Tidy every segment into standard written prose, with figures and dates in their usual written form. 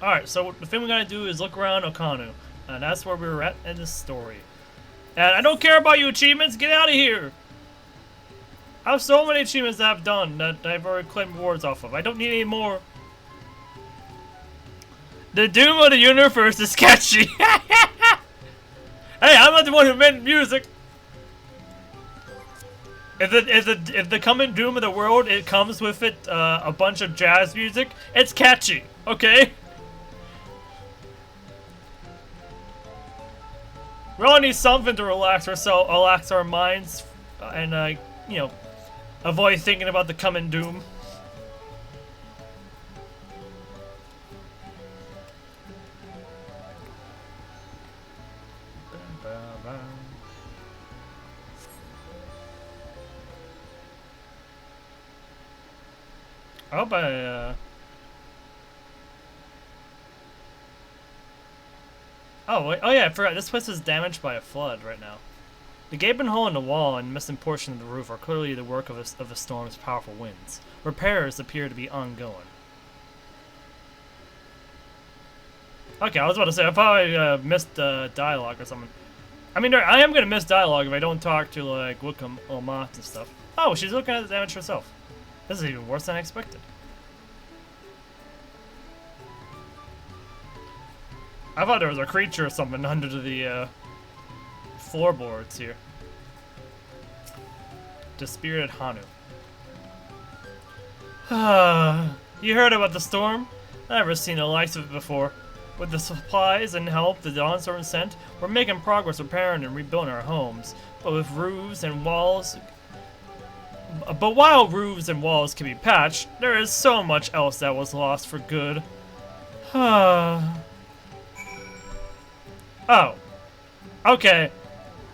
Alright, so the thing we gotta do is look around Okanu. And that's where we were at in this story. And I don't care about you achievements, get out of here! I have so many achievements that I've done that I've already claimed rewards off of. I don't need any more. The Doom of the Universe is catchy! Hey, I'm not the one who made music! If the coming Doom of the world, it comes with it a bunch of jazz music, it's catchy, okay? We all need something to relax our minds, and you know, avoid thinking about the coming Doom. I hope Oh, wait. Oh yeah, I forgot. This place is damaged by a flood right now. The gaping hole in the wall and missing portion of the roof are clearly the work of the storm's powerful winds. Repairs appear to be ongoing. Okay, I was about to say, I probably missed dialogue or something. I mean, I am going to miss dialogue if I don't talk to, like, Wickham or Mott and stuff. Oh, she's looking at the damage herself. This is even worse than I expected. I thought there was a creature or something under the floorboards here. Dispirited Hanu. You heard about the storm? I've never seen the likes of it before. With the supplies and help the Dawntrail sent, we're making progress repairing and rebuilding our homes. But with roofs and walls... But while roofs and walls can be patched, there is so much else that was lost for good. Oh. Okay.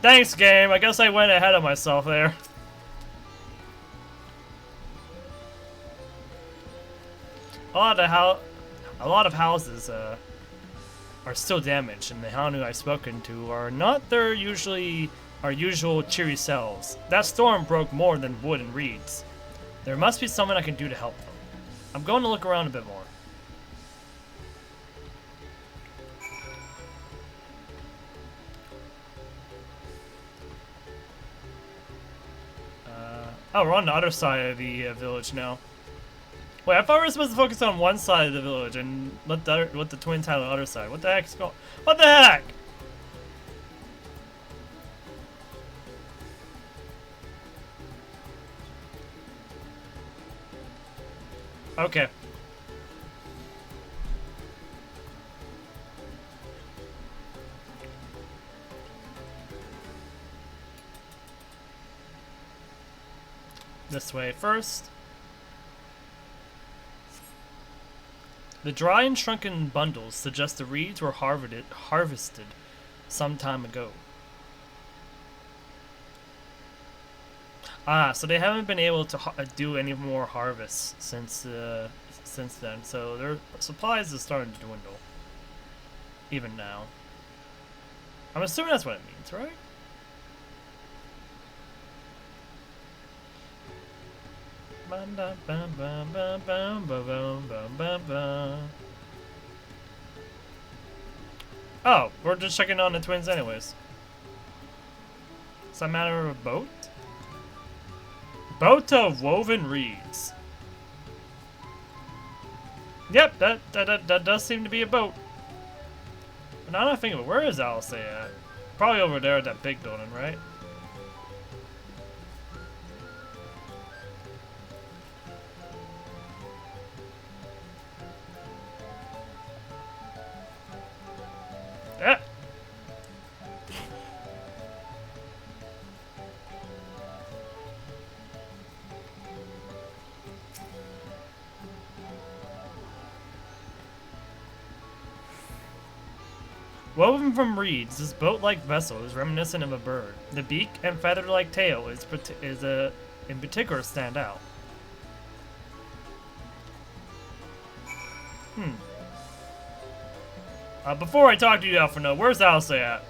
Thanks, game. I guess I went ahead of myself there. A lot of houses are still damaged, and the Hanu I've spoken to are not their usual cheery selves. That storm broke more than wood and reeds. There must be something I can do to help them. I'm going to look around a bit more. Oh, we're on the other side of the village now. Wait, I thought we were supposed to focus on one side of the village and let the twins have the other side. What the heck's going? What the heck? Okay. This way first. The dry and shrunken bundles suggest the reeds were harvested some time ago. Ah, so they haven't been able to do any more harvests since then. So their supplies are starting to dwindle. Even now. I'm assuming that's what it means, right? Oh, we're just checking on the twins anyways. Is that a matter of a boat? Boat of woven reeds. Yep, that does seem to be a boat. But now that I think of it, where is Alice at? Probably over there at that big building, right? Yeah. Woven from reeds, this boat-like vessel is reminiscent of a bird. The beak and feather-like tail in particular stand out. Before I talk to you, Alphino, where's Alice at?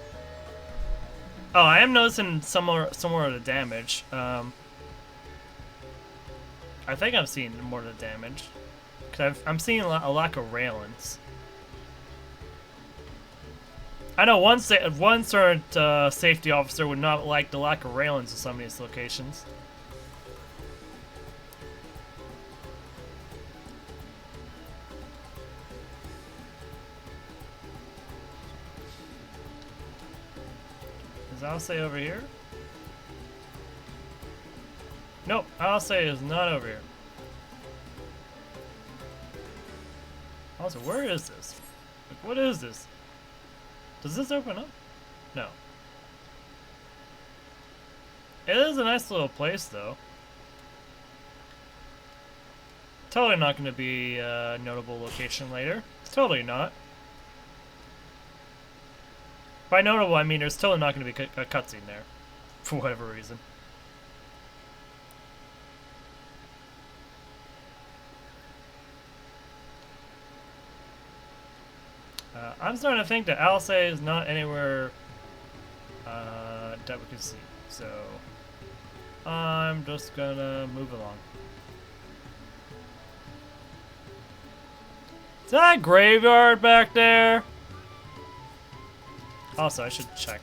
Oh, I am noticing somewhere of the damage. I think I'm seeing more of the damage. Cause I'm seeing a lack of railings. I know one certain safety officer would not like the lack of railings in some of these locations. Is Alcé over here? Nope, Alcé is not over here. Also, where is this? Like, what is this? Does this open up? No. It is a nice little place, though. Totally not going to be a notable location later. Totally not. By notable, I mean there's totally not going to be a cutscene there. For whatever reason. I'm starting to think that Alcé is not anywhere that we can see. So, I'm just gonna move along. Is that a graveyard back there? Also, I should check.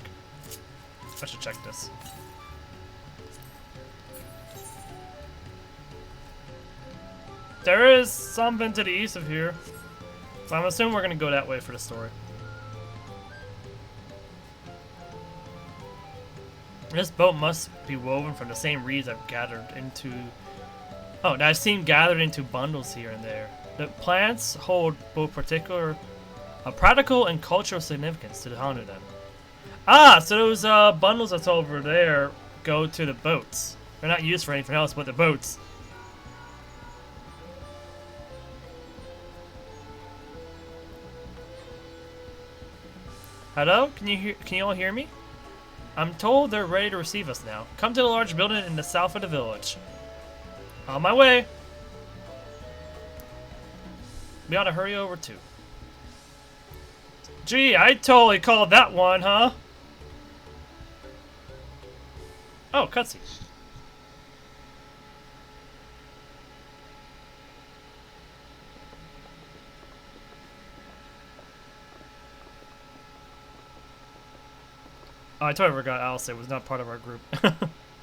I should check this. There is something to the east of here. So I'm assuming we're gonna go that way for the story. This boat must be woven from the same reeds I've gathered into... Oh, that I've seen gathered into bundles here and there. The plants hold both practical and cultural significance to the Hanu then. Ah, so those bundles that's over there go to the boats. They're not used for anything else but the boats. Hello? Can you all hear me? I'm told they're ready to receive us now. Come to the large building in the south of the village. On my way. We ought to hurry over too. Gee, I totally called that one, huh? Oh, cutscene. Oh, I totally forgot Alcé was not part of our group. I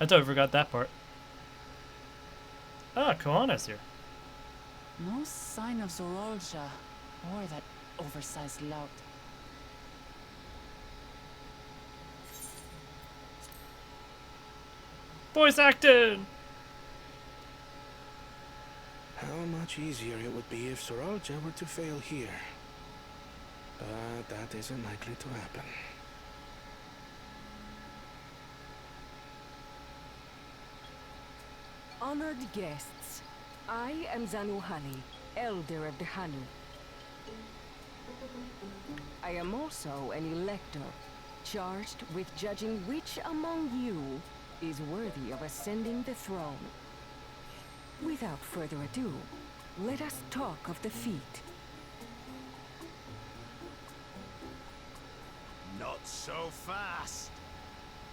totally forgot that part. Ah, Koana's here. No sign of Zorolja or that oversized lout. Voice acting! How much easier it would be if Zorolja were to fail here. But that isn't likely to happen. Honored guests, I am Zanuhani, Elder of the Hanu. I am also an elector, charged with judging which among you is worthy of ascending the throne. Without further ado, let us talk of the feat. Not so fast.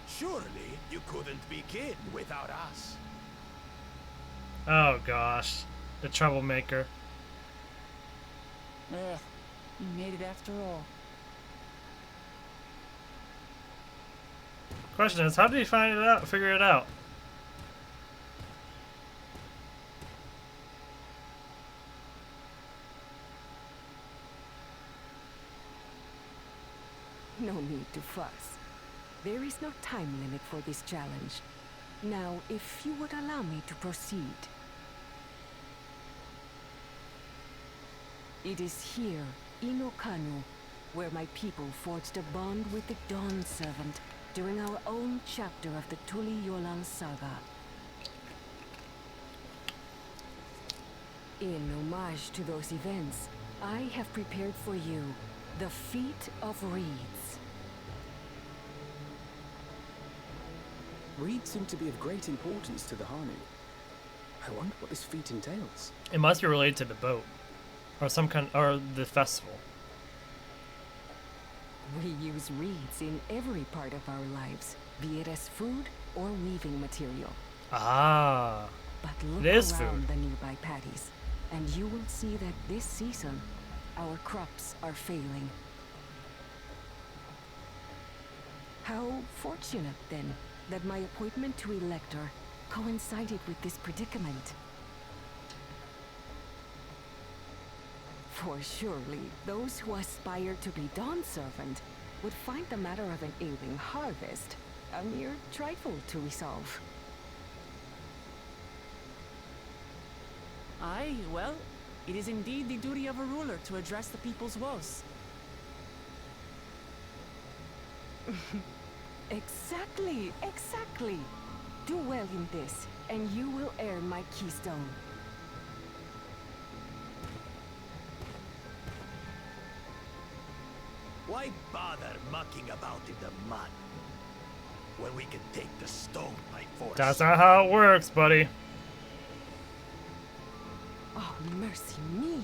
Surely you couldn't begin without us. Oh gosh, the troublemaker. Ugh, you made it after all. Question is, how did he find it out? Figure it out? No need to fuss. There is no time limit for this challenge. Now, if you would allow me to proceed. It is here, in Okanu, where my people forged a bond with the Dawn Servant during our own chapter of the Tuli Yolan saga. In homage to those events, I have prepared for you the Feat of Reeds. Reeds seem to be of great importance to the Hanu. I wonder what this feat entails. It must be related to the boat, or some kind, or the festival. We use reeds in every part of our lives, be it as food or weaving material. Ah, But look it is around food. the nearby paddies, and you will see that this season, our crops are failing. How fortunate, then, that my appointment to Elector coincided with this predicament. For surely, those who aspire to be Dawn Servant would find the matter of an ailing harvest a mere trifle to resolve. Aye, well, it is indeed the duty of a ruler to address the people's woes. Exactly, exactly. Do well in this, and you will earn my keystone. Why bother mucking about in the mud when we can take the stone by force? That's not how it works, buddy. Oh, mercy me.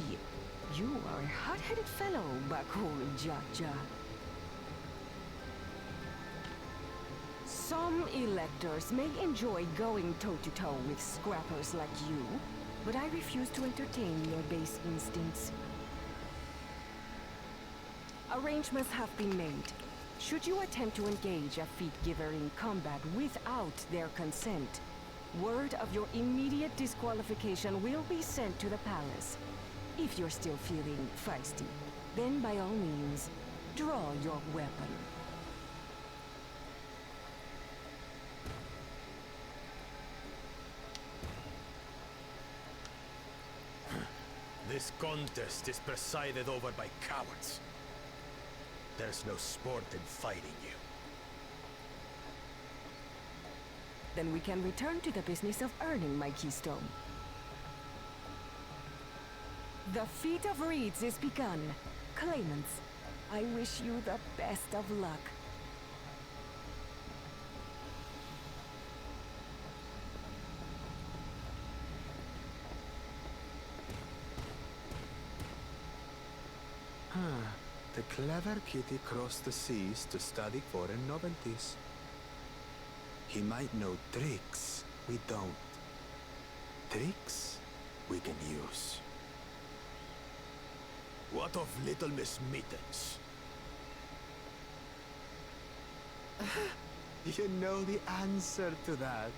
You are a hot-headed fellow, Bakul Jaja. Some electors may enjoy going toe-to-toe with scrappers like you, but I refuse to entertain your base instincts. Arrangements have been made. Should you attempt to engage a feat giver in combat without their consent, word of your immediate disqualification will be sent to the palace. If you're still feeling feisty, then by all means, draw your weapon. This contest is presided over by cowards. There's no sport in fighting you. Then we can return to the business of earning my keystone. The feat of reeds is begun. Claimants, I wish you the best of luck. The clever kitty crossed the seas to study foreign novelties. He might know tricks we don't. Tricks we can use. What of Little Miss Mittens? You know the answer to that.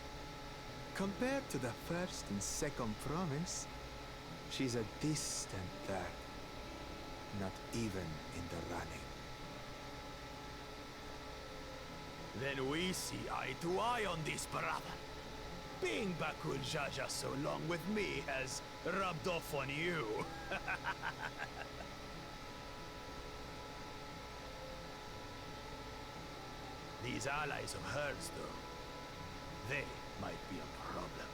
Compared to the first and second promise, she's a distant third. Not even in the running. Then we see eye to eye on this, brother. Being Bakul Jaja so long with me has rubbed off on you. These allies of hers, though, they might be a problem.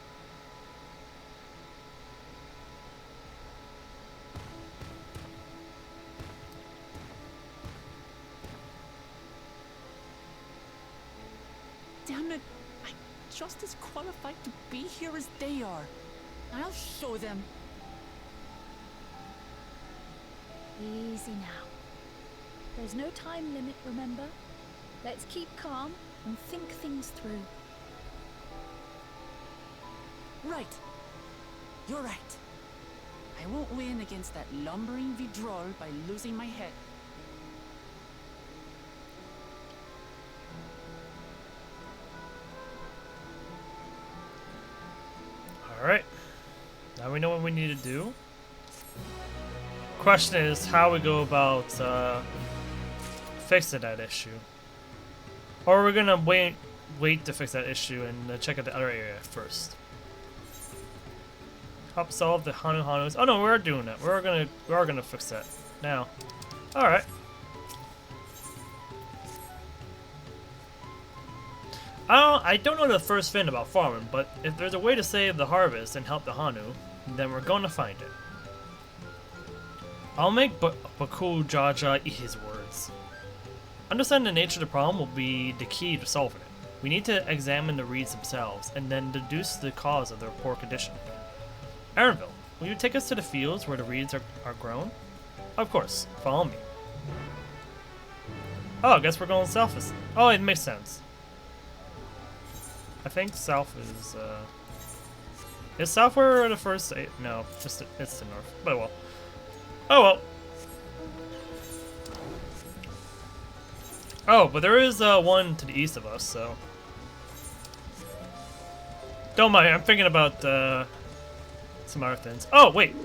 Damn it! I'm just as qualified to be here as they are. I'll show them. Easy now. There's no time limit, remember? Let's keep calm and think things through. Right. You're right. I won't win against that lumbering Vidrol by losing my head. Alright. Now we know what we need to do. Question is how we go about fixing that issue. Or are we gonna wait to fix that issue and check out the other area first? Help solve the Hanus. Oh no, we're doing that. We are gonna fix that now. Alright. I don't know the first thing about farming, but if there's a way to save the harvest and help the Hanu, then we're going to find it. I'll make Bakul Jaja eat his words. Understanding the nature of the problem will be the key to solving it. We need to examine the reeds themselves, and then deduce the cause of their poor condition. Aaronville, will you take us to the fields where the reeds are grown? Of course, follow me. Oh, I guess we're going south. Oh, it makes sense. I think south is south where the first no, it's the north. But well. Oh well. Oh, but there is one to the east of us, so. Don't mind, I'm thinking about some other things. Oh, wait.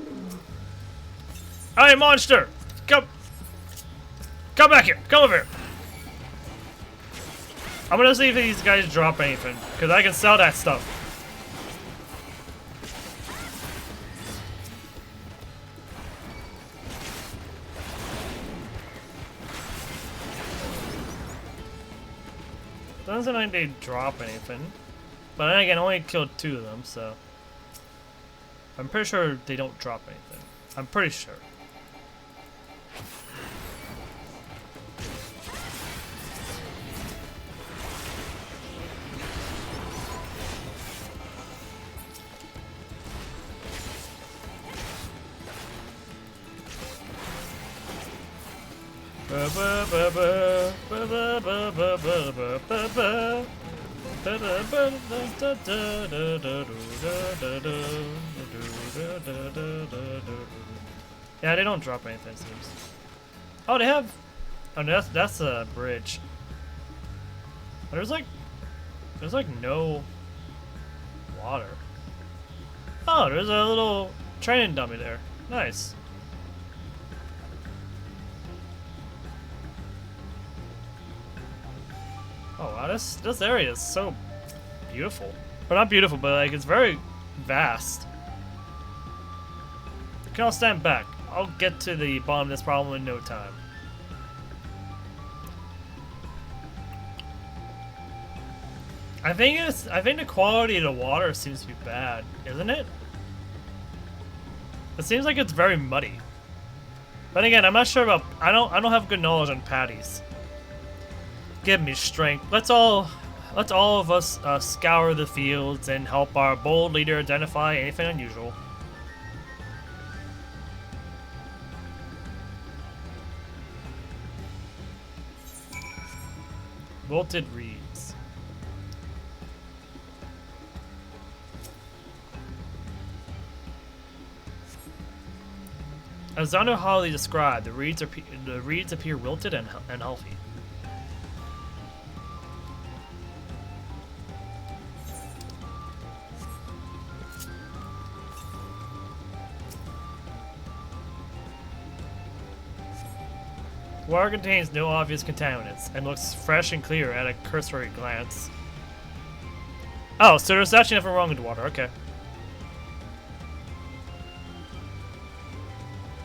Hey, monster! Come back here! Come over here! I'm gonna see if these guys drop anything, because I can sell that stuff. Doesn't like they drop anything. But then again, I only killed 2 of them, so. I'm pretty sure they don't drop anything. I'm pretty sure. Yeah, they don't drop anything, it seems. Oh, they have. Oh, no, that's a bridge. There's like no water. Oh, there's a little training dummy there. Nice. Oh wow, this area is so beautiful. Well, not beautiful, but like it's very vast. You can all stand back. I'll get to the bottom of this problem in no time. I think the quality of the water seems to be bad, isn't it? It seems like it's very muddy. But again, I'm not sure about. I don't have good knowledge on patties. Give me strength. Let's all of us scour the fields and help our bold leader identify anything unusual. Wilted reeds. As Zano Holly described, the reeds appear wilted and healthy. Water contains no obvious contaminants and looks fresh and clear at a cursory glance. Oh, so there's actually nothing wrong with the water, okay.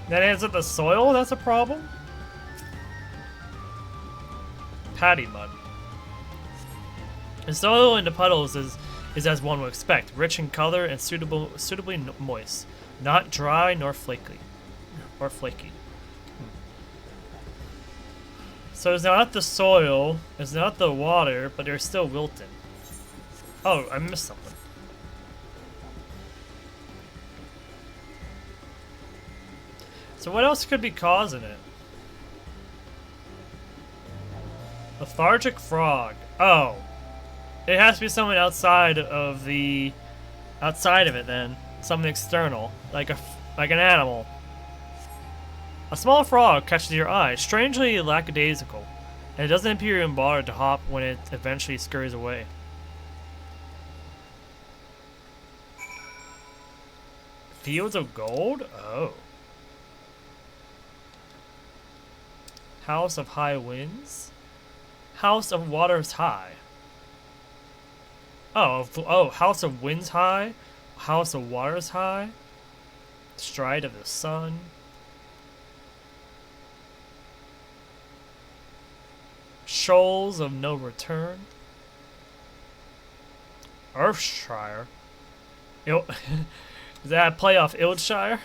Then is it the soil that's a problem? Paddy mud. The soil in the puddles is as one would expect, rich in color and suitably moist, not dry nor flaky. So it's not the soil, it's not the water, but they're still wilted. Oh, I missed something. So what else could be causing it? Lethargic frog. Oh. It has to be something outside of it then. Something external. Like an animal. A small frog catches your eye, strangely lackadaisical, and it doesn't appear in bother to hop when it eventually scurries away. Fields of gold? Oh. House of high winds? House of waters high. Oh, House of winds high? House of waters high? Stride of the sun? Shoals of no return. Earthshire. Is that a play off Ildshire?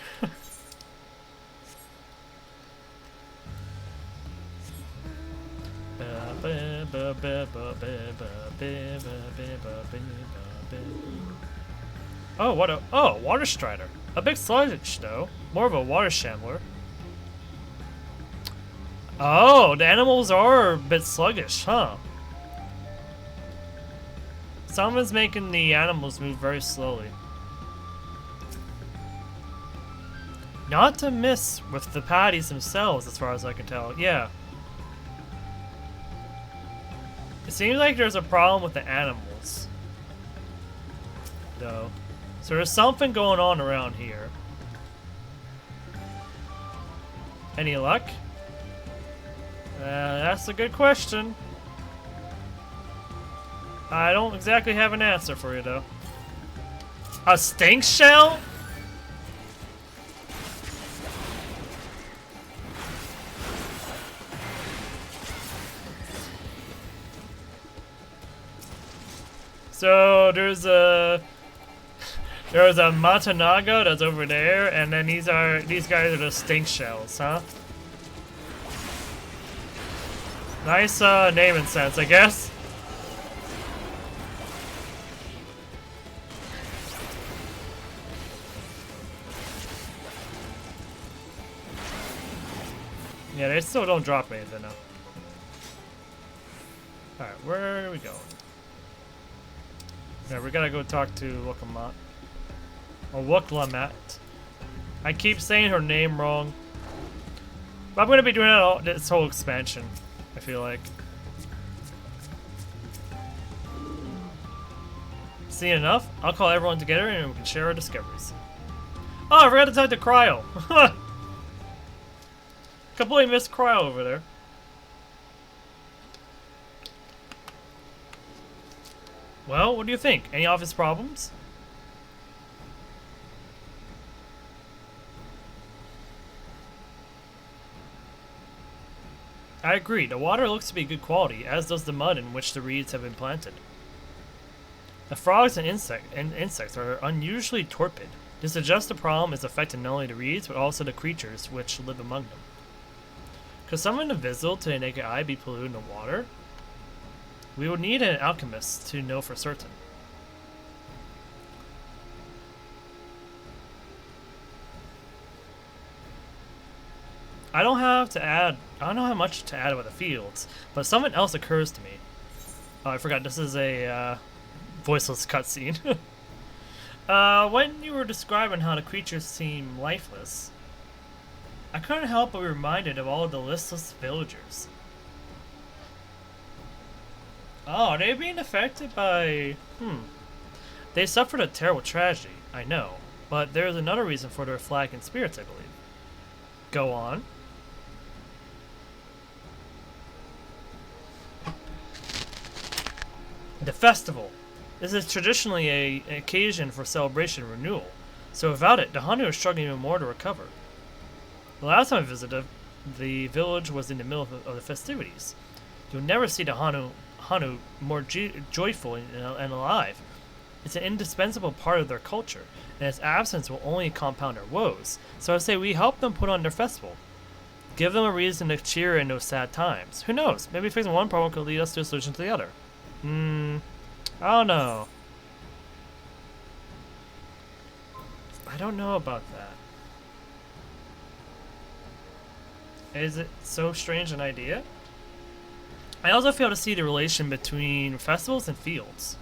Oh, water strider. A bit sluggish though. More of a water shambler. Oh, the animals are a bit sluggish, huh? Someone's making the animals move very slowly. Not to miss with the patties themselves, as far as I can tell. Yeah. It seems like there's a problem with the animals, though. So there's something going on around here. Any luck? That's a good question. I don't exactly have an answer for you, though. A stink shell? So there's a Matanaga that's over there, and then these guys are the stink shells, huh? Nice naming sense, I guess. Yeah, they still don't drop anything though. Alright, where are we going? Yeah, we gotta go talk to Wookamat. Or Wooklamat. I keep saying her name wrong. But I'm gonna be doing that all, this whole expansion, I feel like. See enough? I'll call everyone together and we can share our discoveries. Oh, I forgot to talk to Cryo. Completely missed Cryo over there. Well, what do you think? Any office problems? I agree. The water looks to be good quality, as does the mud in which the reeds have been planted. The frogs and insects are unusually torpid. This suggests the problem is affecting not only the reeds, but also the creatures which live among them. Could something invisible to the naked eye be polluting the water? We would need an alchemist to know for certain. I don't have much to add about the fields, but something else occurs to me. Oh, I forgot, this is a voiceless cutscene. When you were describing how the creatures seem lifeless, I couldn't help but be reminded of all of the listless villagers. Oh, are they being affected by... They suffered a terrible tragedy, I know, but there's another reason for their flagging spirits, I believe. Go on. The festival. This is traditionally an occasion for celebration and renewal, so without it, the Hanu are struggling even more to recover. The last time I visited, the village was in the middle of the festivities. You'll never see the Hanu more joyful and alive. It's an indispensable part of their culture, and its absence will only compound their woes. So I say we help them put on their festival. Give them a reason to cheer in those sad times. Who knows? Maybe fixing one problem could lead us to a solution to the other. I don't know. I don't know about that. Is it so strange an idea? I also fail to see the relation between festivals and fields.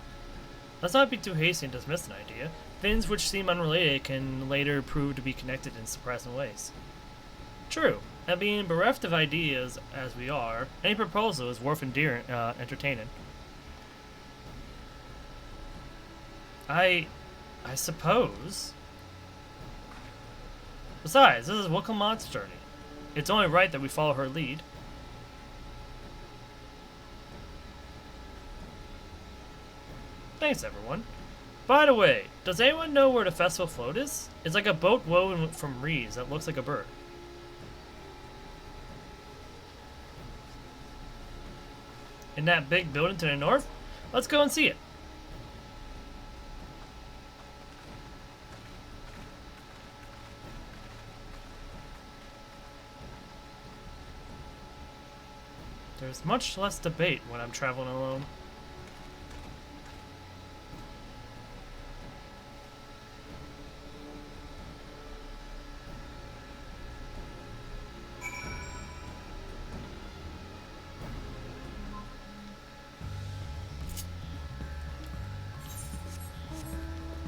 Let's not be too hasty and dismiss an idea. Things which seem unrelated can later prove to be connected in surprising ways. True, and being bereft of ideas as we are, any proposal is worth entertaining. I suppose. Besides, this is Wookamat's journey. It's only right that we follow her lead. Thanks, everyone. By the way, does anyone know where the festival float is? It's like a boat woven from reeds that looks like a bird. In that big building to the north? Let's go and see it. There's much less debate when I'm traveling alone.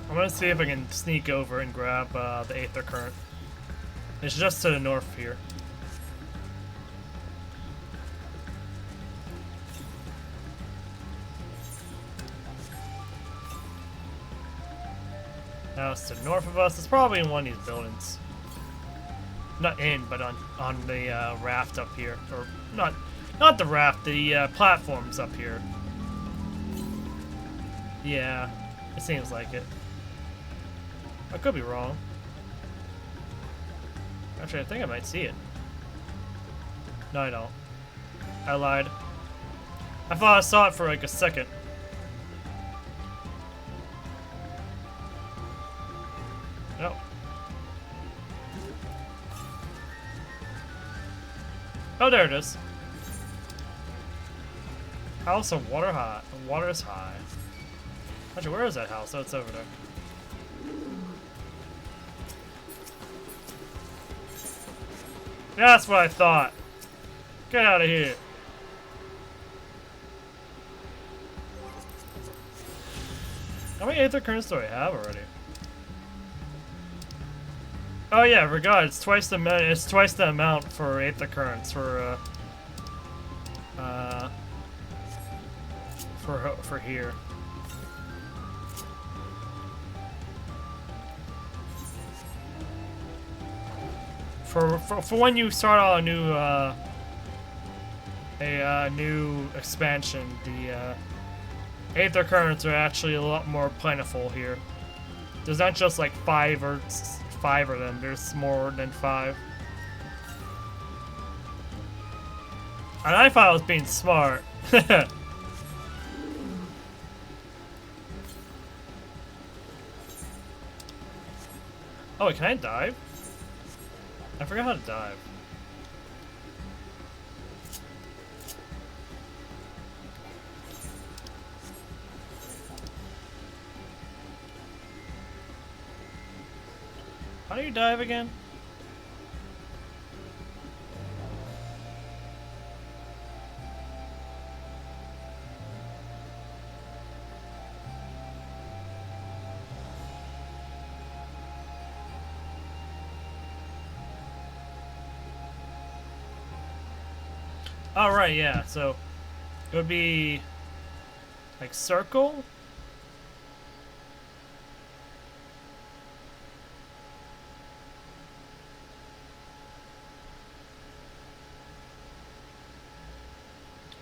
I'm gonna see if I can sneak over and grab the Aether Current. It's just to the north here. House to the north of us. It's probably in one of these buildings. Not in, but on the raft up here, or not the raft, the platforms up here. Yeah, it seems like it. I could be wrong. Actually, I think I might see it. No, I don't. I lied. I thought I saw it for like a second. Nope. Oh, there it is. House of water high. Water is high. Actually, where is that house? Oh, it's over there. That's what I thought. Get out of here. How many Aether Currents do I have already? Oh yeah, I forgot. It's twice the amount. It's twice the amount for Aether Currents for here. For when you start on a new expansion, the Aether Currents are actually a lot more plentiful here. There's not just like five of them. There's more than 5. And I thought I was being smart. Oh, wait, can I dive? I forgot how to dive. How do you dive again? Oh, right, yeah, so it would be like circle.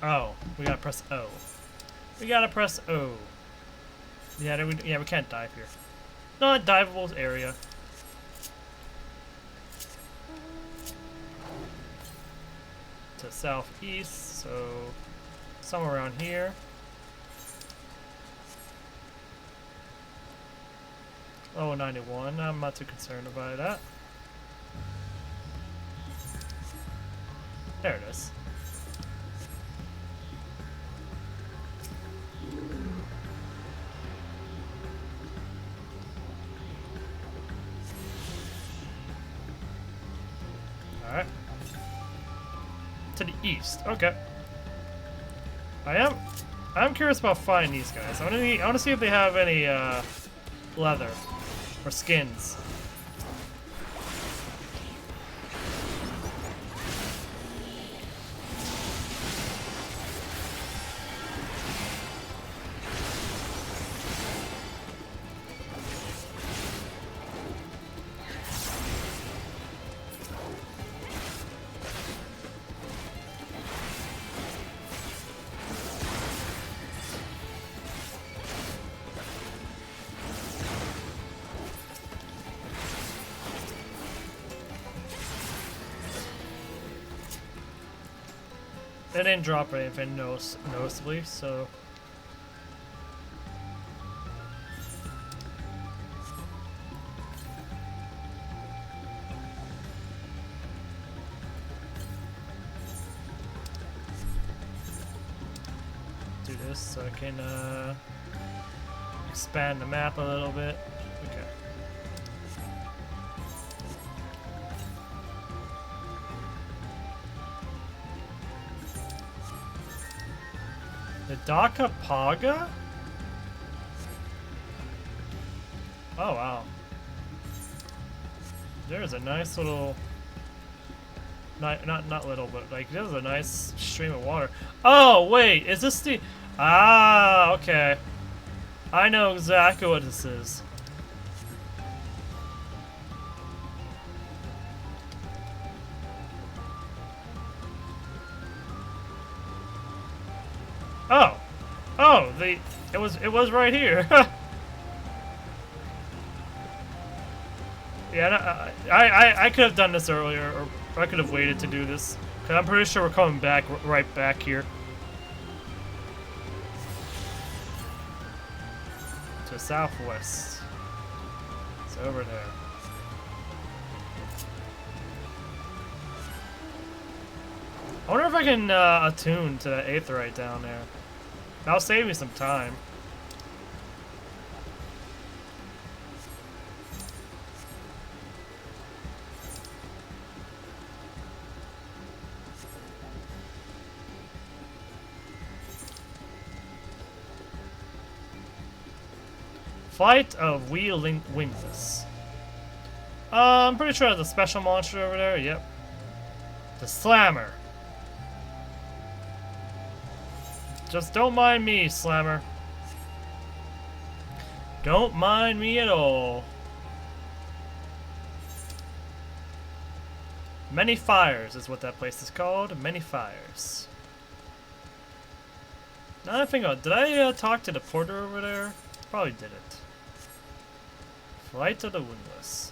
Oh, we gotta press O. We gotta press O. Yeah, we can't dive here. Not a diveable area. To southeast, so somewhere around here. Oh, 91. I'm not too concerned about that. There it is. Alright. To the east. Okay. I'm curious about finding these guys. I want to see if they have any leather or skins. They didn't drop anything noticeably, so... do this so I can expand the map a little bit. Okay. The Daka Paga? Oh wow. There's a nice little not little, but like there's a nice stream of water. Oh wait, is this the okay. I know exactly what this is. Oh, oh, it was right here. Yeah, no, I could have done this earlier, or I could have waited to do this. Cause I'm pretty sure we're coming back right back here. To the southwest. It's over there. I wonder if I can attune to that aetheryte down there. That'll save me some time. Flight of Wheeling Wingless. I'm pretty sure there's a special monster over there. Yep. The Slammer. Just don't mind me, Slammer. Don't mind me at all. Many Fires is what that place is called. Many Fires. Now that I think about it, did I talk to the porter over there? Probably didn't. Flight of the Wingless.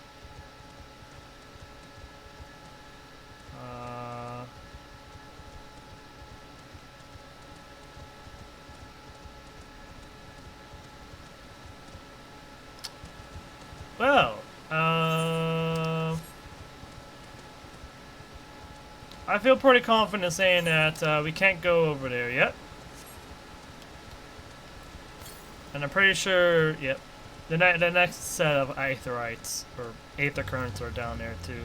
Well, I feel pretty confident saying that we can't go over there yet. And I'm pretty sure, yep, the next set of aetherites, or aether currents, are down there too.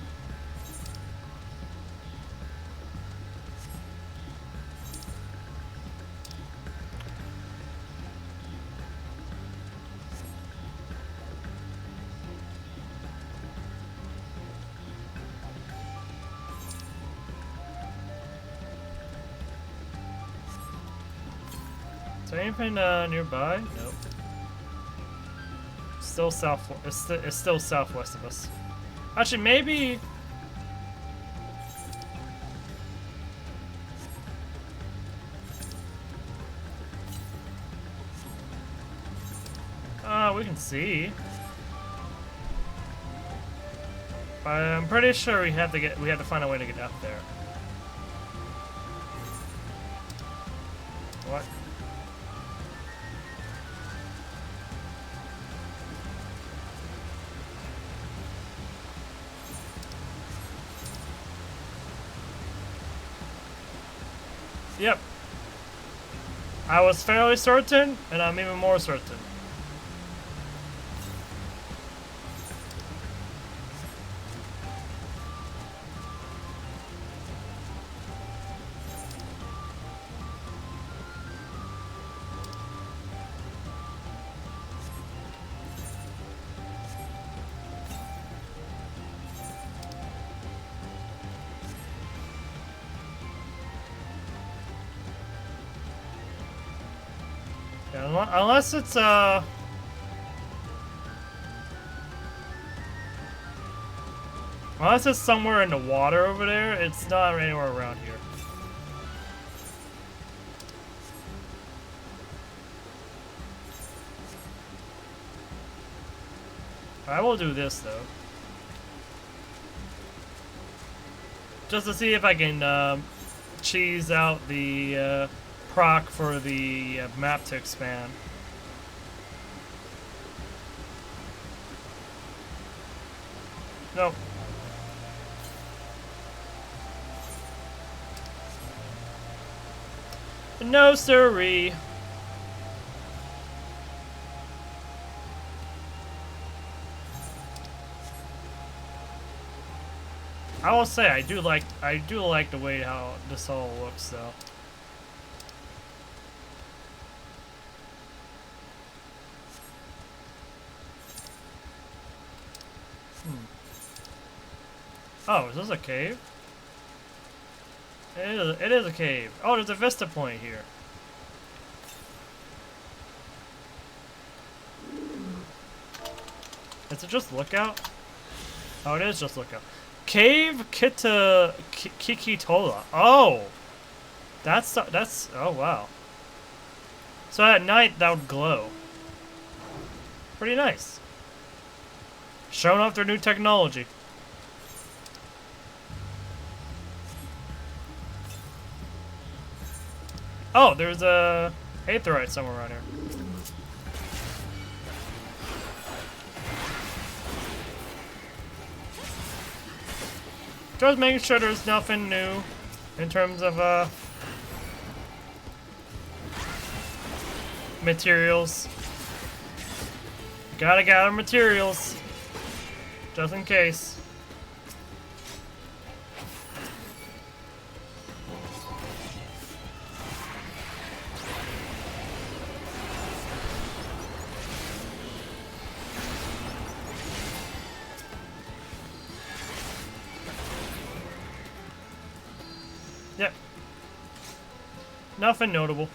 Is there anything nearby? Nope. Still south. It's still southwest of us. Actually, maybe. We can see. But I'm pretty sure we have to find a way to get up there. What? Yep. I was fairly certain, and I'm even more certain. Unless it's unless it's somewhere in the water over there, it's not anywhere around here. I will do this though, just to see if I can cheese out the proc for the map to expand. Nope. No siree. I will say I do like the way how this all looks though. Oh, is this a cave? It is a cave. Oh, there's a vista point here. Is it just lookout? Oh, it is just lookout. Cave Kikitola. Oh! That's, oh wow. So at night, that would glow. Pretty nice. Showing off their new technology. Oh, there's a aetheryte somewhere around here. Just making sure there's nothing new in terms of materials. Gotta gather materials just in case. Yep. Nothing notable.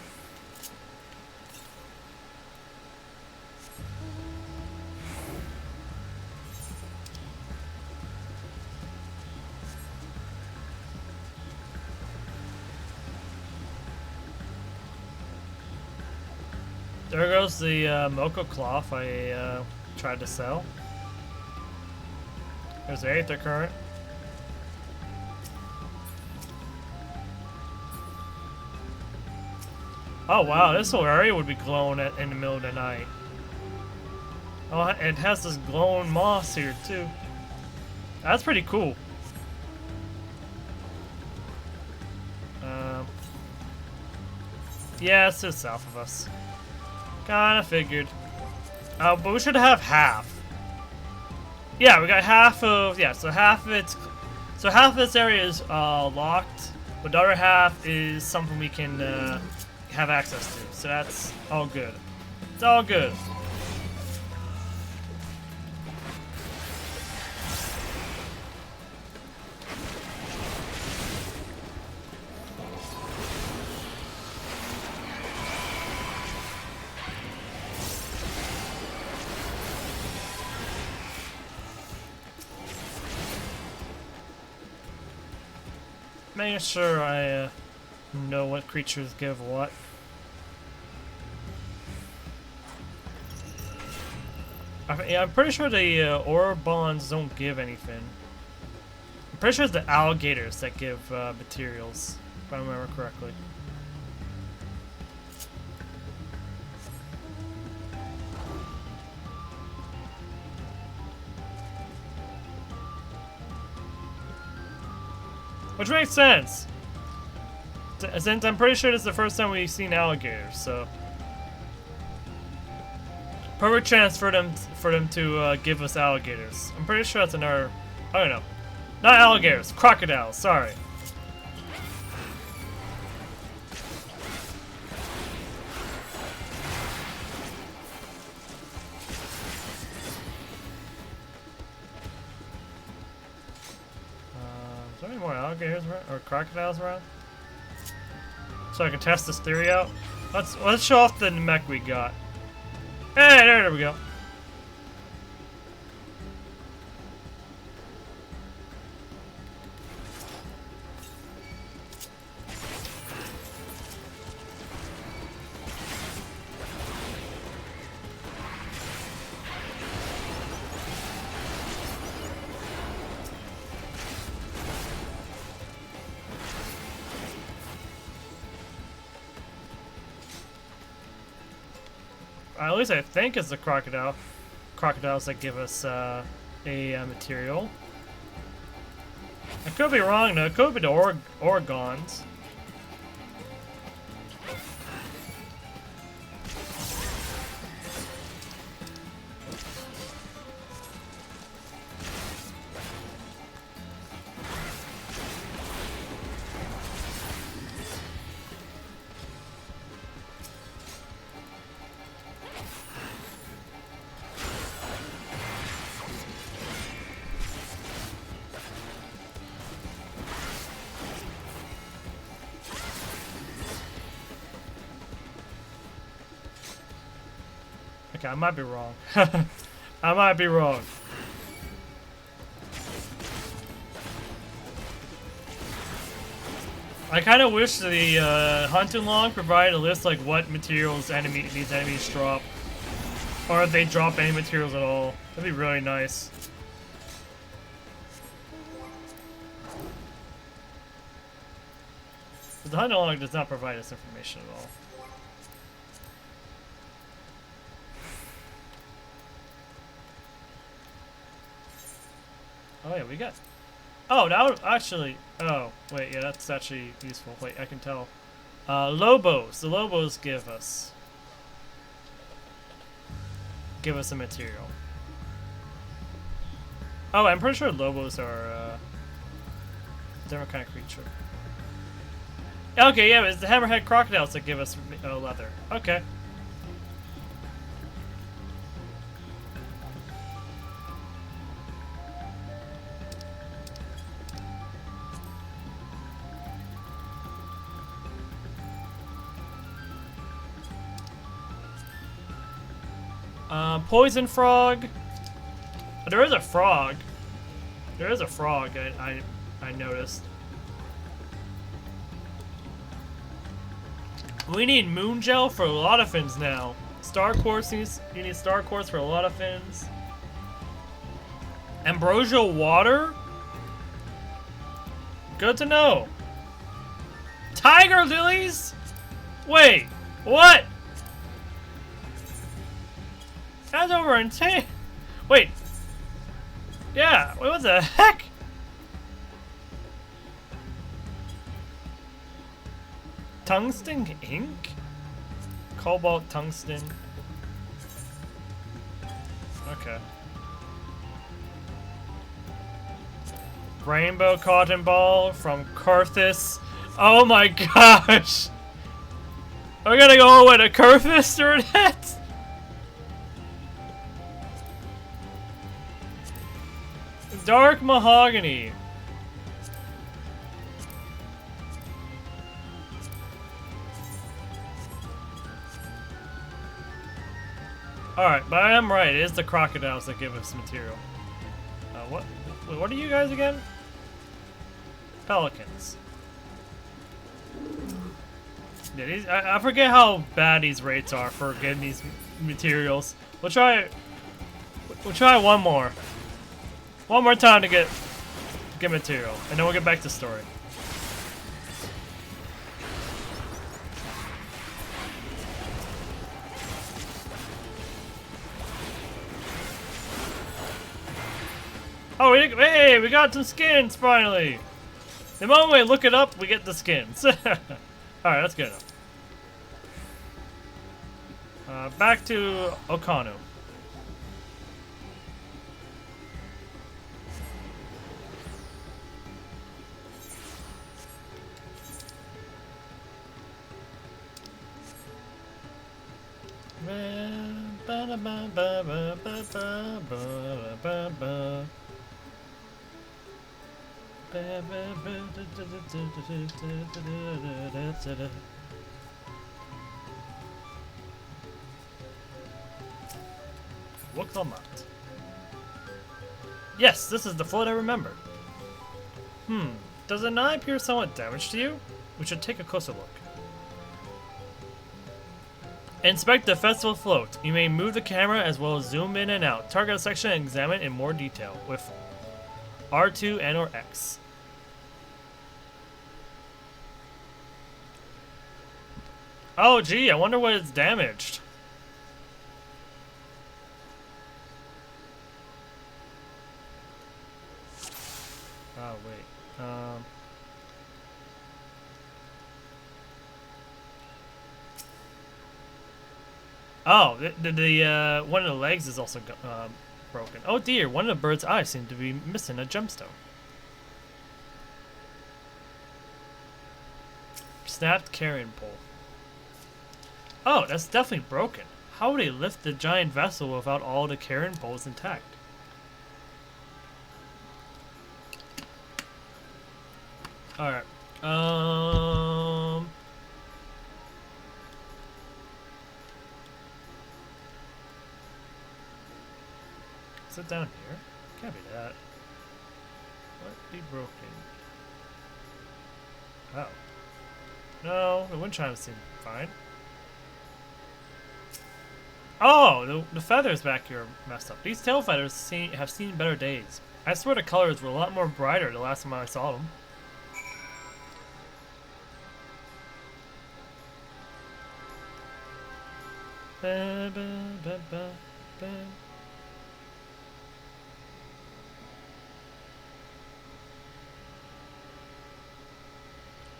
There goes the mocha cloth I tried to sell. There's the aether current. Oh wow, this whole area would be glowing in the middle of the night. Oh, it has this glowing moss here too. That's pretty cool. Yeah, it's just south of us. Kinda figured. But we should have half. Yeah, we got half of, yeah, so half of it's, so half of this area is locked, but the other half is something we can have access to. So that's all good. It's all good. Making sure I know what creatures give what. I'm pretty sure the ore bonds don't give anything. I'm pretty sure it's the alligators that give materials, if I remember correctly. Which makes sense, since I'm pretty sure this is the first time we've seen alligators, so perfect chance for them to give us alligators. I'm pretty sure that's another, I don't know, not alligators, crocodiles. Sorry. Is there any more alligators around, or crocodiles around? So I can test this theory out. Let's show off the mech we got. Hey, there we go. At least I think it's the crocodiles that give us a material. I could be wrong though. It could be the Orgons. Okay, I might be wrong. I might be wrong. I kind of wish the hunting log provided a list like what materials these enemies drop, or if they drop any materials at all. That'd be really nice. But the hunting log does not provide us information at all. Oh yeah, we got. Oh, that would actually. Oh wait, yeah, that's actually useful. Wait, I can tell. Lobos. The Lobos give us a material. Oh, I'm pretty sure Lobos are a different kind of creature. Okay, yeah, it's the hammerhead crocodiles that give us leather. Okay. Poison frog. There is a frog. There is a frog. I noticed. We need moon gel for a lot of fins now. Star quartz needs. You need star quartz for a lot of fins. Ambrosial water. Good to know. Tiger lilies. Wait. What? That's over in Wait. Yeah, wait, what the heck? Tungsten ink? Cobalt tungsten. Okay. Rainbow cotton ball from Kurthis. Oh my gosh! Are we gonna go with a Kurthis or that? Dark mahogany. Alright, but I am right. It is the crocodiles that give us material. What are you guys again? Pelicans. Yeah, I forget how bad these rates are for getting these materials. We'll try one more. One more time to get material, and then we'll get back to story. Oh, hey, we got some skins finally. The moment we look it up, we get the skins. All right, that's good enough. Back to Okano. Wakamat. Yes, this is the float I remember. Does the eye appear somewhat damaged to you? We should take a closer look. Inspect the festival float. You may move the camera as well as zoom in and out. Target a section and examine in more detail with R2 and or X. Oh gee, I wonder what it's damaged. Oh wait. Oh, the one of the legs is also broken. Oh dear, one of the bird's eyes seems to be missing a gemstone. Snapped carrying pole. Oh, that's definitely broken. How would they lift the giant vessel without all the carrying poles intact? Alright. Is it down here? Can't be that. What be broken? Oh. No, the wind chimes seem fine. Oh, the feathers back here are messed up. These tail feathers have seen better days. I swear the colors were a lot more brighter the last time I saw them. Ba, ba, ba, ba, ba.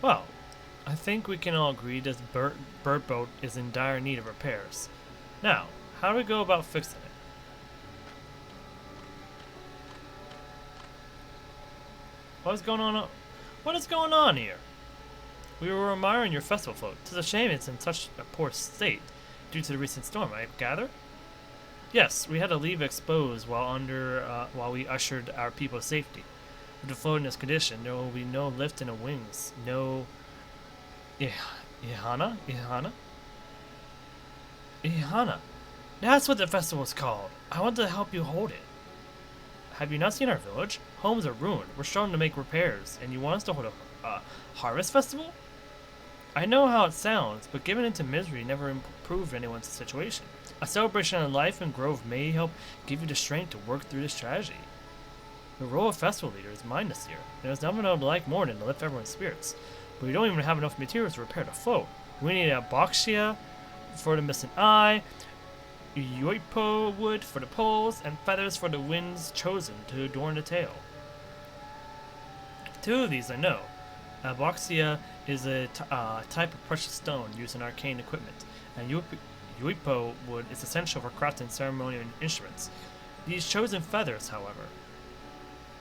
Well, I think we can all agree this bird boat is in dire need of repairs. Now, how do we go about fixing it? What is going on? What is going on here? We were admiring your festival float. 'Tis a shame it's in such a poor state due to the recent storm, I gather? Yes, we had to leave exposed while we ushered our people to safety. With the float in this condition, there will be no lift in the wings, no Ihana? That's what the festival is called. I want to help you hold it. Have you not seen our village? Homes are ruined. We're struggling to make repairs, and you want us to hold a harvest festival? I know how it sounds, but giving into misery never improved anyone's situation. A celebration of life and growth may help give you the strength to work through this tragedy. The role of festival leader is mine this year. There's nothing I would like more than to lift everyone's spirits. But we don't even have enough materials to repair the float. We need a boxia for the missing eye, yoipo wood for the poles, and feathers for the winds chosen to adorn the tail. 2 of these I know. Boxia is a type of precious stone used in arcane equipment, and yoipo wood is essential for crafting ceremonial instruments. These chosen feathers, however.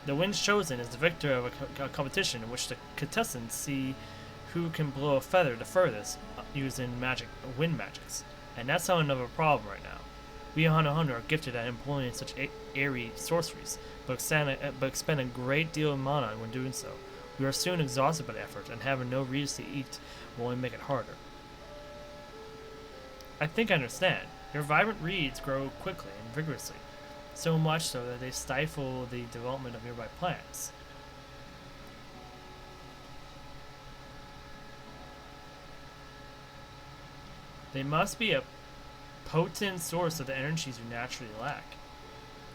The winds chosen is the victor of a competition in which the contestants see who can blow a feather the furthest using wind magics. And that's how another problem right now. We Hunter are gifted at employing such airy sorceries, but expend a great deal of mana when doing so. We are soon exhausted by the effort, and having no reason to eat will only make it harder. I think I understand. Your vibrant reeds grow quickly and vigorously, so much so that they stifle the development of nearby plants. They must be a potent source of the energies we naturally lack.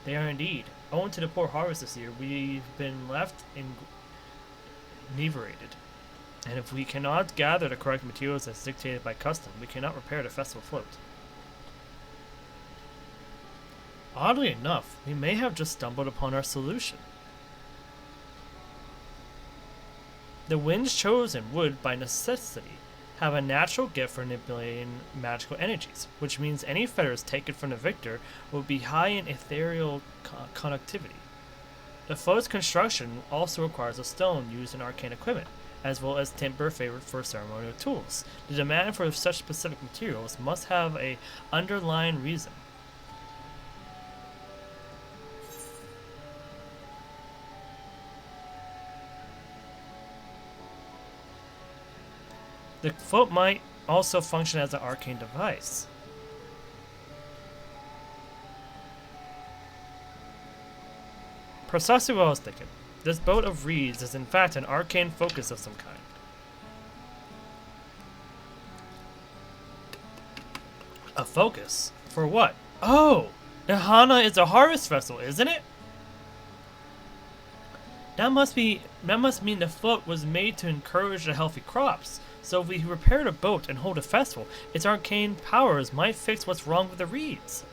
They are indeed. Owing to the poor harvest this year, we've been left inebriated. And if we cannot gather the correct materials as dictated by custom, we cannot repair the festival float. Oddly enough, we may have just stumbled upon our solution. The winds chosen would, by necessity, have a natural gift for manipulating magical energies, which means any feathers taken from the victor will be high in ethereal conductivity. The float's construction also requires a stone used in arcane equipment, as well as timber favored for ceremonial tools. The demand for such specific materials must have an underlying reason. The float might also function as an arcane device. Precisely what I was thinking. This boat of reeds is in fact an arcane focus of some kind. A focus? For what? Oh! Ihana is a harvest festival, isn't it? That must mean the float was made to encourage the healthy crops. So if we repair the boat and hold a festival, its arcane powers might fix what's wrong with the reeds.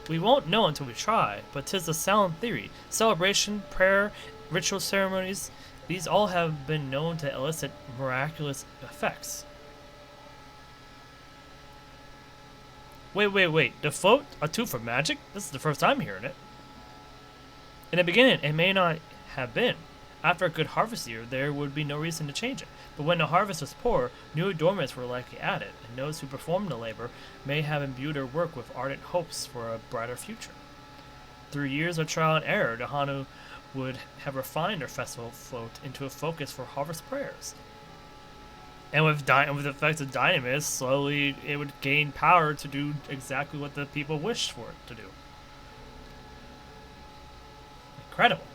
We won't know until we try, but 'tis a sound theory. Celebration, prayer, ritual ceremonies, these all have been known to elicit miraculous effects. Wait. The float? A tool for magic? This is the first time hearing it. In the beginning, it may not have been. After a good harvest year, there would be no reason to change it. But when the harvest was poor, new adornments were likely added, and those who performed the labor may have imbued their work with ardent hopes for a brighter future. Through years of trial and error, the Hanu would have refined their festival float into a focus for harvest prayers. And with the effects of dynamis, slowly it would gain power to do exactly what the people wished for it to do. Incredible.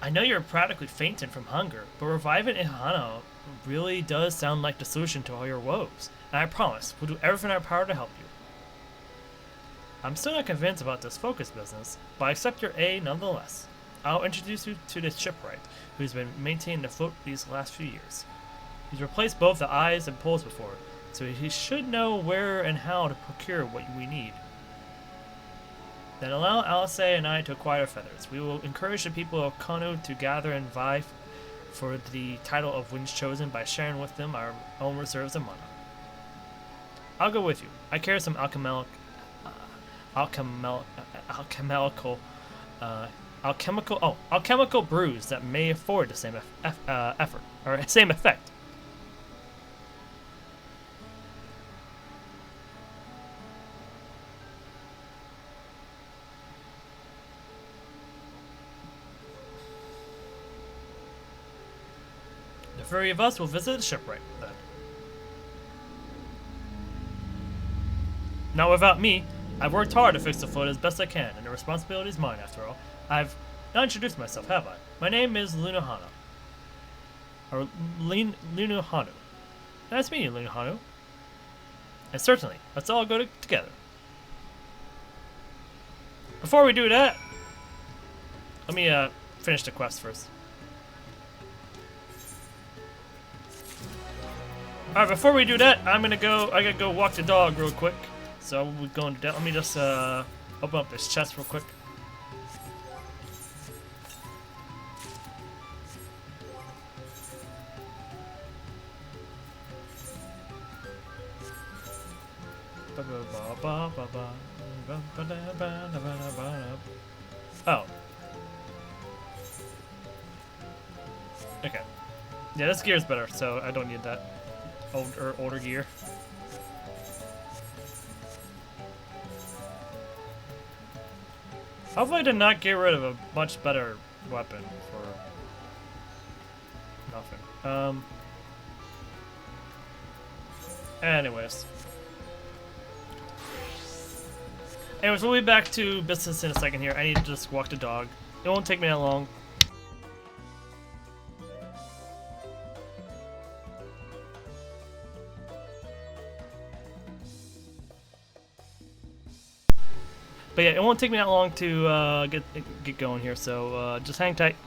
I know you're practically fainting from hunger, but reviving Ihana really does sound like the solution to all your woes, and I promise we'll do everything in our power to help you. I'm still not convinced about this focus business, but I accept your aid nonetheless. I'll introduce you to the shipwright, who's been maintaining the float these last few years. He's replaced both the eyes and poles before, so he should know where and how to procure what we need. Then allow Alice and I to acquire feathers. We will encourage the people of Kano to gather and vie for the title of Winds Chosen by sharing with them our own reserves of mana. I'll go with you. I carry some alchemical brews that may afford the same same effect. The three of us will visit the shipwright then. Not without me. I've worked hard to fix the float as best I can, and the responsibility is mine after all. I've not introduced myself, have I? My name is Lunohana. Or Lunohanu. Nice to meet you, Lunohanu. And certainly, let's all go together. Before we do that, let me finish the quest first. Alright, before we do that, I gotta go walk the dog real quick. So we're going to, let me just open up this chest real quick. Oh. Okay. Yeah, this gear's better, so I don't need that older gear. Hopefully I did not get rid of a much better weapon for nothing. Anyways, we'll be back to business in a second here. I need to just walk the dog. It won't take me that long. But yeah, it won't take me that long to get going here, so just hang tight.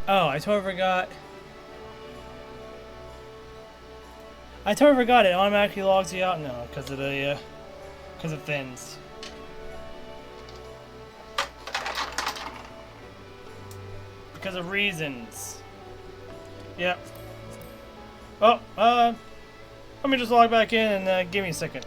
Oh, I totally forgot. I totally forgot it automatically logs you out now because of the because of things. Because of reasons. Yep. Oh, let me just log back in and give me a second.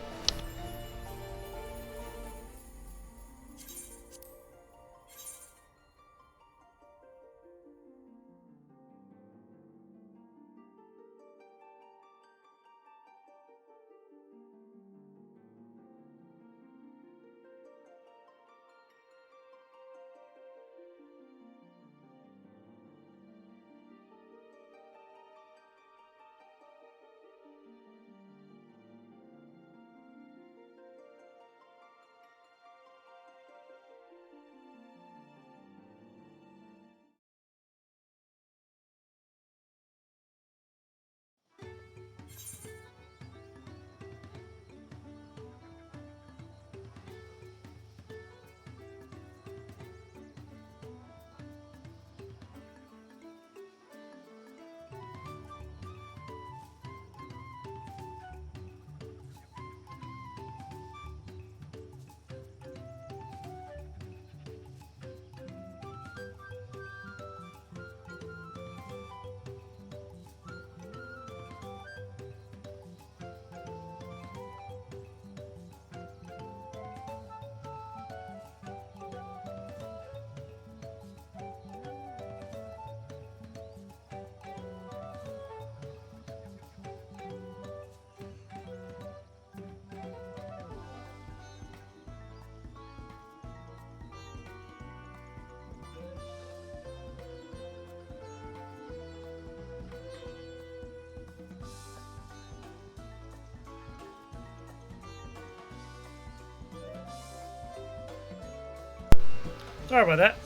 Sorry about that.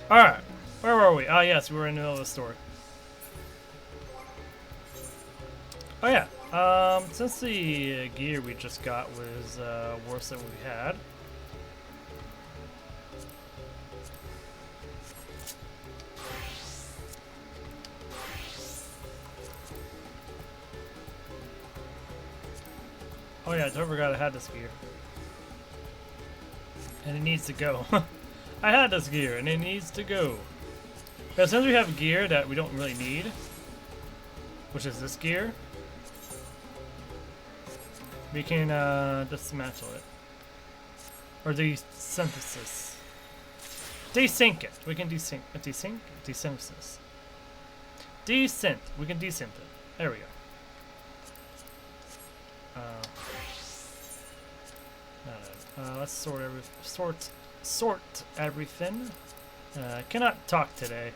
Alright, where were we? Ah, yes, we were in the middle of the story. Oh yeah, since the gear we just got was worse than we had. Oh yeah, I totally forgot I had this gear. And it needs to go. I had this gear and it needs to go. But since we have gear that we don't really need, which is this gear, we can dismantle it. Or desynthesis. Desync it. We can desync. Desynthesis. Desynth. We can desynth it. There we go. Let's sort everything. Cannot talk today.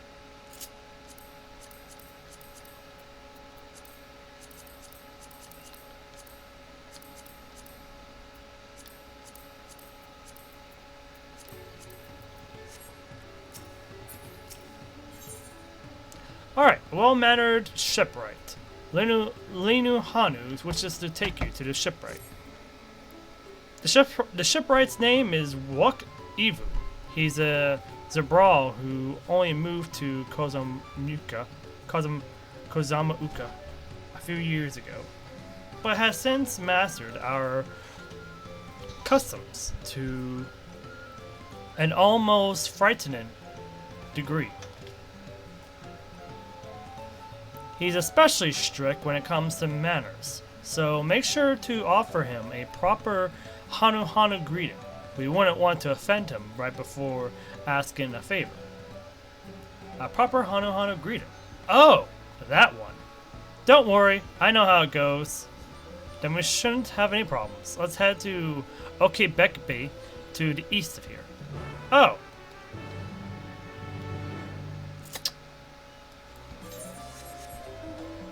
Alright, well-mannered shipwright. Linu Hanu wishes to take you to the shipwright. The shipwright's name is Wuk Ivu. He's a Zabral who only moved to Kozamauka a few years ago, but has since mastered our customs to an almost frightening degree. He's especially strict when it comes to manners, so make sure to offer him a proper Hanu greeting. We wouldn't want to offend him right before asking a favor. A proper Hanu greeting. Oh, that one. Don't worry, I know how it goes. Then we shouldn't have any problems. Let's head to Okebekbe to the east of here. Oh.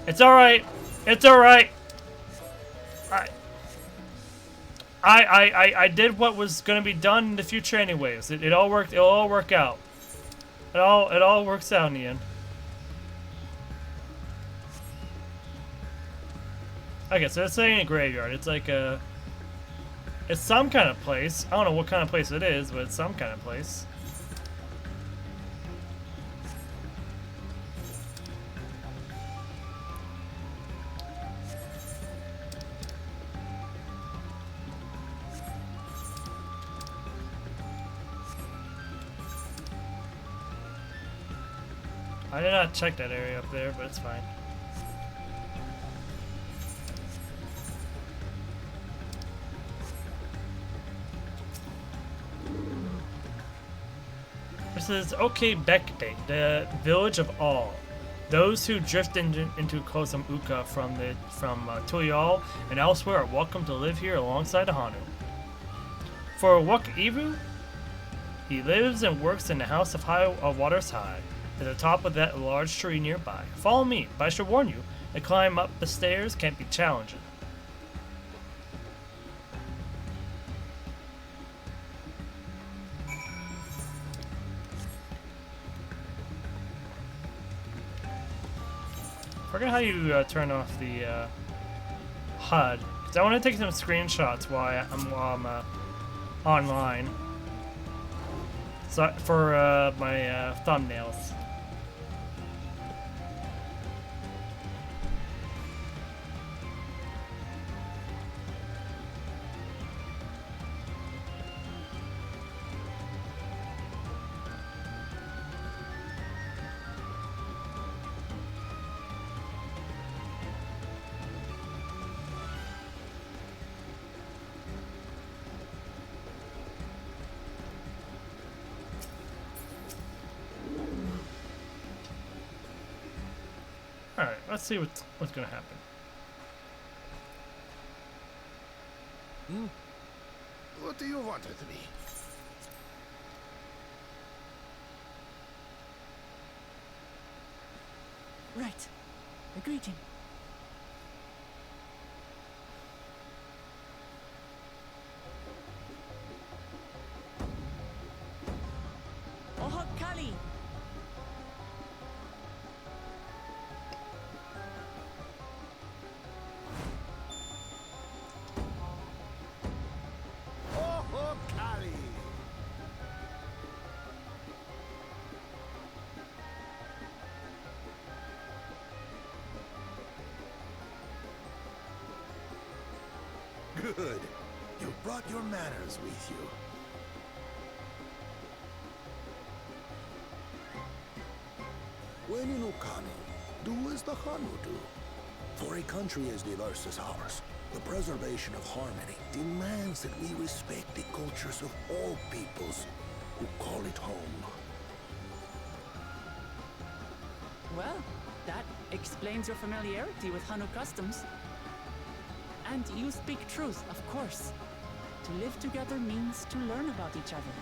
It's alright. It's alright. I did what was gonna be done in the future anyways. It all worked. It'll all work out. It all works out in the end. Okay, so it's saying a graveyard. It's like it's some kind of place. I don't know what kind of place it is, but it's some kind of place. I did not check that area up there, but it's fine. This is Okebekte, the village of all. Those who drift into Kosamuka from Tuyal and elsewhere are welcome to live here alongside Hanu. For Wuk Ivu, he lives and works in the house of Waters High, at the top of that large tree nearby. Follow me, but I should warn you, the climb up the stairs can be challenging. Forget how you turn off the HUD, because I want to take some screenshots while I'm online. So for my thumbnails. Alright, let's see what's gonna happen. What do you want with me? Right. A greeting. Oh, Kali! Oh, Kali! Good. You brought your manners with you. When in Okano, do as the Hanu do. For a country as diverse as ours, the preservation of harmony demands that we respect the cultures of all peoples who call it home. Well, that explains your familiarity with Hanu customs. And you speak truth, of course. To live together means to learn about each other.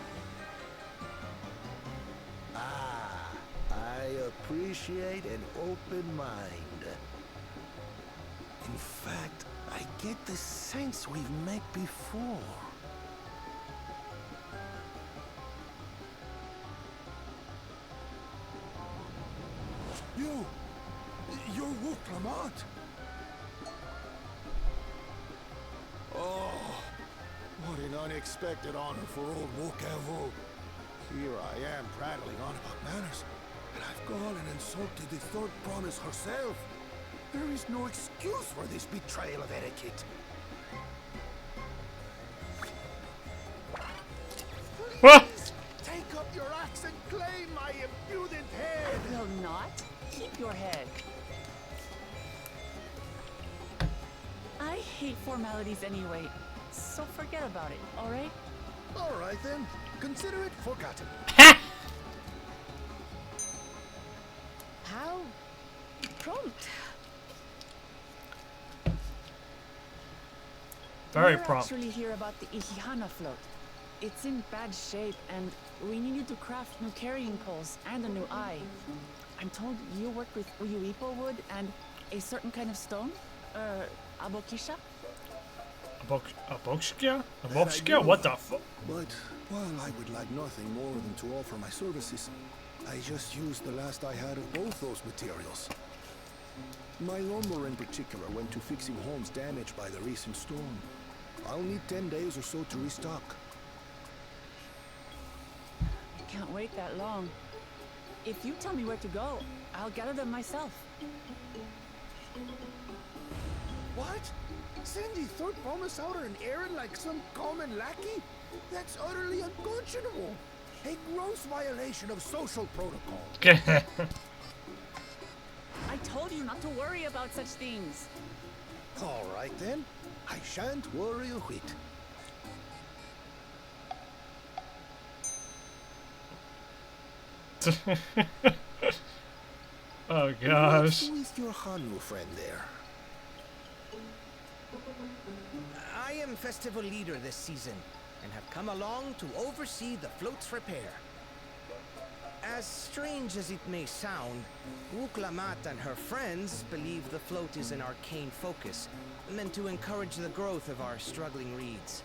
Ah, I appreciate an open mind. In fact, I get the sense we've met before. You're Wuk Lamont. Oh, what an unexpected honor for old Wokavu. Here I am prattling on about manners, and I've gone and insulted the third promise herself. There is no excuse for this betrayal of etiquette. What? Please, take up your axe and claim my impudent head. Will not? Keep your head. I hate formalities anyway, so forget about it, alright? All right then, consider it forgotten. How prompt. Very We're prompt. actually here about the Ihihana float. It's in bad shape, and we needed to craft new carrying poles and a new eye. I'm told you work with Uyuipo wood and a certain kind of stone? Abokisha? Abokshkia? Abokshkia? What the fuck? But while I would like nothing more than to offer my services, I just used the last I had of both those materials. My lumber in particular went to fixing homes damaged by the recent storm. I'll need 10 days or so to restock. I can't wait that long. If you tell me where to go, I'll gather them myself. What? Send the third promise out on an errand like some common lackey? That's utterly unconscionable. A gross violation of social protocol. told you not to worry about such things. All right then. I shan't worry a whit. Oh gosh. What's with your Hanu friend there? I am festival leader this season, and have come along to oversee the float's repair. As strange as it may sound, Wuklamat and her friends believe the float is an arcane focus, meant to encourage the growth of our struggling reeds.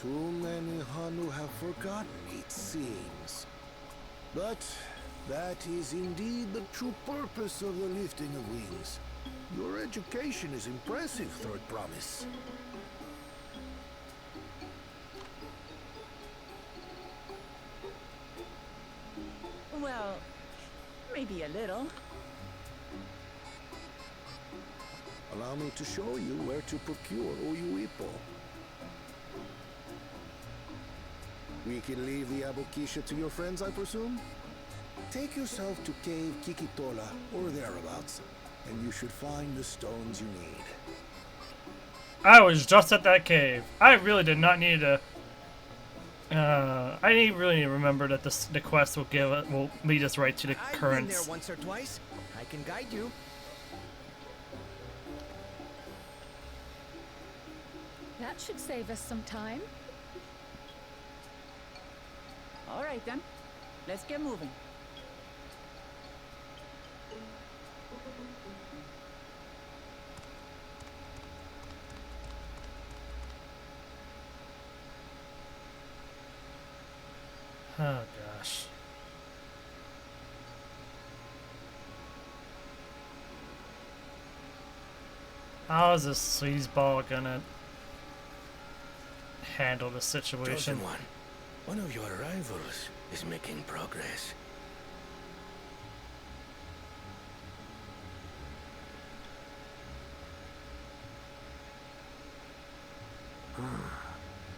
Too many Hanu have forgotten, it seems. But that is indeed the true purpose of the lifting of wings. Your education is impressive, Third Promise. Well, maybe a little. Allow me to show you where to procure Uyuipo. We can leave the Abokisha to your friends, I presume? Take yourself to Cave Kikitola, or thereabouts, and you should find the stones you need. I was just at that cave. I really did not need to. Really need to remember that the quest will lead us right to the I've been currents. there once or twice. I can guide you. That should save us some time. All right then. Let's get moving. Oh gosh. How is this sleazeball gonna handle the situation? Chosen one of your rivals is making progress.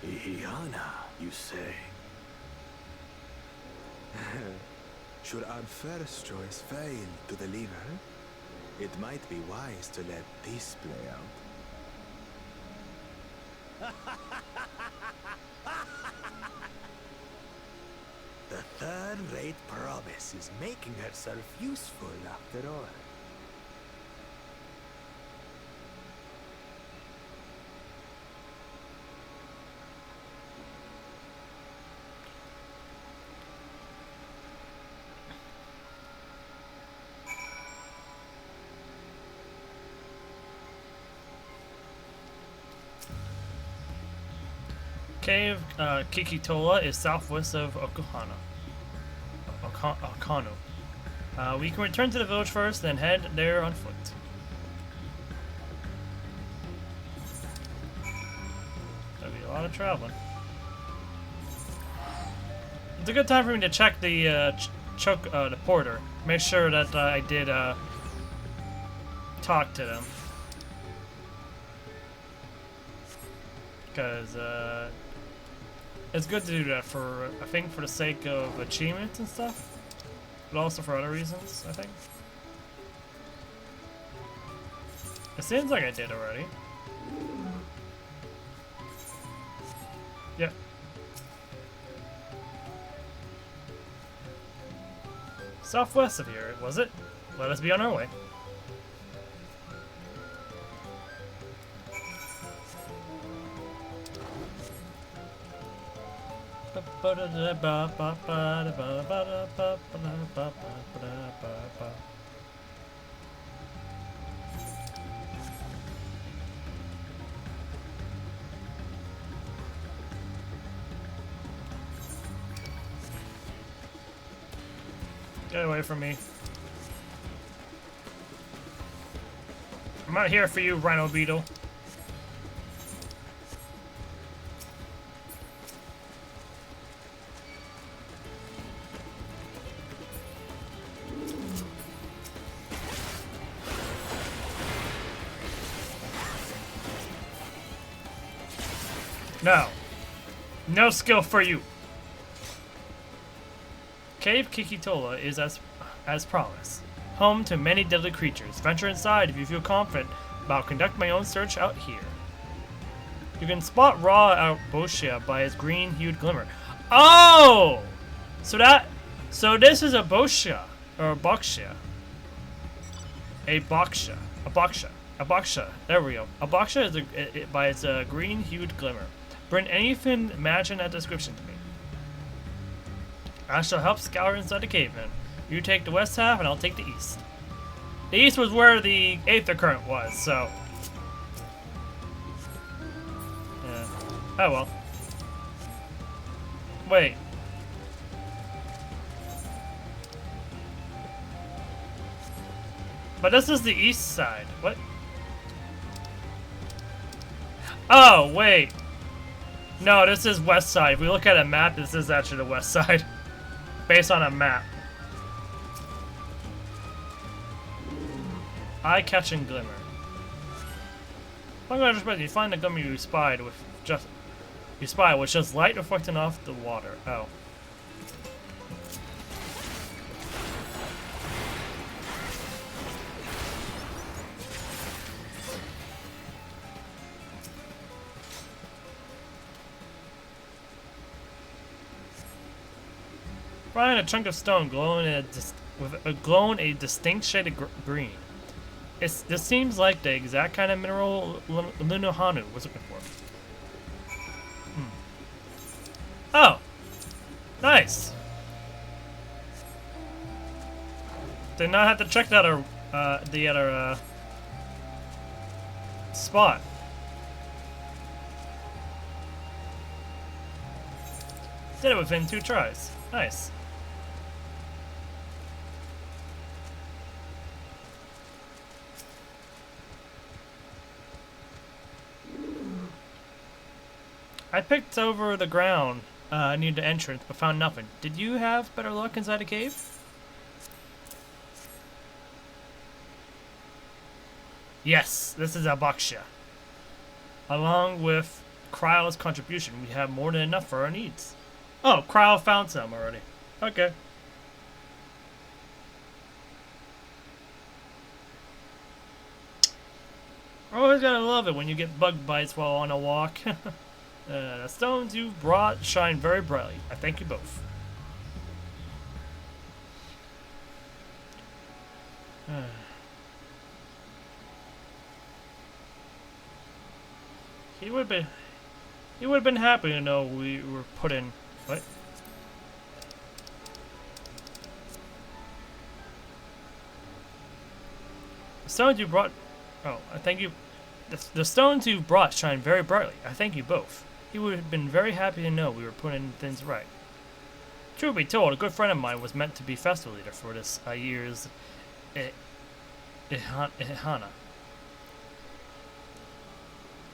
Ihiana, you say? Should our first choice fail to deliver, it might be wise to let this play out. The third-rate promise is making herself useful after all. Cave Kikitola is southwest of Okano. We can return to the village first, then head there on foot. That'll be a lot of traveling. It's a good time for me to check the the porter. Make sure that I did talk to them. Because it's good to do that for, I think, for the sake of achievements and stuff, but also for other reasons, I think. It seems like I did already. Yep. Southwest of here, was it? Let us be on our way. Get away from me. I'm not here for you, Rhino Beetle. No. No skill for you. Cave Kikitola is as promised. Home to many deadly creatures. Venture inside if you feel confident about conducting my own search out here. You can spot Ra out Boshia by its green-hued glimmer. Oh! So this is a Boshia. Or a Boxia. A Boxia. A Boxia. A Boxia. There we go. A Boxia is by its green-hued glimmer. Bring anything matching that description to me. I shall help scour inside the cave then. You take the west half and I'll take the east. The east was where the Aether Current was, so... yeah. Oh well. Wait. But this is the east side. What? Oh, wait. No, this is west side. If we look at a map, this is actually the west side. Based on a map. Eye-catching glimmer. I'm going to just you find the glimmer you spied with just light reflecting off the water. Oh. Find a chunk of stone glowing a distinct shade of green. This seems like the exact kind of mineral Lunohanu was looking for. Oh, nice. Did not have to check that the other spot. Did it within 2 tries. Nice. I picked over the ground near the entrance, but found nothing. Did you have better luck inside the cave? Yes, this is Abaxia. Along with Kryle's contribution, we have more than enough for our needs. Oh, Kryle found some already. Okay. Always gotta love it when you get bug bites while on a walk. The stones you've brought shine very brightly. I thank you both. He would have been happy to know we were put in. What? The stones you brought. Oh, I thank you. The stones you brought shine very brightly. I thank you both. He would have been very happy to know we were putting things right. Truth be told, a good friend of mine was meant to be festival leader for this year's Ihana.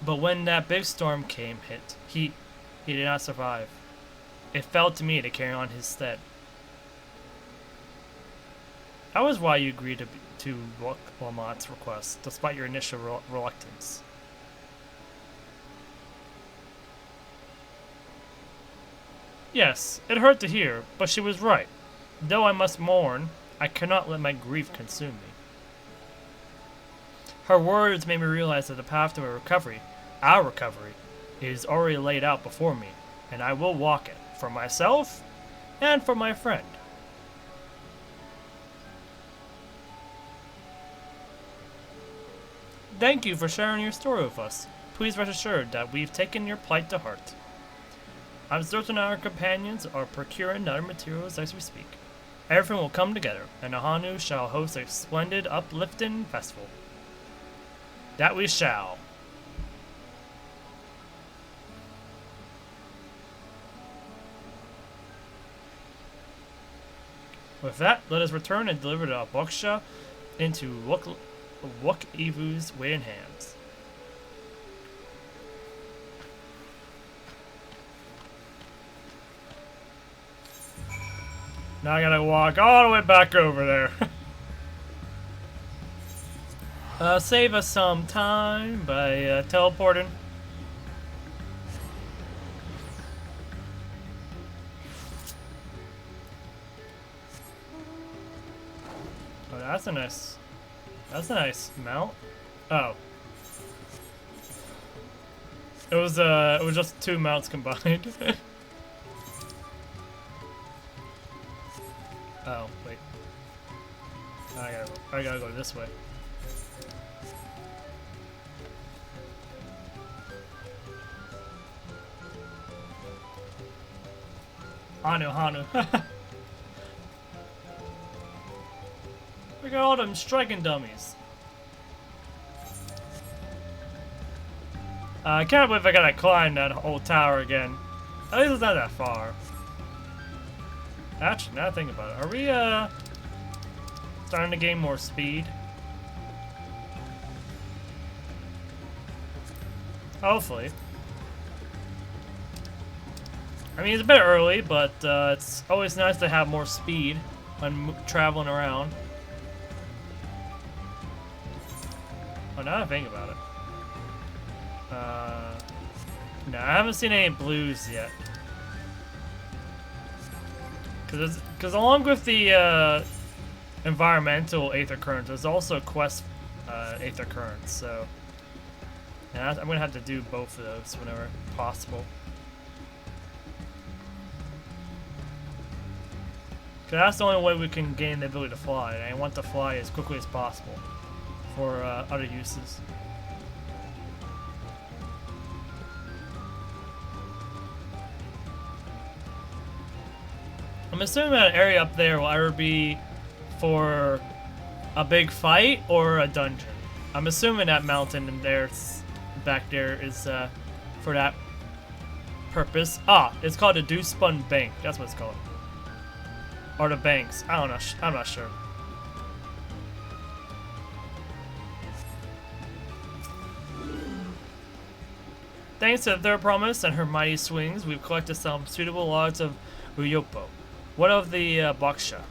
But when that big storm hit, he did not survive. It fell to me to carry on his stead. That was why you agreed to Lamont's request, despite your initial reluctance. Yes, it hurt to hear, but she was right. Though I must mourn, I cannot let my grief consume me. Her words made me realize that the path to our recovery, is already laid out before me, and I will walk it, for myself and for my friend. Thank you for sharing your story with us. Please rest assured that we've taken your plight to heart. I'm certain our companions are procuring other materials as we speak. Everything will come together, and Ahanu shall host a splendid, uplifting festival. That we shall. With that, let us return and deliver the Boksha into Wuk Ivu's waiting hands. Now I gotta walk all the way back over there. Save us some time by teleporting. That's a nice mount. Oh. It was just 2 mounts combined. Oh, wait. I gotta go this way. Hanu. Look at all them striking dummies. I can't believe I gotta climb that old tower again. At least it's not that far. Actually, now I think about it, are we starting to gain more speed? Hopefully. I mean, it's a bit early, but it's always nice to have more speed when traveling around. Oh, now I think about it. No, I haven't seen any blues yet. Because along with the environmental Aether Currents, there's also quest Aether Currents, so yeah, I'm going to have to do both of those whenever possible. Because that's the only way we can gain the ability to fly, and I want to fly as quickly as possible for other uses. I'm assuming that area up there will either be for a big fight or a dungeon. I'm assuming that mountain in there, back there, is for that purpose. Ah, it's called the Dew Spun Bank. That's what it's called. Or the banks. I don't know. I'm not sure. Thanks to their promise and her mighty swings, we've collected some suitable logs of Uyopo. What of the Baksha?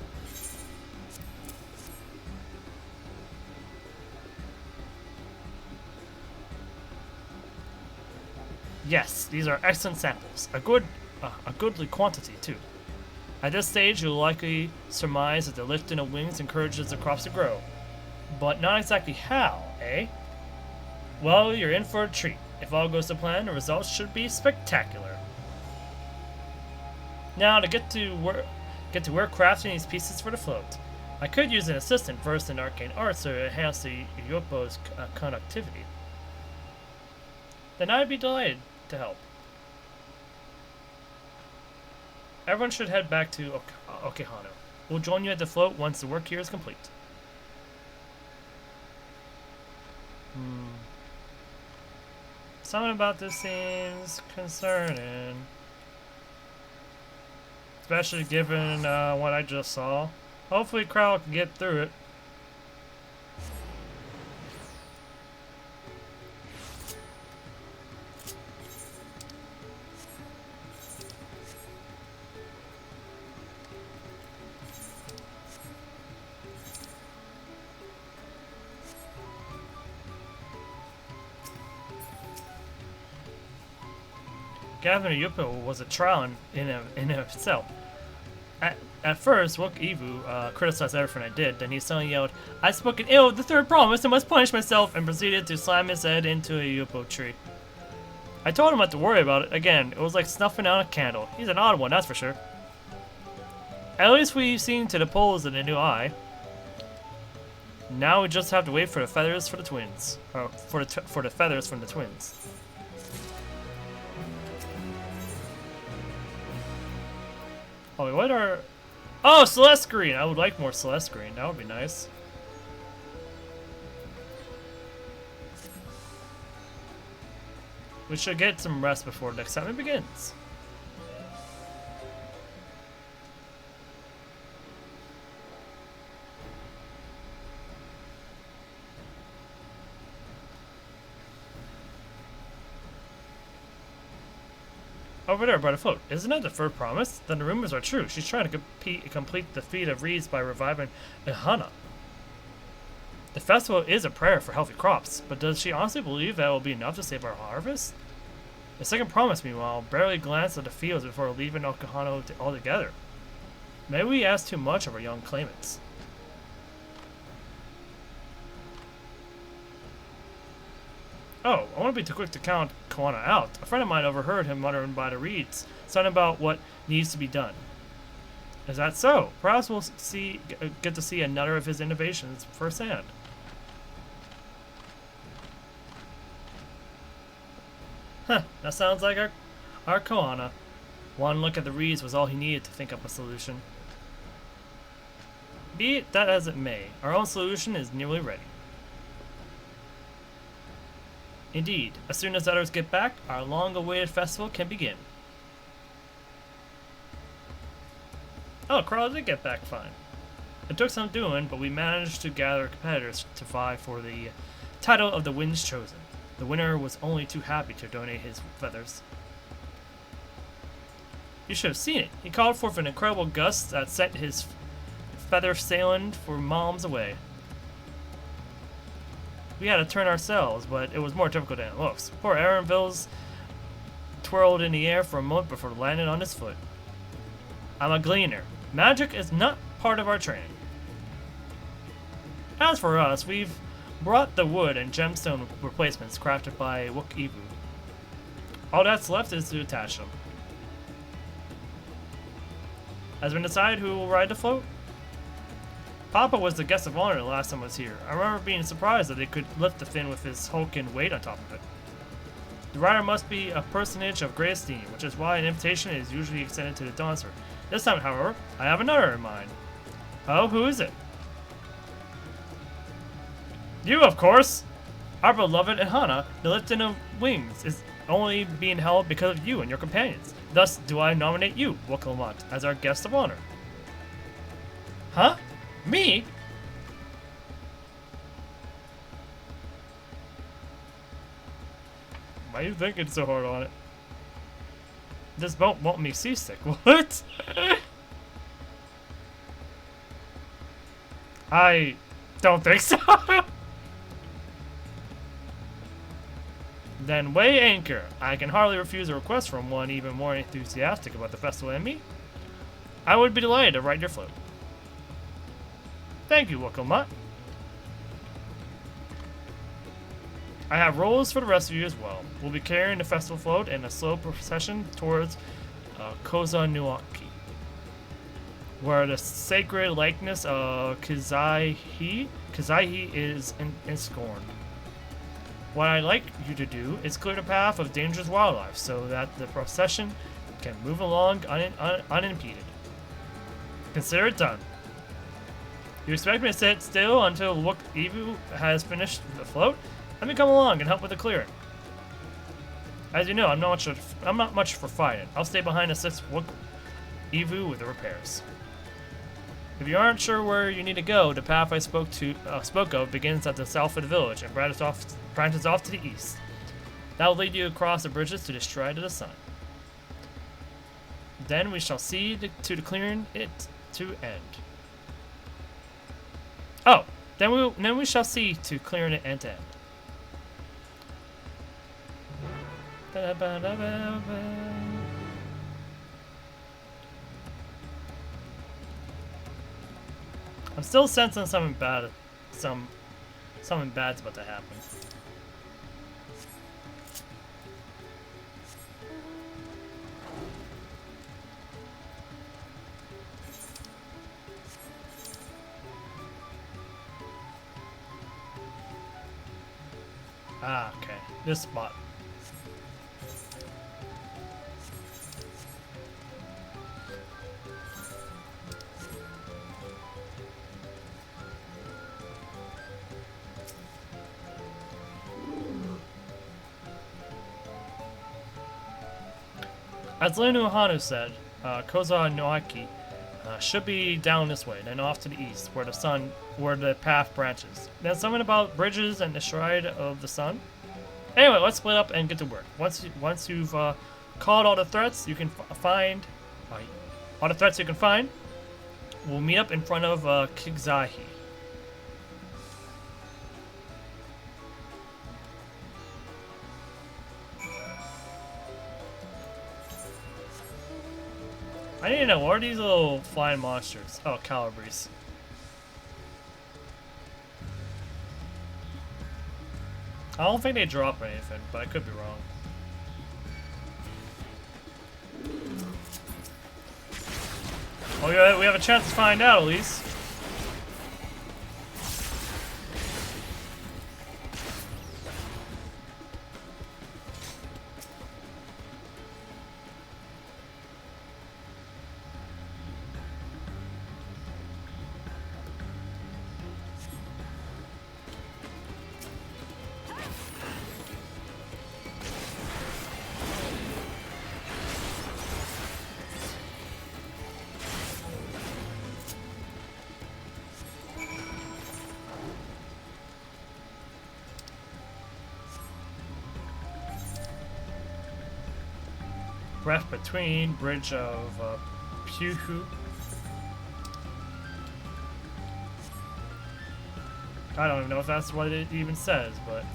Yes, these are excellent samples. A goodly quantity too. At this stage, you'll likely surmise that the lifting of wings encourages the crops to grow. But not exactly how, eh? Well, you're in for a treat. If all goes to plan, the results should be spectacular. Now, to get to work crafting these pieces for the float. I could use an assistant versed in arcane arts to enhance the Yopo's conductivity. Then I'd be delighted to help. Everyone should head back to Okehano. We'll join you at the float once the work here is complete. Something about this seems concerning. Especially given what I just saw. Hopefully Crow can get through it. Gathering Yupo was a trial in itself. At first, Wook Evu criticized everything I did, then he suddenly yelled, "I've spoken ill of the third promise and must punish myself," and proceeded to slam his head into a Yupo tree. I told him not to worry about it. Again, it was like snuffing out a candle. He's an odd one, that's for sure. At least we've seen to the poles in the new eye. Now we just have to wait for the feathers for the twins. Or for the feathers from the twins. Oh, wait, what are... Oh, Celeste Green! I would like more Celeste Green. That would be nice. We should get some rest before next time it begins. Over there by the float. Isn't that the third promise? Then the rumors are true. She's trying to complete the feat of reeds by reviving Ihana. The festival is a prayer for healthy crops, but does she honestly believe that will be enough to save our harvest? The second promise, meanwhile, barely glanced at the fields before leaving Okehano altogether. Maybe we asked too much of our young claimants. Oh, I won't be too quick to count Koana out. A friend of mine overheard him muttering by the reeds, something about what needs to be done. Is that so? Perhaps we'll get to see another of his innovations firsthand. Huh, that sounds like our Koana. One look at the reeds was all he needed to think up a solution. Be it that as it may, our own solution is nearly ready. Indeed, as soon as others get back, our long-awaited festival can begin. Oh, Carl did get back fine. It took some doing, but we managed to gather competitors to vie for the title of the Winds Chosen. The winner was only too happy to donate his feathers. You should have seen it. He called forth an incredible gust that sent his feather sailing for miles away. We had to turn ourselves, but it was more difficult than it looks. Poor Aaronville's twirled in the air for a moment before landing on his foot. I'm a gleaner. Magic is not part of our training. As for us, we've brought the wood and gemstone replacements crafted by XIV. All that's left is to attach them. Has been decided who will ride the float? Papa was the guest of honor the last time I was here. I remember being surprised that they could lift the fin with his hulking weight on top of it. The rider must be a personage of great esteem, which is why an invitation is usually extended to the dancer. This time, however, I have another in mind. Oh, who is it? You, of course! Our beloved Ihana, the lifting of wings, is only being held because of you and your companions. Thus, do I nominate you, Wokalamont, as our guest of honor. Huh? Me? Why are you thinking so hard on it? This boat won't make seasick. What? I don't think so. Then weigh anchor. I can hardly refuse a request from one even more enthusiastic about the festival than me. I would be delighted to ride your float. Thank you, Wokalamont. I have roles for the rest of you as well. We'll be carrying the festival float in a slow procession towards Kusuriya, where the sacred likeness of XIV is ensconced. What I'd like you to do is clear the path of dangerous wildlife so that the procession can move along unimpeded. Consider it done. You expect me to sit still until XIV has finished the float? Let me come along and help with the clearing. As you know, I'm not much for fighting. I'll stay behind to assist XIV with the repairs. If you aren't sure where you need to go, the path I spoke of begins at the south of the village and branches off to the east. That will lead you across the bridges to the Stride of the Sun. Then we shall see to the clearing it to end. Oh, then we shall see to clearing it end to end. I'm still sensing something bad. Something bad's about to happen. Ah, okay. This spot. As Linu Hanu said, Koza Noaki should be down this way, then off to the east, where the path branches. Then something about bridges and the Stride of the Sun. Anyway, let's split up and get to work. Once you've called all the threats you can find, we'll meet up in front of XIV. I need to know, what are these little flying monsters? Oh, Calibris. I don't think they drop anything, but I could be wrong. Oh yeah, we have a chance to find out at least. Breath between, bridge of Puhu. I don't even know if that's what it even says, but...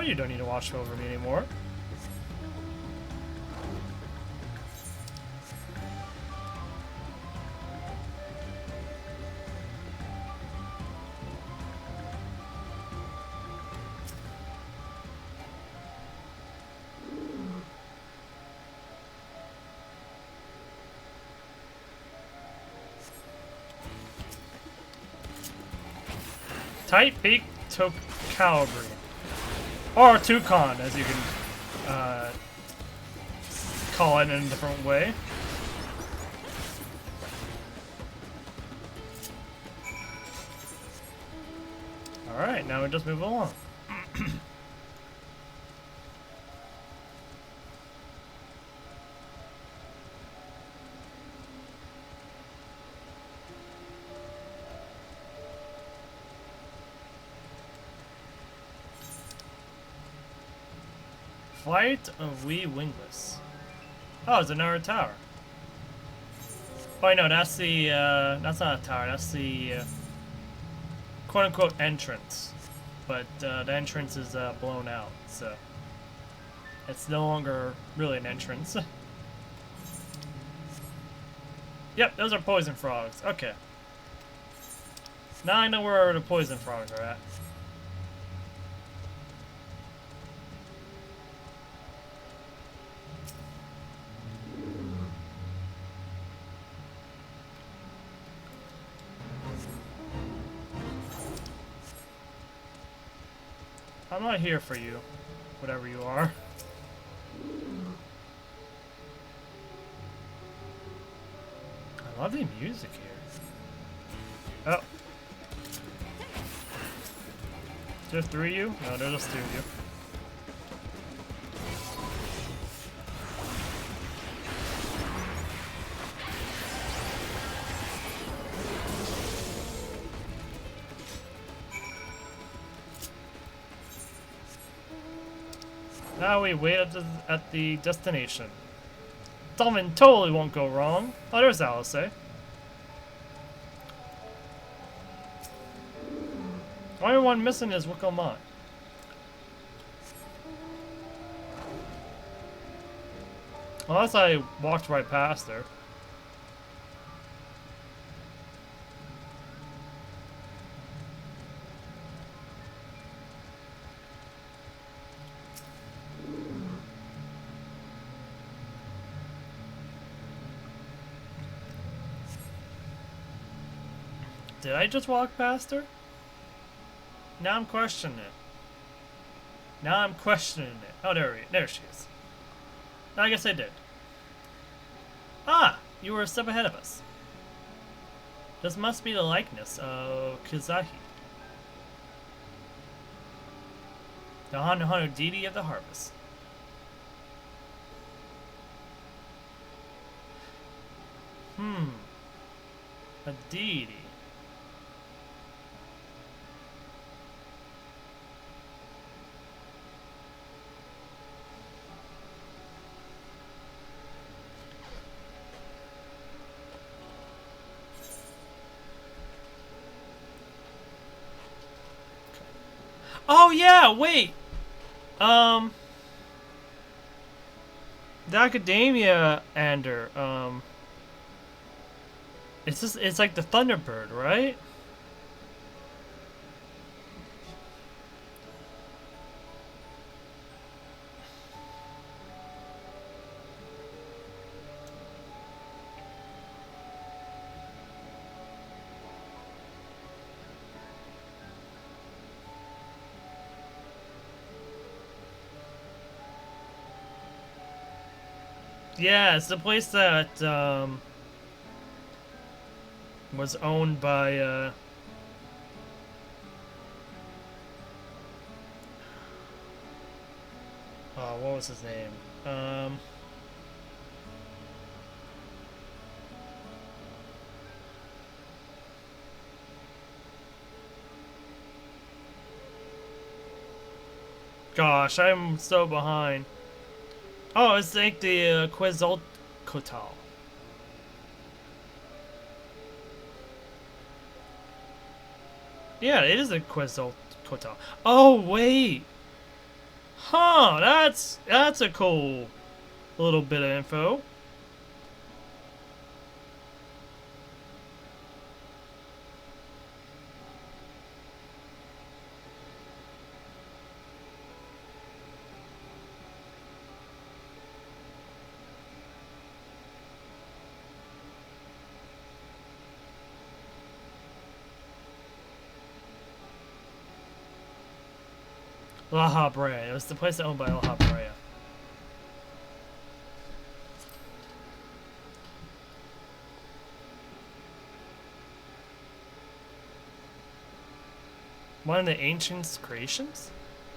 You don't need to watch over me anymore. Tight beak to Calvary. Or Toucan, as you can call it in a different way. Alright, now we just move along. Flight of We Wingless. Oh, it's another tower. Oh, no, that's the, that's not a tower, that's the, quote-unquote entrance. But, the entrance is, blown out, so... It's no longer really an entrance. Yep, those are poison frogs, okay. Now I know where the poison frogs are at. I'm not here for you, whatever you are. I love the music here. Oh. Is there 3 of you? No, there's just 2 of you. Now we wait at the destination. Something totally won't go wrong. Oh, there's Alice. Only one missing is Wikomot. Unless I walked right past her. Did I just walk past her? Now I'm questioning it. Now I'm questioning it. Oh, there she is. I guess I did. Ah, you were a step ahead of us. This must be the likeness of Kizahi, the Hanu deity of the harvest. A deity. Oh yeah, wait. The Academia Ander, it's like the Thunderbird, right? Yeah, it's the place that was owned by oh, what was his name? Gosh, I'm so behind. Oh, it's like the Quetzalcoatl. Yeah, it is a Quetzalcoatl. Oh wait, huh? That's a cool little bit of info. La Habrea. It was the place owned by La Habrea. One of the ancients' creations?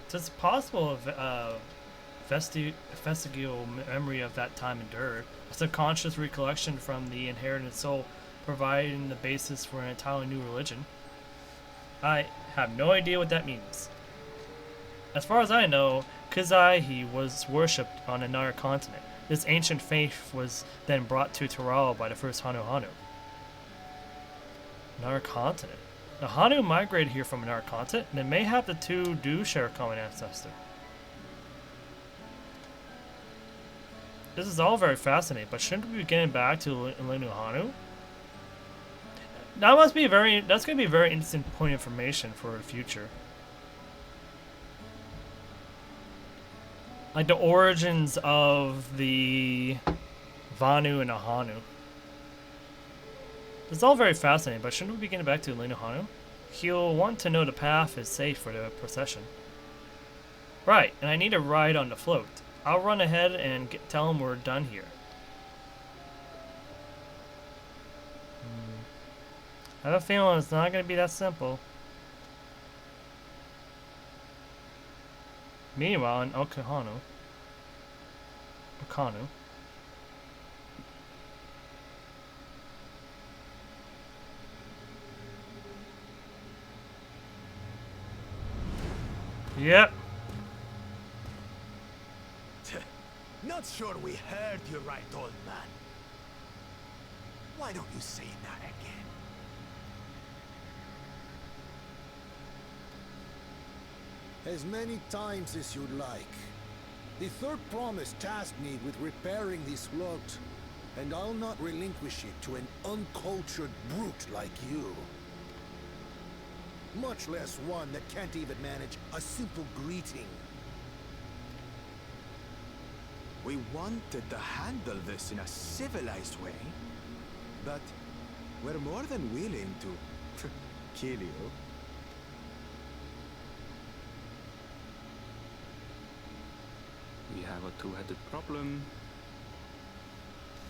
So it's possible vestigial memory of that time endured. A subconscious recollection from the inherited soul, providing the basis for an entirely new religion. I have no idea what that means. As far as I know, XIV was worshipped on another continent. This ancient faith was then brought to Tyrell by the first Hanu. Another continent. The Hanu migrated here from another continent, and they may have the two do share a common ancestor. This is all very fascinating, but shouldn't we be getting back to Linu Hanu? That's going to be a very interesting point of information for the future. Like the origins of the Vanu and the Hanu. It's all very fascinating, but shouldn't we be getting back to Linu Hanu? He'll want to know the path is safe for the procession. Right, and I need to ride on the float. I'll run ahead and tell him we're done here. I have a feeling it's not going to be that simple. Meanwhile, in Okanu. Yep. Not sure we heard you right, old man. Why don't you say that again? As many times as you'd like. The third promise tasked me with repairing this float, and I'll not relinquish it to an uncultured brute like you. Much less one that can't even manage a simple greeting. We wanted to handle this in a civilized way, but we're more than willing to kill you. We have a two-headed problem.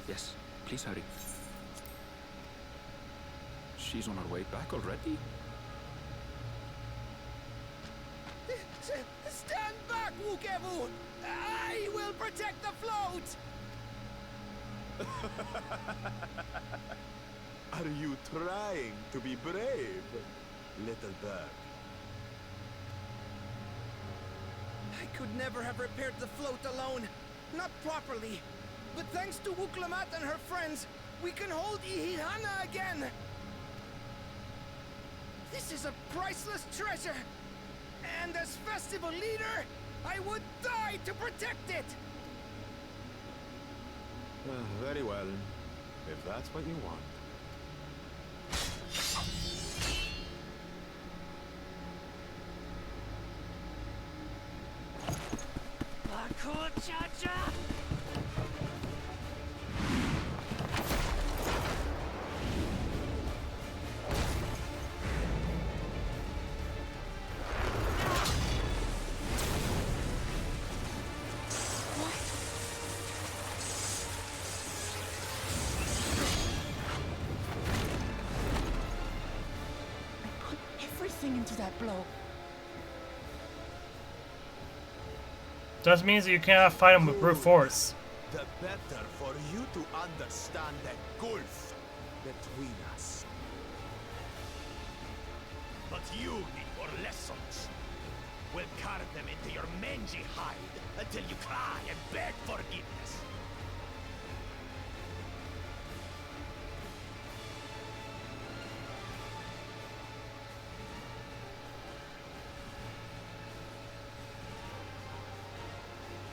Yes, please hurry. She's on her way back already? Stand back, Wukevu! I will protect the float! Are you trying to be brave, little bird? I could never have repaired the float alone. Not properly. But thanks to Wuklamat and her friends, we can hold Ihihana again! This is a priceless treasure! And as festival leader, I would die to protect it! Very well, if that's what you want. dodge that blow. Just means that you cannot fight him with brute force. The better for you to understand the gulf between us. But you need more lessons. We'll carve them into your mangy hide until you cry and beg forgiveness.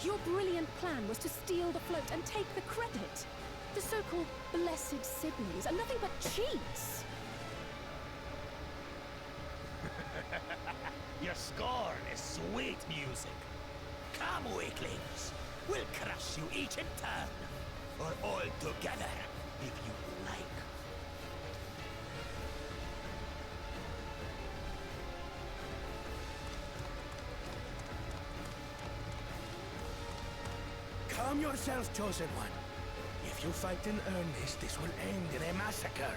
Your brilliant plan was to steal the float and take the credit. The so-called blessed siblings are nothing but cheats. Your scorn is sweet music. Come, weaklings. We'll crush you each in turn. Or all together, if you like. Calm yourself, Chosen One. If you fight in earnest, this will end in a massacre.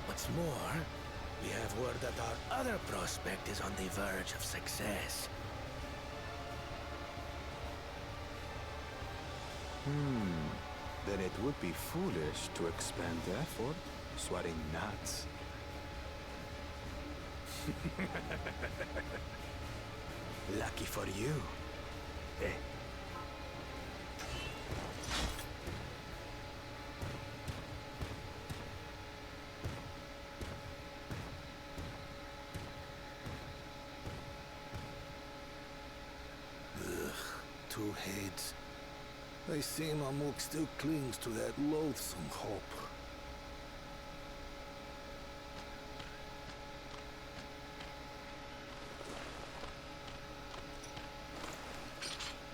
What's more, we have word that our other prospect is on the verge of success. Then it would be foolish to expend the effort, sweating nuts. Lucky for you. Eh? Two heads. I see Mamuk still clings to that loathsome hope.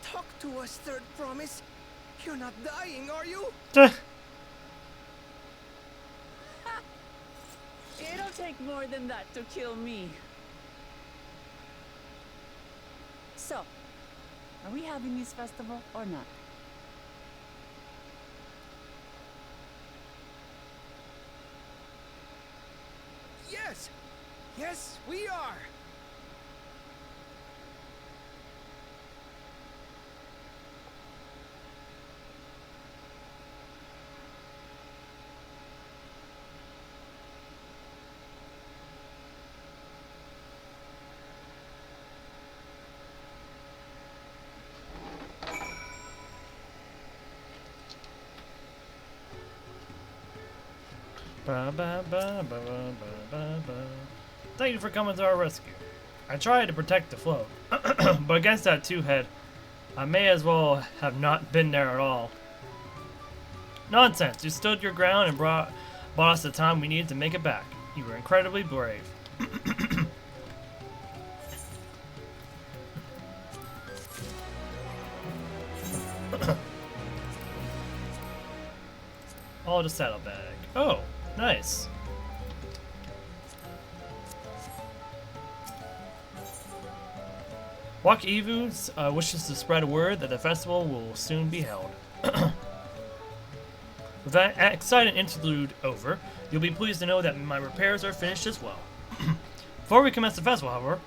Talk to us, Third Promise. You're not dying, are you? It'll take more than that to kill me. So, are we having this festival or not? Yes! Yes, we are! Ba, ba, ba, ba, ba, ba, ba. Thank you for coming to our rescue. I tried to protect the float, but against that two-head, I may as well have not been there at all. Nonsense! You stood your ground and bought us the time we needed to make it back. You were incredibly brave. Oh, the saddlebag. Oh, nice. XIV wishes to spread word that the festival will soon be held. With that exciting interlude over, you'll be pleased to know that my repairs are finished as well. Before we commence the festival, however,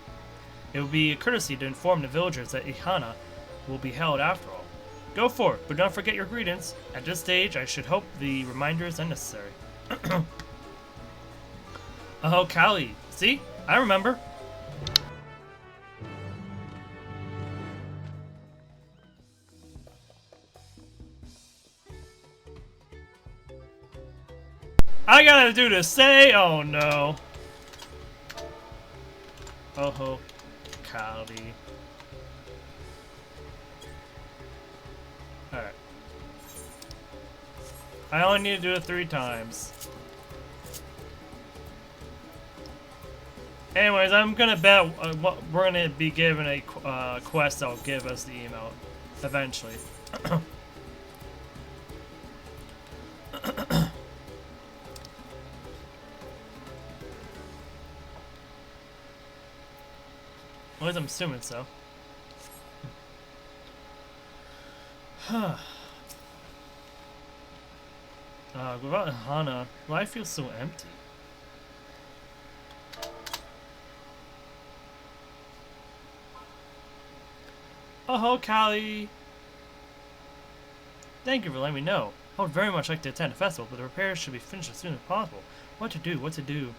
it would be a courtesy to inform the villagers that Ihana will be held after all. Go forth, but don't forget your greetings. At this stage, I should hope the reminder is unnecessary. Oh, Kali. See? I remember. I gotta do the say. Oh no. Oh, Kali. Alright. I only need to do it 3 times. Anyways, I'm gonna bet we're gonna be given a quest that'll give us the email eventually. At least I'm assuming so. Without Hana, life feels so empty. Oh, Callie! Thank you for letting me know. I would very much like to attend a festival, but the repairs should be finished as soon as possible. What to do? What to do?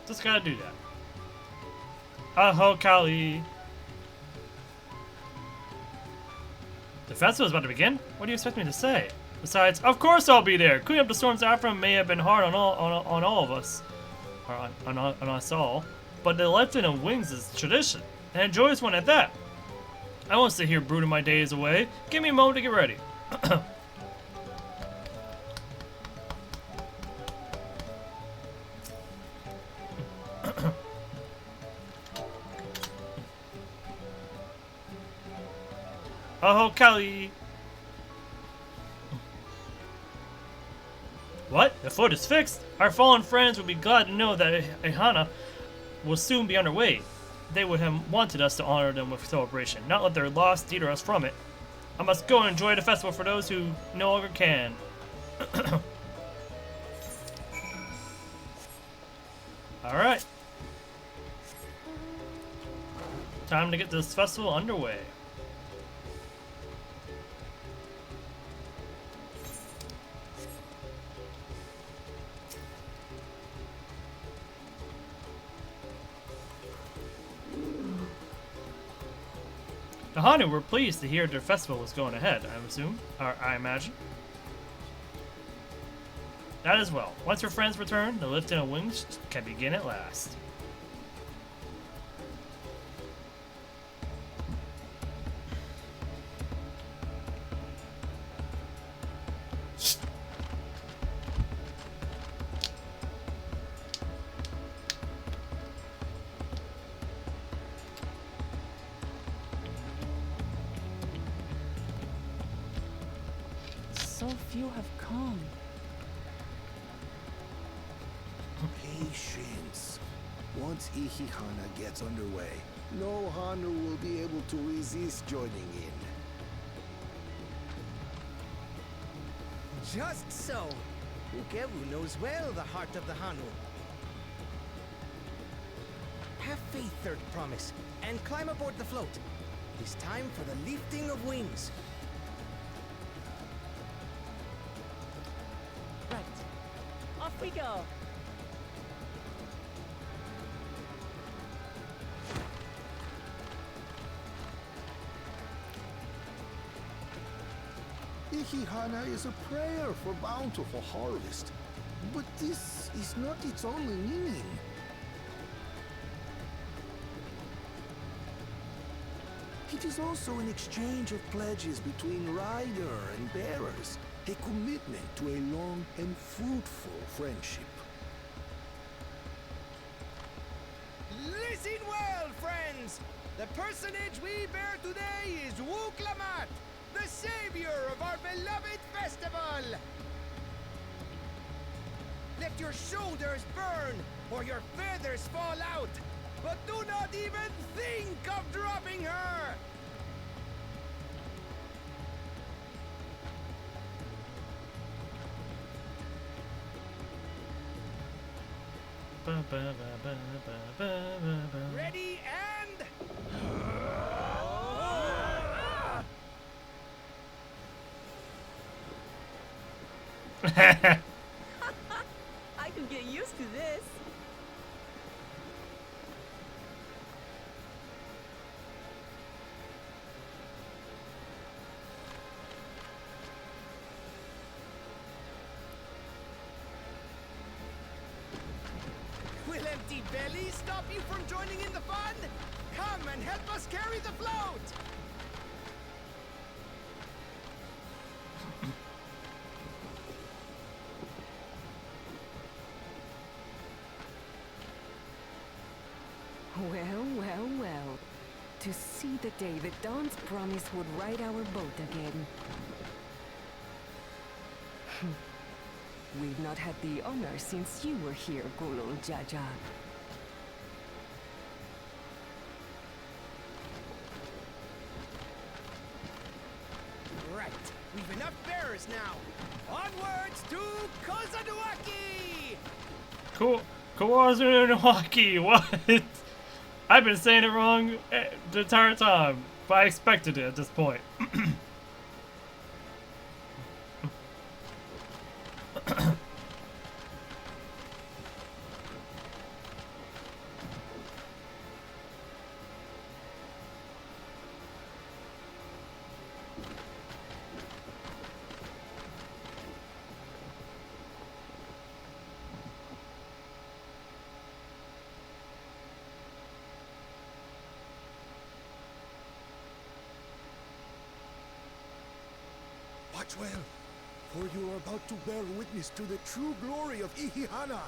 Just gotta do that. Oh, Kali. The festival is about to begin? What do you expect me to say? Besides, of course I'll be there. Cleaning up the storms after may have been hard on all of us, or on us all. But the lifting of wings is tradition, and a joyous one at that. I won't sit here brooding my days away. Give me a moment to get ready. Oh, Kali! What? The float is fixed? Our fallen friends would be glad to know that Ehana will soon be underway. They would have wanted us to honor them with celebration, not let their loss deter us from it. I must go and enjoy the festival for those who no longer can. Alright. Time to get this festival underway. The Hanu were pleased to hear their festival was going ahead, I imagine. That as well. Once your friends return, the lifting of wings can begin at last. So few have come. Patience. Once Ihihana gets underway, no Hanu will be able to resist joining in. Just so. Ukewu knows well the heart of the Hanu. Have faith, Third Promise, and climb aboard the float. It is time for the lifting of wings. Right. Off we go. Ihihana is a prayer for bountiful harvest. But this is not its only meaning. It is also an exchange of pledges between rider and bearers, a commitment to a long and fruitful friendship. Listen well, friends! The personage we bear today is Wuklamat, the savior of our beloved festival! Let your shoulders burn, or your feathers fall out, but do not even think of dropping her! Ready and... I can get used to this. Will empty bellies stop you from joining in the fun? Come and help us carry the float! Well, well, well. To see the day that Dawn's promise would ride our boat again. We've not had the honor since you were here, Gulul Jaja. We've enough bearers now. Onwards to Kozanuaki! Cool. Kusuriya. What? I've been saying it wrong the entire time, but I expected it at this point. Watch well, for you are about to bear witness to the true glory of Ihihana.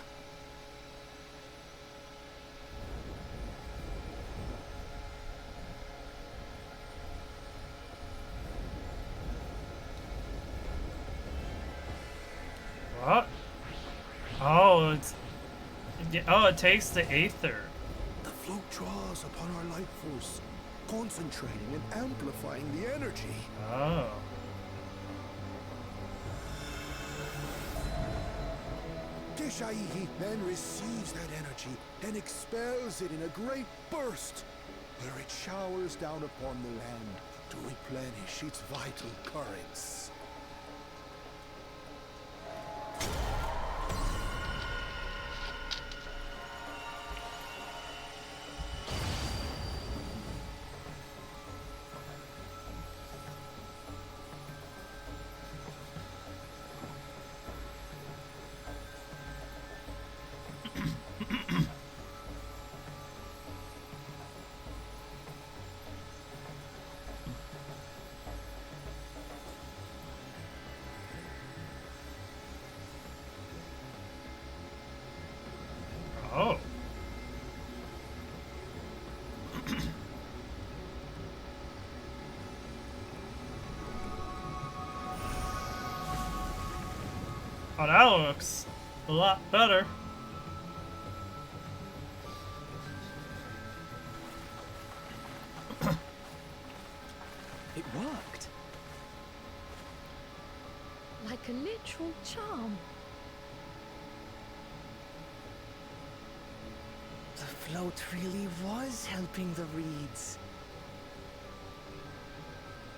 What? Oh, it takes the Aether. The float draws upon our life force, concentrating and amplifying the energy. Oh. Keshaihi then receives that energy and expels it in a great burst, where it showers down upon the land to replenish its vital currents. Oh. Oh, that looks a lot better. It worked. Like a literal charm. The float really was helping the reeds.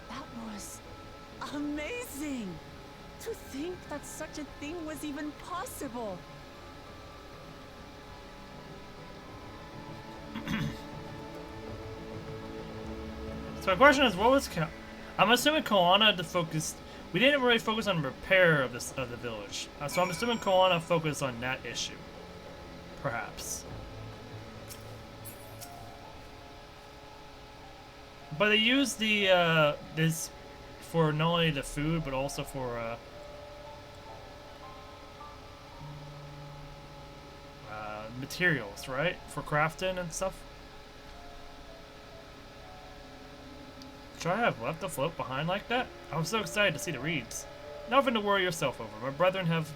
That was amazing! To think that such a thing was even possible. So my question is, what was I'm assuming Koana had to focus. We didn't really focus on repair of the village, so I'm assuming Koana focused on that issue, perhaps. But they used the this for not only the food but also for materials, right? For crafting and stuff. Should I have left the float behind like that? I'm so excited to see the reeds. Nothing to worry yourself over. My brethren have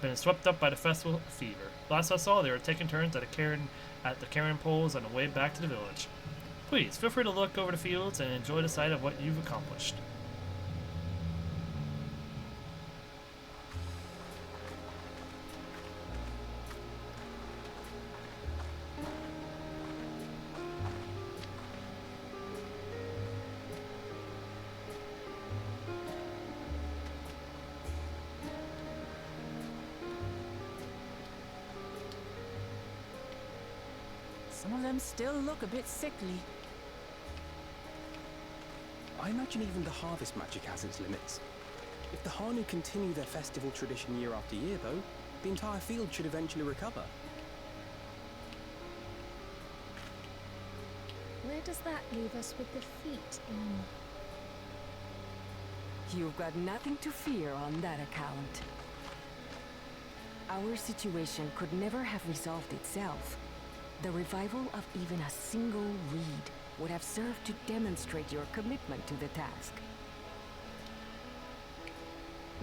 been swept up by the festival fever. Last I saw, they were taking turns at the carrying poles on the way back to the village. Please, feel free to look over the fields and enjoy the sight of what you've accomplished. Some of them still look a bit sickly. I imagine even the harvest magic has its limits. If the Hanu continue their festival tradition year after year, though, the entire field should eventually recover. Where does that leave us with the feet in? You've got nothing to fear on that account. Our situation could never have resolved itself. The revival of even a single reed would have served to demonstrate your commitment to the task.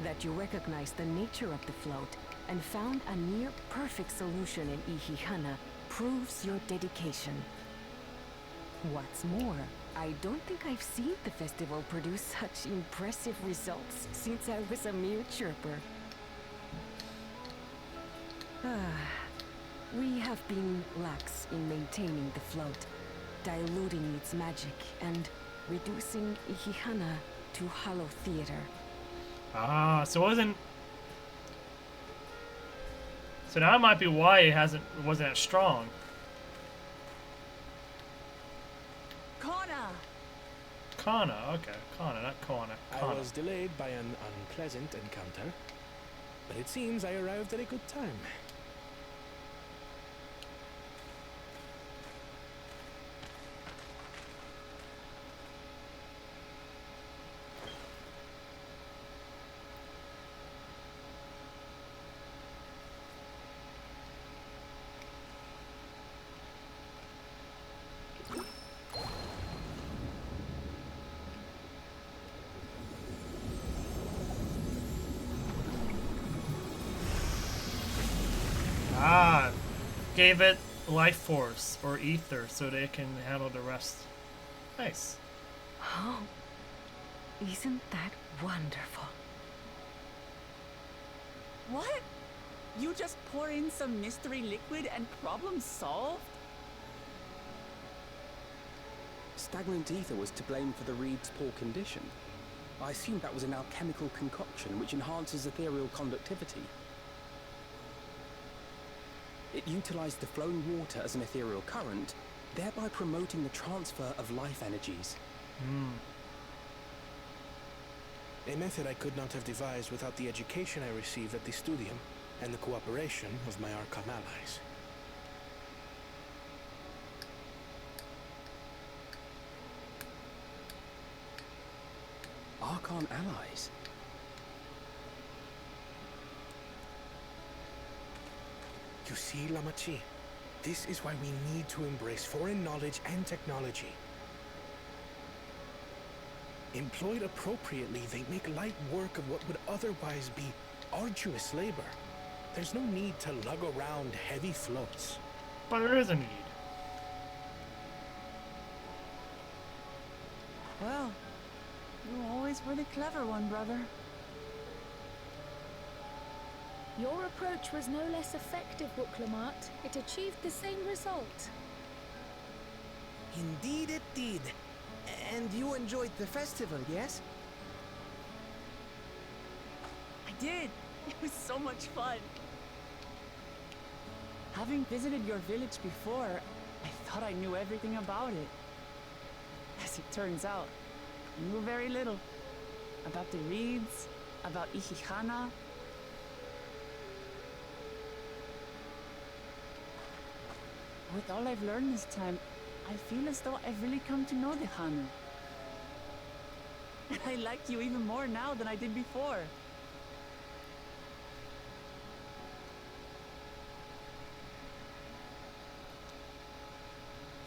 That you recognize the nature of the float and found a near-perfect solution in Ihihana proves your dedication. What's more, I don't think I've seen the festival produce such impressive results since I was a mere chirper. We have been lax in maintaining the float, diluting its magic, and reducing Ihihana to hollow theater. Ah, so it wasn't. So that might be why it wasn't as strong. Kana, okay. Kana, not Kana. I was delayed by an unpleasant encounter, but it seems I arrived at a good time. Ah, gave it life force or ether so they can handle the rest. Nice. Oh, isn't that wonderful? What? You just pour in some mystery liquid and problem solved? Stagnant ether was to blame for the reed's poor condition. I assumed that was an alchemical concoction which enhances ethereal conductivity. It utilized the flowing water as an ethereal current, thereby promoting the transfer of life energies. A method I could not have devised without the education I received at the studium and the cooperation of my Arkham allies. Archon allies? You see, Lamachi, this is why we need to embrace foreign knowledge and technology. Employed appropriately, they make light work of what would otherwise be arduous labor. There's no need to lug around heavy floats. But there is a need. Well, you always were the clever one, brother. Your approach was no less effective, Wuklamart. It achieved the same result. Indeed it did. And you enjoyed the festival, yes? I did. It was so much fun. Having visited your village before, I thought I knew everything about it. As it turns out, I knew very little. About the reeds, about Ihihana. With all I've learned this time, I feel as though I've really come to know the Hanu. And I like you even more now than I did before.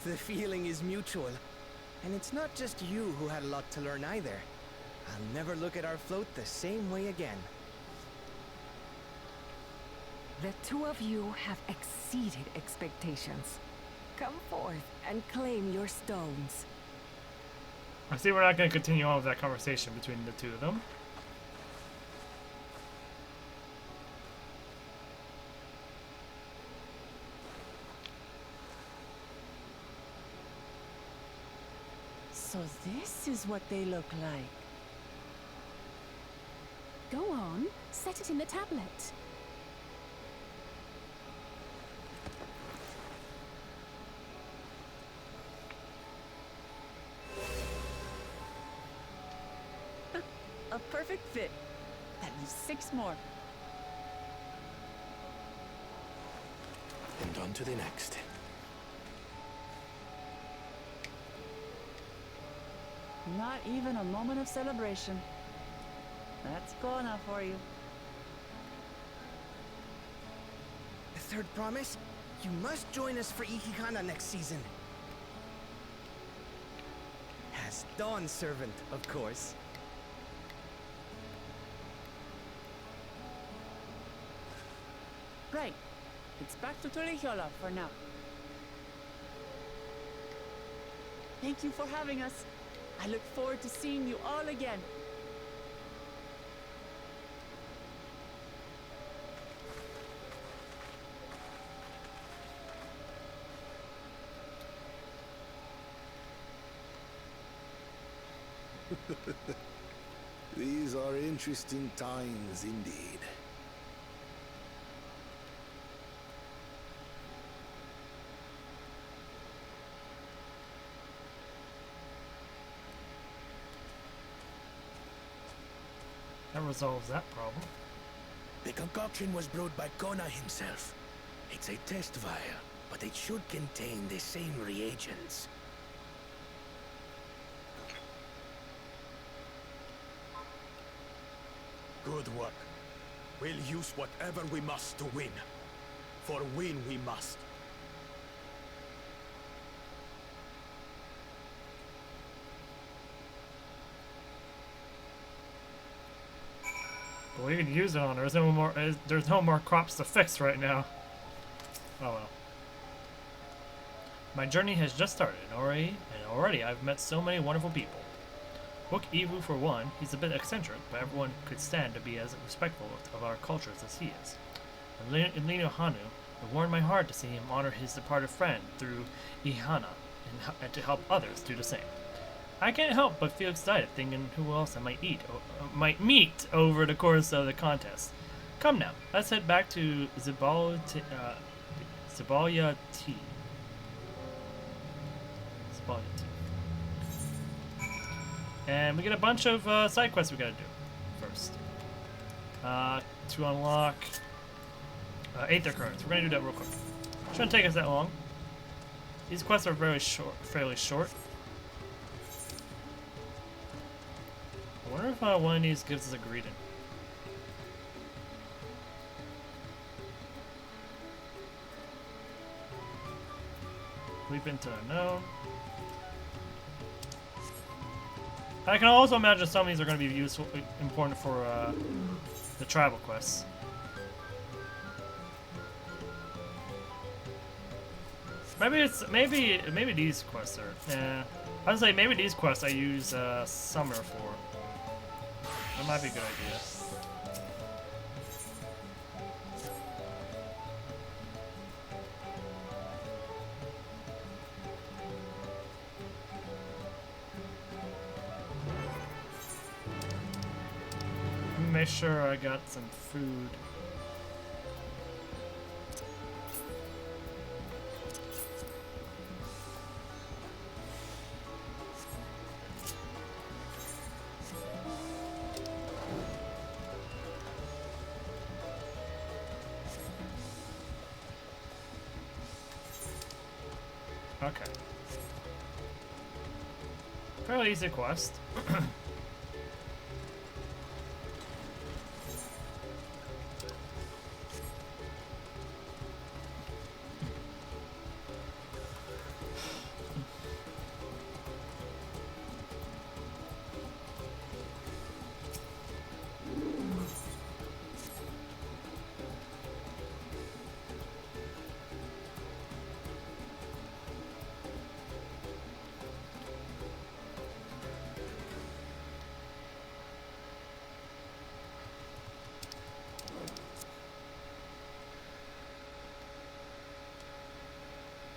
The feeling is mutual. And it's not just you who had a lot to learn either. I'll never look at our float the same way again. The two of you have exceeded expectations. Come forth and claim your stones. I see we're not going to continue on with that conversation between the two of them. So this is what they look like. Go on, set it in the tablet. A perfect fit. That leaves 6 more. And on to the next. Not even a moment of celebration. That's Kona for you. The third promise? You must join us for Ihihana next season. As Dawn Servant, of course. Right. It's back to Torihiola for now. Thank you for having us. I look forward to seeing you all again. These are interesting times indeed. That resolves that problem. The concoction was brewed by Kona himself. It's a test vial, but it should contain the same reagents. Good work. We'll use whatever we must to win. For win we must. But we can use it on. There's no more crops to fix right now. Oh well. My journey has just started, and already I've met so many wonderful people. Book Ivu for one, he's a bit eccentric, but everyone could stand to be as respectful of our cultures as he is. And Lino Hanu, it warmed my heart to see him honor his departed friend through Ihana, and to help others do the same. I can't help but feel excited thinking who else I might meet over the course of the contest. Come now, let's head back to Zibalya Tea. Zibalya Tea. And we get a bunch of side quests we gotta do first. To unlock Aether Currents. We're gonna do that real quick. Shouldn't take us that long. These quests are fairly short. I wonder if one of these gives us a greeting. Leap into unknown. I can also imagine some of these are going to be important for the tribal quests. Maybe these quests are. Yeah, I'd say maybe these quests I use Summer for. That might be a good idea. Make sure I got some food. Okay. Fairly easy quest.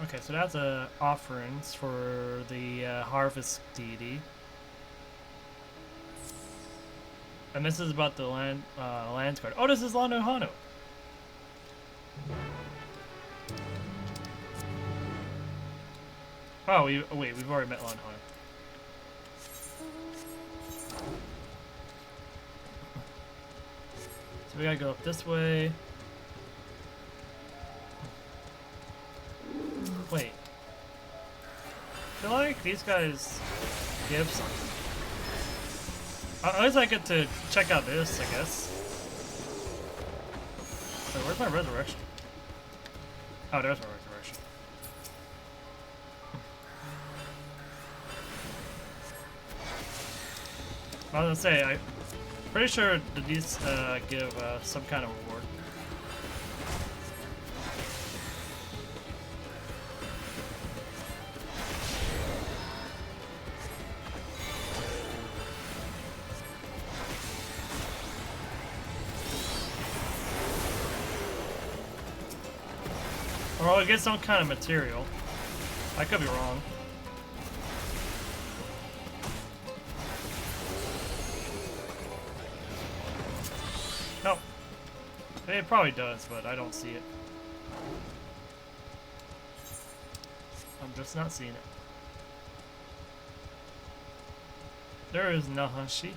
Okay, so that's offerings for the harvest deity. And this is about the lands card. Oh, this is Lano Hano. Oh, wait, we've already met Lano Hano. So we gotta go up this way. Wait. I feel like these guys give something. At least I get to check out this, I guess. Wait, where's my resurrection? Oh, there's my resurrection. I was gonna say, I'm pretty sure that these give some kind of reward. Or get some kind of material. I could be wrong. No. It probably does, but I don't see it. I'm just not seeing it. There is Nahashi.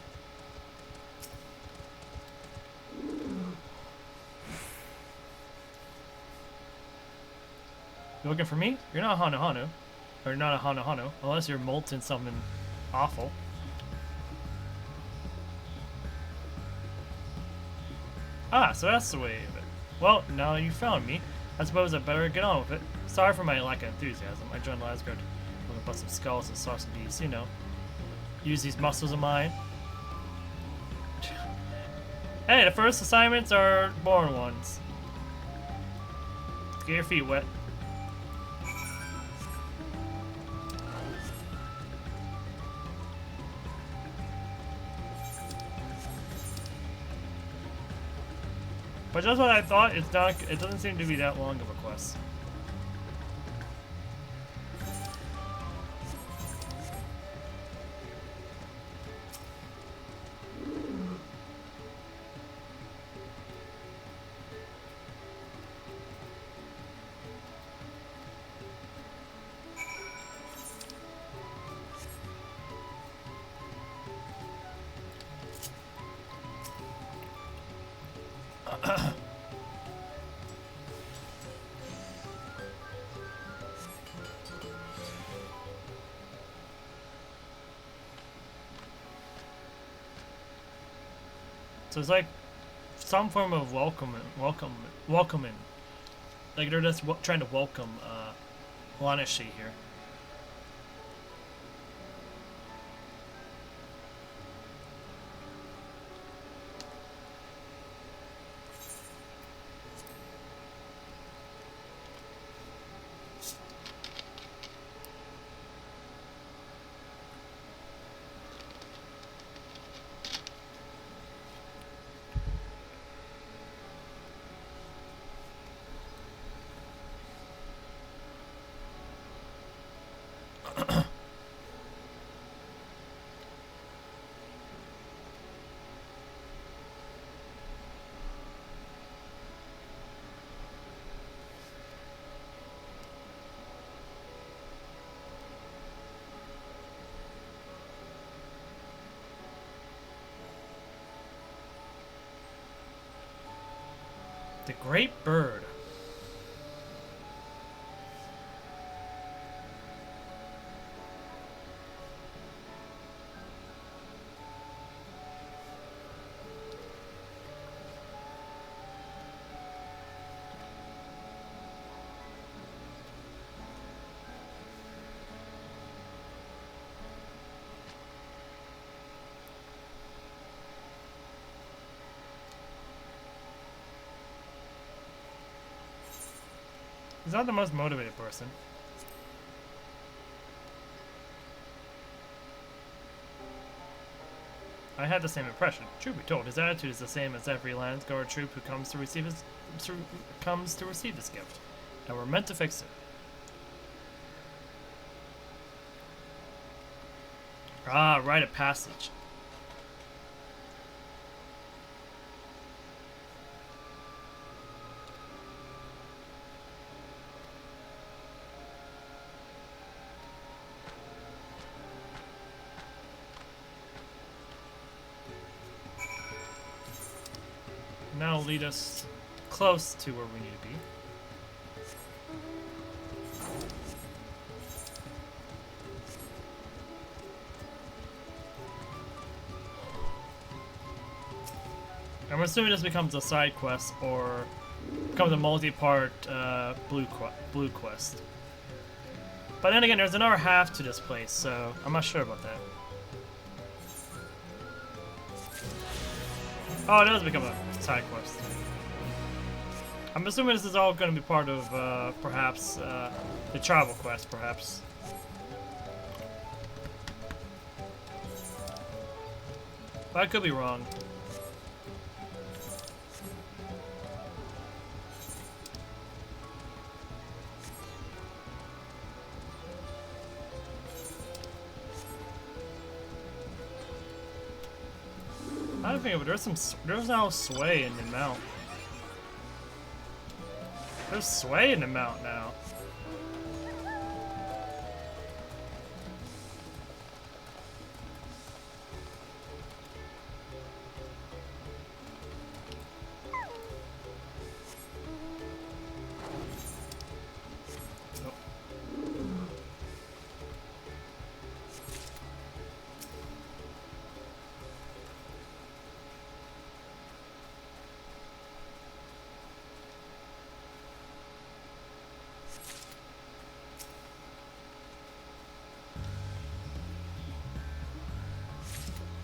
You looking for me? You're not a Hanu. Or you're not a Hanu, unless you're molten something awful. Ah, so that's the way of it. Well, now you found me. I suppose I better get on with it. Sorry for my lack of enthusiasm. I joined Asgard. I'm gonna bust some skulls and saw some beasts, you know. Use these muscles of mine. Hey, the first assignments are boring ones. Get your feet wet. But just what I thought, it's not. It doesn't seem to be that long of a quest. So it's like some form of welcoming. Like they're just trying to welcome Lanashi here. The Great Bird. He's not the most motivated person. I had the same impression. Truth be told, his attitude is the same as every Landsguard troop who comes to receive this gift, and we're meant to fix it. Ah, rite of passage. Now lead us close to where we need to be. I'm assuming this becomes a side quest or becomes a multi-part blue quest. But then again, there's another half to this place, so I'm not sure about that. Oh, it does become a side quest. I'm assuming this is all going to be part of, perhaps, the travel quest, perhaps. But I could be wrong. I don't think, but there's now sway in the mount. There's sway in the mount now.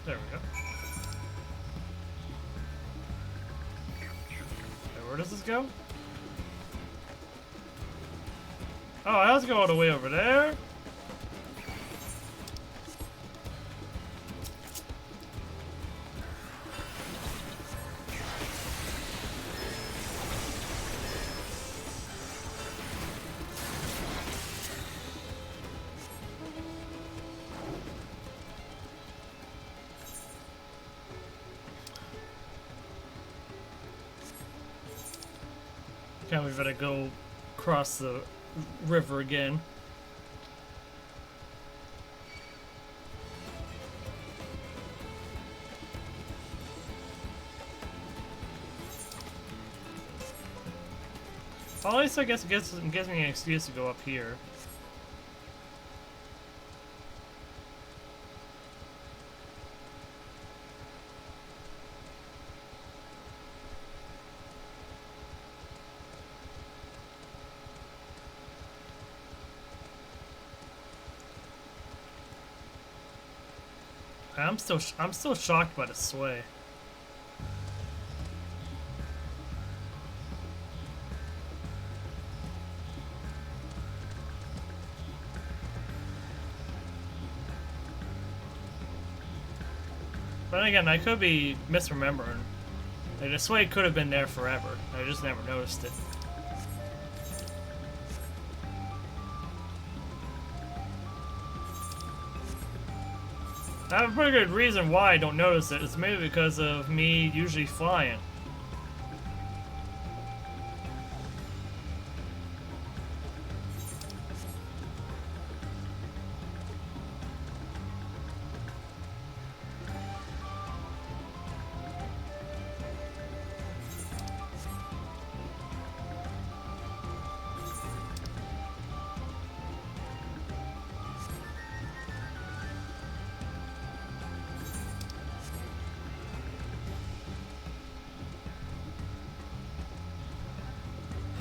There we go. Okay, where does this go? Oh, it has to go all the way over there? Can't we better go cross the river again? Well, at least I guess it gives me an excuse to go up here. I'm still shocked by the sway. But again, I could be misremembering. Like, the sway could have been there forever. I just never noticed it. I have a pretty good reason why I don't notice it. It's maybe because of me usually flying.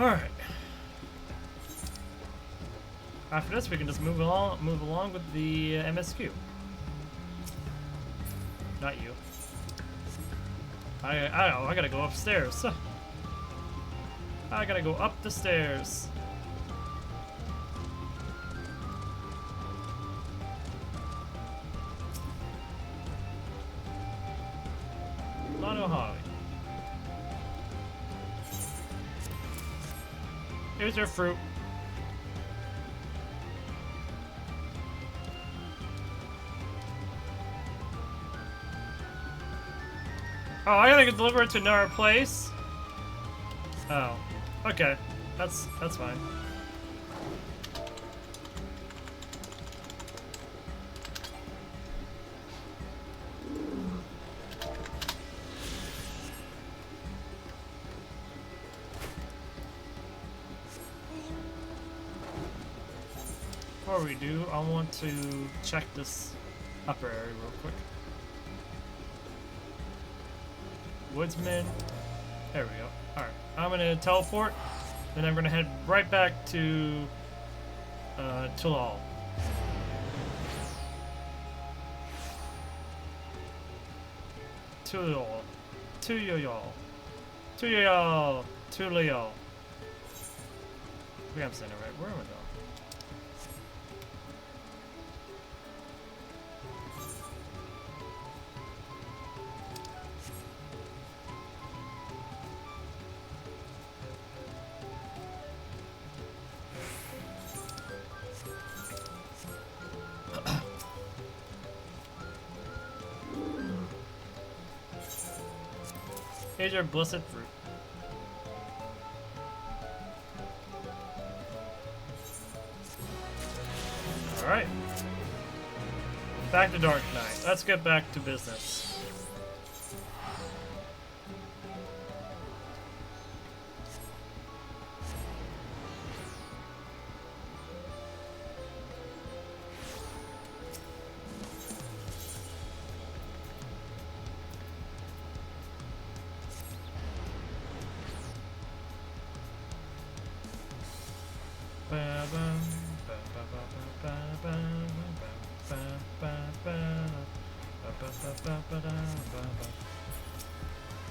Alright. After this, we can just move along with the MSQ. Not you. I don't know, I gotta go upstairs. I gotta go up the stairs. Lano Holly. Here's your fruit. Oh, I gotta deliver it to another place? Oh. Okay. That's fine. Before we do, I want to check this upper area real quick. Woodsman. There we go. Alright. I'm gonna teleport, then I'm gonna head right back to Tulal. Tulal. Tuyayal. Tuyayal. Tulal. I think I'm saying it right. Where am I going? Here's your blessed fruit. Alright. Back to Dark Knight. Let's get back to business.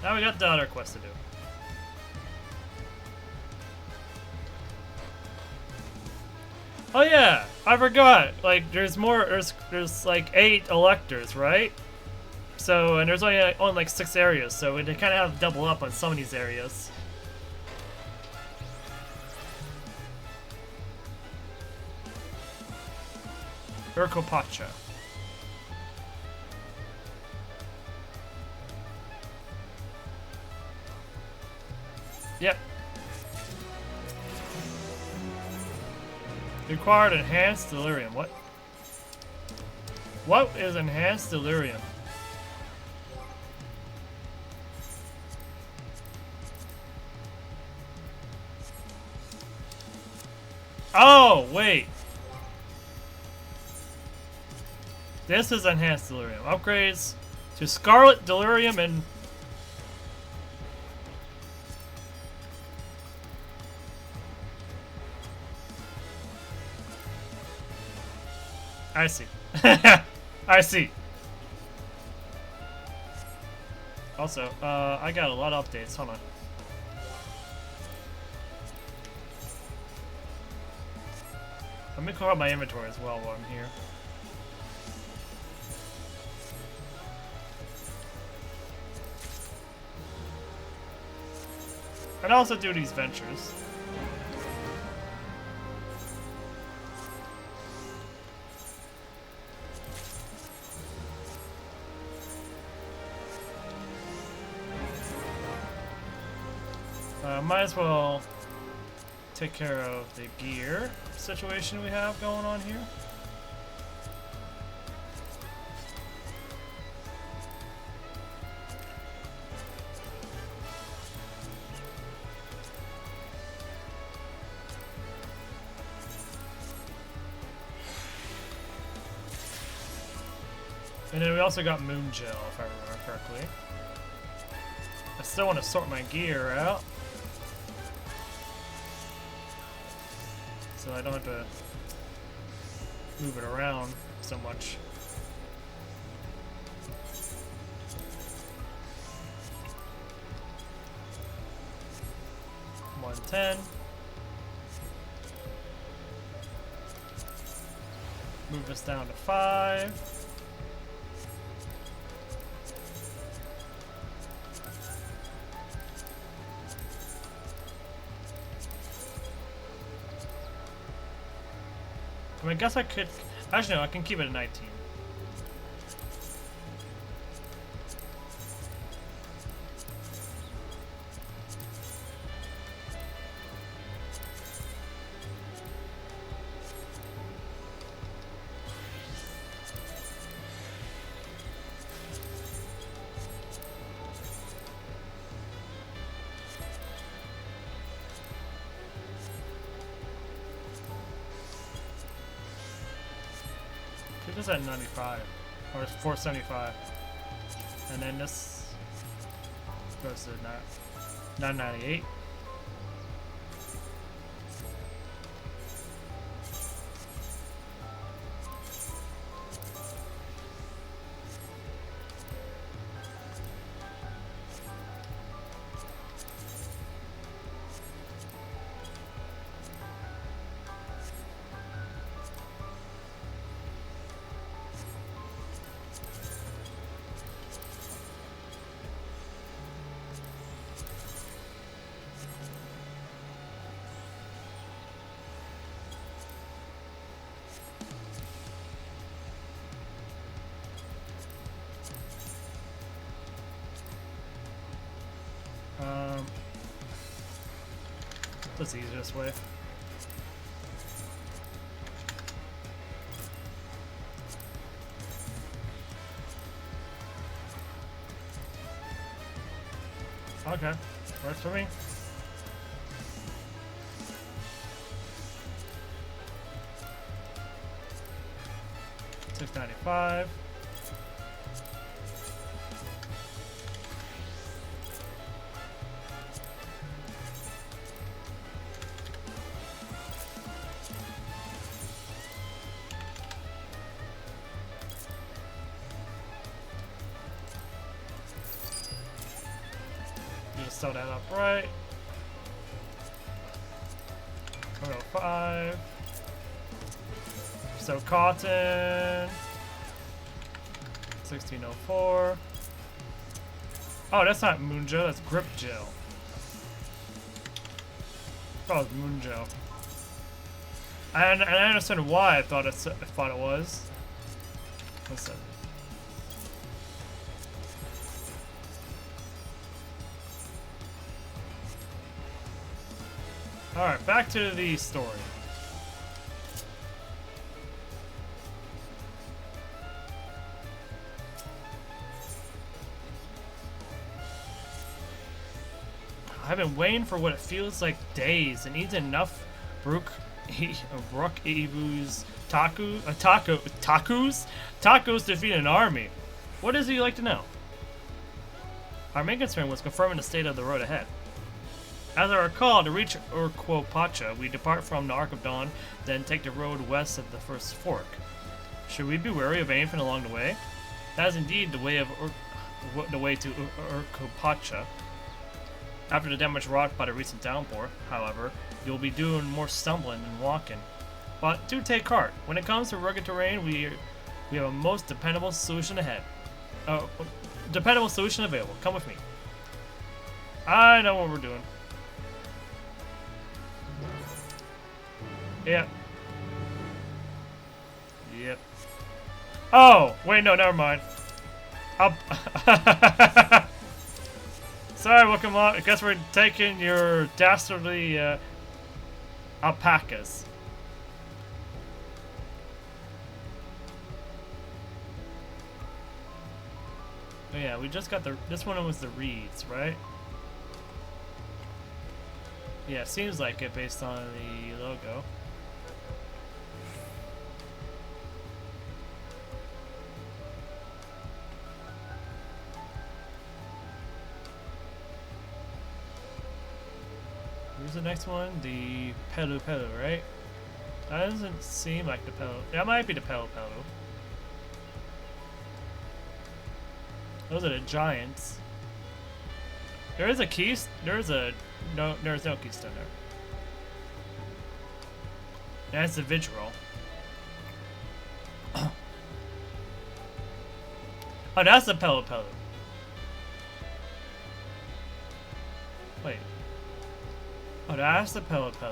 Now we got the other quest to do. Oh yeah, I forgot. Like, there's more. There's like 8 electors, right? So, and there's only on like 6 areas, so they kind of have to double up on some of these areas. Urkopacha. Yep. Required enhanced delirium. What? What is enhanced delirium? Oh, wait. This is enhanced delirium. Upgrades to Scarlet Delirium and I see. I see. Also, I got a lot of updates. Hold on. Let me clear out my inventory as well while I'm here. And also do these ventures. Might as well take care of the gear situation we have going on here. And then we also got Moon Gel, if I remember correctly. I still want to sort my gear out, so I don't have to move it around so much. $110. Move this down to 5. I guess I could. Actually, no, I can keep it at 19. This at 95 or 475, and then this goes to 998. That's the easiest way. Okay, works for me. $6.95. Just sew that up right. 105. So cotton. 1604. Oh, that's not moon gel, that's grip gel. I thought it was moon gel. And I understand why I thought it was. Listen. Alright, back to the story. I've been waiting for what it feels like days and eaten enough Ibu's tacos to feed an army. What does he like to know? Our main concern was confirming the state of the road ahead. As I recall, to reach Urquopacha, we depart from the Arc of Dawn, then take the road west of the first fork. Should we be wary of anything along the way? That is indeed the way to Urquopacha. After the damage wrought by the recent downpour, however, you'll be doing more stumbling than walking. But do take heart. When it comes to rugged terrain, we have a most dependable solution ahead. Dependable solution available. Come with me. I know what we're doing. Yep. Yep. Oh! Wait, no, never mind. Sorry, welcome along. I guess we're taking your dastardly alpacas. Oh yeah, we just got this one was the reeds, right? Yeah, seems like it based on the logo. Where's the next one? The Pelu Pelu, right? That doesn't seem like the Pelu. That might be the Pelu Pelu. Those are the giants. There is a keystone. There's no keystone there. That's the Vigil. Oh, that's the Pelu Pelu. Wait. Oh, that's the Pelu Pelu.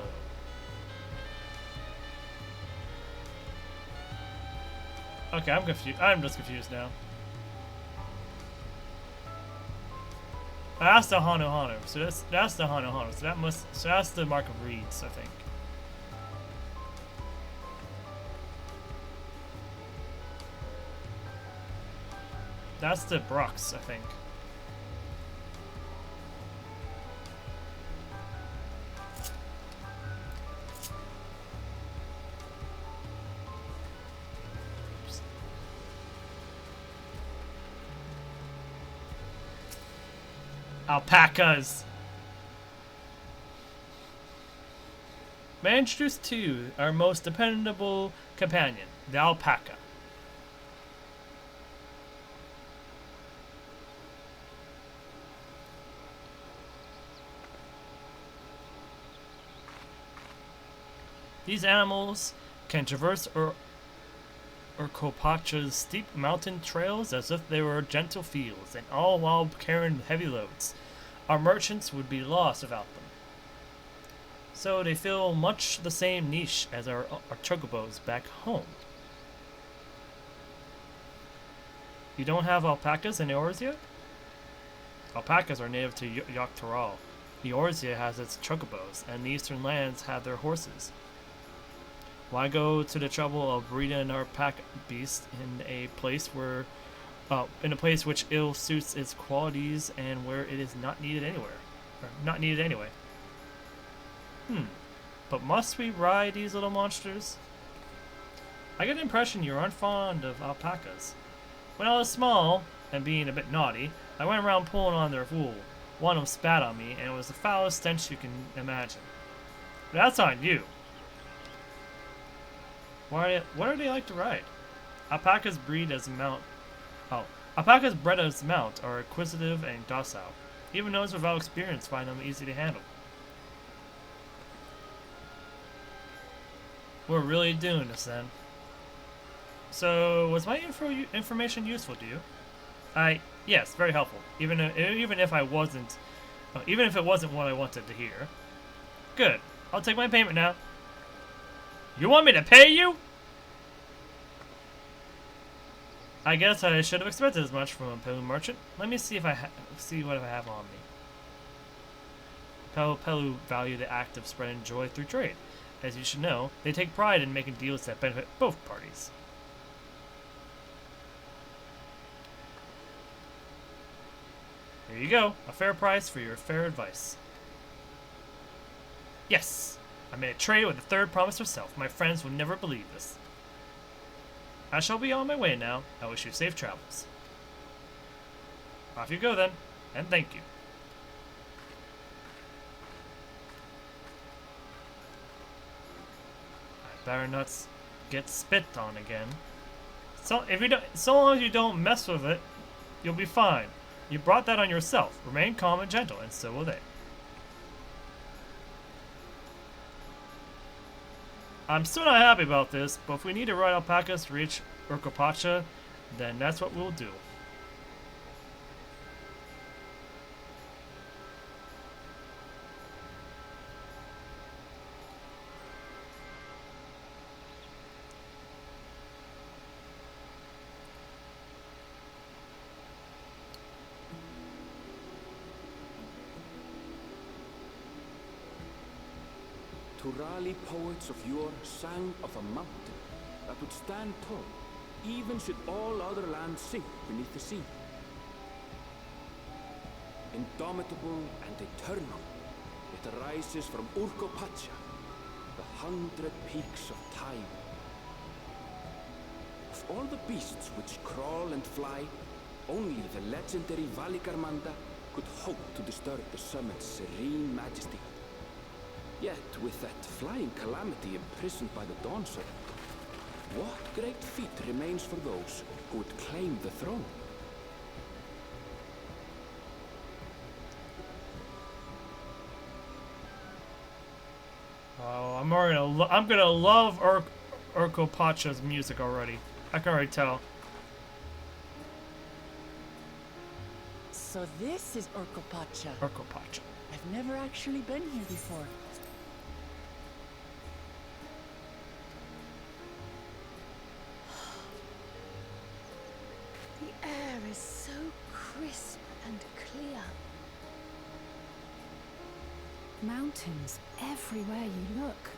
Okay, I'm confused. I'm just confused now. That's the Hanu Hanu. So that's the Hanu Hanu. So that's the Mark of Reeds, I think. That's the Brux, I think. Alpacas. May I introduce to you our most dependable companion, the alpaca. These animals can traverse Urquopacha's steep mountain trails as if they were gentle fields, and all while carrying heavy loads. Our merchants would be lost without them. So they fill much the same niche as our chocobos back home. You don't have alpacas in yours yet? Alpacas are native to Yoctoral. Eorzea has its chocobos, and the eastern lands have their horses. Why go to the trouble of breeding an alpaca beast in a place which ill suits its qualities and where it is not needed anywhere, or not needed anyway? But must we ride these little monsters? I get the impression you aren't fond of alpacas. When I was small and being a bit naughty, I went around pulling on their wool. One of them spat on me, and it was the foulest stench you can imagine. But that's on you. What are they like to ride? Alpacas bred as mount are inquisitive and docile. Even those without experience find them easy to handle. We're really doing this then. So, was my information useful to you? Yes, very helpful. Even if it wasn't what I wanted to hear. Good. I'll take my payment now. You want me to pay you? I guess I should have expected as much from a Pelu merchant. Let me see what I have on me. Pelu value the act of spreading joy through trade. As you should know, they take pride in making deals that benefit both parties. Here you go, a fair price for your fair advice. Yes! I made a trade with the third promise herself. My friends will never believe this. I shall be on my way now. I wish you safe travels. Off you go then, and thank you. I better not get spit on again. So long as you don't mess with it, you'll be fine. You brought that on yourself. Remain calm and gentle, and so will they. I'm still not happy about this, but if we need to ride alpacas to reach Urkopacha, then that's what we'll do. Turali poets of yore sang of a mountain that would stand tall, even should all other lands sink beneath the sea. Indomitable and eternal, it arises from Urkopacha, the 100 peaks of time. Of all the beasts which crawl and fly, only the legendary Valigarmanda could hope to disturb the summit's serene majesty. Yet, with that flying calamity imprisoned by the Dawntrail, what great feat remains for those who would claim the throne? Oh, I'm gonna love Urkopacha's music already. I can already tell. So this is Urkopacha. Urkopacha. I've never actually been here before. The air is so crisp and clear. Mountains everywhere you look.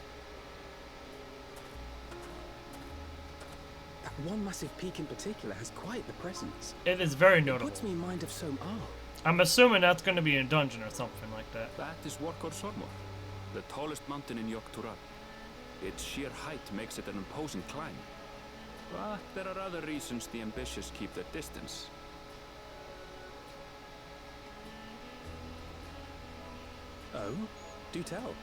That one massive peak in particular has quite the presence. It is very It notable. puts me in mind of some art. I'm assuming that's going to be a dungeon or something like that. That is Workor Sormor, the tallest mountain in Yogg-Tural. Its sheer height makes it an imposing climb. But there are other reasons the ambitious keep their distance. Oh? Do tell.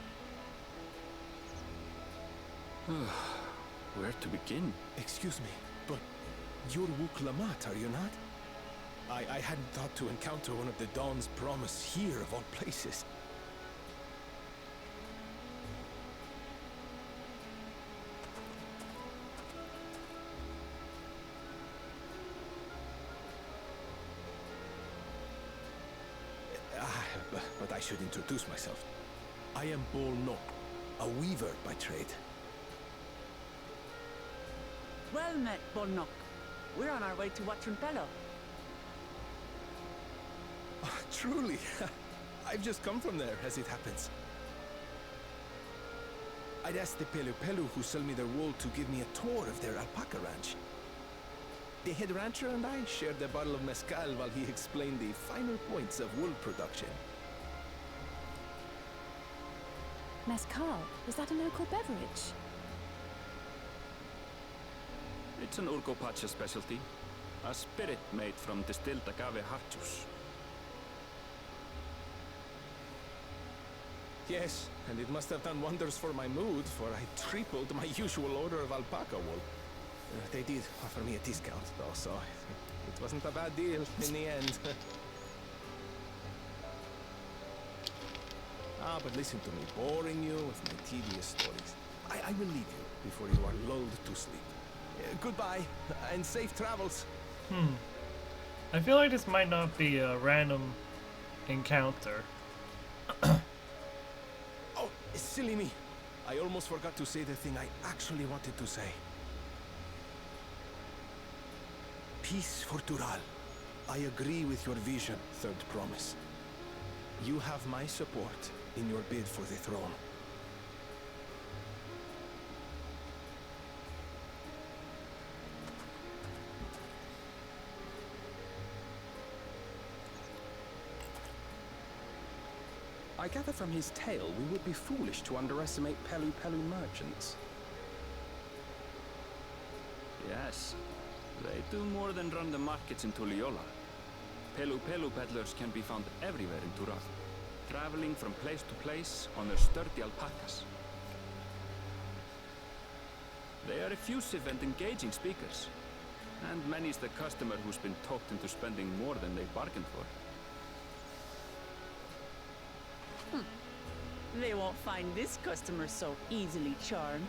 Where to begin? Excuse me, but you're Wuk-Lamat, are you not? I hadn't thought to encounter one of the Dawn's promise here of all places. But I should introduce myself. I am Bolno, a weaver by trade. Well met, Bolnok. We're on our way to Watrunpelo. Oh, truly? I've just come from there, as it happens. I'd asked the Pelu Pelu who sell me their wool to give me a tour of their alpaca ranch. The head rancher and I shared a bottle of mezcal while he explained the finer points of wool production. Mezcal, is that a local beverage? It's an Urgopacha specialty. A spirit made from distilled agave heart juice. Yes, and it must have done wonders for my mood, for I tripled my usual order of alpaca wool. They did offer me a discount, though, so it wasn't a bad deal in the end. But listen to me, boring you with my tedious stories. I will leave you before you are lulled to sleep. Goodbye, and safe travels. I feel like this might not be a random encounter. Oh, silly me. I almost forgot to say the thing I actually wanted to say. Peace for Tural. I agree with your vision, Third Promise. You have my support in your bid for the throne. I gather from his tale we would be foolish to underestimate Pelu Pelu merchants. Yes, they do more than run the markets in Tuliyola. Pelu Pelu peddlers can be found everywhere in Tural, traveling from place to place on their sturdy alpacas. They are effusive and engaging speakers, and many's the customer who's been talked into spending more than they bargained for. They won't find this customer so easily charmed.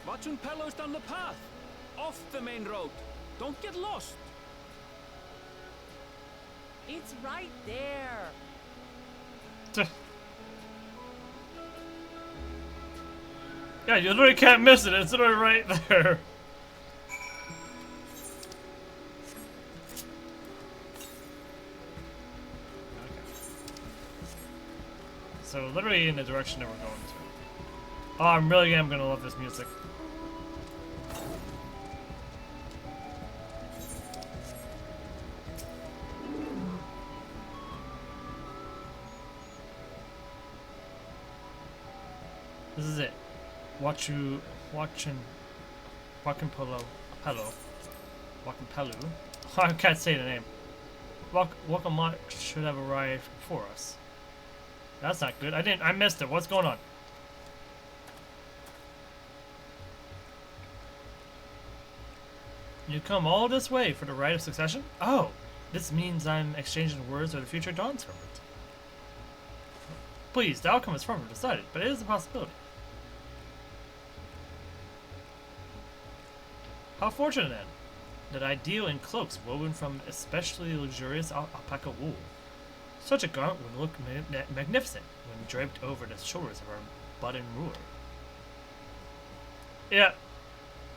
Watching Pelos down the path! Off the main road! Don't get lost! It's right there. Yeah, you literally can't miss it. It's literally right there. So literally in the direction that we're going to. Oh, I'm really am gonna love this music. This is it. Walking Pelu. I can't say the name. Wakamat should have arrived before us. That's not good. I missed it. What's going on? You come all this way for the right of succession? Oh, this means I'm exchanging words with the future Dawntrail. Please, the outcome is firmly decided, but it is a possibility. How fortunate then that I deal in cloaks woven from especially luxurious alpaca wool. Such a garment would look magnificent when draped over the shoulders of our budding ruler. Yeah,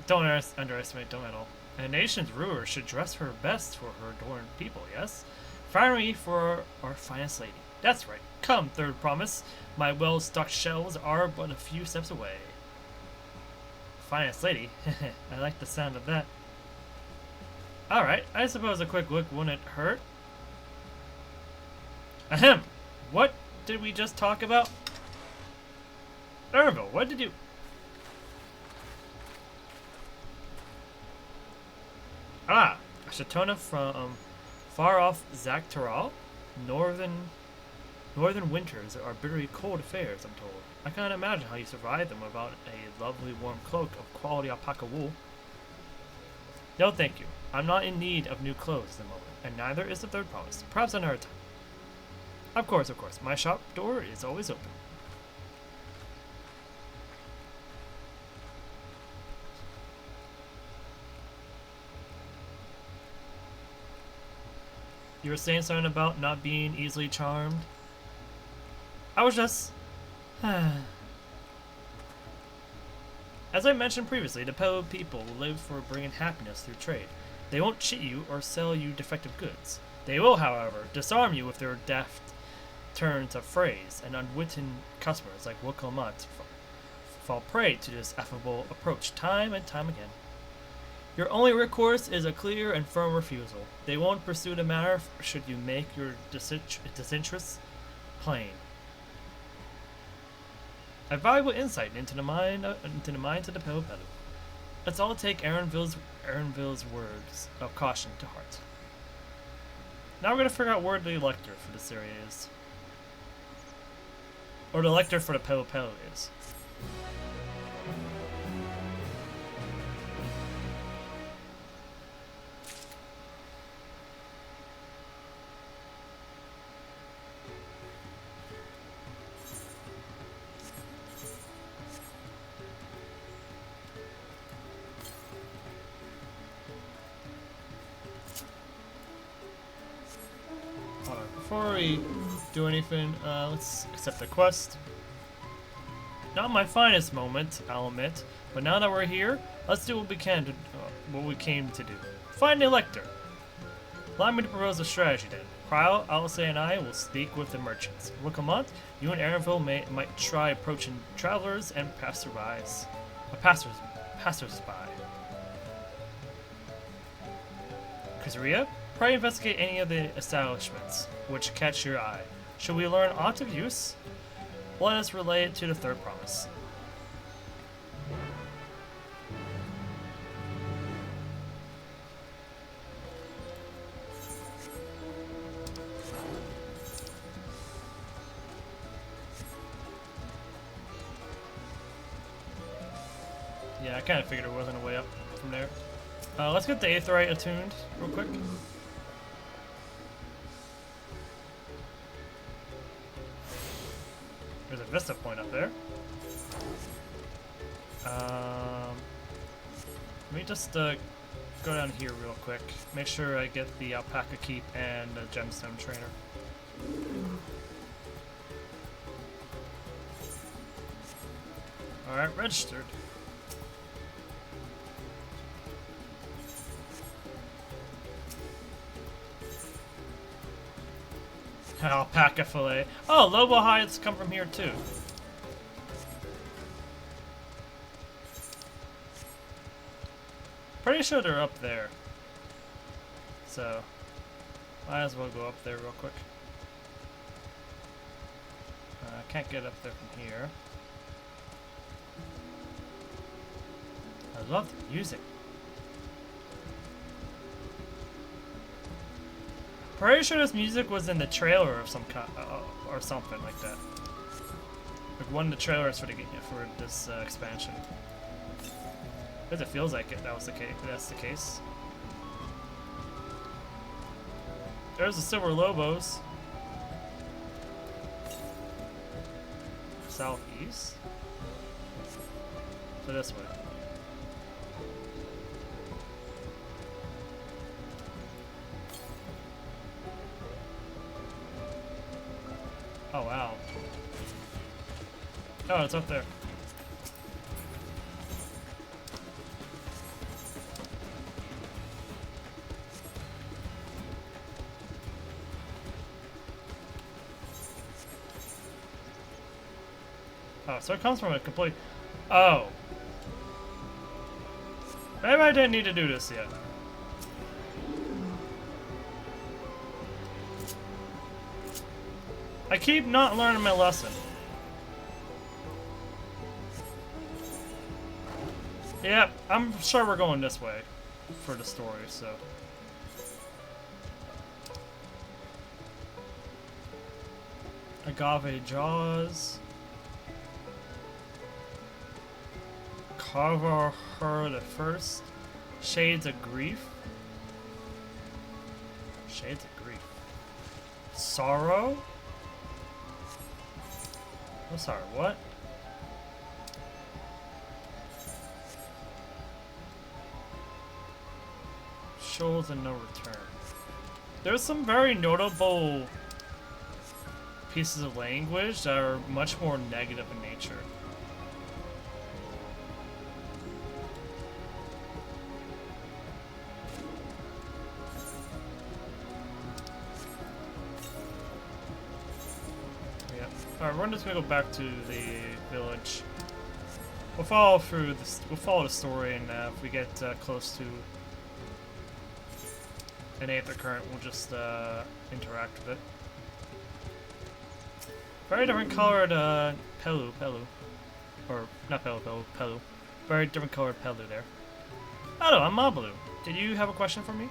don't underestimate them at all. A nation's ruler should dress her best for her adorned people, yes? Finery for our finest lady. That's right. Come, Third Promise. My well-stocked shelves are but a few steps away. Finest lady? I like the sound of that. Alright, I suppose a quick look wouldn't hurt. Ahem! What did we just talk about? Ervil, what did you... Ah! A Shatona from far off Zaktaral? Northern winters are bitterly cold affairs, I'm told. I can't imagine how you survive them without a lovely warm cloak of quality alpaca wool. No thank you. I'm not in need of new clothes at the moment, and neither is the Third Promise. Perhaps another time. Of course. My shop door is always open. You were saying something about not being easily charmed? I was just... As I mentioned previously, the Pelo people live for bringing happiness through trade. They won't cheat you or sell you defective goods. They will, however, disarm you with their deft turns of phrase, and unwitting customers like Woklamat fall prey to this affable approach time and time again. Your only recourse is a clear and firm refusal. They won't pursue the matter should you make your disinterest plain. A valuable insight into the minds of the Pelo. Let's all take Aaronville's words of caution to heart. Now we're gonna figure out where the elector for this area is, or the elector for the Pelo is. Before we do anything, let's accept the quest. Not my finest moment, I'll admit, but now that we're here, let's do what we can to what we came to do. Find the elector. Allow me to propose a strategy then. Cryle, Alice, and I will speak with the merchants. Wickamont, you and Aaronville might try approaching travelers and passersby. Kusuriya, pray investigate any of the establishments which catch your eye. Should we learn aught of use, let us relay it to the third promise. Yeah, I kind of figured there wasn't a way up from there. Let's get the Aetheryte attuned real quick. There's a Vista point up there. Let me just go down here real quick. Make sure I get the Alpaca Keep and the Gemstone Trainer. Alright, registered. Alpaca fillet. Oh, Lobo hides come from here too. Pretty sure they're up there. So, might as well go up there real quick. I can't get up there from here. I love the music. Pretty sure this music was in the trailer of some kind, or something like that. Like one of the trailers for this expansion. Because it feels like it. That's the case. There's the Silver Lobos. Southeast. So this way. Oh wow. Oh, it's up there. Oh, so it comes from a complete... Oh. Maybe I didn't need to do this yet. I keep not learning my lesson. Yep, I'm sure we're going this way for the story, so... Agave Jaws. Carver Her the First. Shades of Grief. Shades of Grief. Sorrow? I'm sorry, what? Shoals and No Return. There's some very notable pieces of language that are much more negative in nature. Alright, we're just gonna go back to the village. We'll follow through this. We'll follow the story, and if we get close to an aether current, we'll just interact with it. Very different colored Pelu, or not Pelu. Very different colored Pelu there. Hello, I'm Mablu. Did you have a question for me?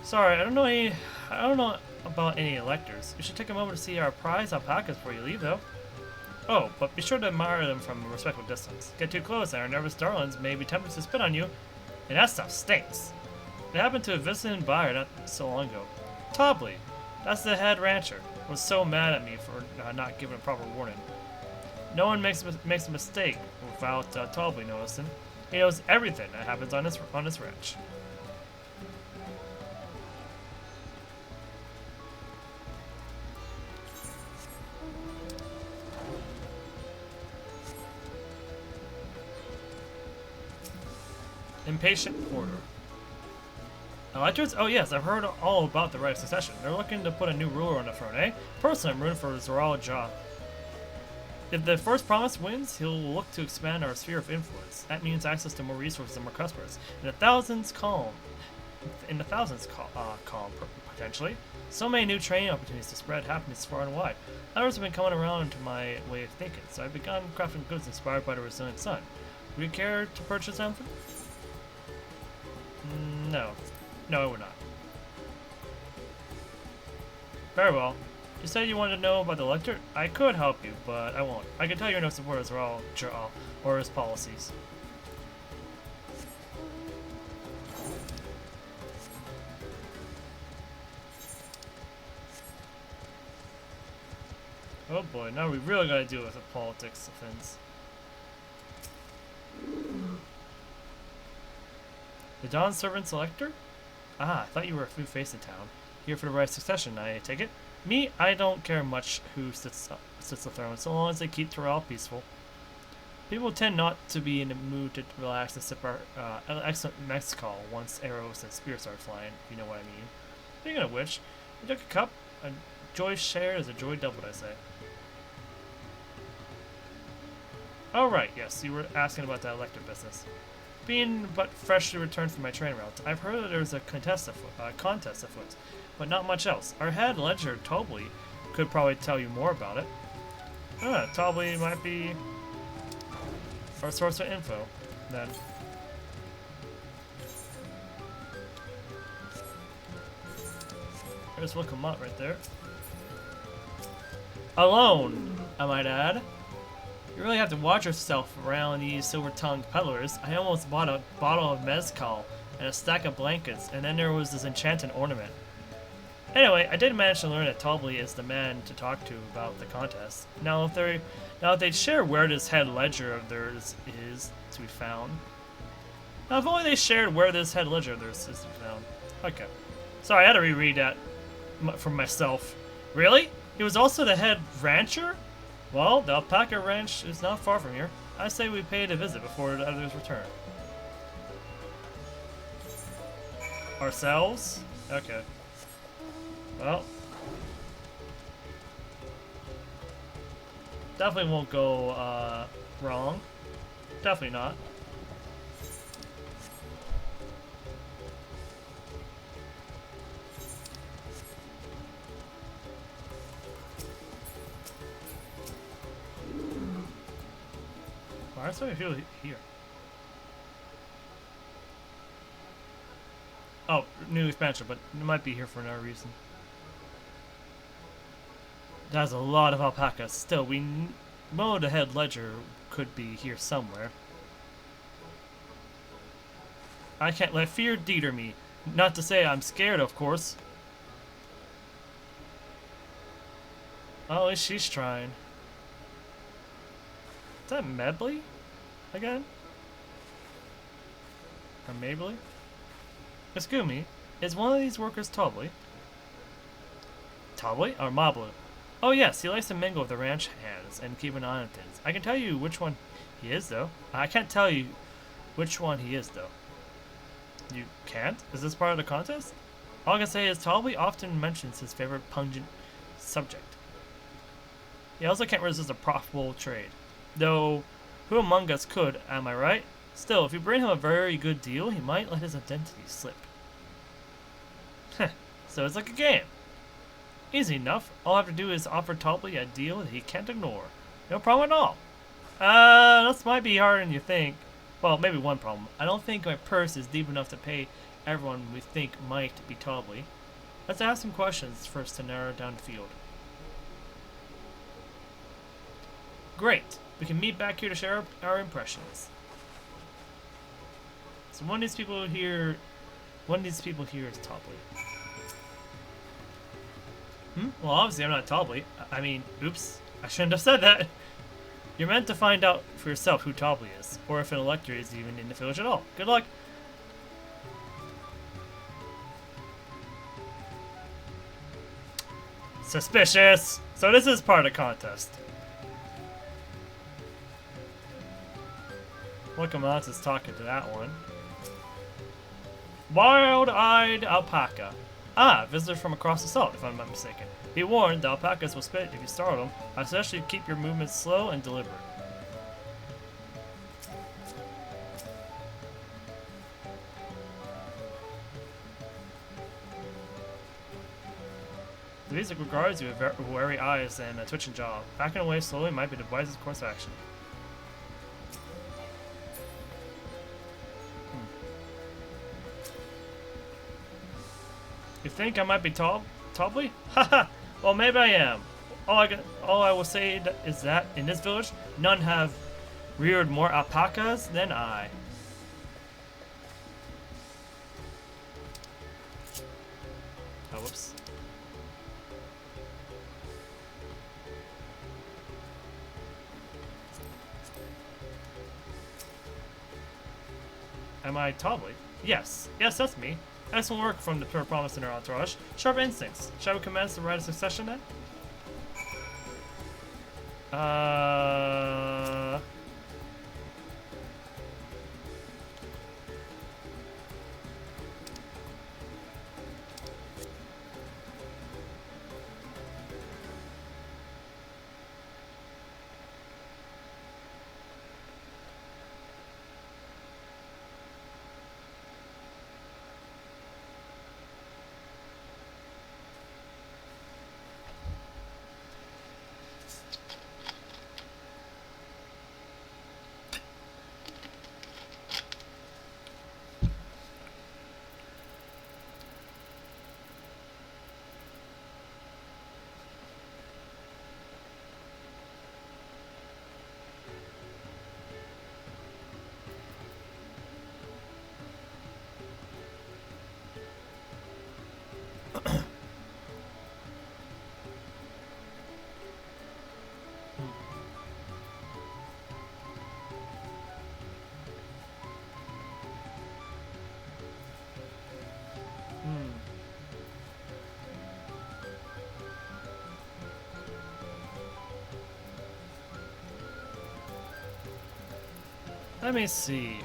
Sorry, I don't know about any electors. You should take a moment to see our prize alpacas before you leave, though. Oh, but be sure to admire them from a respectful distance. Get too close and our nervous darlings may be tempted to spit on you, and that stuff stinks. It happened to a visiting buyer not so long ago. Tobley, that's the head rancher, was so mad at me for not giving a proper warning. No one makes a mistake without Tobley noticing. He knows everything that happens on this ranch. Impatient Porter. Electors? Oh yes, I've heard all about the right of succession. They're looking to put a new ruler on the throne, eh? Personally, I'm rooting for Zoral Ja. If the first promise wins, he'll look to expand our sphere of influence. That means access to more resources and more customers. In the thousands column, potentially. So many new training opportunities to spread happiness far and wide. Others have been coming around to my way of thinking, so I've begun crafting goods inspired by the resilient sun. Would you care to purchase something? No. No, I would not. Very well. You said you wanted to know about the elector? I could help you, but I won't. I can tell you're no supporters or his policies. Oh boy, now we really gotta deal with the politics of things. The Dawn Servant Selector? Ah, I thought you were a new face in town. Here for the right succession, I take it? Me, I don't care much who sits the throne, so long as they keep Terrell peaceful. People tend not to be in the mood to relax and sip our excellent mezcal once arrows and spears start flying, if you know what I mean. Speaking of which, we took a cup. A joy shared is a joy doubled, I say. Oh right, yes, you were asking about that elector business. Being but freshly returned from my train route, I've heard that there's a contest afoot, but not much else. Our head ledger, Tobley, could probably tell you more about it. Tobley might be our source of info, then. There's Wilcamot right there. Alone, I might add. You really have to watch yourself around these silver-tongued peddlers. I almost bought a bottle of mezcal and a stack of blankets, and then there was this enchanted ornament. Anyway, I did manage to learn that Tobley is the man to talk to about the contest. Now, if they'd share where this head ledger of theirs is to be found. Now, if only they shared where this head ledger of theirs is to be found. Okay. Sorry, I had to reread that for myself. Really? He was also the head rancher? Well, the alpaca ranch is not far from here. I say we pay it a visit before the others return. Ourselves? Okay. Well. Definitely won't go, wrong. Definitely not. Why do I feel here? Oh, new expansion, but it might be here for another reason. That's a lot of alpacas. Still, we know the head ledger could be here somewhere. I can't let fear deter me. Not to say I'm scared, of course. Oh, at least she's trying. Is that Medley? Again? Or Mabley? Excuse me, is one of these workers Tobley? Tobley? Or Mablu? Oh yes, he likes to mingle with the ranch hands and keep an eye on things. I can tell you which one he is, though. I can't tell you which one he is, though. You can't? Is this part of the contest? All I can say is Tobley often mentions his favorite pungent subject. He also can't resist a profitable trade. Though, who among us could, am I right? Still, if you bring him a very good deal, he might let his identity slip. So it's like a game. Easy enough. All I have to do is offer Topley a deal that he can't ignore. No problem at all. This might be harder than you think. Well, maybe one problem. I don't think my purse is deep enough to pay everyone we think might be Topley. Let's ask some questions first to narrow down the field. Great. We can meet back here to share our impressions. So one of these people here is Topley. Well, obviously I'm not Topley. I mean, oops. I shouldn't have said that. You're meant to find out for yourself who Topley is, or if an elector is even in the village at all. Good luck. Suspicious. So this is part of the contest. Wakamatsu is talking to that one. Wild-eyed alpaca. Ah, visitor from across the salt, if I'm not mistaken. Be warned, the alpacas will spit if you startle them. I suggest you keep your movements slow and deliberate. The music regards you with wary eyes and a twitching jaw. Backing away slowly might be the wisest course of action. You think I might be Topley? Haha! Well, maybe I am. All I will say is that in this village, none have reared more alpacas than I. Oh, whoops. Am I Topley? Yes. Yes, that's me. Excellent work from the pure promise in our entourage. Sharp instincts. Shall we commence the right of succession then? Let me see.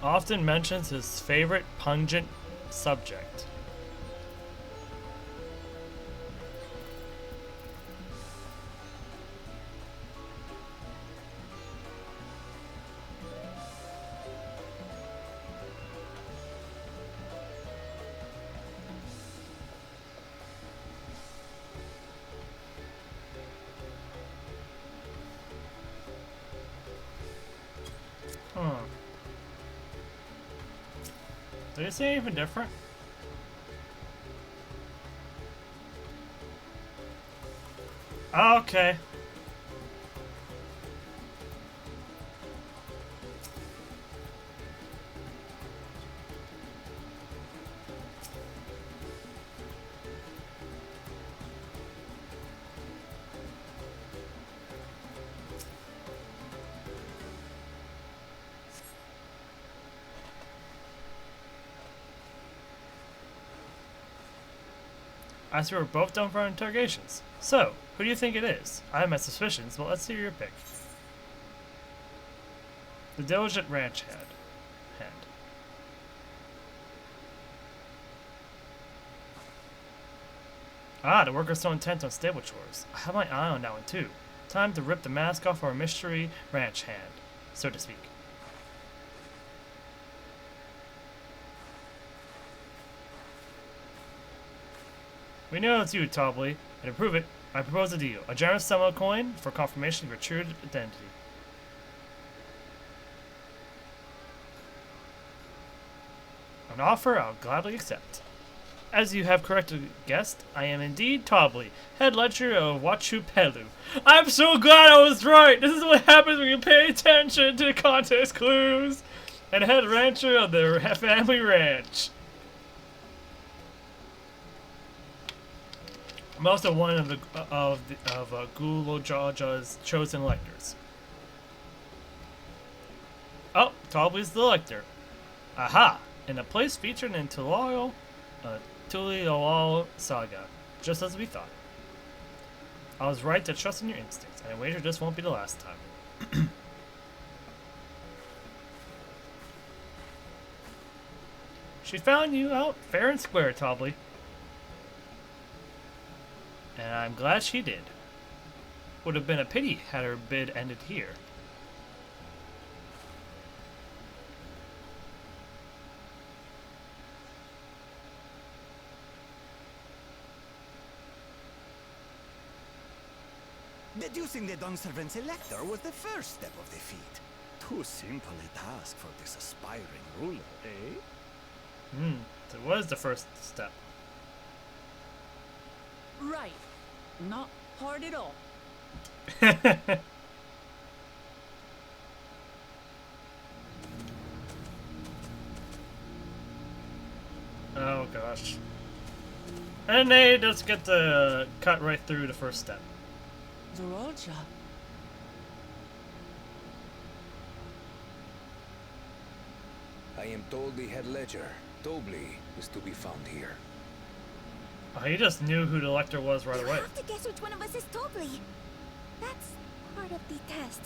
Often mentions his favorite pungent subject. Did it say anything different? Okay. As we were both done for our interrogations. So, who do you think it is? I have my suspicions, but let's hear your pick. The diligent ranch hand. Ah, the workers so intent on stable chores. I have my eye on that one too. Time to rip the mask off our mystery ranch hand, so to speak. We know it's you, Tobley, and to prove it, I propose a deal. A generous sum of coin for confirmation of your true identity. An offer I'll gladly accept. As you have correctly guessed, I am indeed Tobley, head lecturer of Wachu Pelu. I'm so glad I was right! This is what happens when you pay attention to the context clues! And head rancher of the family ranch. I'm also one of Gulojaja's chosen electors. Oh, Tobley's the elector. Aha! In a place featured in Tulio saga, just as we thought. I was right to trust in your instincts, and I wager this won't be the last time. She found you out fair and square, Tobley. And I'm glad she did. Would have been a pity had her bid ended here. Deducing the Dawnservant's elector was the first step of the feat. Too simple a task for this aspiring ruler, eh? It was the first step. Right. Not hard at all. Oh gosh. And they just get to cut right through the first step. Zorolja. I am told the head ledger, Tobley, is to be found here. Oh, he just knew who the elector was right away. You have to guess which one of us is Tobley. That's part of the test.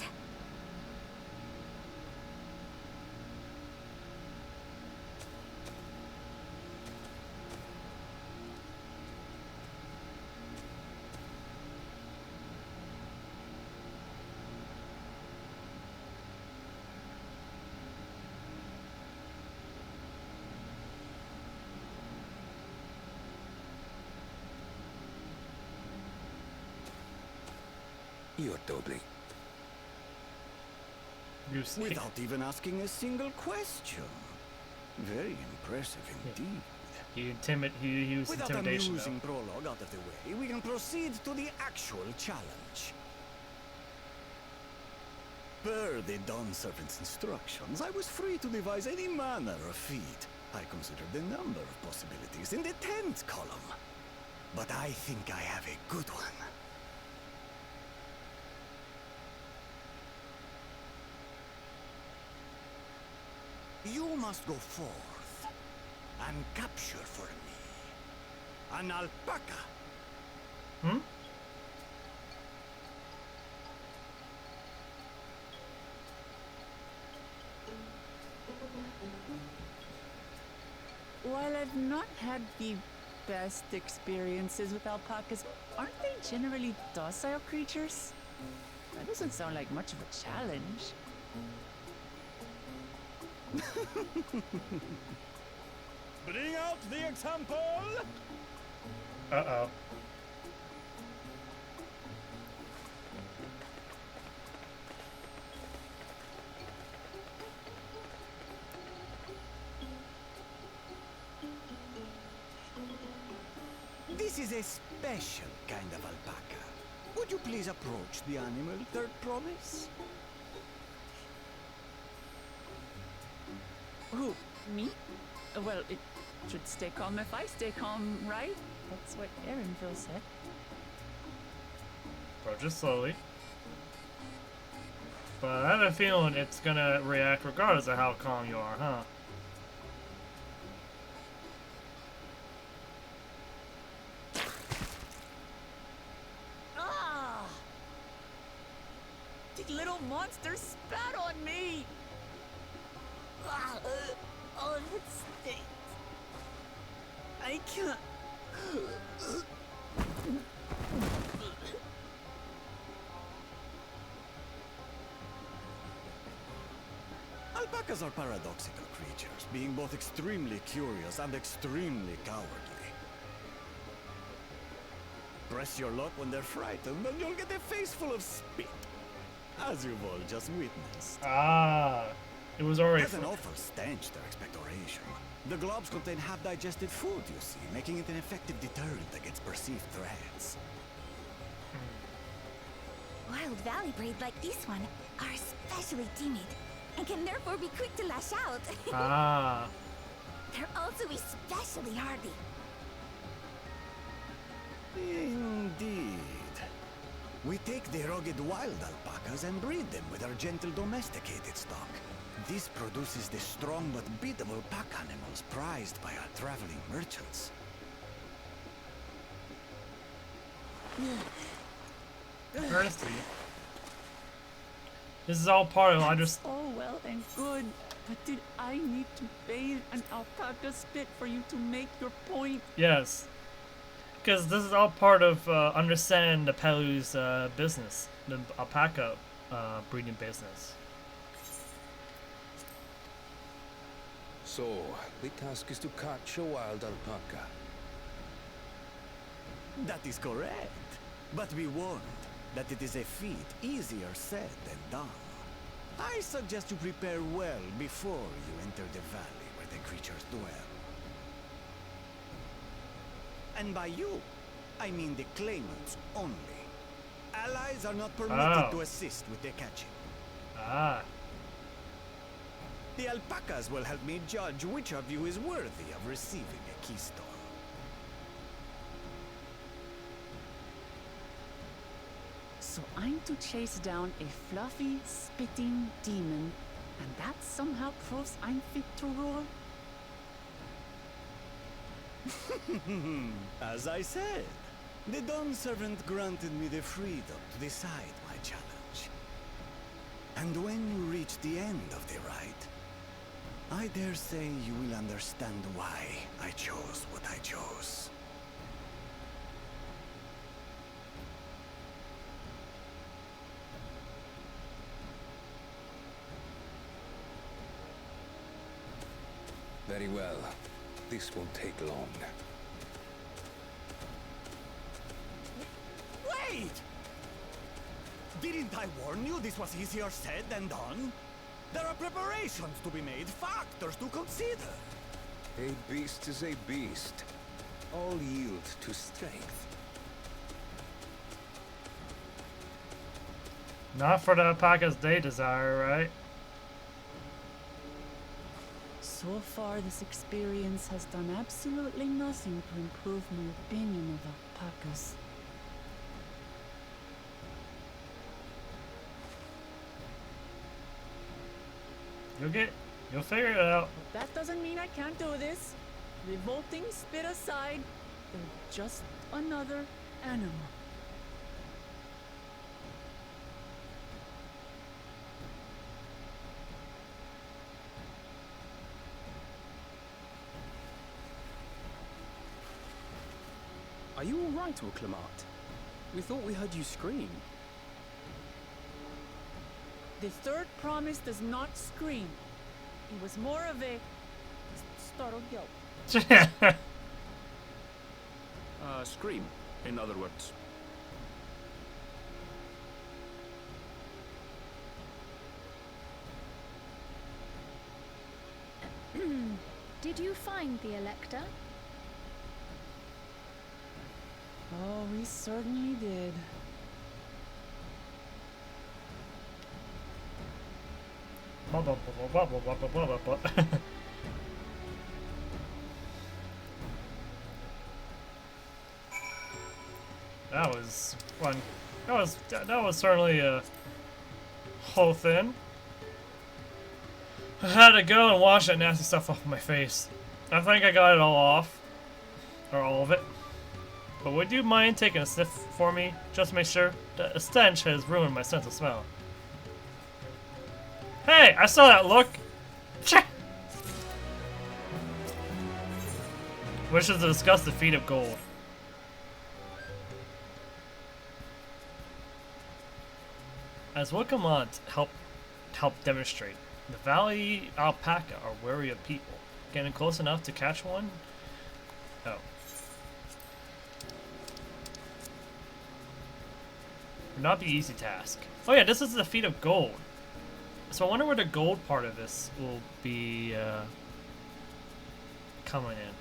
You're Tobley. You see. Without even asking a single question. Very impressive indeed. He used Without intimidation. amusing prologue out of the way, we can proceed to the actual challenge. Per the Dawnservant's instructions, I was free to devise any manner of feat. I considered the number of possibilities in the 10th column. But I think I have a good one. You must go forth and capture for me an alpaca. Hmm? While I've not had the best experiences with alpacas, aren't they generally docile creatures? That doesn't sound like much of a challenge. Bring out the example! Uh-oh. This is a special kind of alpaca. Would you please approach the animal, third promise? Who? Me? Well, it should stay calm if I stay calm, right? That's what Aaronville said. Approach it slowly. But I have a feeling it's gonna react regardless of how calm you are, huh? little monster spat on me! Oh, it stinks. I can't. Alpacas are paradoxical creatures, being both extremely curious and extremely cowardly. Press your luck when they're frightened, and you'll get a face full of spit, as you've all just witnessed. Ah, it was already. Has an awful stench, their expectoration. The globs contain half-digested food, you see, making it an effective deterrent against perceived threats. Wild valley breed like this one are especially timid and can therefore be quick to lash out. Ah. They're also especially hardy. Indeed. We take the rugged wild alpacas and breed them with our gentle domesticated stock. This produces the strong but beatable pack animals prized by our traveling merchants. Earnestly. This is all part of Oh, well and good. But did I need to bathe an alpaca spit for you to make your point? Yes. Because this is all part of understanding the Pelu's business, the alpaca breeding business. So, the task is to catch a wild alpaca. That is correct. But be warned that it is a feat easier said than done. I suggest you prepare well before you enter the valley where the creatures dwell. And by you, I mean the claimants only. Allies are not permitted to assist with the catching. Ah. The alpacas will help me judge which of you is worthy of receiving a keystone. So I'm to chase down a fluffy, spitting demon, and that somehow proves I'm fit to rule? As I said, the Dawn Servant granted me the freedom to decide my challenge. And when you reach the end of the ride, I dare say you will understand why I chose what I chose. Very well. This won't take long. Wait! Didn't I warn you this was easier said than done? There are preparations to be made, factors to consider. A beast is a beast. All yield to strength. Not for the alpacas they desire, right? So far, this experience has done absolutely nothing to improve my opinion of alpacas. You'll figure it out. But that doesn't mean I can't do this. Revolting spit aside, they're just another animal. Are you all right, Uklamat? We thought we heard you scream. The third promise does not scream. It was more of a startled yelp. Scream, in other words. Did you find the Elector? Oh, we certainly did. That was fun. That was certainly a whole thing. I had to go and wash that nasty stuff off my face. I think I got it all off. Or all of it. But would you mind taking a sniff for me? Just to make sure? The stench has ruined my sense of smell. Hey, I saw that look. Wishes to discuss the feat of gold. As Wilkamont help demonstrate, the valley alpaca are wary of people. Getting close enough to catch one? Oh. Would not be an easy task. Oh yeah, this is the feat of gold. So I wonder where the gold part of this will be coming in.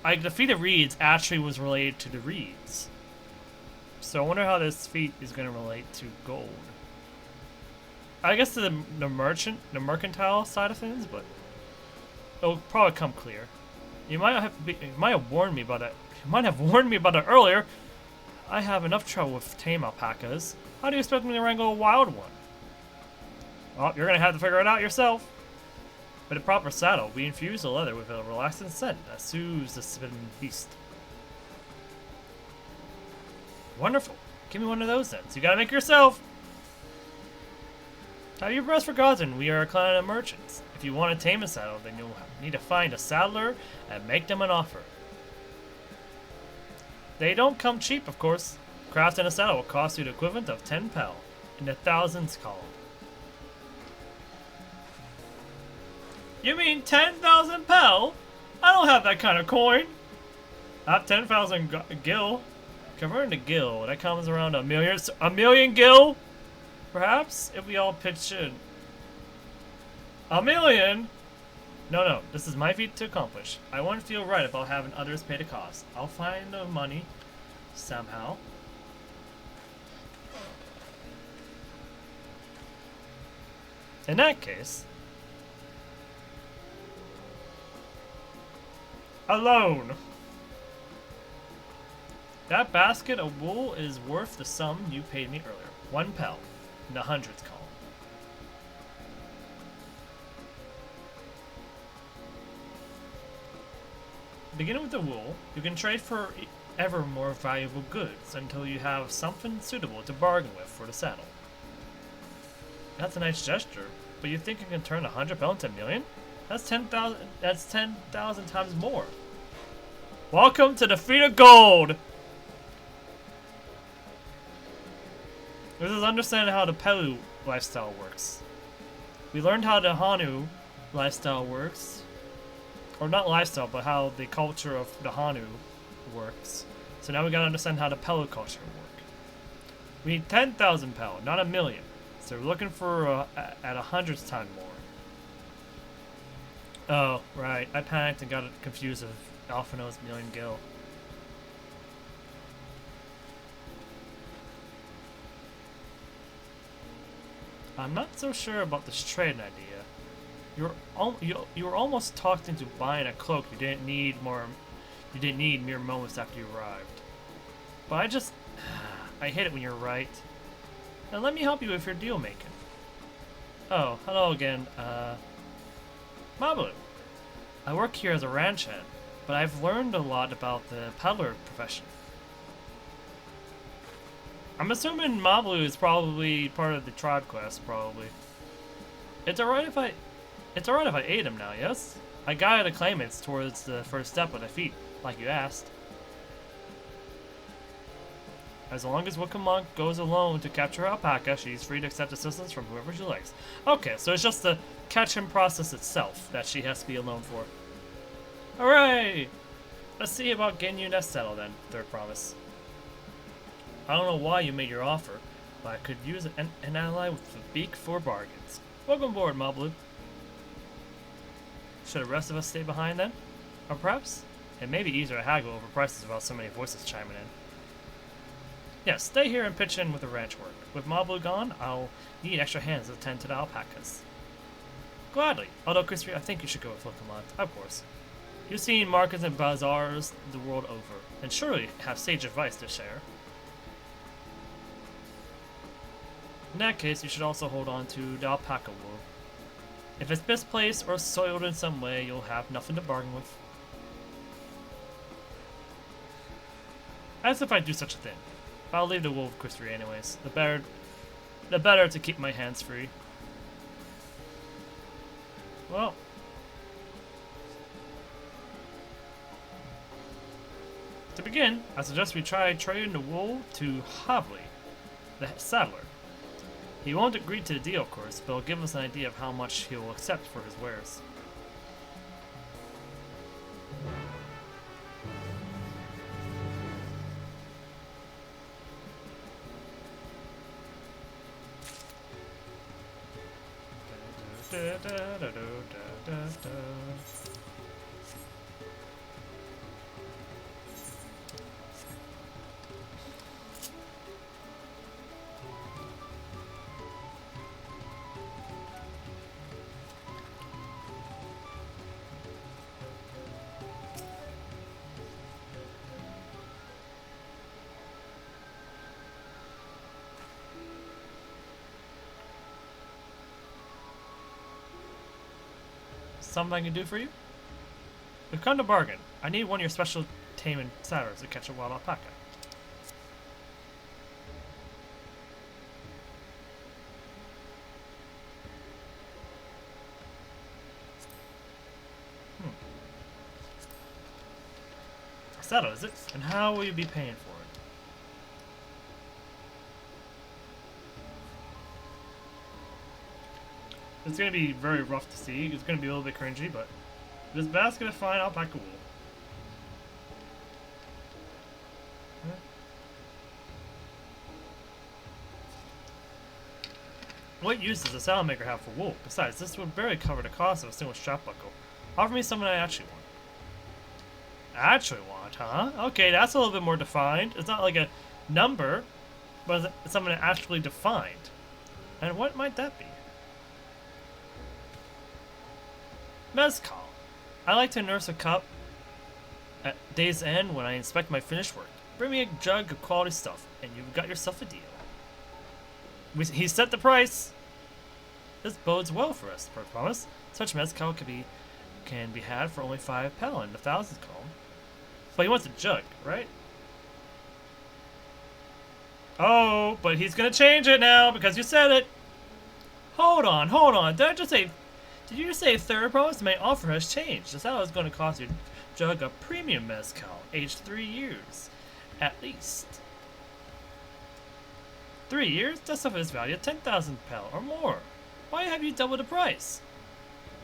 Like, the feat of reeds actually was related to the reeds. So I wonder how this feat is going to relate to gold. I guess the mercantile side of things, but it'll probably come clear. You might have warned me about it. You might have warned me about it earlier. I have enough trouble with tame alpacas. How do you expect me to wrangle a wild one? Well, you're gonna have to figure it out yourself. With a proper saddle, we infuse the leather with a relaxing scent that soothes the smitten beast. Wonderful. Give me one of those then. So you gotta make it yourself. Have you pressed forgotten? We are a clan of merchants. If you want to tame a saddle, then you'll need to find a saddler and make them an offer. They don't come cheap, of course. Crafting a saddle will cost you the equivalent of 10 pel in the thousands column. You mean 10,000 pel? I don't have that kind of coin. I have 10,000 gil. Converting to gil, that comes around a million gil? Perhaps, if we all pitch in. A million? No, this is my feat to accomplish. I won't feel right about having others pay the cost. I'll find the money somehow. In that case, alone. That basket of wool is worth the sum you paid me earlier. 1 pel in the hundreds column. Beginning with the wool, you can trade for ever more valuable goods until you have something suitable to bargain with for the saddle. That's a nice gesture, but you think you can turn 100 pel into a million? That's 10,000. That's 10,000 times more. Welcome to the feat of gold. This is understanding how the Pelu lifestyle works. We learned how the Hanu lifestyle works. Or not lifestyle, but how the culture of the Hanu works. So now we gotta understand how the Pelu culture works. We need 10,000 pel, not a million. So we're looking for at 100 times more. Oh, right. I panicked and got confused with Alphino's million gil. I'm not so sure about this trading idea. You were almost talked into buying a cloak you didn't need mere moments after you arrived. But I hate it when you're right. Now let me help you with your deal making. Oh, hello again. Mabu. I work here as a ranch hand, but I've learned a lot about the peddler profession. I'm assuming Mablu is probably part of the tribe quest, probably. It's alright if I aid him now, yes? I guided the claimants towards the first step of the feat, like you asked. As long as Wikamont goes alone to capture Alpaca, she's free to accept assistance from whoever she likes. Okay, so it's just the catch-him process itself that she has to be alone for. Hooray! Let's see about getting you that saddle then, third promise. I don't know why you made your offer, but I could use an ally with a beak for bargains. Welcome aboard, Mablu. Should the rest of us stay behind then? Or perhaps it may be easier to haggle over prices without so many voices chiming in. Yes, stay here and pitch in with the ranch work. With Mablu gone, I'll need extra hands to tend to the alpacas. Gladly, although Kusuriya, I think you should go with Wikamont, of course. You've seen markets and bazaars the world over, and surely have sage advice to share. In that case, you should also hold on to the alpaca wool. If it's misplaced or soiled in some way, you'll have nothing to bargain with. As if I'd do such a thing. But I'll leave the wool with Kusuriya anyways. The better to keep my hands free. Well. To begin, I suggest we try trading the wool to Havli, the saddler. He won't agree to the deal, of course, but will give us an idea of how much he will accept for his wares. Something I can do for you? We've come to bargain. I need one of your special tame and satyrs to catch a wild alpaca. A saddle, is it? And how will you be paying for it? It's going to be very rough to see. It's going to be a little bit cringy, but this basket of fine alpaca wool. Huh? What use does a saddle maker have for wool? Besides, this would barely cover the cost of a single strap buckle. Offer me something I actually want. Actually want, huh? Okay, that's a little bit more defined. It's not like a number, but it's something actually defined. And what might that be? Mezcal. I like to nurse a cup at day's end when I inspect my finished work. Bring me a jug of quality stuff, and you've got yourself a deal. He set the price. This bodes well for us, per promise. Such mezcal can be had for only 5 pel in the thousands column. But he wants a jug, right? Oh, but he's gonna change it now because you said it. Hold on. Did you just say third promise? My offer has changed. The saddle is going to cost you a jug of premium mezcal, aged 3 years, at least. 3 years? That's of its value of 10,000 pel or more. Why have you doubled the price?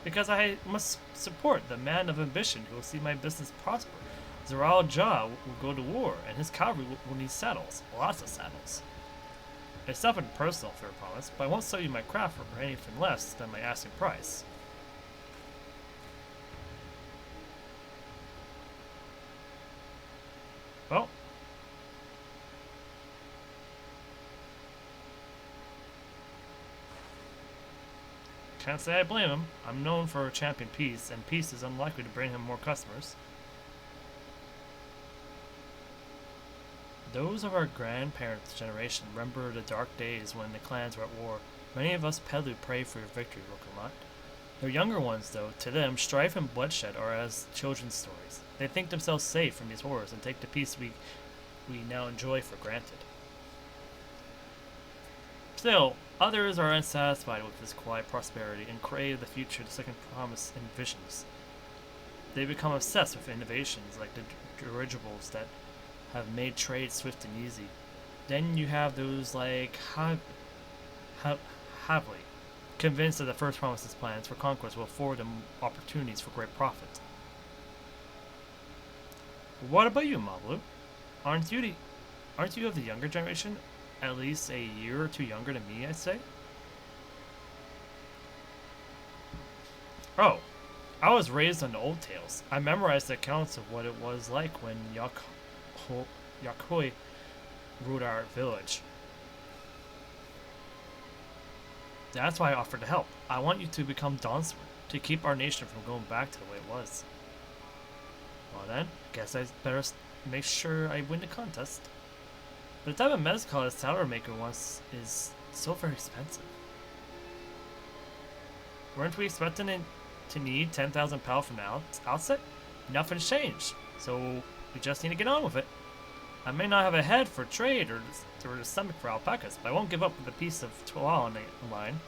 Because I must support the man of ambition who will see my business prosper. Zeral Jah will go to war, and his cavalry will need saddles. Lots of saddles. It's nothing personal, fair promise, but I won't sell you my craft for anything less than my asking price. Well. Can't say I blame him. I'm known for champion peace, and peace is unlikely to bring him more customers. Those of our grandparents' generation remember the dark days when the clans were at war. Many of us Pelu pray for your victory, Rokamat. The younger ones, though, to them, strife and bloodshed are as children's stories. They think themselves safe from these horrors and take the peace we now enjoy for granted. Still, others are unsatisfied with this quiet prosperity and crave the future the second promise envisions. They become obsessed with innovations like the dirigibles that have made trade swift and easy. Then you have those like Havli, convinced that the first promise's plans for conquest will afford them opportunities for great profit. What about you, Mablu? Aren't you of the younger generation? At least a year or two younger than me, I'd say. Oh, I was raised on the old tales. I memorized the accounts of what it was like when Yakoi ruled our village. That's why I offered to help. I want you to become Dawntrail, to keep our nation from going back to the way it was. Well then, guess I better make sure I win the contest. But the type of mezcal a saddler maker wants is so very expensive. Weren't we expecting it to need 10,000 pel from the outset? Nothing's changed, so we just need to get on with it. I may not have a head for trade or a stomach for alpacas, but I won't give up with a piece of toile on the line.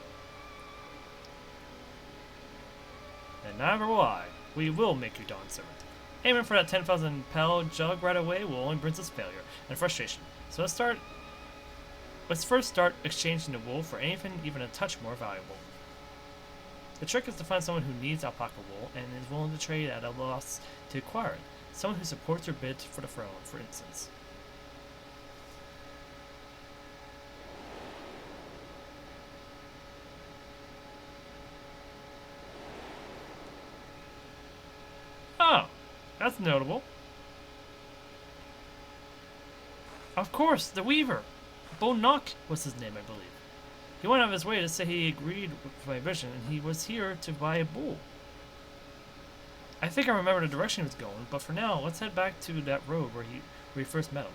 And neither will I. We will make you Dawn Servant. Aiming for that 10,000 pel jug right away will only bring us failure and frustration. So let's first start exchanging the wool for anything even a touch more valuable. The trick is to find someone who needs alpaca wool and is willing to trade at a loss to acquire it. Someone who supports your bid for the throne, for instance. Oh, that's notable. Of course, the Weaver. Bonock was his name, I believe. He went out of his way to say he agreed with my vision, and he was here to buy a bull. I think I remember the direction he was going, but for now, let's head back to that road where we first met him.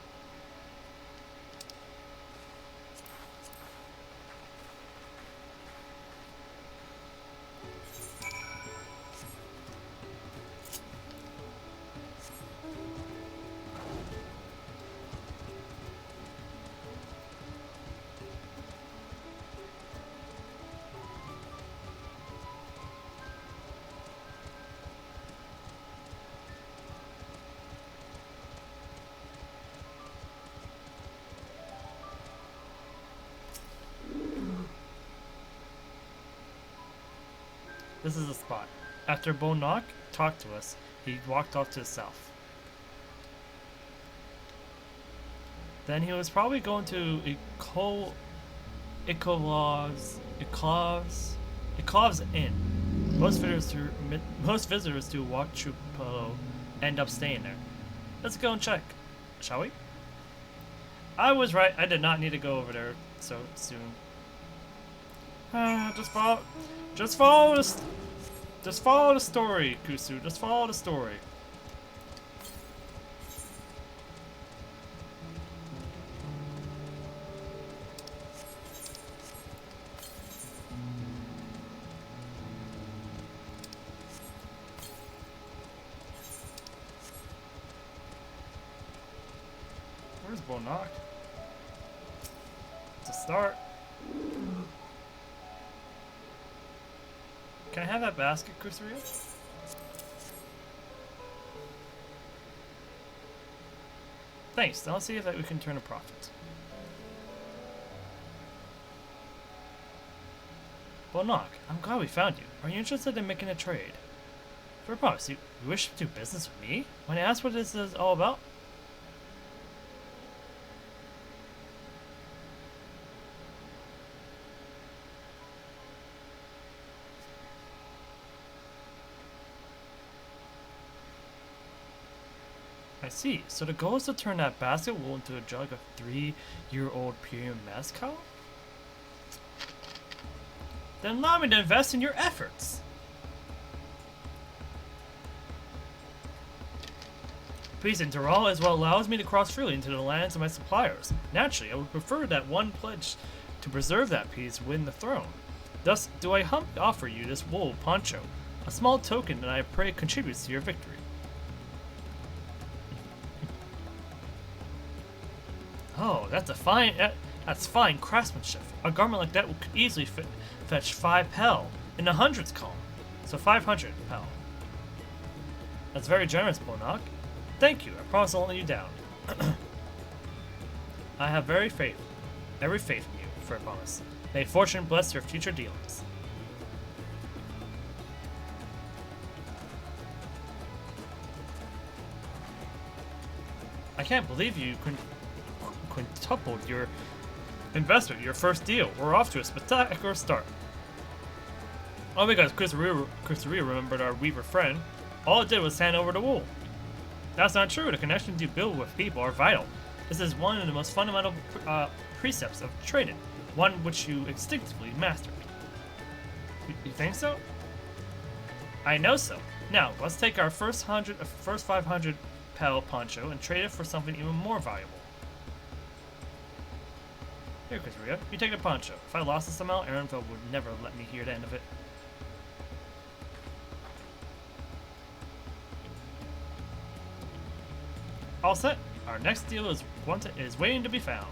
This is the spot. After Bonock talked to us, he walked off to the south. Then he was probably going to Ikov's Inn. Most visitors to Huachupalo end up staying there. Let's go and check, shall we? I was right. I did not need to go over there so soon. Just follow the story, Kusu. Just follow the story. Where's Bonock? To start. Can I have that basket, Kusuriya? Thanks. Now let's see if we can turn a profit. Bonock, I'm glad we found you. Are you interested in making a trade? For a promise, you wish to do business with me? When I asked what this is all about? I see. So the goal is to turn that basket wool into a jug of 3-year-old premium mezcal? Then allow me to invest in your efforts. Peace in Doral is what allows me to cross freely into the lands of my suppliers. Naturally, I would prefer that one pledge to preserve that peace win the throne. Thus, do I humbly offer you this wool poncho, a small token that I pray contributes to your victory. Oh, that's fine craftsmanship. A garment like that could easily fetch 5 pel in the hundreds column. So 500 pel. That's very generous, Bonock. Thank you. I promise I'll let you down. I have every faith in you, for a promise. May fortune bless your future dealings. I can't believe you quintupled your investment, your first deal. We're off to a spectacular start. All because Kusuriya remembered our weaver friend. All it did was hand over the wool. That's not true. The connections you build with people are vital. This is one of the most fundamental precepts of trading, one which you instinctively mastered. You think so? I know so. Now, let's take our first 500 pel poncho and trade it for something even more valuable. Here, Kusuriya, you take the poncho. If I lost this amount, Ehrenfeld would never let me hear the end of it. All set. Our next deal is waiting to be found.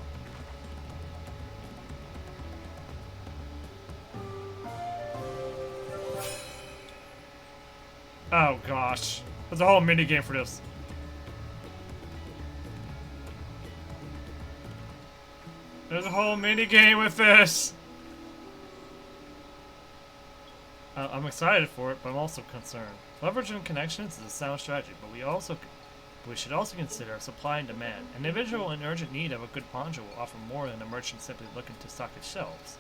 Oh gosh. There's a whole mini game for this. There's a whole mini game with this. I'm excited for it, but I'm also concerned. Leveraging connections is a sound strategy, but we should also consider supply and demand. An individual in urgent need of a good poncho will offer more than a merchant simply looking to stock its shelves.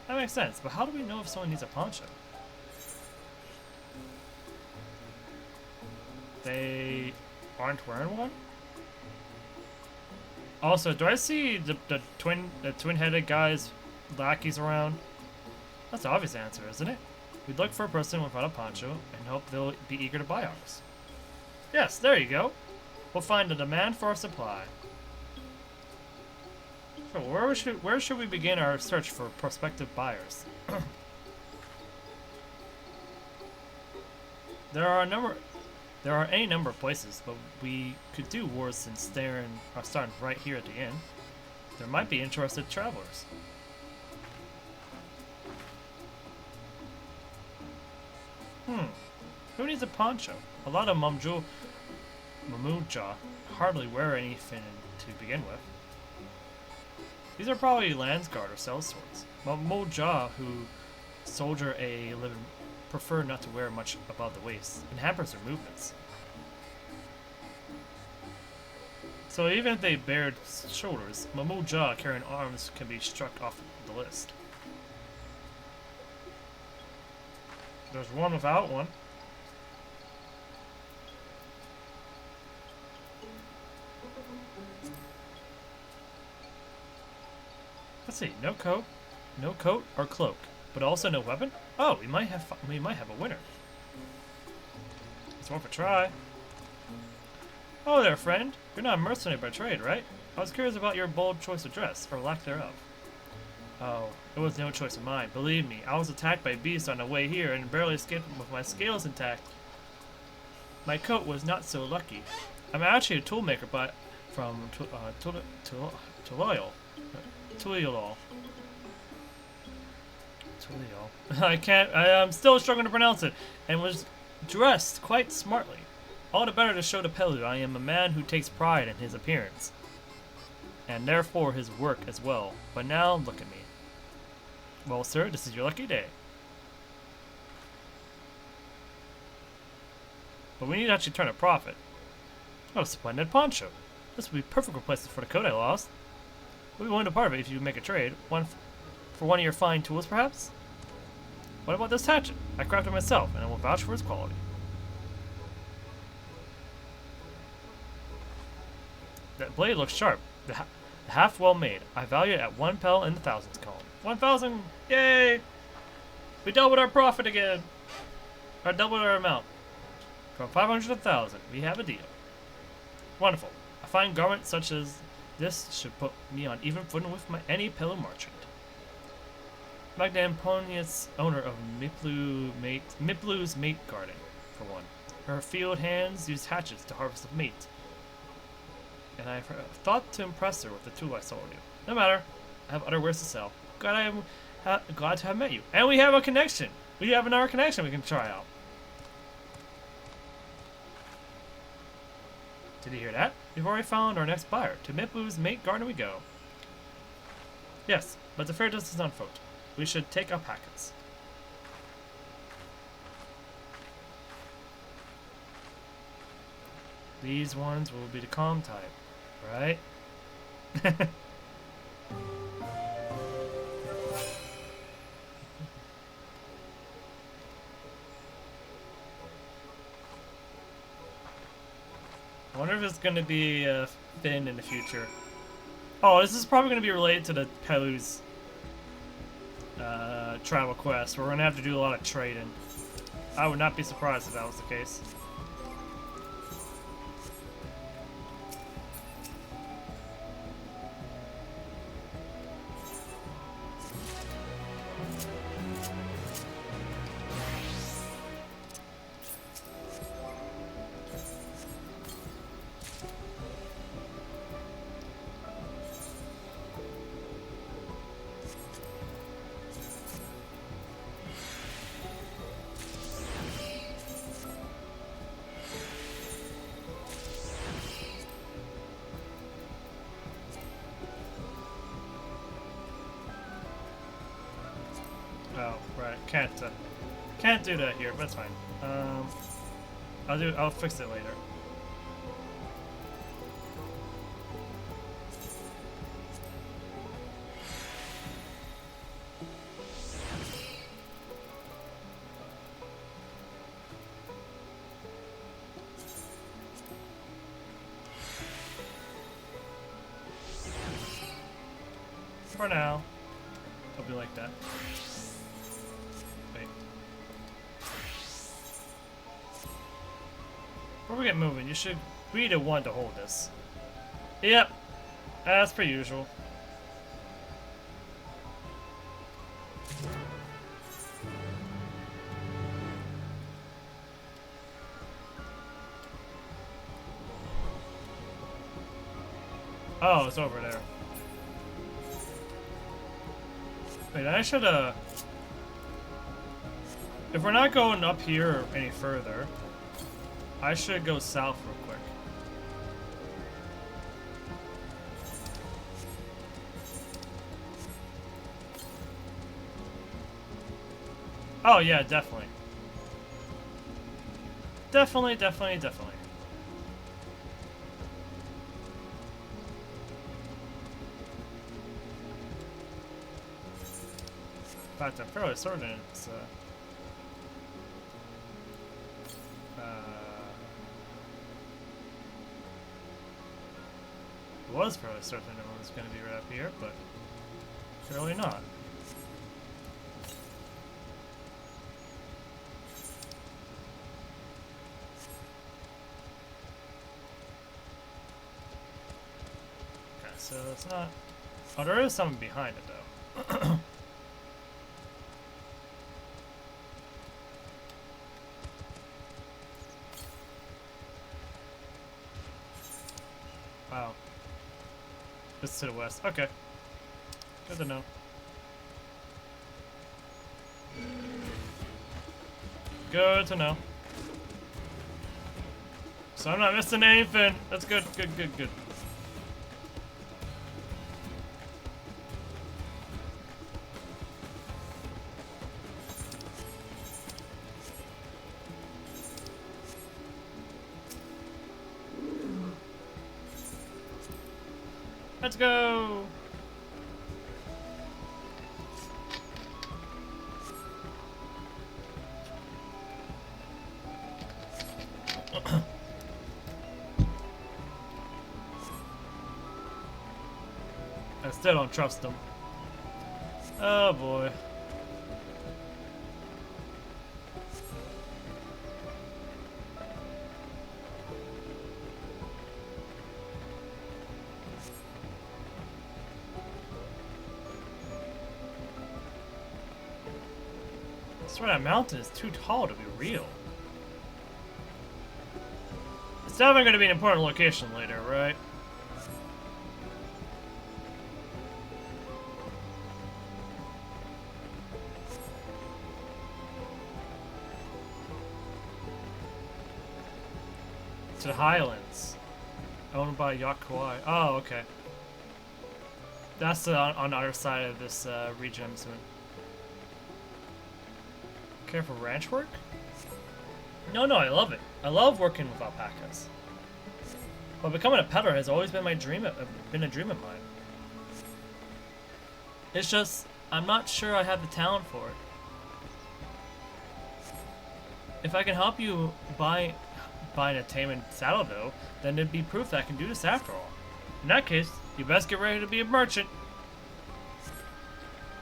That makes sense, but how do we know if someone needs a poncho? They aren't wearing one? Also, do I see the twin-headed guy's lackeys around? That's the obvious answer, isn't it? We'd look for a person without a poncho and hope they'll be eager to buy ours. Yes, there you go. We'll find a demand for our supply. So where should we begin our search for prospective buyers? There are any number of places, but we could do worse than starting right here at the inn. There might be interested travelers. Who needs a poncho? A lot of Mamuja hardly wear anything to begin with. These are probably Landsguard or sellswords. Mamuja who soldier a living prefer not to wear much above the waist and hampers their movements. So even if they bared shoulders, Mamuja carrying arms can be struck off the list. There's one without one. Let's see, no coat or cloak, but also no weapon. Oh, we might have a winner. It's one for try. Oh there, friend. You're not a mercenary by trade, right? I was curious about your bold choice of dress, or lack thereof. Oh, it was no choice of mine. Believe me, I was attacked by beasts on the way here and barely escaped with my scales intact. My coat was not so lucky. I'm actually a toolmaker, but from Tuloyal. I'm still struggling to pronounce it, and was dressed quite smartly. All the better to show to Pelu I am a man who takes pride in his appearance, and therefore his work as well. But now, look at me. Well, sir, this is your lucky day. But we need to actually turn a profit. Oh, splendid poncho. This would be a perfect replacement for the coat I lost. We'll be willing to part of it if you make a trade. For one of your fine tools, perhaps? What about this hatchet? I crafted it myself, and I will vouch for its quality. That blade looks sharp. Half well made. I value it at 1 pel in the thousands column. 1,000! Yay! We doubled our profit again! Or doubled our amount. From 500 to 1,000. We have a deal. Wonderful. A fine garment such as this should put me on even footing with any Pelu merchant. Magdamponius, owner of Miplu's Mate Garden, for one. Her field hands use hatchets to harvest the mate. And I thought to impress her with the tool I sold you. No matter. I have other wares to sell. Glad to have met you. And we have a connection. We have another connection we can try out. Did you hear that? We've already found our next buyer. To Miplu's Mate Garden we go. Yes, but the fair distance on foot. We should take our packets. These ones will be the calm type, right? I wonder if it's going to be a Finn in the future. Oh, this is probably going to be related to the Pelu's travel quest. We're going to have to do a lot of trading. I would not be surprised if that was the case. Can't do that here, but that's fine. I'll fix it later. For now, it'll be like that. Wait. Before we get moving, you should be the one to hold this. Yep, as per usual. Oh, it's over there. Wait, I should, if we're not going up here any further, I should go south real quick. Oh, yeah, definitely. Definitely. In fact, I'm fairly certain it's, I was fairly certain it was going to be right up here, but clearly not. Okay, so it's not... Oh, there is something behind it, though. Wow. It's to the west. Okay. Good to know. Good to know. So I'm not missing anything. That's good. Good. Let's go! I still don't trust them. Oh boy. I swear that mountain is too tall to be real. It's definitely going to be an important location later, right? To the Highlands. Owned by Yakuai. Oh, okay. That's on the other side of this region, I'm assuming. Care for ranch work? No, I love it. I love working with alpacas. But becoming a peddler has always been a dream of mine. It's just, I'm not sure I have the talent for it. If I can help you buy an tame saddle, though, then it'd be proof that I can do this after all. In that case, you best get ready to be a merchant.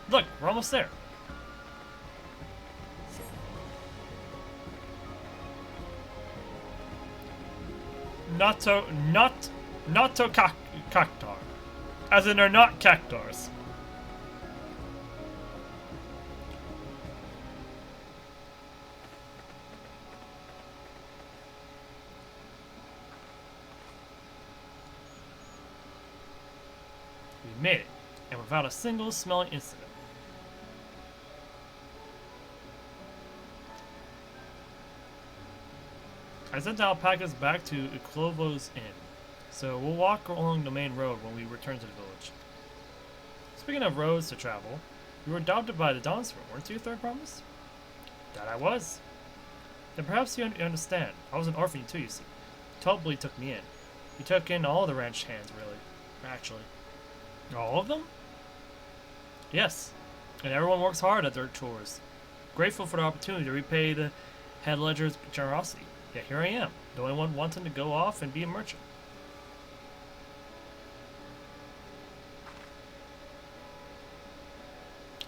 Look, we're almost there. Cactar. As in, they're not cactars. We made it, and without a single smelling incident. I sent the alpacas back to Iclovo's inn, so we'll walk along the main road when we return to the village. Speaking of roads to travel, you were adopted by the Dawntrail, weren't you, Third Promise? That I was. Then perhaps you understand. I was an orphan too, you see. Totally took me in. He took in all the ranch hands, really. Actually. All of them? Yes. And everyone works hard at their chores. Grateful for the opportunity to repay the head ledger's generosity. Yet here I am, the only one wanting to go off and be a merchant.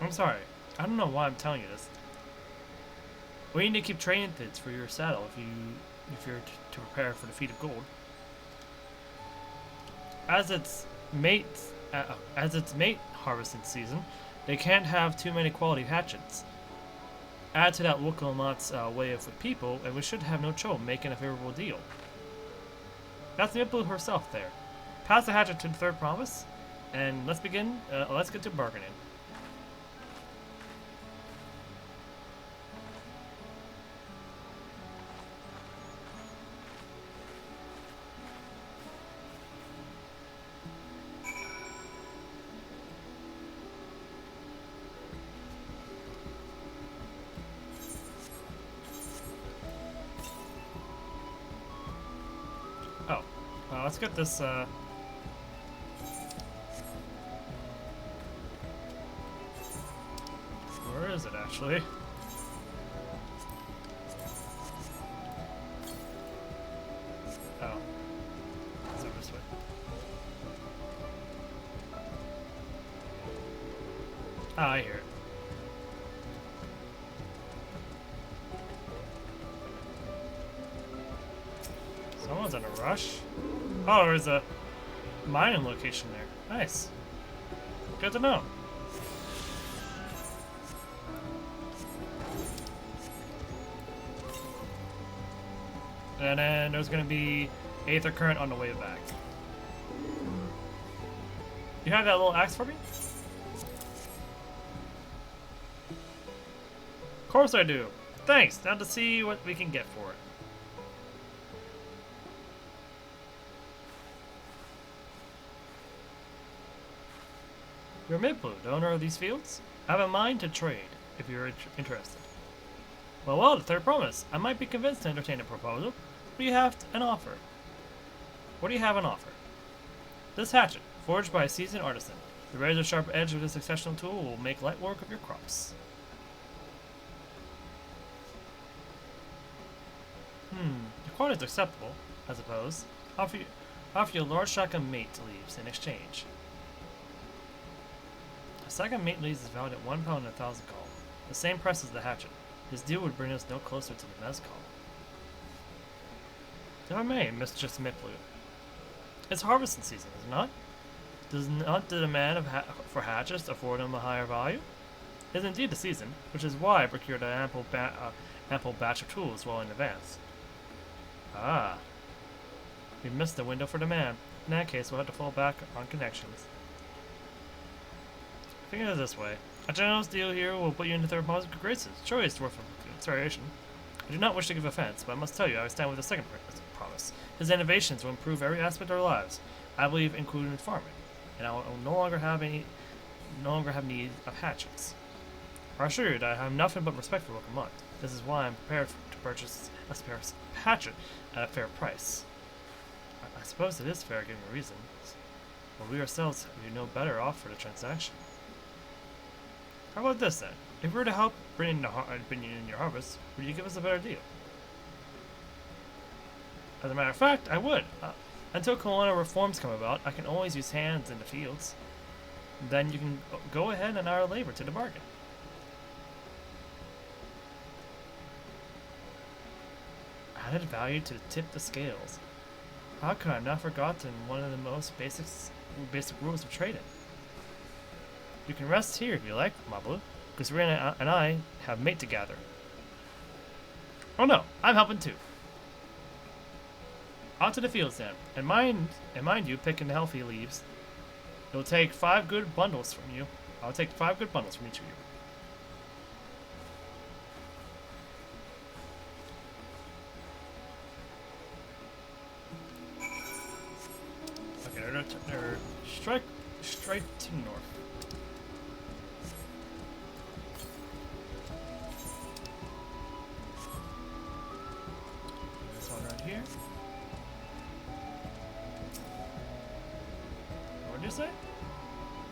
I'm sorry. I don't know why I'm telling you this. We need to keep training things for your saddle if you're to prepare for the feat of gold. As its mate harvesting season, they can't have too many quality hatchets. Add to that Wukamat's way of with people, and we should have no trouble making a favorable deal. That's Nipple herself there. Pass the hatchet to the third promise, and let's begin. Let's get to bargaining. Let's get this, where is it, actually? Oh. It's over this way. Ah, I hear it. Someone's in a rush. Oh, there's a mining location there. Nice. Good to know. And then there's going to be Aether Current on the way back. You have that little axe for me? Of course I do. Thanks. Now to see what we can get for it. You're Midblue, the owner of these fields? I have a mind to trade, if you're interested. Well, the third promise. I might be convinced to entertain a proposal. What do you have an offer? What do you have on offer? This hatchet, forged by a seasoned artisan. The razor-sharp edge of this exceptional tool will make light work of your crops. The quality is acceptable, I suppose. Offer you a large shack of mate leaves in exchange. A sack of mate leaves is valued at 1 pound and 1,000 call, the same price as the hatchet. This deal would bring us no closer to the mezcal. If I may, Mr. Midblue. It's harvesting season, is it not? Does not the demand for hatchets afford them a higher value? It is indeed the season, which is why I procured an ample batch of tools well in advance. Ah. We missed the window for demand. In that case, we'll have to fall back on connections. Think of it this way. A generous deal here will put you into third positive graces. Surely it's worth consideration. I do not wish to give offense, but I must tell you I stand with the second promise. His innovations will improve every aspect of our lives, I believe including farming, and I will no longer have need of hatchets. I assure you that I have nothing but respect for Wukamant. This is why I am prepared to purchase a spare hatchet at a fair price. I suppose it is fair given the reasons, but we ourselves would be no better off for the transaction. How about this then? If we were to help bring in your harvest, would you give us a better deal? As a matter of fact, I would. Until colonial reforms come about, I can always use hands in the fields. Then you can go ahead and hire labor to the bargain. Added value to tip the scales. How could I have not forgotten one of the most basic rules of trading? You can rest here if you like, Mablu. Kusuriya and I have mate to gather. Oh no, I'm helping too. Out to the fields then, and mind you, picking the healthy leaves. It'll take 5 good bundles from you. I'll take 5 good bundles from each of you. Okay, they're straight to north.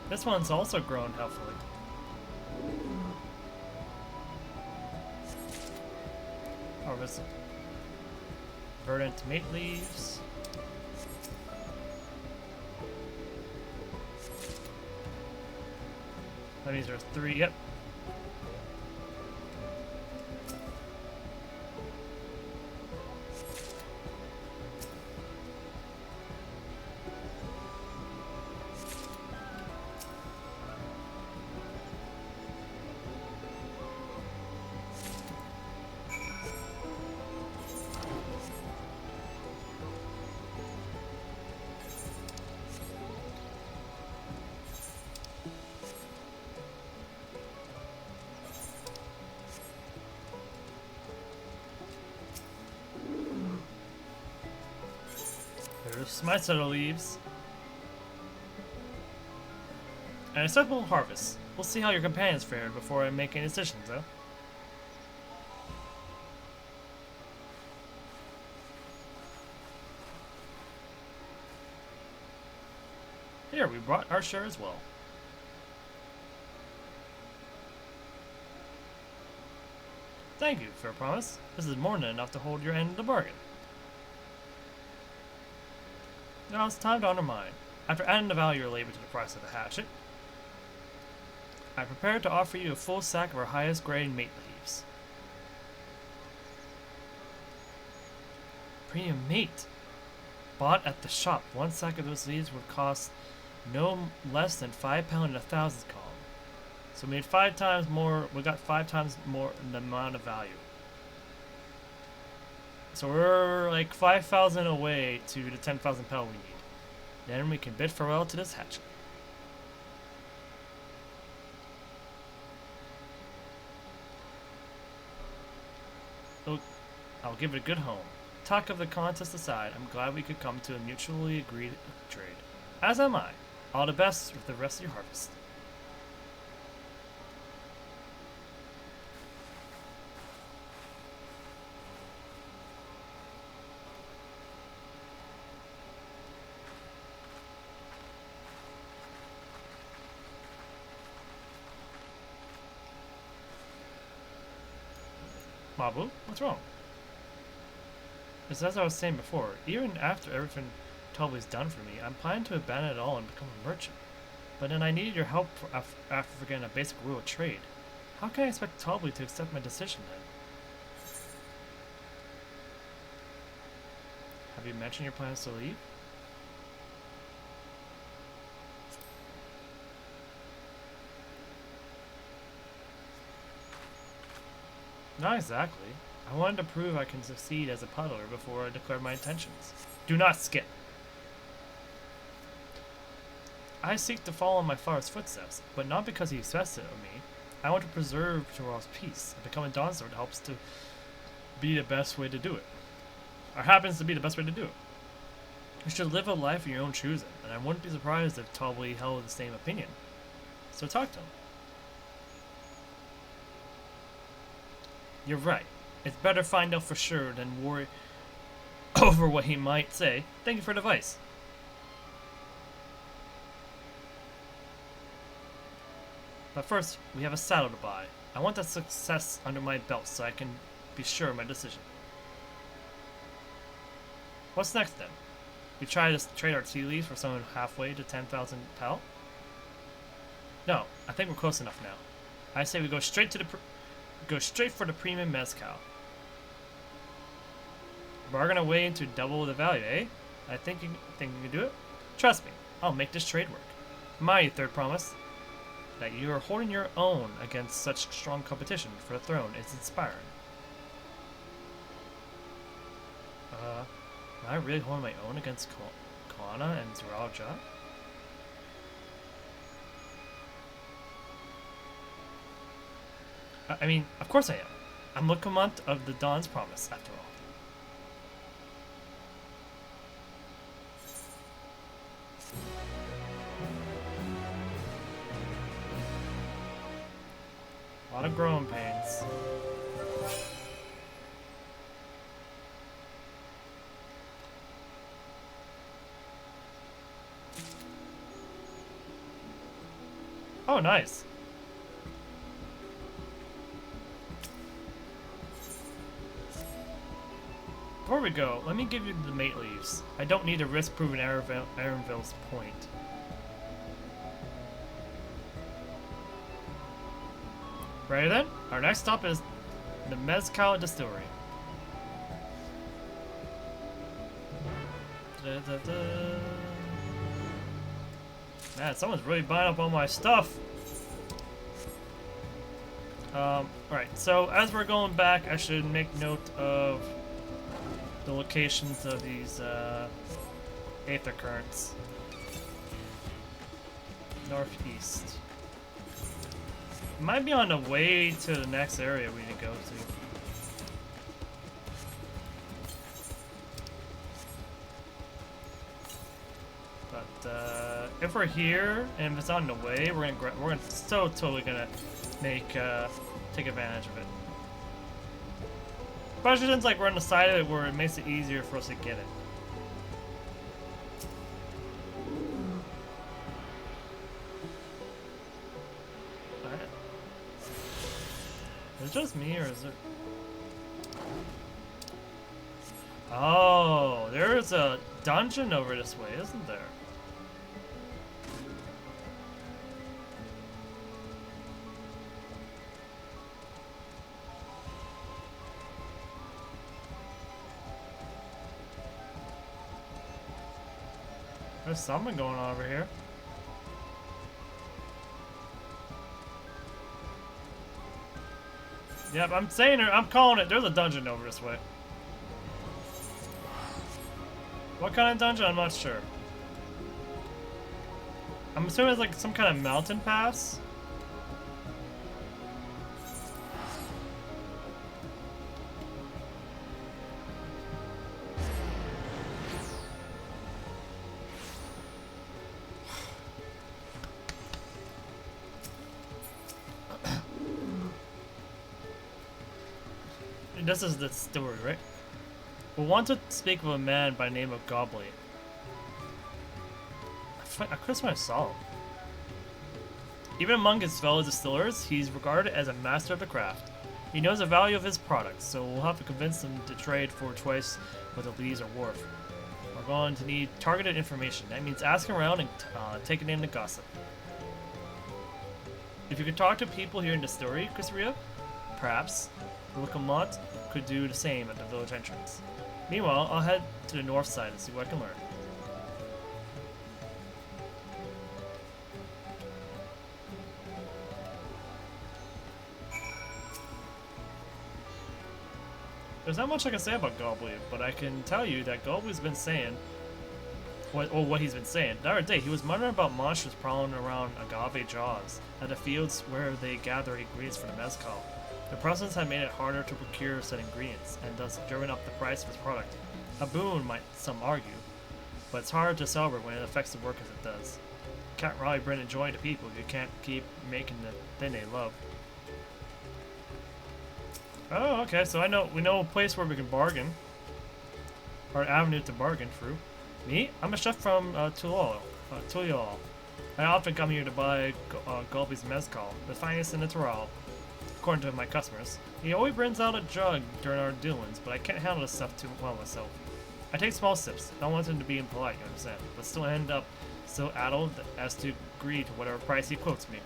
This one's also grown healthily. Harvest verdant mate leaves. That means there's 3, yep. There's my set of leaves. And a simple harvest. We'll see how your companions fared before I make any decisions, though. Here, we brought our share as well. Thank you for a promise. This is more than enough to hold your end of the bargain. Now it's time to honor mine. After adding the value of your labor to the price of the hatchet, I prepared to offer you a full sack of our highest grade mate leaves. Premium mate. Bought at the shop, 1 sack of those leaves would cost no less than £5 in a thousandths column. So we made 5 times more. We got 5 times more in the amount of value. So we're like 5,000 away to the 10,000 pel we need. Then we can bid farewell to this hatchet. So I'll give it a good home. Talk of the contest aside, I'm glad we could come to a mutually agreed trade. As am I. All the best with the rest of your harvest. Mabu, what's wrong? It's as I was saying before, even after everything Toby's done for me, I'm planning to abandon it all and become a merchant. But then I needed your help after forgetting a basic rule of trade. How can I expect Toby to accept my decision then? Have you mentioned your plans to leave? Not exactly. I wanted to prove I can succeed as a puddler before I declare my intentions. Do not skip. I seek to follow in my father's footsteps, but not because he expects it of me. I want to preserve Toral's peace, and becoming Dawnsword helps to be the best way to do it. Or happens to be the best way to do it. You should live a life of your own choosing, and I wouldn't be surprised if Toby held the same opinion. So talk to him. You're right. It's better find out for sure than worry over what he might say. Thank you for the advice. But first, we have a saddle to buy. I want that success under my belt so I can be sure of my decision. What's next then? We try to trade our tea leaves for someone halfway to 10,000 pel? No, I think we're close enough now. I say we go straight to the for the premium mezcal. Bargain away to double the value, eh? I think you can do it? Trust me, I'll make this trade work. My third promise, that you are holding your own against such strong competition for the throne is inspiring. Am I really holding my own against Koana and Zuralja? I mean, of course I am. I'm Lokomont of the Dawn's Promise, after all. A lot of growing pains. Oh, nice. Before we go, let me give you the mate leaves. I don't need to risk proving Arenville's point. Ready then? Our next stop is the Mezcal Distillery. Man, someone's really buying up all my stuff. Alright, so as we're going back, I should make note of the locations of these aether currents. Northeast. Might be on the way to the next area we need to go to. But if we're here and if it's on the way, we're totally gonna make take advantage of it. Especially since like we're on the side of it where it makes it easier for us to get it. Is it just me, or is it... Oh, there's a dungeon over this way, isn't there? There's something going on over here. Yep, I'm saying it. I'm calling it. There's a dungeon over this way. What kind of dungeon? I'm not sure. I'm assuming it's like some kind of mountain pass. This is the story, right? We want to speak of a man by the name of Gobley. I could have sworn I saw him. Even among his fellow distillers, he's regarded as a master of the craft. He knows the value of his products, so we'll have to convince him to trade for twice what the leaves are worth. We're going to need targeted information. That means asking around and taking in the gossip. If you could talk to people here in the story, Kusuriya, perhaps Lukamont could do the same at the village entrance. Meanwhile, I'll head to the north side and see what I can learn. There's not much I can say about Gobley, but I can tell you that Gobley's been saying, what he's been saying. The other day, he was muttering about monsters prowling around agave jaws at the fields where they gather ingredients for the mezcal. The presence had made it harder to procure said ingredients, and thus driven up the price of his product. A boon, might some argue, but it's hard to celebrate when it affects the work as it does. Can't really bring joy to people if you can't keep making the thing they love. Oh, okay, so we know a place where we can bargain. Or an avenue to bargain through. Me? I'm a chef from Tulol. I often come here to buy Gulby's mezcal, the finest in the Tyrol. According to my customers. He always brings out a jug during our dealings, but I can't handle this stuff too well myself. I take small sips, not wanting to be impolite, you understand, but still end up so addled as to agree to whatever price he quotes me.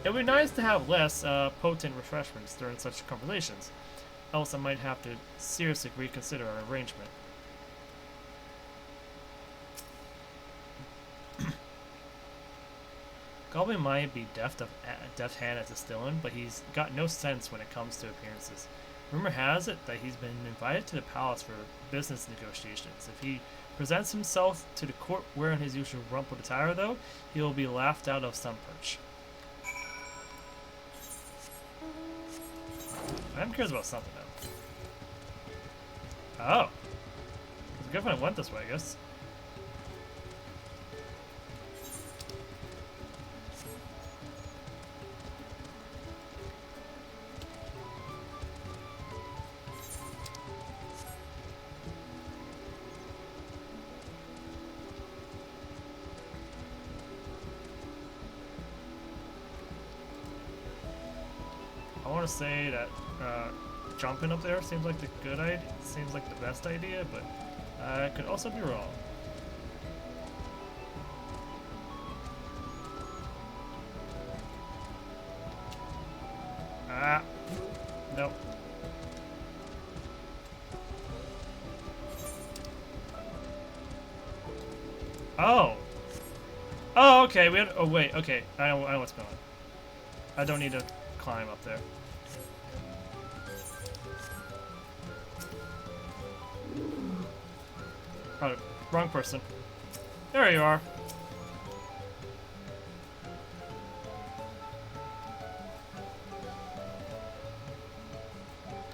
It would be nice to have less potent refreshments during such conversations, else I might have to seriously reconsider our arrangement. Goblin might be deft hand at distilling, but he's got no sense when it comes to appearances. Rumor has it that he's been invited to the palace for business negotiations. If he presents himself to the court wearing his usual rumpled attire, though, he will be laughed out of some perch. I'm curious about something, though. Oh. It's good when it went this way, I guess. I want to say that jumping up there seems like the good idea. Seems like the best idea, but I could also be wrong. Ah, nope. Oh. Oh, okay. We had. Oh, wait. Okay. I know what's going on. I don't need to climb up there. Oh, wrong person. There you are.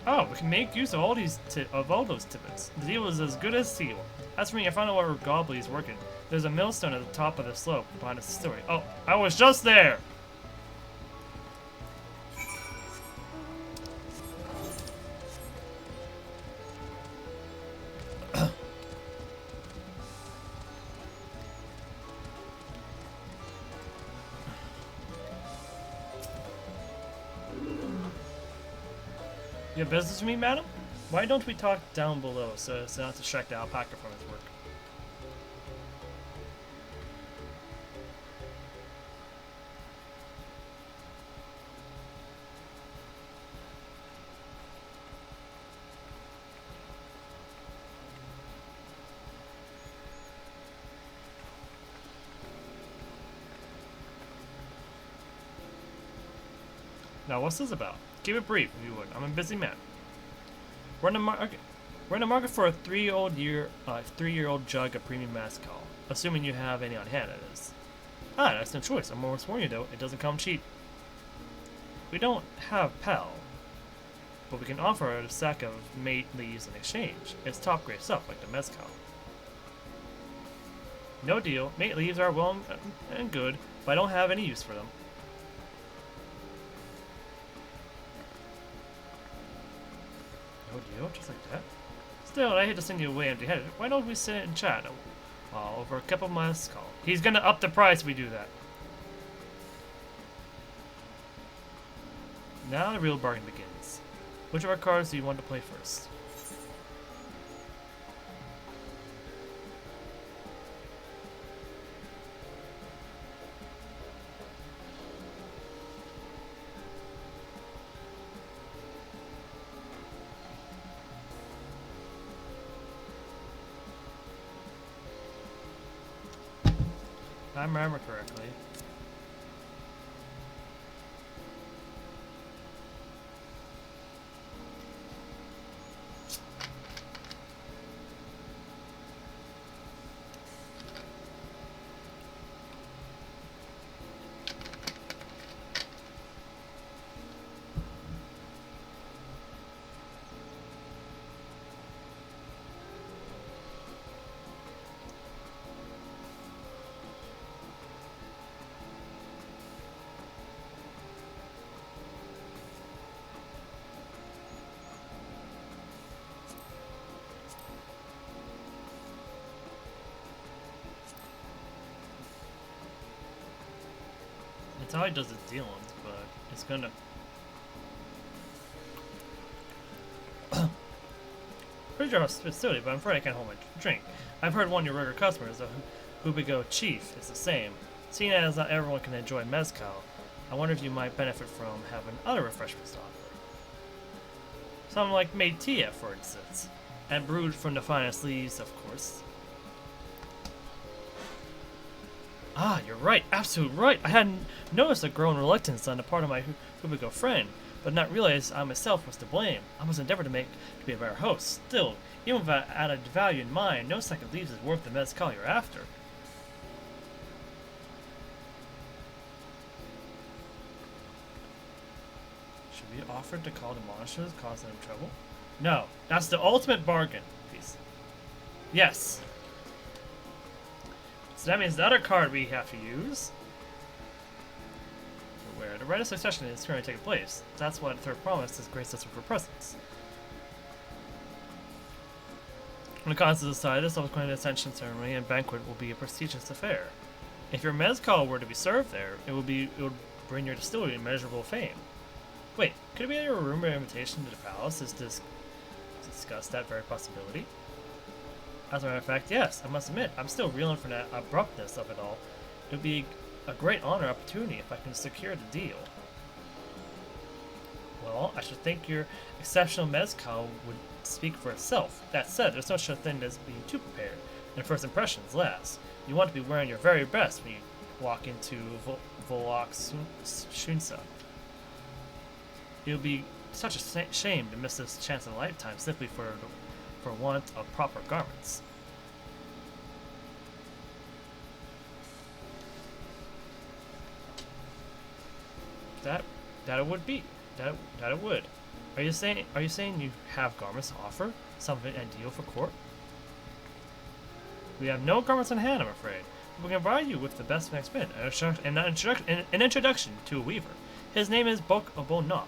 Oh, we can make use of all those tidbits. The deal is as good as sealed. As for me, I found out where Gobbly is working. There's a millstone at the top of the slope behind the distillery. Oh, I was just there! You have business with me, madam? Why don't we talk down below so as not to distract the alpaca from his work? Now, what's this about? Keep it brief, if you would. I'm a busy man. We're in the market for a three-year-old jug of premium mezcal. Assuming you have any on hand, that is. Ah, that's no choice. I'm almost warning you, though. It doesn't come cheap. We don't have Pell, but we can offer a sack of mate leaves in exchange. It's top-grade stuff, like the mezcal. No deal. Mate leaves are well and good, but I don't have any use for them. No deal, just like that. Still, I hate to send you away empty-headed. Why don't we sit and chat over a cup of mezcal? He's gonna up the price if we do that. Now the real bargain begins. Which of our cards do you want to play first? If I remember correctly. That's how he does his dealings, but it's gonna... Pretty sure it's silly, but I'm afraid I can't hold my drink. I've heard one of your regular customers, the Hubigo Chief, is the same. Seeing as not everyone can enjoy mezcal, I wonder if you might benefit from having other refreshments to offer. Something like Meitia, for instance, and brewed from the finest leaves, of course. Ah, you're right, absolutely right. I hadn't noticed a growing reluctance on the part of my Hubigo friend, but not realized I myself was to blame. I must endeavor to be a better host. Still, even with added value in mind, no sack of leaves is worth the mezcal you're after. Should we offer to call the monsters, cause them trouble? No, that's the ultimate bargain piece. Yes. So that means the other card we have to use, where the rite of succession is currently taking place. That's why the third promise is graced us with her presence. On the consuls side, this subsequent ascension ceremony and banquet will be a prestigious affair. If your mezcal were to be served there, it would bring your distillery immeasurable fame. Wait, could it be a rumor invitation to the palace is to discuss that very possibility? As a matter of fact, yes, I must admit, I'm still reeling from that abruptness of it all. It would be a great honor opportunity if I can secure the deal. Well, I should think your exceptional mezcal would speak for itself. That said, there's no such thing as being too prepared, and first impressions last. You want to be wearing your very best when you walk into Volok's Shunsa. It would be such a shame to miss this chance in a lifetime simply for want of proper garments. That it would be. That it would. Are you saying you have garments to offer? Something ideal for court? We have no garments on hand, I'm afraid. We can provide you with the best next bit, an introduction to a weaver. His name is Bok Obonok,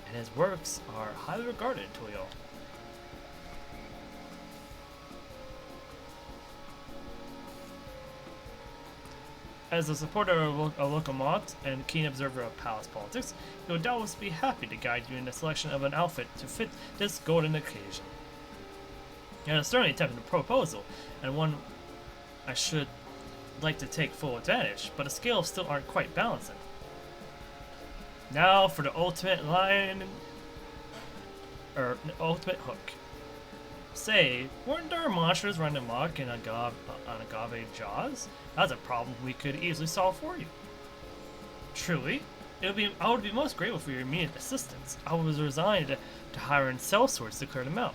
and his works are highly regarded in Toyo. As a supporter of Lokomot and keen observer of palace politics, he will doubtless be happy to guide you in the selection of an outfit to fit this golden occasion. It is certainly a tempting proposal, and one I should like to take full advantage, but the scales still aren't quite balancing. Now for the ultimate line, or ultimate hook. Say, weren't there monsters running amok in Agave Jaws? That's a problem we could easily solve for you. Truly, I would be most grateful for your immediate assistance. I was resigned to hire and sell swords to clear them out.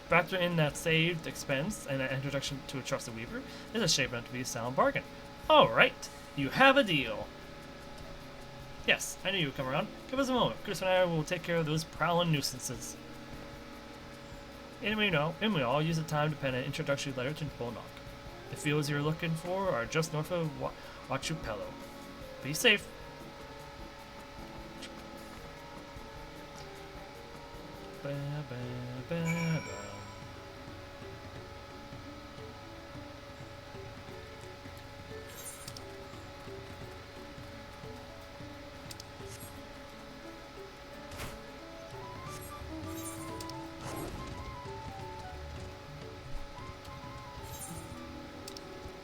Factor in that saved expense and an introduction to a trusted weaver, this is shaping up to be a sound bargain. Alright, you have a deal. Yes, I knew you would come around. Give us a moment. Chris and I will take care of those prowling nuisances. And we all use the time to pen an introductory letter to Bonok. The fields you're looking for are just north of Wachupelo. Be safe. Ba, ba, ba, ba.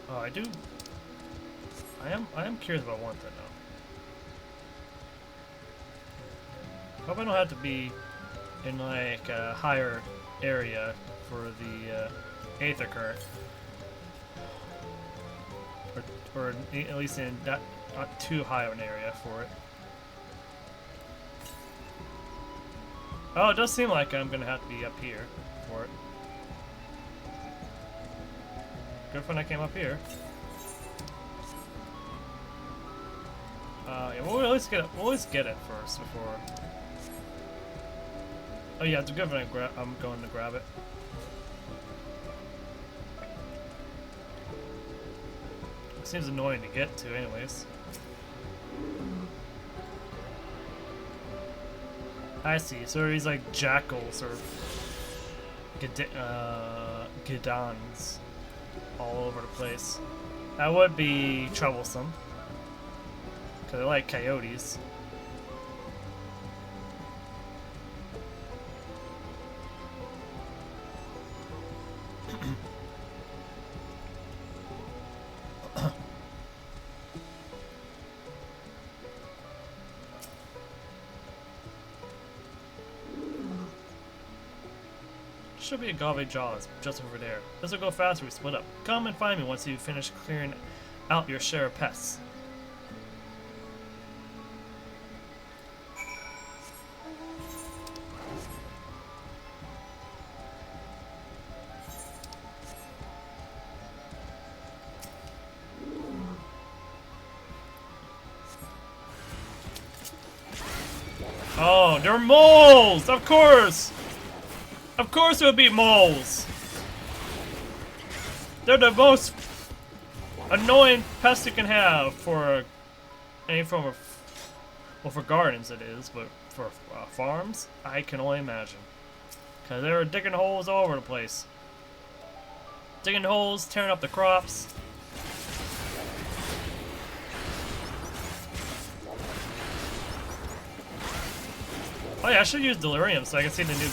Oh, I am curious about one thing though. Hope I don't have to be in like a higher area for the Aether Current, or at least in not too high of an area for it. Oh, it does seem like I'm gonna have to be up here for it. Good fun I came up here. Yeah, we'll at least get it first before. Oh yeah, it's good when I'm going to grab it. It seems annoying to get to, anyways. I see. So he's like jackals or Gidans all over the place. That would be troublesome, because I like coyotes. Should be Agave Jaws just over there. This will go faster if we split up. Come and find me once you finish clearing out your share of pests. Oh, they're moles! Of course! Of course it would be moles! They're the most annoying pests you can have for any form of... Well, for gardens it is, but for farms, I can only imagine. Because they were digging holes all over the place. Digging holes, tearing up the crops. Oh yeah, I should use Delirium so I can see the new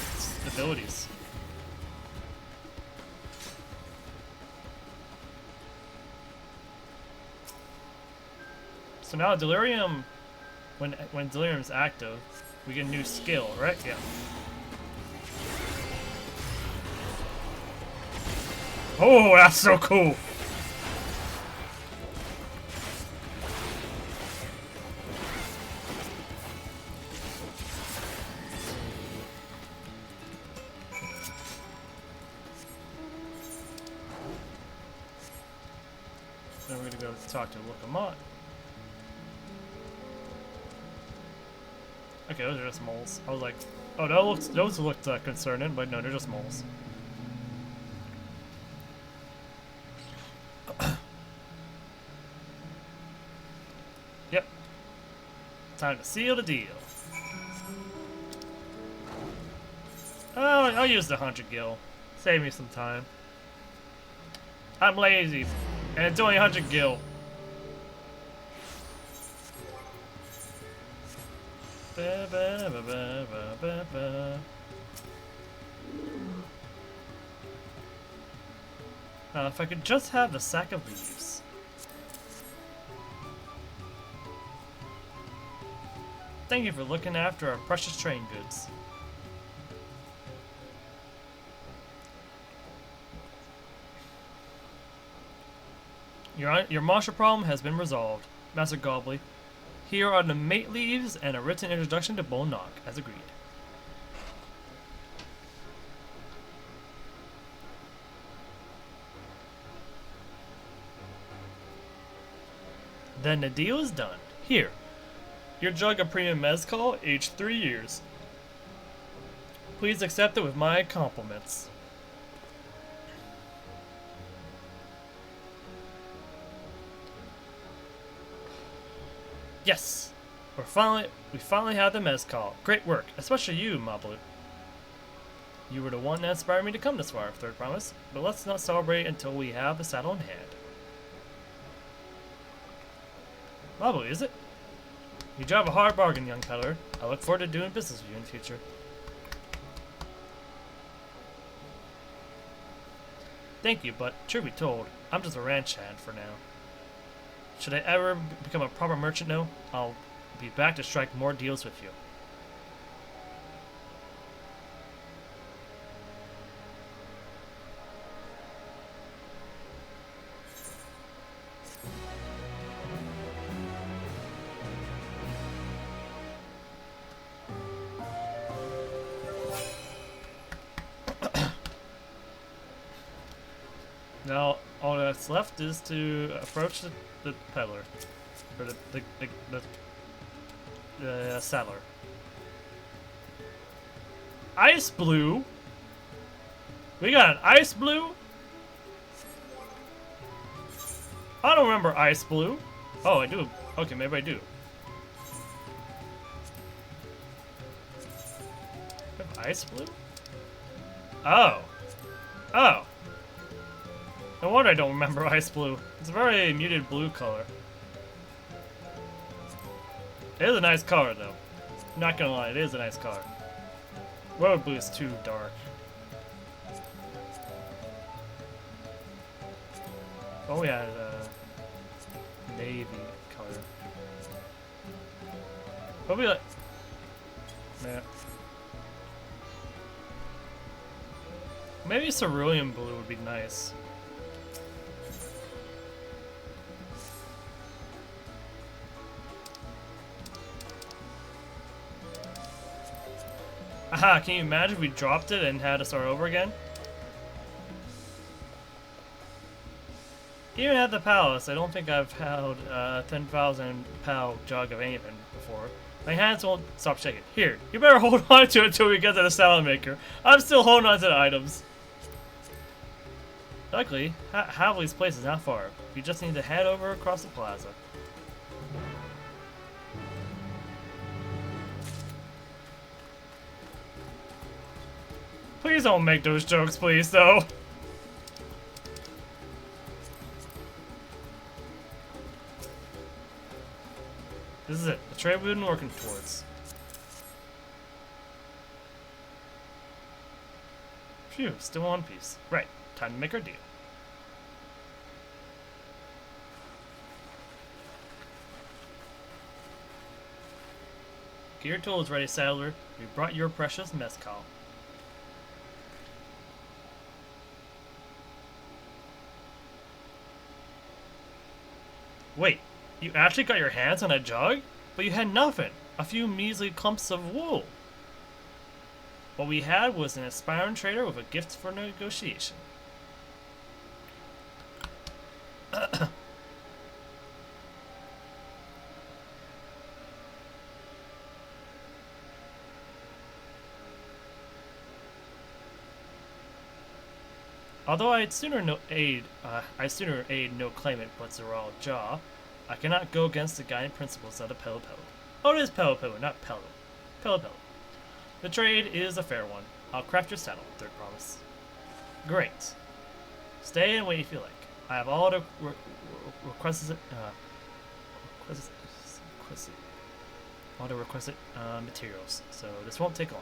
abilities. So now Delirium, when Delirium is active, we get a new skill, right? Yeah. Oh, that's so cool! Then we're gonna go talk to Lokomot. Okay, those are just moles. I was like, oh, those looked concerning, but no, they're just moles. Yep. Time to seal the deal. Oh, I'll use the 100 gil. Save me some time. I'm lazy, and it's only 100 gil. Ba, ba, ba, ba, ba, ba, ba. If I could just have the sack of leaves. Thank you for looking after our precious train goods. Your martial problem has been resolved, Master Gobley. Here are the mate leaves and a written introduction to Bolnock, as agreed. Then the deal is done. Here, your jug of premium mezcal, aged 3 years. Please accept it with my compliments. Yes! We finally have the mezcal. Great work, especially you, Mablu. You were the one that inspired me to come this far, third promise, but let's not celebrate until we have the saddle in hand. Mablu, is it? You drive a hard bargain, young peddler. I look forward to doing business with you in the future. Thank you, but truth be told, I'm just a ranch hand for now. Should I ever become a proper merchant though, I'll be back to strike more deals with you. Now, all that's left is to approach the peddler, or the saddler. Ice Blue? We got an Ice Blue? I don't remember Ice Blue. Oh, I do. Okay, maybe I do. Ice Blue? Oh. Oh. No wonder I don't remember Ice Blue. It's a very muted blue color. It is a nice color, though. I'm not gonna lie, it is a nice color. Road Blue is too dark. Oh, we had navy color. Probably like... Nah. Maybe cerulean blue would be nice. Aha, can you imagine if we dropped it and had to start over again? Even at the palace, I don't think I've held a 10,000 pound jug of anything before. My hands won't stop shaking. Here, you better hold on to it until we get to the salad maker. I'm still holding on to the items. Luckily, Havli's place is not far. We just need to head over across the plaza. Please don't make those jokes, please, though. This is it. The trade we've been working towards. Phew, still one piece. Right, time to make our deal. Get your tools ready, saddler. We brought your precious mezcal. Wait, you actually got your hands on a jug? But you had nothing. A few measly clumps of wool. What we had was an aspiring trader with a gift for negotiation. Although I'd sooner aid no claimant but Zeral Jaw, I cannot go against the guiding principles of the Pelo Pelo. Oh, it is Pelo Pelo, not Pelo. Pelo Pelo. The trade is a fair one. I'll craft your saddle, third promise. Great. Stay and wait if you like. I have all the requisite materials, so this won't take long.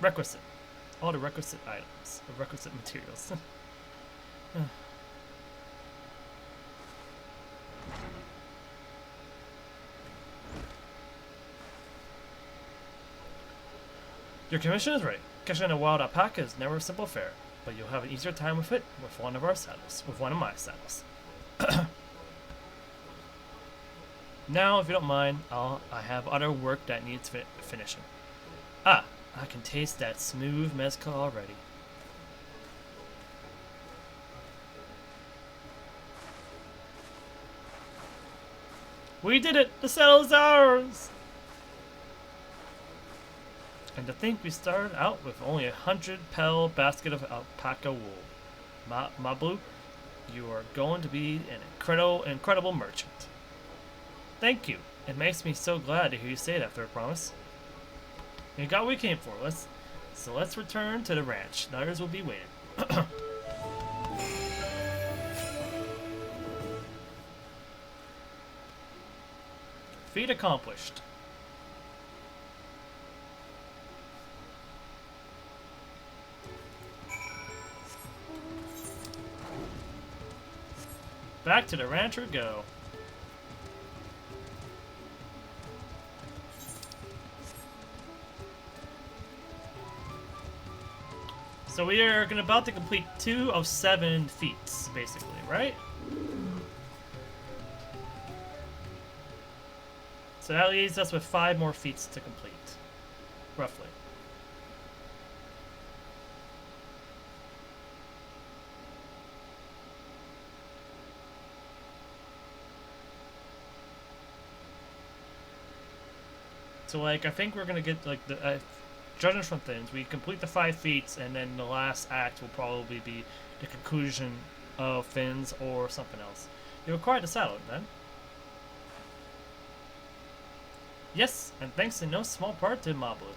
Requisite. All the requisite items, the requisite materials. Your commission is right. Catching a wild alpaca is never a simple affair, but you'll have an easier time with it with one of my saddles. Now, if you don't mind, I have other work that needs finishing. Ah, I can taste that smooth mezcal already. We did it! The saddle is ours! And to think we started out with only 100 pel basket of alpaca wool. Mablu, you are going to be an incredible merchant. Thank you. It makes me so glad to hear you say that, third promise. We got what we came for. Let's return to the ranch. The others will be waiting. Feat accomplished. Back to the ranch we go. So we are about to complete 2 of 7 feats, basically, right? So that leaves us with 5 more feats to complete, roughly. So, like, I think we're gonna get, like, judging from things, we complete the 5 feats, and then the last act will probably be the conclusion of Finn's or something else. You acquired the saddle, then? Yes, and thanks in no small part to Mablu.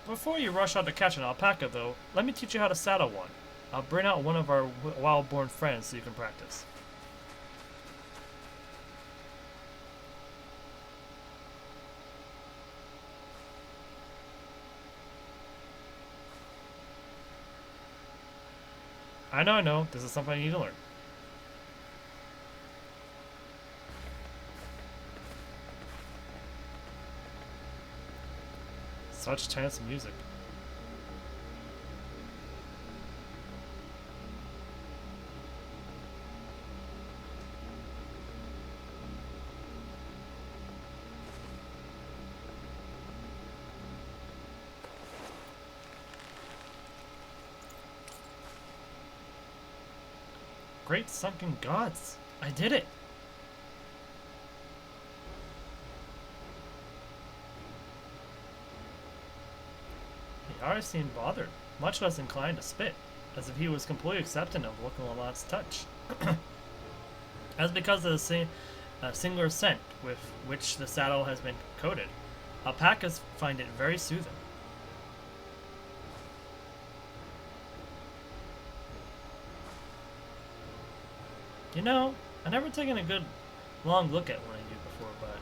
Before you rush out to catch an alpaca, though, let me teach you how to saddle one. I'll bring out one of our wild-born friends so you can practice. I know, this is something I need to learn. Such tense music. Great sunken gods! I did it! The artist seemed bothered, much less inclined to spit, as if he was completely accepting of Wookalamat's touch. As because of the singular scent with which the saddle has been coated, alpacas find it very soothing. You know, I've never taken a good long look at one of you before, but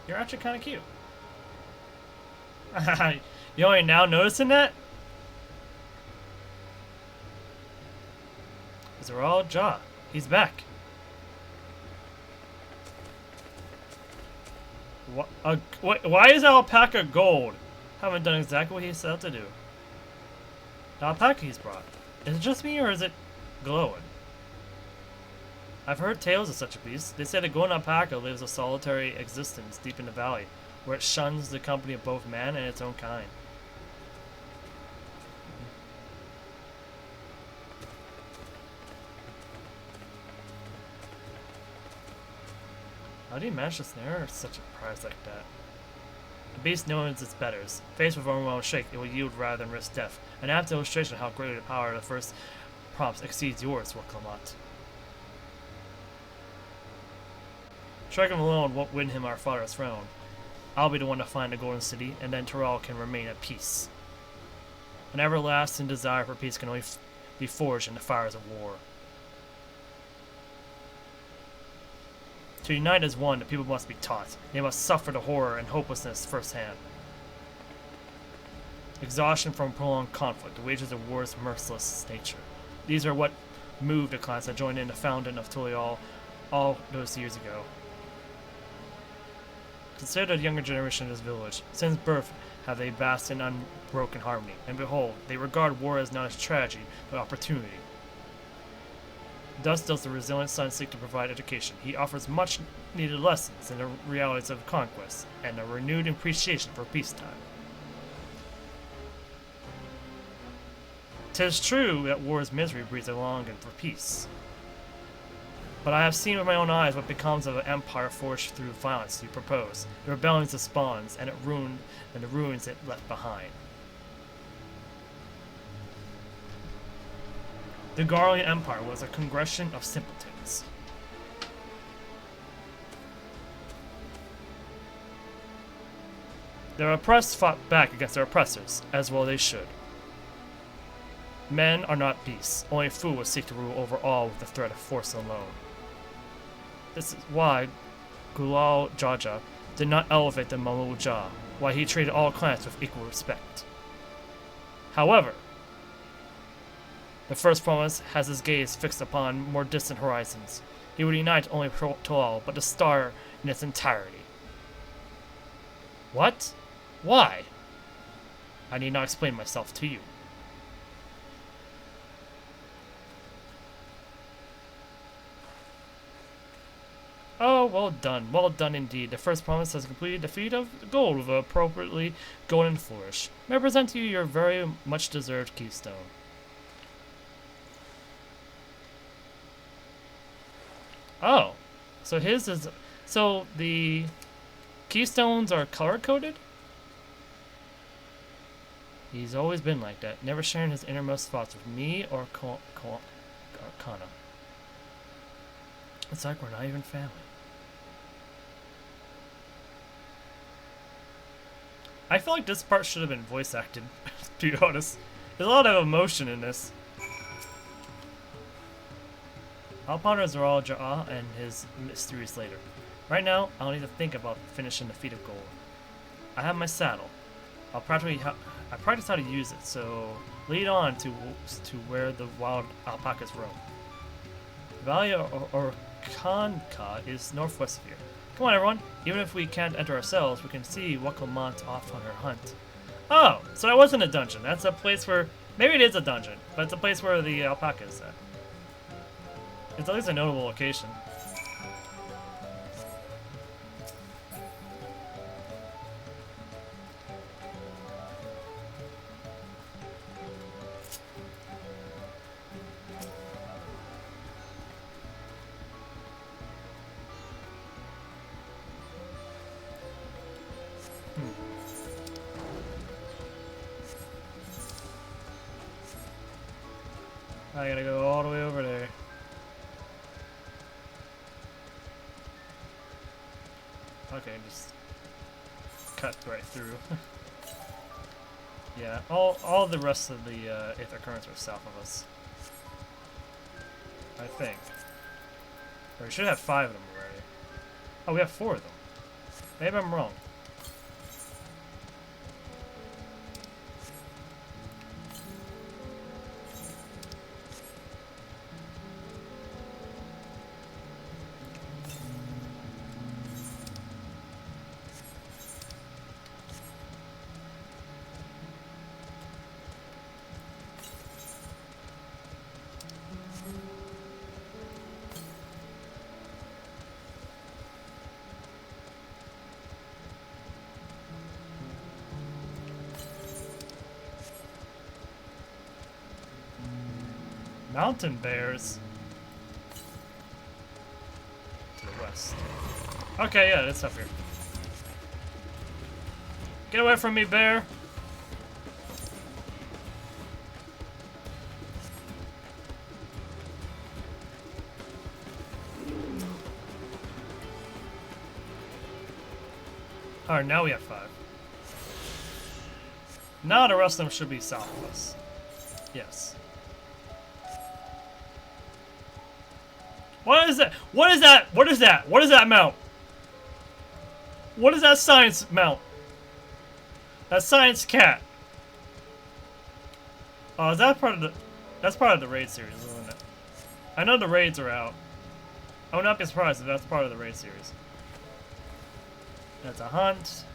You're actually kind of cute. You only now noticing that? Zeral Jah. He's back. Why is alpaca gold? Haven't done exactly what he set out to do. The alpaca he's brought. Is it just me or is it glowing? I've heard tales of such a beast. They say the golden alpaca lives a solitary existence deep in the valley, where it shuns the company of both man and its own kind. How do you manage to snare such a prize like that? The beast knows its betters. Faced with overwhelming shake, it will yield rather than risk death. An apt illustration of how greatly the power of the first prompts exceeds yours, Waklamat. Strike him alone won't win him our father's throne. I'll be the one to find the golden city, and then Terrell can remain at peace. An everlasting desire for peace can only be forged in the fires of war. To unite as one, the people must be taught. They must suffer the horror and hopelessness firsthand. Exhaustion from prolonged conflict, the wages of war's merciless nature. These are what moved the clans that joined in the founding of Tulial all those years ago. Consider the younger generation of this village. Since birth have they basked in unbroken harmony, and behold, they regard war as not as tragedy, but opportunity. Thus does the resilient son seek to provide education. He offers much needed lessons in the realities of conquest, and a renewed appreciation for peacetime. 'Tis true that war's misery breeds a longing for peace. But I have seen with my own eyes what becomes of an empire forged through violence you propose, the rebellions it spawns, and the ruins it left behind. The Garlean Empire was a congregation of simpletons. Their oppressed fought back against their oppressors, as well they should. Men are not beasts, only a fool would seek to rule over all with the threat of force alone. This is why Gulal Jaja did not elevate the Mamul Jah, why he treated all clans with equal respect. However, the first promise has his gaze fixed upon more distant horizons. He would unite only Tolal, but the star in its entirety. What? Why? I need not explain myself to you. Oh, well done indeed. The first promise has completed the feat of gold with an appropriately golden flourish. May I present to you your very much deserved keystone. Oh, so his is, so the keystones are color-coded? He's always been like that, never sharing his innermost thoughts with me or Kana. It's like we're not even family. I feel like this part should have been voice acted, to be honest. There's a lot of emotion in this. I'll ponder Zeral Jah and his mysteries later. Right now, I'll need to think about finishing the feat of gold. I have my saddle. I practice how to use it, so lead on to where the wild alpacas roam. The Valley or Kanka is northwest of here. Come on, everyone. Even if we can't enter ourselves, we can see Wakamant off on her hunt. Oh, so that wasn't a dungeon. That's a place where, maybe it is a dungeon, but it's a place where the alpaca is at. It's at least a notable location. I gotta go all the way over there. Okay, just cut right through. Yeah, all the rest of the Aether Currents are south of us. I think. Or we should have 5 of them already. Oh, we have 4 of them. Maybe I'm wrong. Mountain bears? To the west. Okay, yeah, it's up here. Get away from me, bear! Alright, now we have 5. Now the rest of them should be south of us. Yes. What is that? What is that? What is that? What is that mount? What is that science mount? That science cat. Oh, is that part of the... That's part of the raid series, isn't it? I know the raids are out. I would not be surprised if that's part of the raid series. That's a hunt.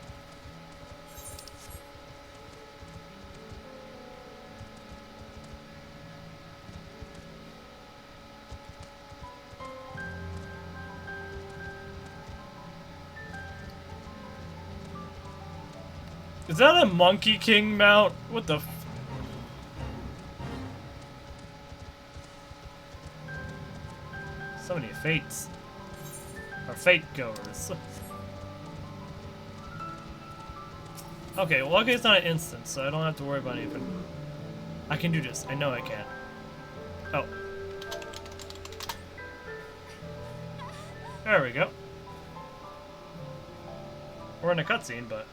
Is that a Monkey King mount? What the f... So many fates. Or fate goers. Okay, well, luckily it's not an instance, so I don't have to worry about anything. I can do this. I know I can. Oh. There we go. We're in a cutscene, but...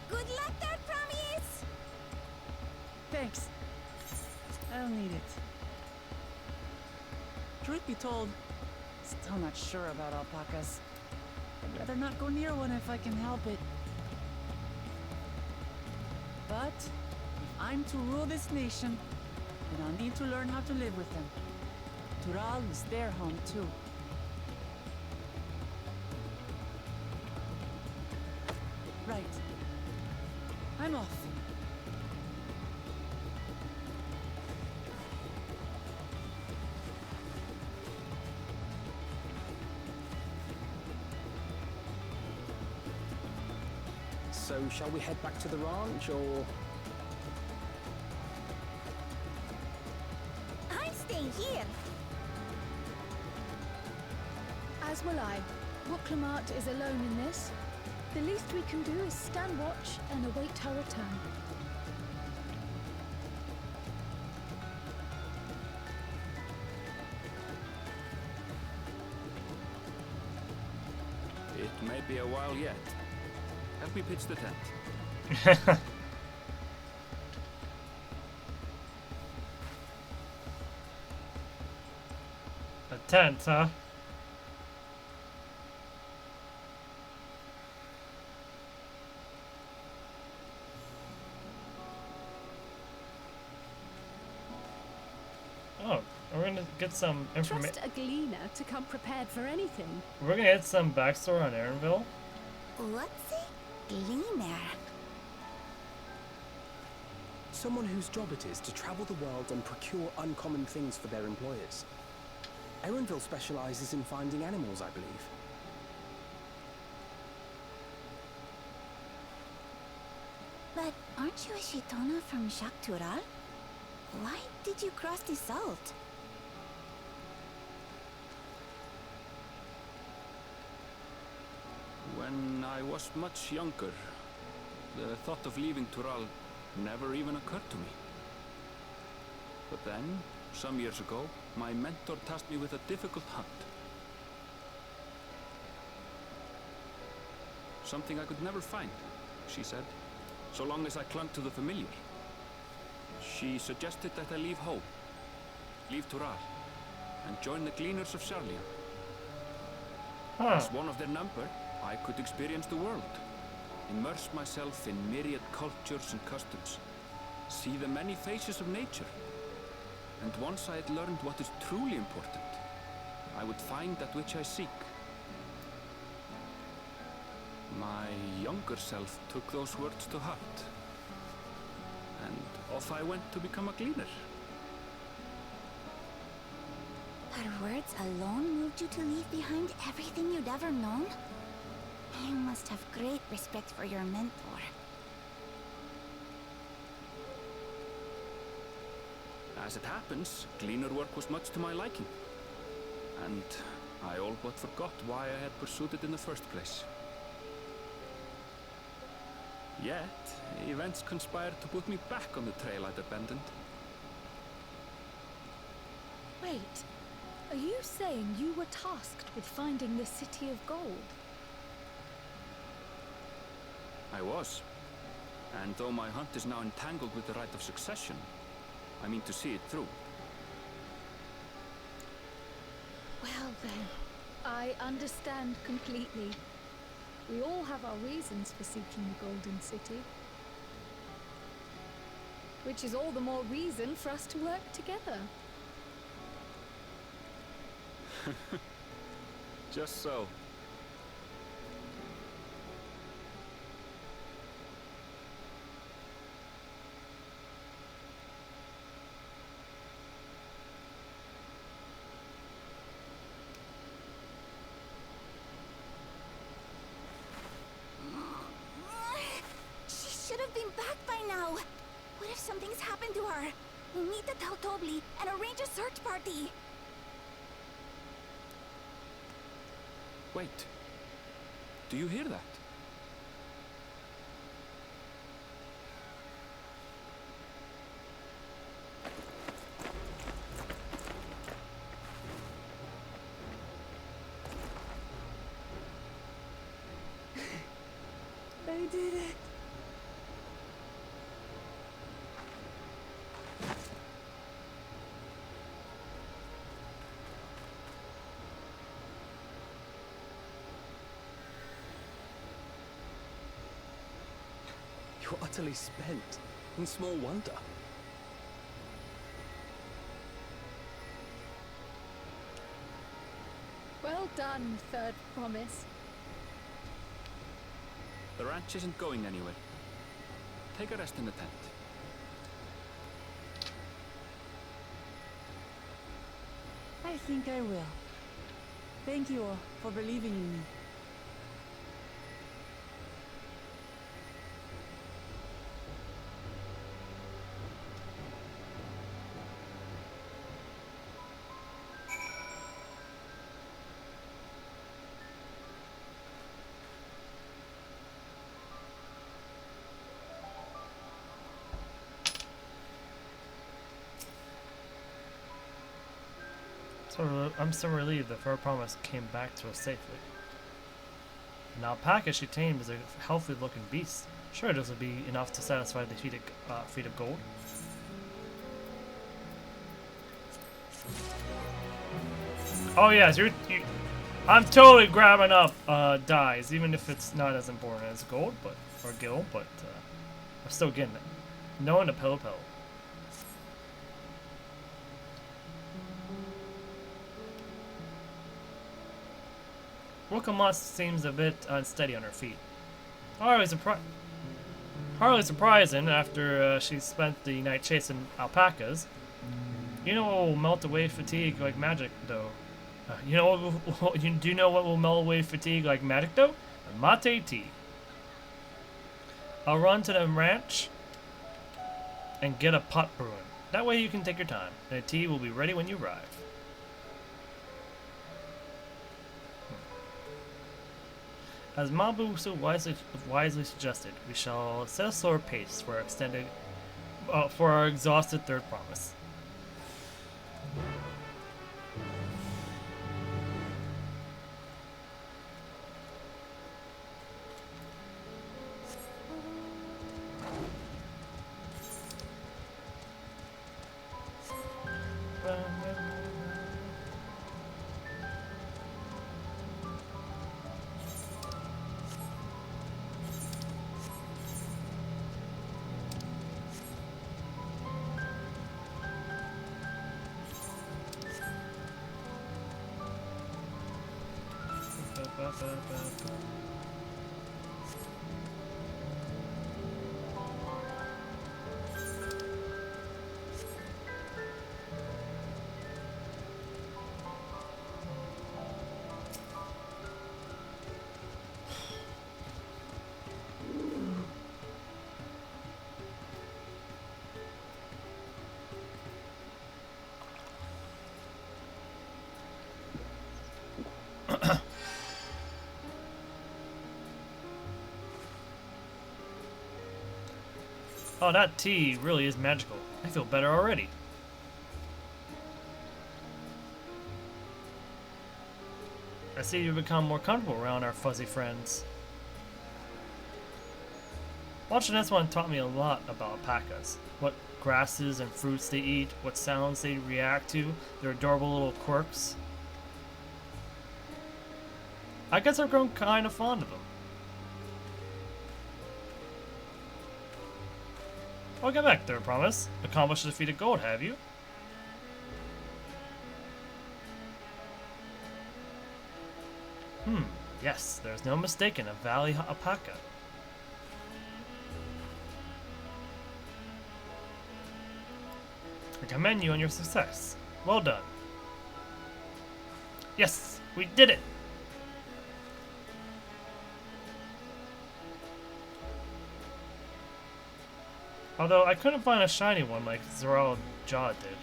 Good luck there, Promise! Thanks. I don't need it. Truth be told, still not sure about alpacas. I'd rather not go near one if I can help it. But if I'm to rule this nation, then I'll need to learn how to live with them. Tural is their home too. Right. I'm off. So, shall we head back to the ranch, or...? I'm staying here. As will I. Wooklamart is alone in this. The least we can do is stand watch and await her return. It may be a while yet. Help me pitch the tent. A tent, huh? Oh, we're gonna get some information. Trust a gleaner to come prepared for anything. We're gonna get some backstory on Aaronville. What's it? Gleaner. Someone whose job it is to travel the world and procure uncommon things for their employers. Aaronville specializes in finding animals, I believe. But aren't you a Shitona from Shak Tural? Why did you cross the salt? When I was much younger, the thought of leaving Tural never even occurred to me. But then, some years ago, my mentor tasked me with a difficult hunt. Something I could never find, she said, so long as I clung to the familiar. She suggested that I leave home, leave Tural, and join the Gleaners of Charlian. Huh. As one of their number, I could experience the world, immerse myself in myriad cultures and customs, see the many faces of nature. And once I had learned what is truly important, I would find that which I seek. My younger self took those words to heart, and off I went to become a gleaner. Her words alone moved you to leave behind everything you'd ever known? You must have great respect for your mentor. As it happens, gleaner work was much to my liking, and I all but forgot why I had pursued it in the first place. Yet, events conspired to put me back on the trail I'd abandoned. Wait, are you saying you were tasked with finding the City of Gold? I was. And though my hunt is now entangled with the rite of succession, I mean to see it through. Well then, I understand completely. We all have our reasons for seeking the Golden City. Which is all the more reason for us to work together. Just so. She should have been back by now. What if something's happened to her? We need to tell Tobli and arrange a search party. Wait. Do you hear that? I did it. You're utterly spent, and small wonder. Well done, Third Promise. The ranch isn't going anywhere. Take a rest in the tent. I think I will. Thank you all for believing in me. I'm so relieved that Third Promise came back to us safely. An alpaca she tamed is a healthy looking beast. Sure, this will be enough to satisfy the feat of gold. Oh yes, I'm totally grabbing up dyes, even if it's not as important as gold, or gil, but I'm still getting it. Knowing the pill. Wilkamas seems a bit unsteady on her feet. Hardly surprising after she spent the night chasing alpacas. You know what will melt away fatigue like magic, though? Do you know what will melt away fatigue like magic, though? Mate tea. I'll run to the ranch and get a pot brewing. That way you can take your time, and the tea will be ready when you arrive. As Mabu so wisely suggested, we shall set a slower pace for our exhausted Third Promise. Oh, that tea really is magical. I feel better already. I see you've become more comfortable around our fuzzy friends. Watching this one taught me a lot about alpacas. What grasses and fruits they eat, what sounds they react to, their adorable little quirks. I guess I've grown kind of fond of them. I'll get back there, I promise. Accomplished the feat of gold, have you? Yes, there's no mistaking a valley alpaca. I commend you on your success. Well done. Yes, we did it! Although I couldn't find a shiny one like Zoral Jaw did.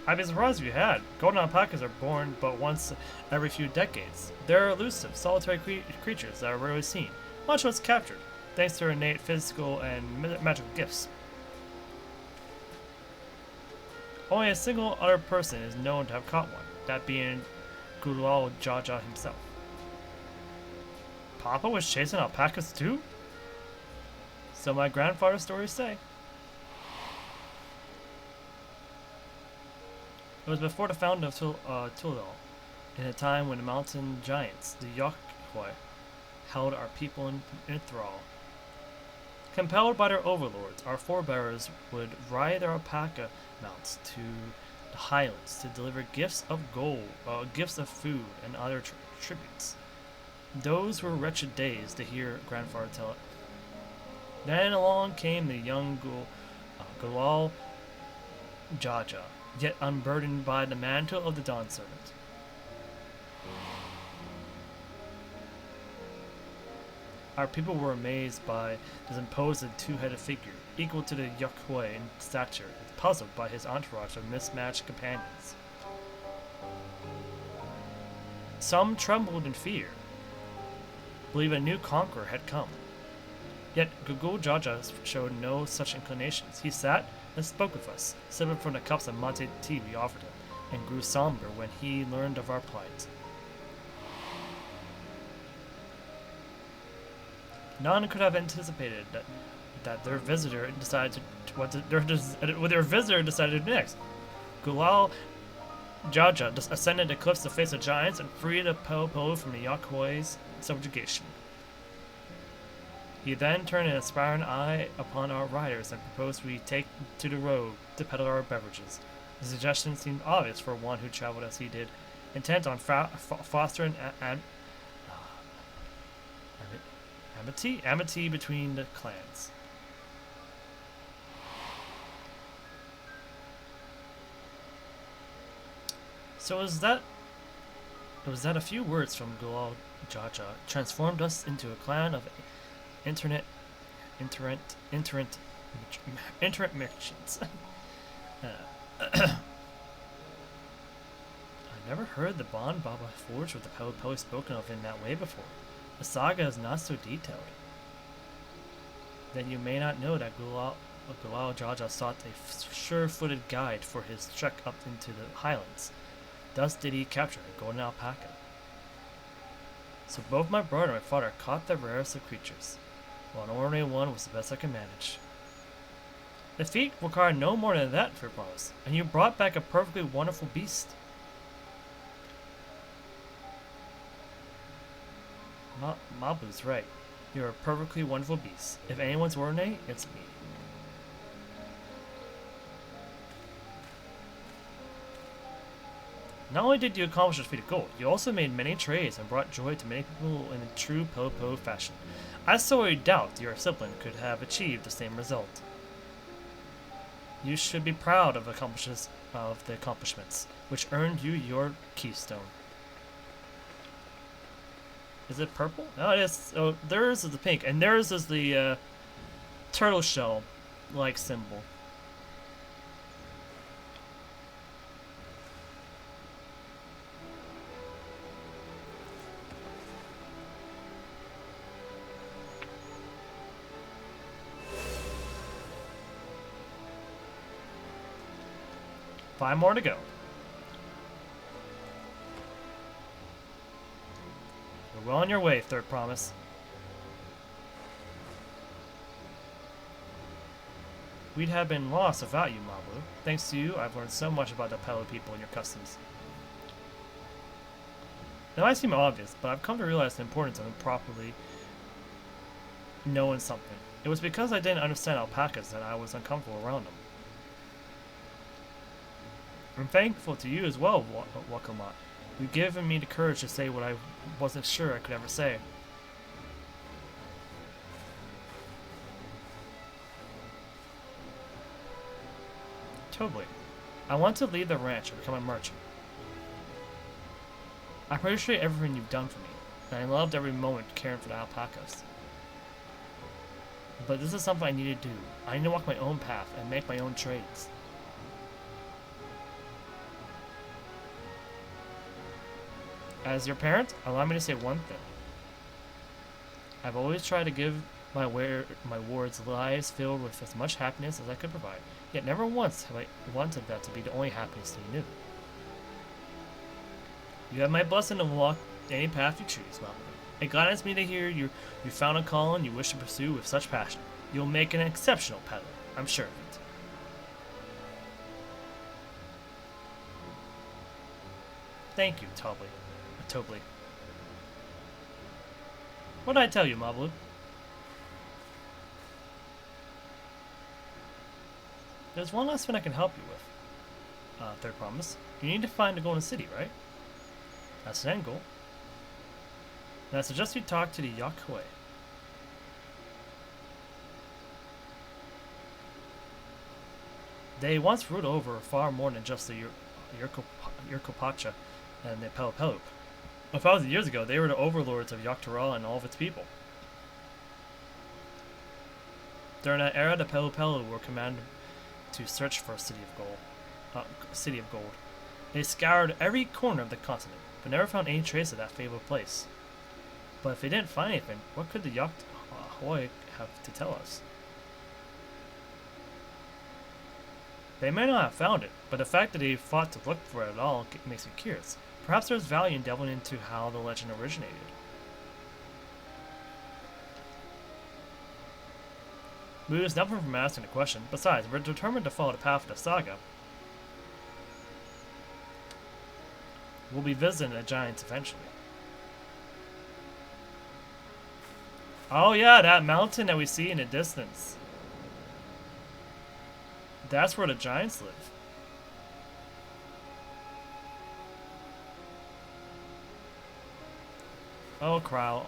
I'd be surprised if you had. Golden alpacas are born but once every few decades. They're elusive, solitary creatures that are rarely seen. Much was captured, thanks to their innate physical and magical gifts. Only a single other person is known to have caught one, that being Gulal Jaja himself. Papa was chasing alpacas too? So my grandfather's stories say. It was before the founding of Tuldal, in a time when the mountain giants, the Yokoi, held our people in thrall. Compelled by their overlords, our forebears would ride their alpaca mounts to the highlands to deliver gifts of gold, gifts of food, and other tributes. Those were wretched days to hear grandfather tell it. Then along came the young Gulal Jaja, yet unburdened by the mantle of the Dawn Servant. Our people were amazed by this imposing two-headed figure, equal to the Yokoi in stature, and puzzled by his entourage of mismatched companions. Some trembled in fear, believe a new conqueror had come. Yet Gugul Jaja showed no such inclinations. He sat and spoke with us, sipping from the cups of mate tea we offered him, and grew somber when he learned of our plight. None could have anticipated that their visitor decided what their visitor decided to do next. Gulal Jaja ascended the cliffs to face the giants and freed the Pelopolo from the Yokoi's subjugation. He then turned an aspiring eye upon our riders and proposed we take to the road to peddle our beverages. The suggestion seemed obvious for one who traveled as he did, intent on fostering amity between the clans. So it was that a few words from Gulal Jaja transformed us into a clan of internet merchants. I never heard the bond Baba forged with the Pelopoli spoken of in that way before. The saga is not so detailed. Then you may not know that Gulal Jaja sought a sure-footed guide for his trek up into the highlands. Thus did he capture a golden alpaca. So both my brother and my father caught the rarest of creatures, while an ordinary one was the best I could manage. The feat required no more than that for promise, and you brought back a perfectly wonderful beast. Mabu's right. You're a perfectly wonderful beast. If anyone's ordinary, it's me. Not only did you accomplish this feat of gold, you also made many trades and brought joy to many people in a true Po fashion. I sorely doubt your sibling could have achieved the same result. You should be proud of the accomplishments, which earned you your keystone. Is it purple? Oh, it is. Oh, theirs is the pink, and theirs is the turtle shell-like symbol. Five more to go. You're well on your way, third promise. We'd have been lost without you, Mabu. Thanks to you, I've learned so much about the Palo people and your customs. It might seem obvious, but I've come to realize the importance of properly knowing something. It was because I didn't understand alpacas that I was uncomfortable around them. I'm thankful to you as well, Wakamat. You've given me the courage to say what I wasn't sure I could ever say. Totally. I want to leave the ranch and become a merchant. I appreciate everything you've done for me, and I loved every moment caring for the alpacas. But this is something I need to do. I need to walk my own path and make my own trades. As your parent, allow me to say one thing. I've always tried to give my wards lives filled with as much happiness as I could provide, yet never once have I wanted that to be the only happiness they knew. You have my blessing to walk any path you choose, Mama. It gladdens me to hear you found a calling you wish to pursue with such passion. You'll make an exceptional peddler, I'm sure of it. Thank you, Tobly. What did I tell you, Mablu? There's one last thing I can help you with. Third promise. You need to find the Golden City, right? That's an end goal. And I suggest you talk to the Yakuai. They once ruled over far more than just the Yurkopacha and the Pelopelop. 1,000 years ago, they were the overlords of Yoctoral and all of its people. During that era, the Pelopelu were commanded to search for a city of gold. They scoured every corner of the continent, but never found any trace of that fabled place. But if they didn't find anything, what could the Yakuai have to tell us? They may not have found it, but the fact that they fought to look for it at all makes me curious. Perhaps there's value in delving into how the legend originated. Mood is nothing from asking the question. Besides, we're determined to follow the path of the saga. We'll be visiting the giants eventually. Oh yeah, that mountain that we see in the distance. That's where the giants live. Oh, Crow.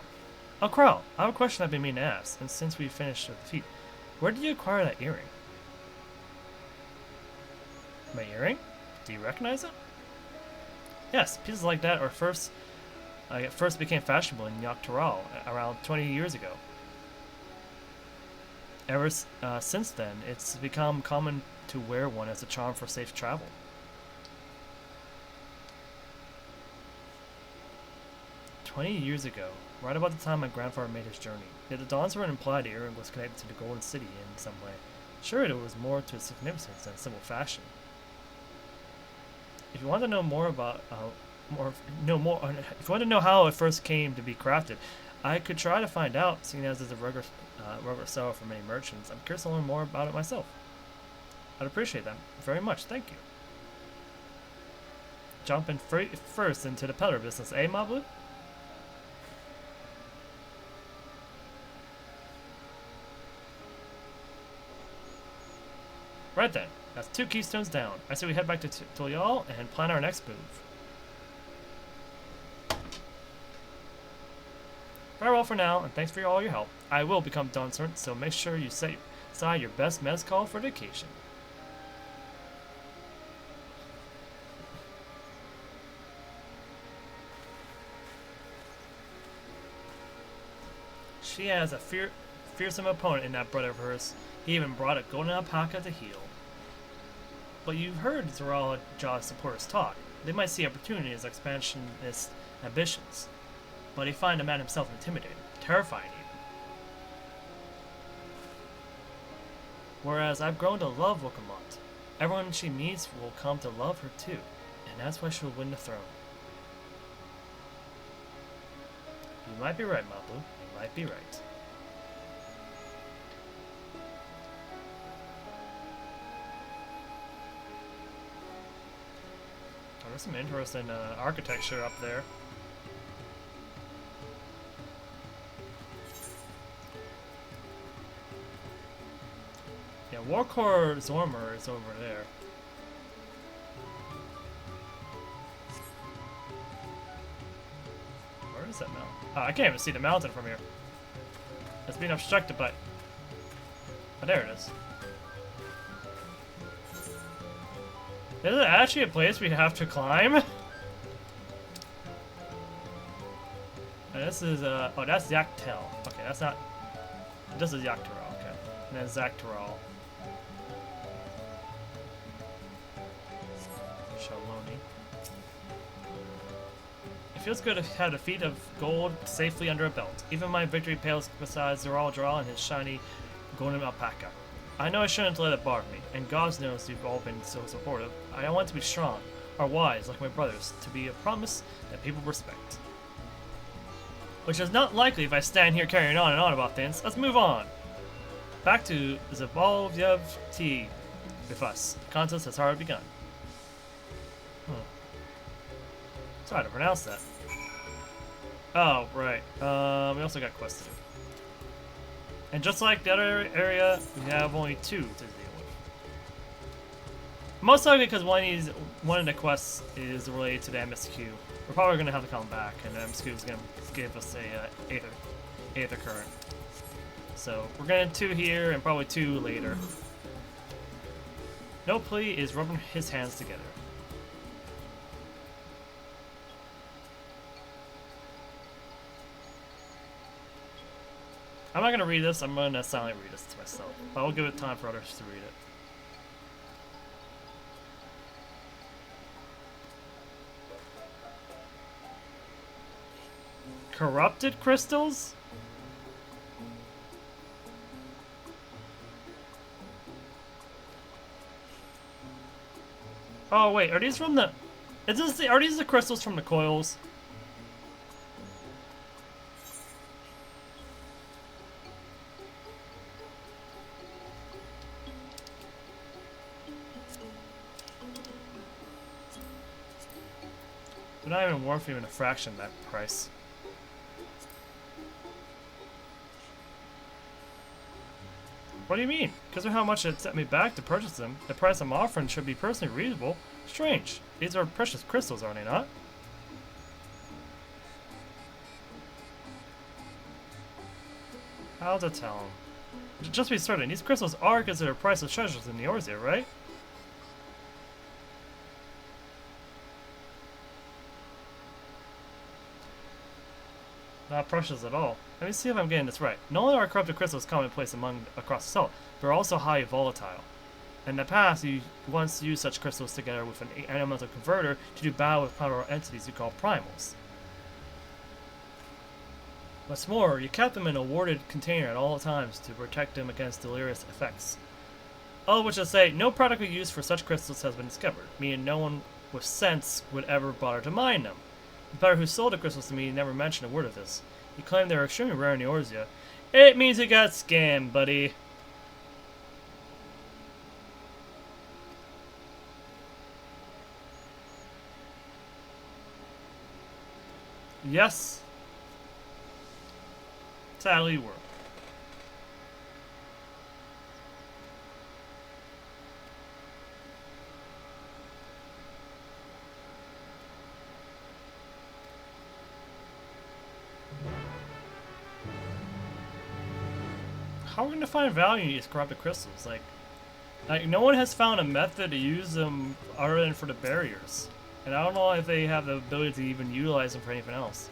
Oh, Crow, I have a question I've been meaning to ask, and since we finished with the feat. Where did you acquire that earring? My earring? Do you recognize it? Yes, pieces like that are first became fashionable in Yoctoral around 20 years ago. Ever since then, it's become common to wear one as a charm for safe travel. "20 years ago, right about the time my grandfather made his journey, yet the Dawntrail implied the earring was connected to the Golden City in some way. Sure, there was more to its significance than simple fashion. If you want to know more about if you want to know how it first came to be crafted, I could try to find out, seeing as it's a regular seller for many merchants. I'm curious to learn more about it myself. I'd appreciate that very much, thank you. Jumping first into the peddler business, eh, Mablu? Right then, that's 2 keystones down. I say we head back to Tolyal and plan our next move. Farewell for now, and thanks for all your help. I will become Dawn Servant, so make sure you set aside your best mezcal for the occasion. She has a fearsome opponent in that brother of hers. He even brought a golden alpaca to heal. But you've heard Zoral Jaw's supporters talk. They might see opportunity as expansionist ambitions. But he find the man himself intimidating, terrifying even. Whereas I've grown to love Wokamont. Everyone she meets will come to love her too, and that's why she'll win the throne. You might be right, Mabu. You might be right. Oh, there's some interesting architecture up there. Yeah, Warcore Zormer is over there. Where is that mountain? Oh, I can't even see the mountain from here. It's being obstructed by... Oh, there it is. Is it actually a place we have to climb? And this is, oh, that's Yaktel. Okay, that's not... This is Yaktaral, okay. And then Zaktaral. Shaloni. It feels good to have a feat of gold safely under a belt. Even my victory pales beside Zoral Jawal and his shiny golden alpaca. I know I shouldn't let it bother me, and God knows you've all been so supportive. I want to be strong, or wise, like my brothers, to be a promise that people respect. Which is not likely if I stand here carrying on and on about things. Let's move on. Back to Zabalyev T with us. The contest has already begun. Sorry to pronounce that. Oh, right. We also got quests to do. And just like the other area, we have only 2 to deal with. Most likely because one of the quests is related to the MSQ. We're probably going to have to come back, and the MSQ is going to give us a Aether Current. So we're getting 2 here and probably 2 later. No plea is rubbing his hands together. I'm not going to read this, I'm going to silently read this to myself. But I will give it time for others to read it. Corrupted crystals? Oh wait, are these from the... are these the crystals from the coils? They're not even worth even a fraction of that price. What do you mean? Because of how much it set me back to purchase them, the price I'm offering should be personally reasonable. Strange. These are precious crystals, are they not? How to tell him? Just to be certain, these crystals are considered priceless treasures in Eorzea, right? Not precious at all. Let me see if I'm getting this right. Not only are corrupted crystals commonplace across the salt, but are also highly volatile. In the past, you once used such crystals together with an elemental converter to do battle with powerful entities you call primals. What's more, you kept them in a warded container at all times to protect them against delirious effects. All which is to say, no practical use for such crystals has been discovered, meaning no one with sense would ever bother to mine them. The buyer who sold the crystals to me never mentioned a word of this. He claimed they were extremely rare in Eorzea. It means he got scammed, buddy. Yes. Sadly, you were. how are we gonna find value in these corrupted crystals? Like no one has found a method to use them other than for the barriers. And I don't know if they have the ability to even utilize them for anything else.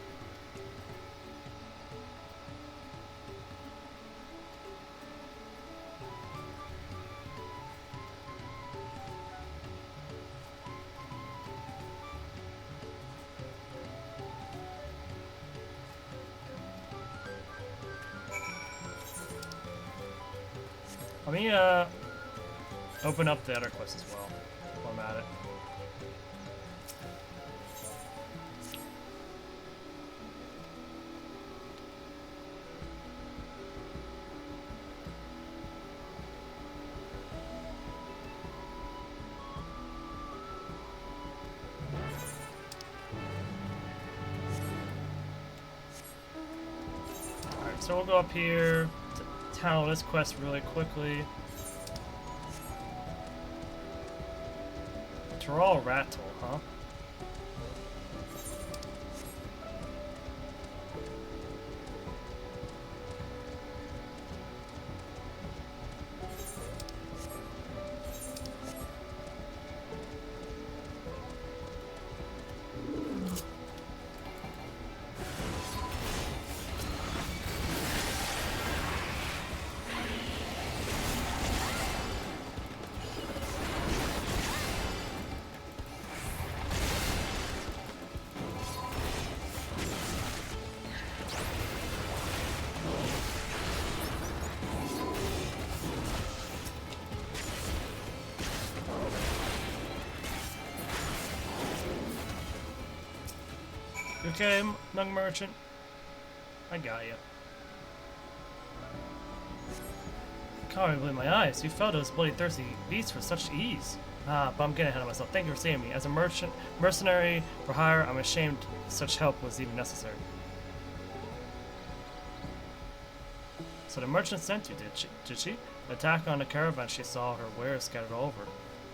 Let me open up the other quest as well while I'm at it. Alright, so we'll go up here to tackle this quest really quickly. Tyrell Rattle, huh? Okay, young merchant. I got you. Can't really believe my eyes. You fell those bloody thirsty beasts with such ease. Ah, but I'm getting ahead of myself. Thank you for saving me. As a mercenary for hire, I'm ashamed such help was even necessary. So the merchant sent you, did she? The attack on the caravan, she saw her wares scattered all over.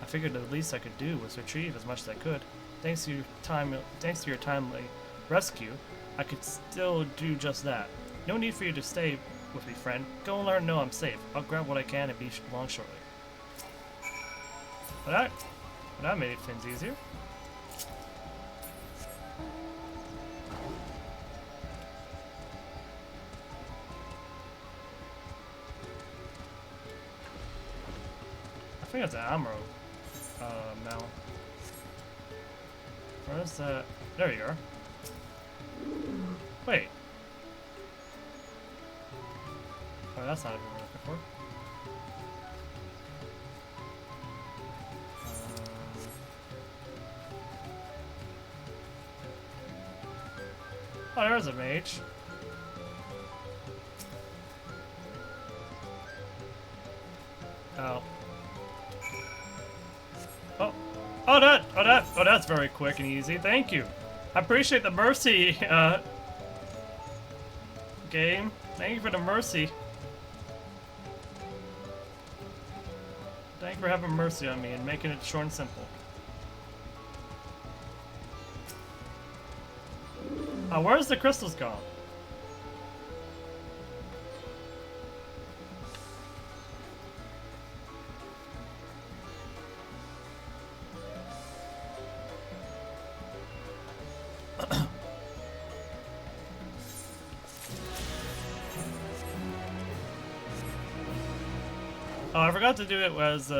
I figured the least I could do was retrieve as much as I could. Thanks to your timely rescue, I could still do just that. No need for you to stay with me, friend. Go and let her know I'm safe. I'll grab what I can and be along shortly. Well, that made things easier. I think it's an ammo now. Where's that? There you are. Wait. Oh, that's not what we're looking for. Oh, there's a mage. Oh. Oh, that's very quick and easy. Thank you. I appreciate the mercy, game. Thank you for the mercy. Thank you for having mercy on me and making it short and simple. Where's the crystals gone? Oh, I forgot to do it as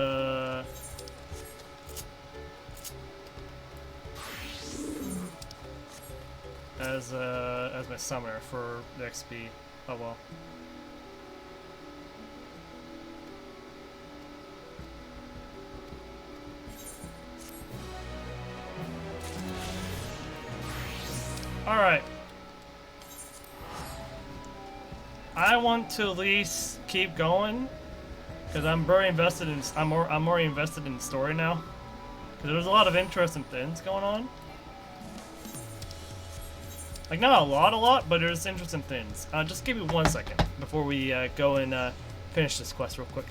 my summoner for the XP. Oh well. All right. I want to at least keep going. Because I'm very invested in, I'm more invested in the story now. Because there's a lot of interesting things going on. Like not a lot, but there's interesting things. Just give me 1 second before we go and finish this quest real quick.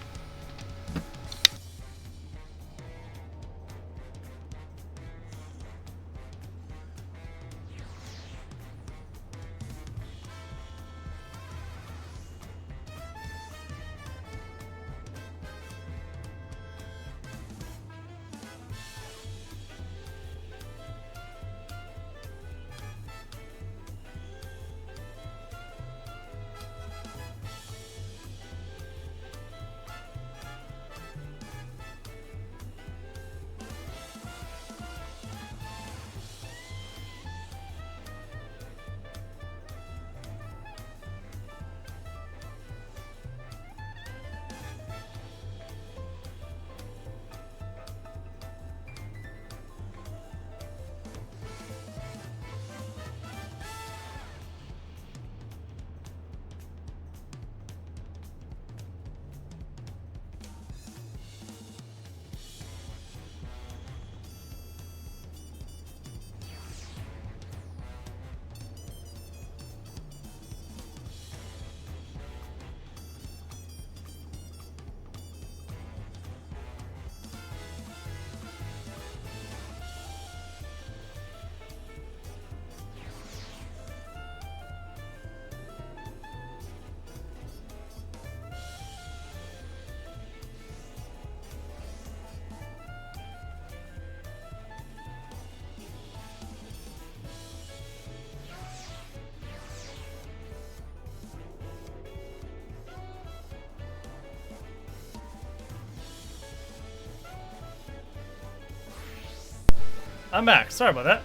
I'm back. Sorry about that.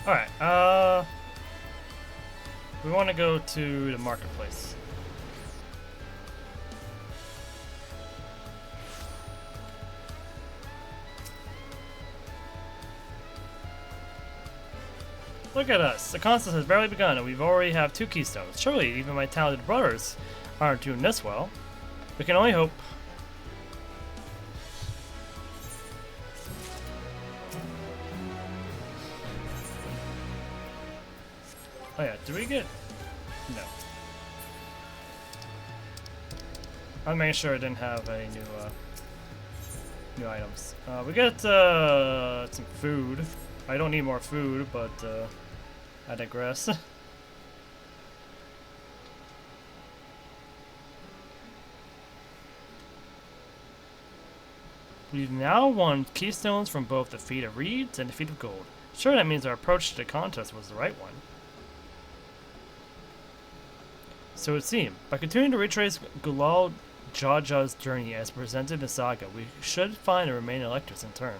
Alright, we want to go to the marketplace. Look at us. The contest has barely begun and we've already have 2 keystones. Surely even my talented brothers aren't doing this well. We can only hope. Oh yeah, do we get... No. I'm making sure I didn't have any new items. We get some food. I don't need more food, but I digress. We've now won keystones from both the Feat of Reeds and the Feat of Gold. Sure, that means our approach to the contest was the right one. So it seemed, by continuing to retrace Gulal Jaja's journey as presented in the saga, we should find the remaining electors in turn.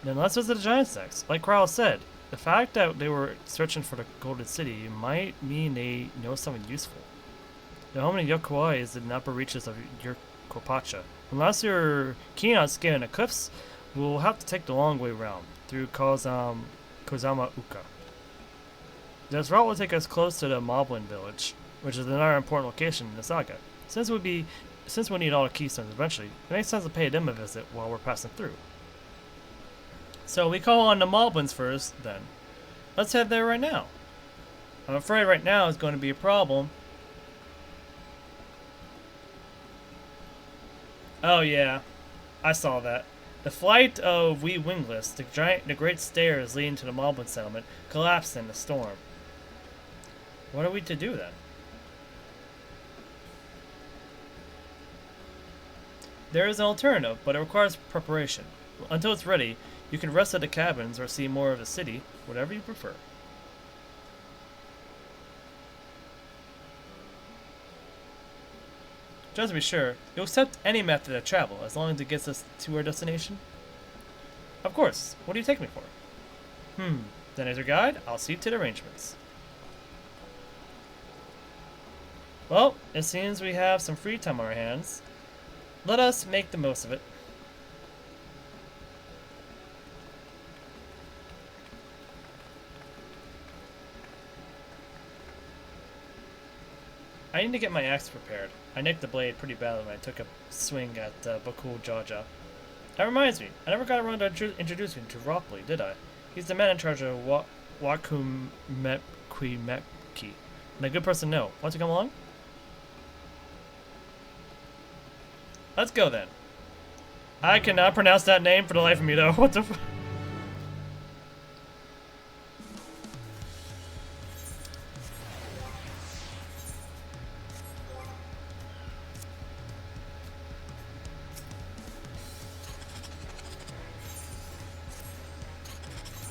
Then let's visit the Giant Sex. Like Kryle said, the fact that they were searching for the Golden City might mean they know something useful. The home of Yokuai is in the upper reaches of Yurkopacha. Unless you're keen on scaling the cliffs, we'll have to take the long way around, through Kozama Uka. This route will take us close to the Moblin village, which is another important location in the saga. Since we'll need all the keystones eventually, it makes sense to pay them a visit while we're passing through. So we call on the Moblins first, then. Let's head there right now. I'm afraid right now is going to be a problem. Oh yeah, I saw that. The flight of wee wingless, the great stairs leading to the Moblin settlement, collapsed in the storm. What are we to do then? There is an alternative, but it requires preparation. Until it's ready, you can rest at the cabins or see more of the city, whatever you prefer. Just to be sure, you'll accept any method of travel as long as it gets us to our destination? Of course. What do you take me for? Then as your guide, I'll see to the arrangements. Well, it seems we have some free time on our hands. Let us make the most of it. I need to get my axe prepared. I nicked the blade pretty badly when I took a swing at Bakul Jaja. That reminds me, I never got around to introducing to Ropley, did I? He's the man in charge of Wakumepki Mepki. And a good person to know. Want to come along? Let's go then. I cannot pronounce that name for the life of me though. What the f-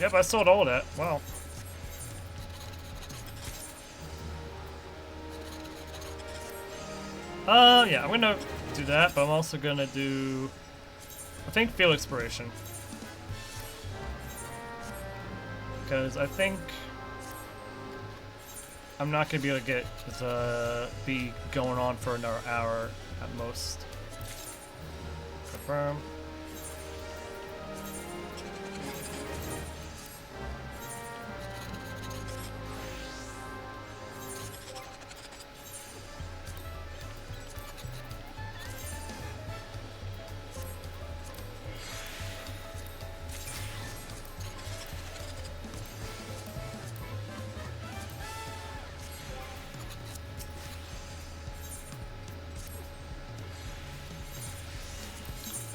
Yep, I sold all that. Wow. Yeah, I'm gonna do that, but I'm also gonna do, I think, field exploration. Because I think I'm not gonna be able to be going on for another hour at most. Confirm.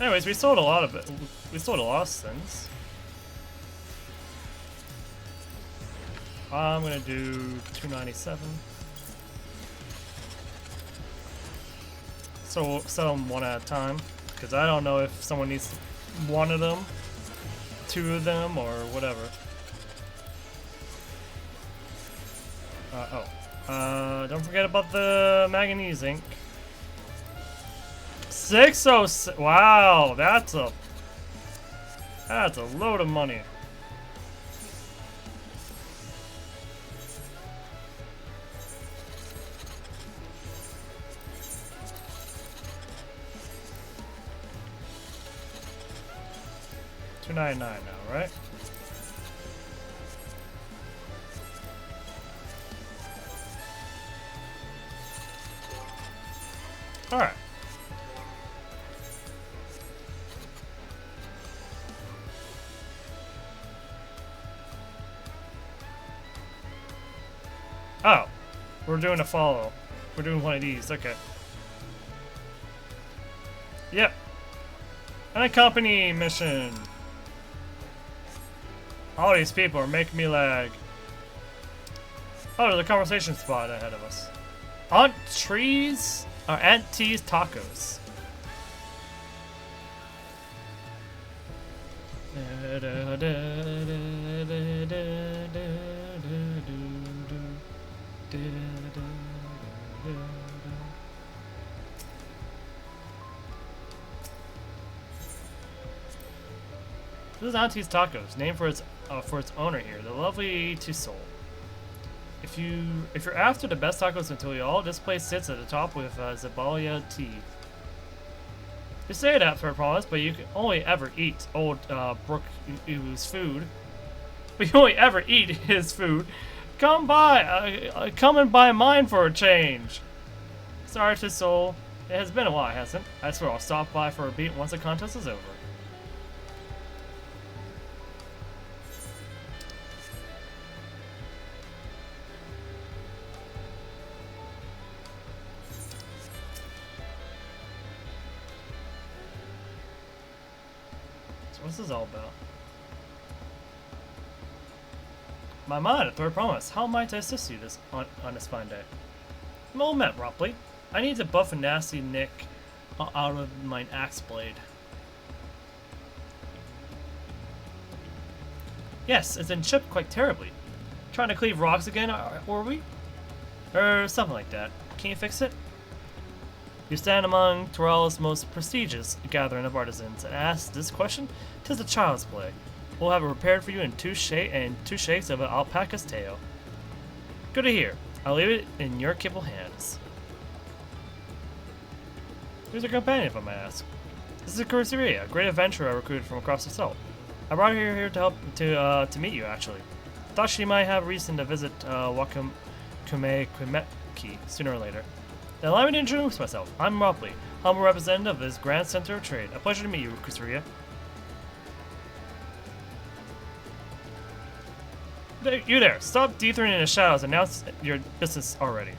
Anyways, we sold a lot of it. We sold a lot of things. I'm gonna do 297. So we'll sell them one at a time, because I don't know if someone needs one of them, two of them, or whatever. Don't forget about the manganese ink. 606. Wow, that's a load of money. $299 now, right? All right. Oh, we're doing a follow. We're doing one of these. Okay. Yep. An accompany mission. All these people are making me lag. Oh, there's a conversation spot ahead of us. Aunt T's tacos. This is Auntie's Tacos, named for its owner here, the lovely Tusol. If you're after the best tacos in Tulio, this place sits at the top with Zabalia tea. You say that for a promise, but you can only ever eat old Brook's food. But you only ever eat his food. Come and buy mine for a change. Sorry, Tusol. It has been a while, hasn't it? I swear I'll stop by for a beat once the contest is over. What's this all about? My mind, a third promise. How might I assist you on this fine day? Moment, Ropley. I need to buff a nasty nick out of my axe blade. Yes, it's been chipped quite terribly. Trying to cleave rocks again, were we? Or something like that. Can you fix it? You stand among Torala's most prestigious gathering of artisans and ask this question? 'Tis a child's play. We'll have it repaired for you in two shakes of an alpaca's tail. Good to hear. I'll leave it in your capable hands. Who's your companion, if I may ask? This is Kusuriya, a great adventurer I recruited from across the salt. I brought her here to help to meet you, actually. Thought she might have reason to visit Wakakume Kwimeki sooner or later. Then allow me to introduce myself. I'm Ropley, humble representative of this Grand Center of Trade. A pleasure to meet you, Kusuriya. You there! Stop dithering in the shadows and announce your business already.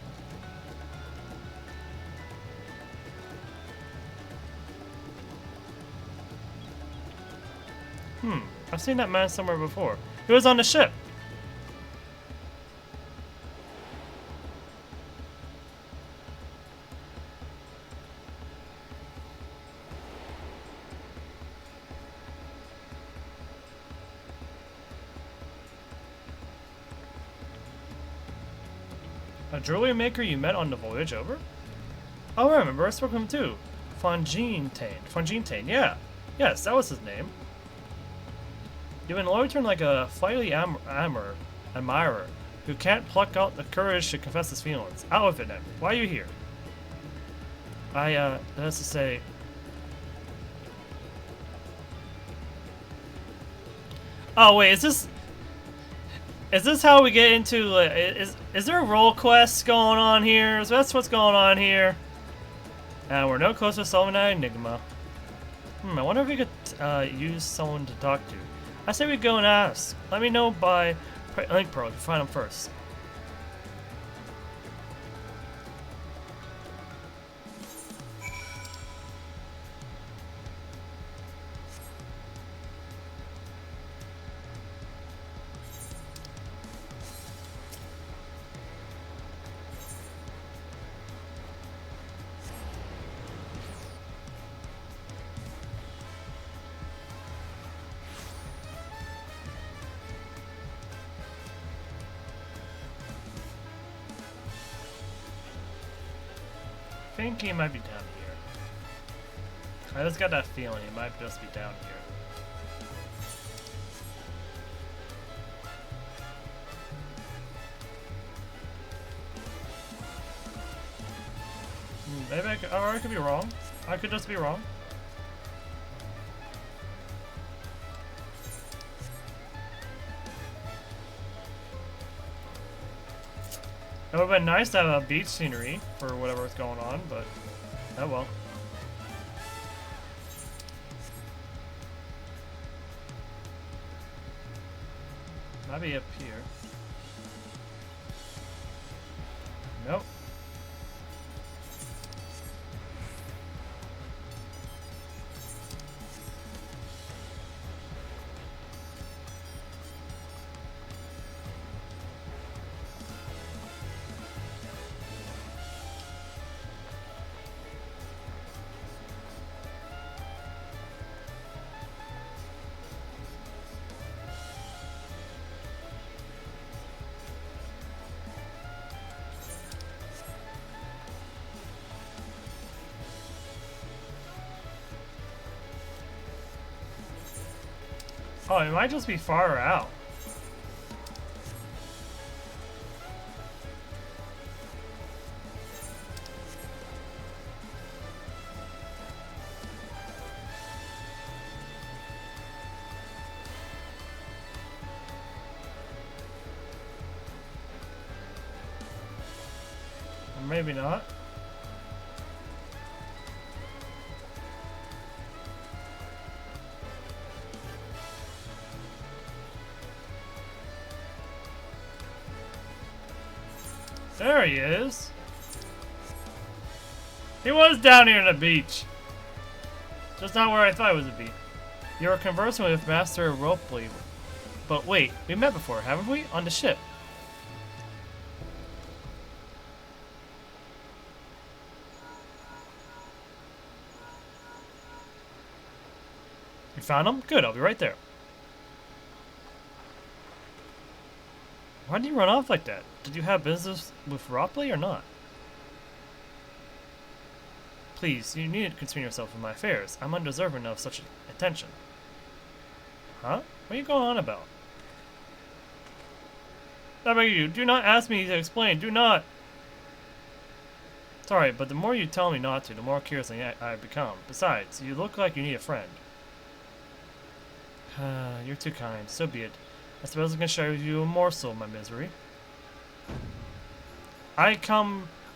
I've seen that man somewhere before. He was on the ship. A jewelry maker you met on the voyage over? Oh, I remember. I spoke to him too. Fontaine, yeah. Yes, that was his name. You've been loitering like a flighty admirer who can't pluck out the courage to confess his feelings. Out with it then. Why are you here? That's to say... Oh, wait, is this how we get into, is there a role quest going on here? So that's what's going on here. And we're no closer to solving that enigma. I wonder if we could use someone to talk to. I say we go and ask. Let me know by link pro if you find them first. I think he might be down here. I just got that feeling he might just be down here. Maybe I could, or I could be wrong. I could just be wrong. It would have been nice to have a beach scenery for whatever's going on, but oh well. Might be up here. Nope. Oh, it might just be far out. Or maybe not. There he is. He was down here on the beach. Just not where I thought it was to be. You were conversing with Master Ropley. But wait, we met before, haven't we? On the ship. You found him? Good, I'll be right there. Why did you run off like that? Did you have business with Ropley or not? Please, you needn't concern yourself with my affairs. I'm undeserving of such attention. Huh? What are you going on about? I beg you, do not ask me to explain. Do not! Sorry, but the more you tell me not to, the more curious I become. Besides, you look like you need a friend. You're too kind. So be it. I suppose I can share with you a morsel of my misery.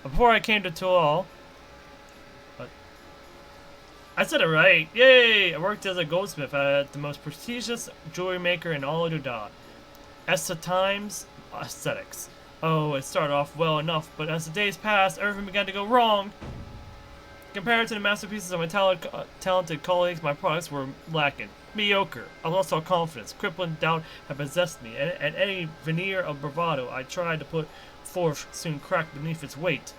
Before I came to Tual. I said it right. Yay! I worked as a goldsmith at the most prestigious jewelry maker in all of Dudad. Times Aesthetics. Oh, it started off well enough, but as the days passed, everything began to go wrong. Compared to the masterpieces of my talented colleagues, my products were lacking. Mediocre. I lost all confidence. Crippling doubt had possessed me, and any veneer of bravado I tried to put forth soon cracked beneath its weight.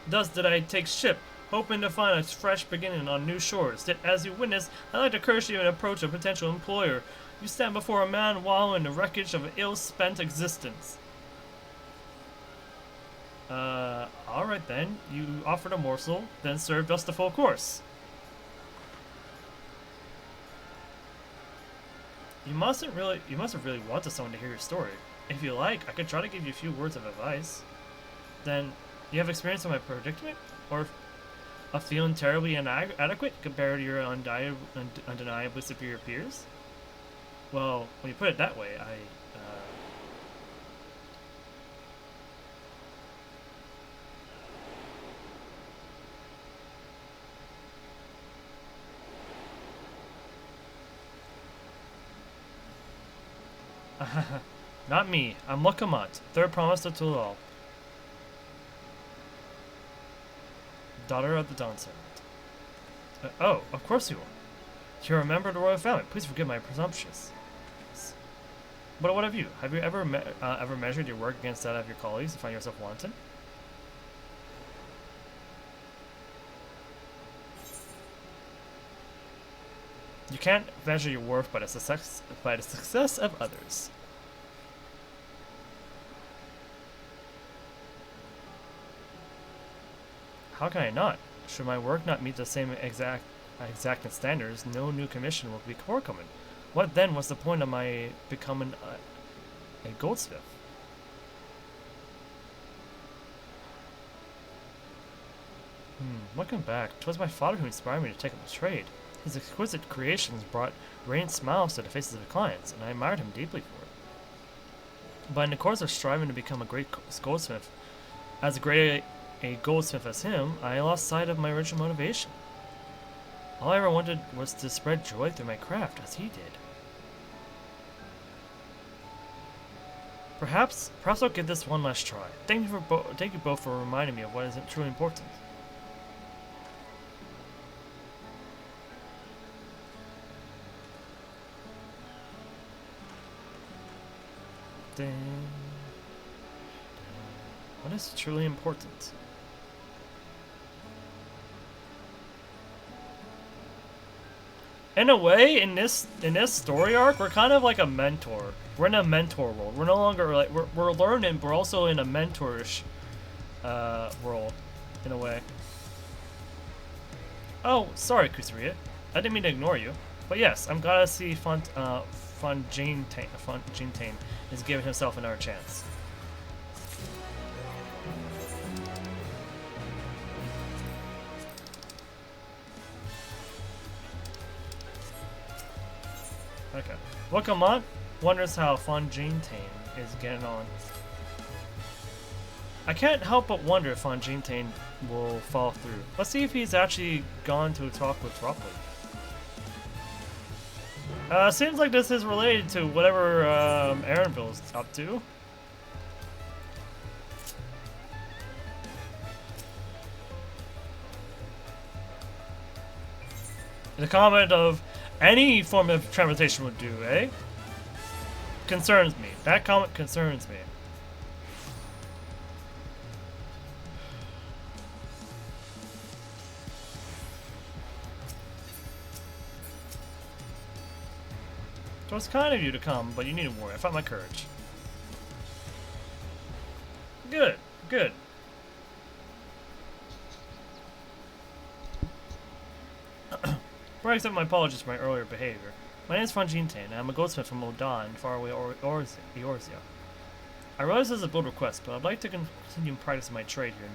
Thus did I take ship, hoping to find a fresh beginning on new shores. Yet, as you witness, I like to curse you and approach a potential employer. You stand before a man wallowing in the wreckage of an ill-spent existence. Alright then. You offered a morsel, then served us the full course. You must have really wanted someone to hear your story. If you like, I could try to give you a few words of advice. Then, you have experience in my predicament? Or of feeling terribly inadequate compared to your undeniably superior peers? Well, when you put it that way, Not me. I'm Lokamant, third promise to Tulal. Daughter of the Dawn Servant. Oh, of course you are. You're a member of the royal family. Please forgive my presumptuous. But what of you? Have you ever measured your work against that of your colleagues and find yourself wanting? You can't measure your worth by the success of others. How can I not? Should my work not meet the same exacting standards, no new commission will be forthcoming. What then was the point of my becoming a goldsmith? Looking back, 'twas my father who inspired me to take up the trade. His exquisite creations brought radiant smiles to the faces of the clients, and I admired him deeply for it. But in the course of striving to become a great goldsmith, as great a goldsmith as him, I lost sight of my original motivation. All I ever wanted was to spread joy through my craft, as he did. Perhaps I'll give this one last try. Thank you both for reminding me of what is truly important. What is truly important? In a way, in this story arc, we're kind of like a mentor. We're in a mentor world. We're no longer like we're learning, but we're also in a mentorish world, in a way. Oh, sorry, Kusuriya. I didn't mean to ignore you. But yes, I'm glad to see Fontaine is giving himself another chance. Okay. Wakamon wonders how Fontaine is getting on. I can't help but wonder if Fontaine will fall through. Let's see if he's actually gone to talk with Roughly. Seems like this is related to whatever Aaronville's up to. The comment of any form of transportation would do, eh? Concerns me. That comment concerns me. So it's kind of you to come, but you need to worry. I found my courage. Good, good. Before I accept my apologies for my earlier behavior, my name is Fontaine, and I'm a goldsmith from Odan, faraway Eorzea. I realize this is a bold request, but I'd like to continue practicing my trade here in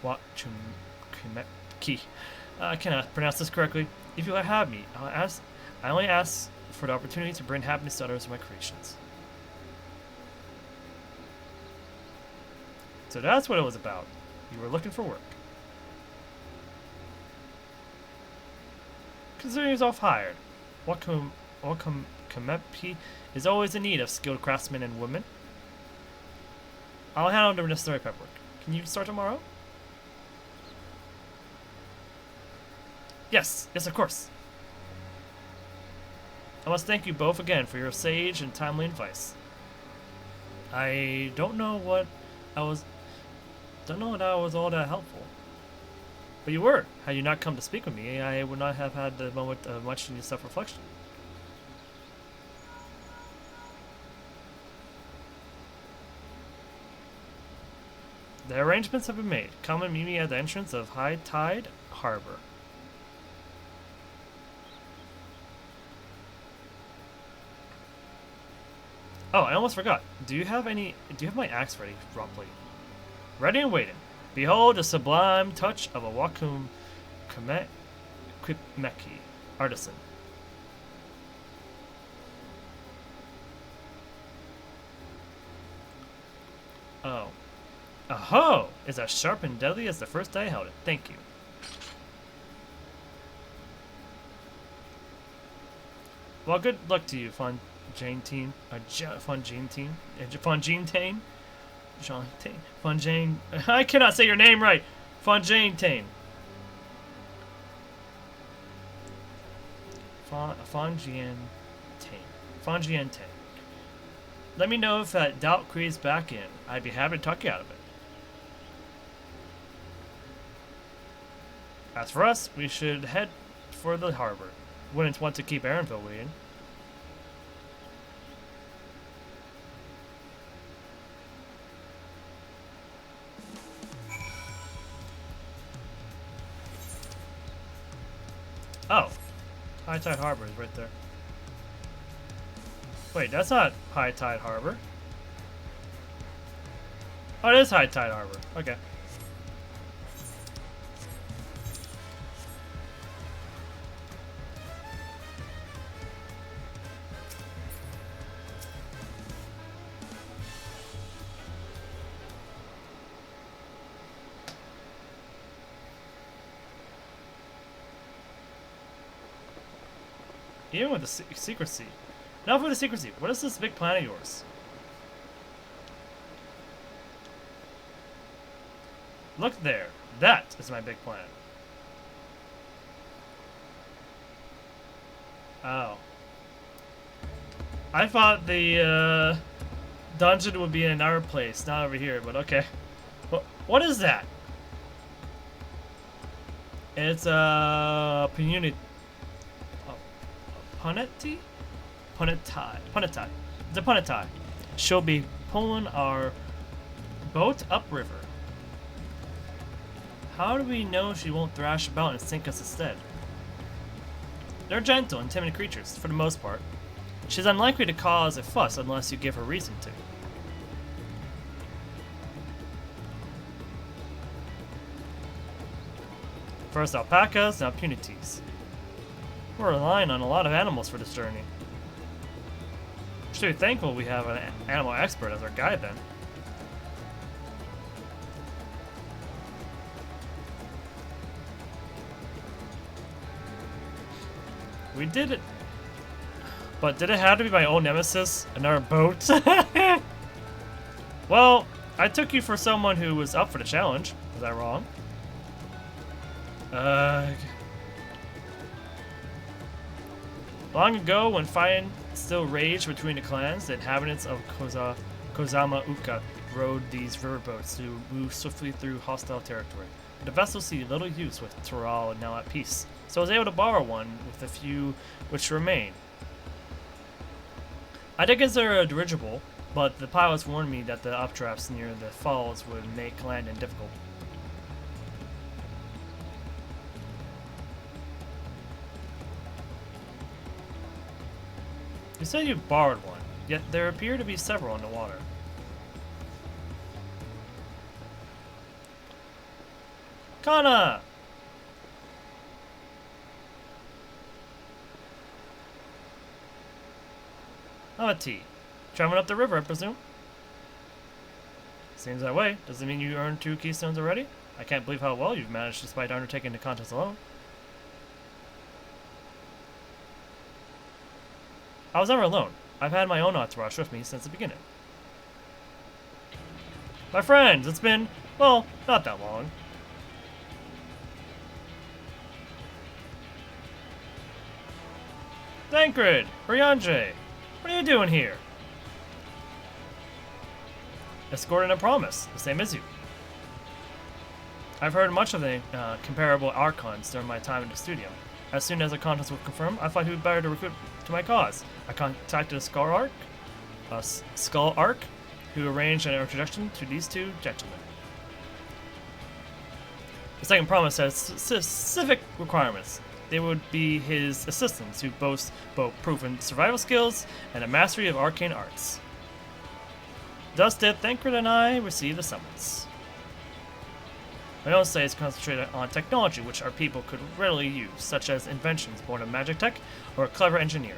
Wachumki. I cannot pronounce this correctly. If you have me, I only ask for the opportunity to bring happiness to others with my creations. So that's what it was about. You were looking for work. Considering yourself hired, Wachumki is always in need of skilled craftsmen and women. I'll handle the necessary paperwork. Can you start tomorrow? Yes, of course. I must thank you both again for your sage and timely advice. I don't know that I was all that helpful. But you were. Had you not come to speak with me, I would not have had the moment of much needed self-reflection. The arrangements have been made. Come and meet me at the entrance of High Tide Harbor. Oh, I almost forgot. Do you have my axe ready, Roughly? Ready and waiting. Behold the sublime touch of a Wachumki artisan. Oh. Aho! Is as sharp and deadly as the first day I held it. Thank you. Well, good luck to you, Fontaine. Fontaine. I cannot say your name right. Fontaine. Fontaine. Let me know if that doubt creeps back in. I'd be happy to talk you out of it. As for us, we should head for the harbor. Wouldn't want to keep Aaronville waiting. Oh. High Tide Harbor is right there. Wait, that's not High Tide Harbor. Oh, it is High Tide Harbor. Okay. Even with the secrecy. Enough with the secrecy. What is this big plan of yours? Look there. That is my big plan. Oh. I thought the dungeon would be in another place, not over here, but okay. What is that? It's a community. Puneti? Punetai. It's a Punetai. She'll be pulling our boat upriver. How do we know she won't thrash about and sink us instead? They're gentle and timid creatures, for the most part. She's unlikely to cause a fuss unless you give her reason to. First alpacas, now punities. We're relying on a lot of animals for this journey. Should be thankful we have an animal expert as our guide then. We did it. But did it have to be my own nemesis? Another boat? Well, I took you for someone who was up for the challenge. Was I wrong? Long ago, when fighting still raged between the clans, the inhabitants of Kozama Uka rode these riverboats to move swiftly through hostile territory. But the vessels see little use with Toral now at peace, so I was able to borrow one with the few which remain. I did consider a dirigible, but the pilots warned me that the updrafts near the falls would make landing difficult. You said you borrowed one, yet there appear to be several in the water. Kana! Amati. Traveling up the river, I presume? Seems that way. Does it mean you earned 2 keystones already? I can't believe how well you've managed despite undertaking the contest alone. I was never alone. I've had my own entourage with me since the beginning. My friends, it's been, well, not that long. Thancred! Ryanje! What are you doing here? Escorting a promise, the same as you. I've heard much of the comparable Archons during my time in the studio. As soon as the contest was confirmed, I thought who better to recruit to my cause. I contacted a Skull Arc, who arranged an introduction to these 2 gentlemen. The second promise has specific requirements. They would be his assistants who boast both proven survival skills and a mastery of arcane arts. Thus did Thancred and I receive the summons. My own studies concentrated on technology which our people could readily use, such as inventions born of magic tech or a clever engineer.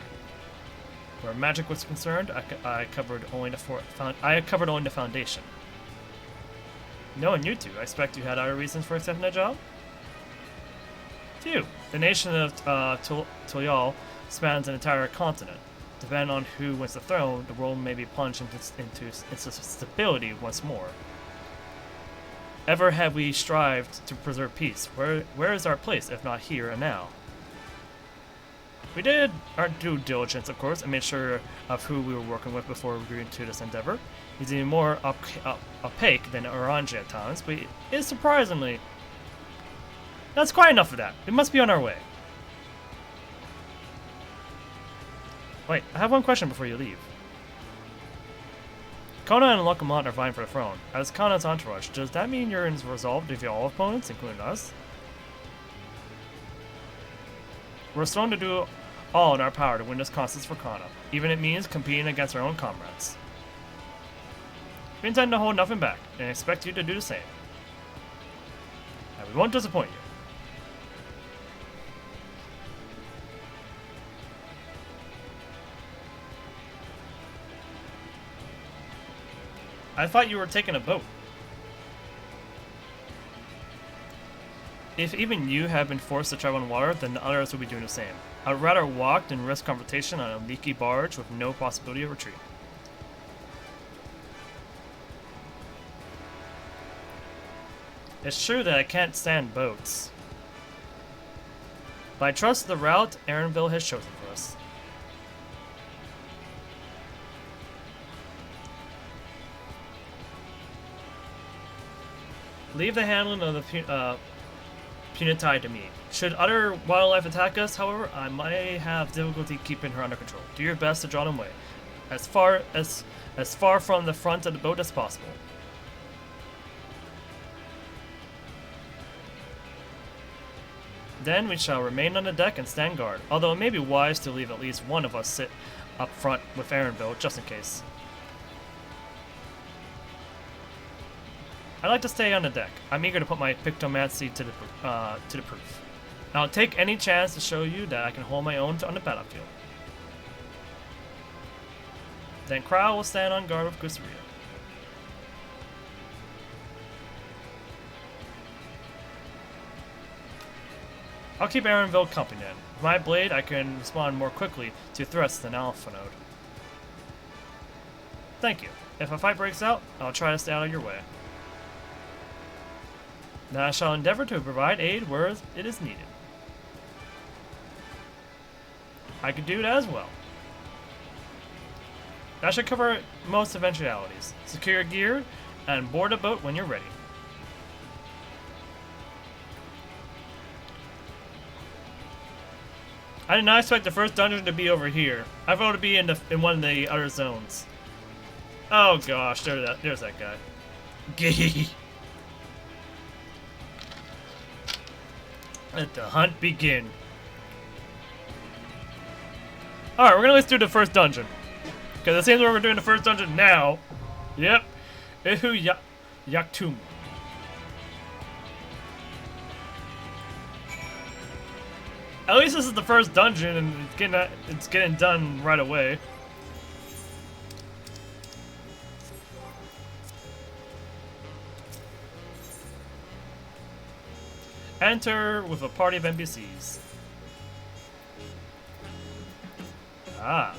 Where magic was concerned, I covered only the foundation. Knowing you 2, I expect you had other reasons for accepting the job? Few. The nation of Toyal spans an entire continent. Depending on who wins the throne, the world may be plunged into stability once more. Ever have we strived to preserve peace? Where is our place, if not here and now? We did our due diligence, of course, and made sure of who we were working with before agreeing to this endeavor. He's even more opaque than Oranje at times, but it is surprisingly... That's quite enough of that. We must be on our way. Wait, I have one question before you leave. Kona and Lokomont are vying for the throne. As Kana's entourage, does that mean you're resolved to defeat all opponents, including us? We're strong to do all in our power to win this contest for Kana, even if it means competing against our own comrades. We intend to hold nothing back, and expect you to do the same. And we won't disappoint you. I thought you were taking a boat. If even you have been forced to travel on water, then the others will be doing the same. I would rather walk than risk confrontation on a leaky barge with no possibility of retreat. It's true that I can't stand boats, but I trust the route Erenville has chosen for us. Leave the handling of the Punitide to me. Should other wildlife attack us, however, I might have difficulty keeping her under control. Do your best to draw them away, as far from the front of the boat as possible. Then we shall remain on the deck and stand guard, although it may be wise to leave at least one of us sit up front with Erenville, just in case. I like to stay on the deck. I'm eager to put my pictomancy to the proof. I'll take any chance to show you that I can hold my own on the battlefield. Then Crow will stand on guard with Kusuriya. I'll keep Erenville company then. With my blade, I can respond more quickly to threats than Alpha Node. Thank you. If a fight breaks out, I'll try to stay out of your way. Then I shall endeavor to provide aid where it is needed. I could do that as well. That should cover most eventualities. Secure your gear and board a boat when you're ready. I did not expect the first dungeon to be over here. I thought it would be in one of the other zones. Oh gosh, there's that guy. Gee. Let the hunt begin. Alright, we're gonna let's do the first dungeon. Because it seems like we're doing the first dungeon now. Yep. Ihu Yaktum. At least this is the first dungeon and it's getting done right away. Enter with a party of NPCs. Ah.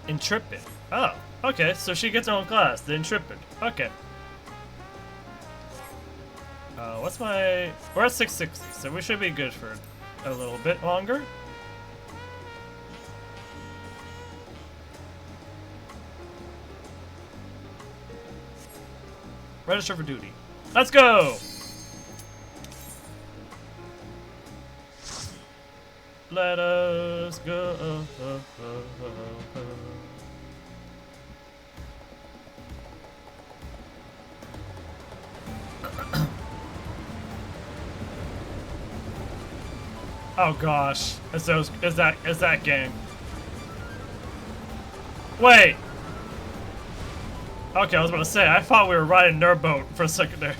Intrepid. Oh, okay, so she gets her own class, the Intrepid. Okay. What's my... We're at 660, so we should be good for a little bit longer. Register for duty. Let's go! Let us go. Oh gosh, it's that gang. Wait. Okay, I was about to say, I thought we were riding their boat for a second there.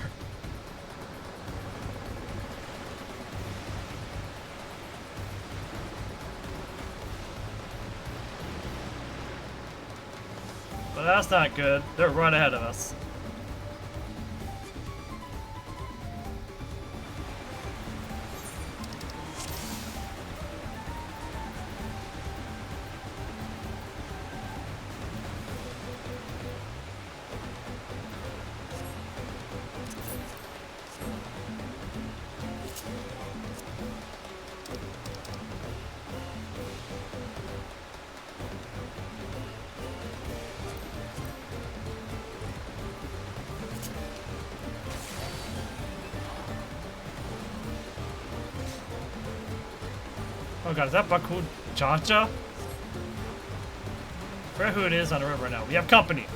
But that's not good. They're right ahead of us. Oh god, is that Baku Chacha? Forget who it is on the river now. We have company.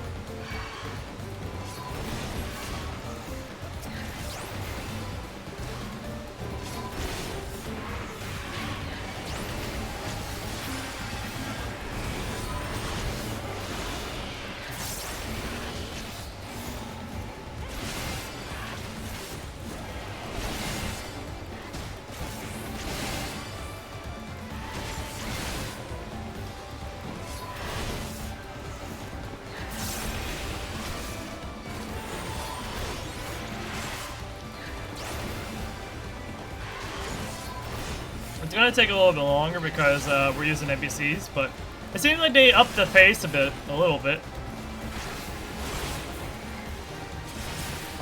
It's gonna take a little bit longer because we're using NPCs, but it seems like they upped the pace a little bit.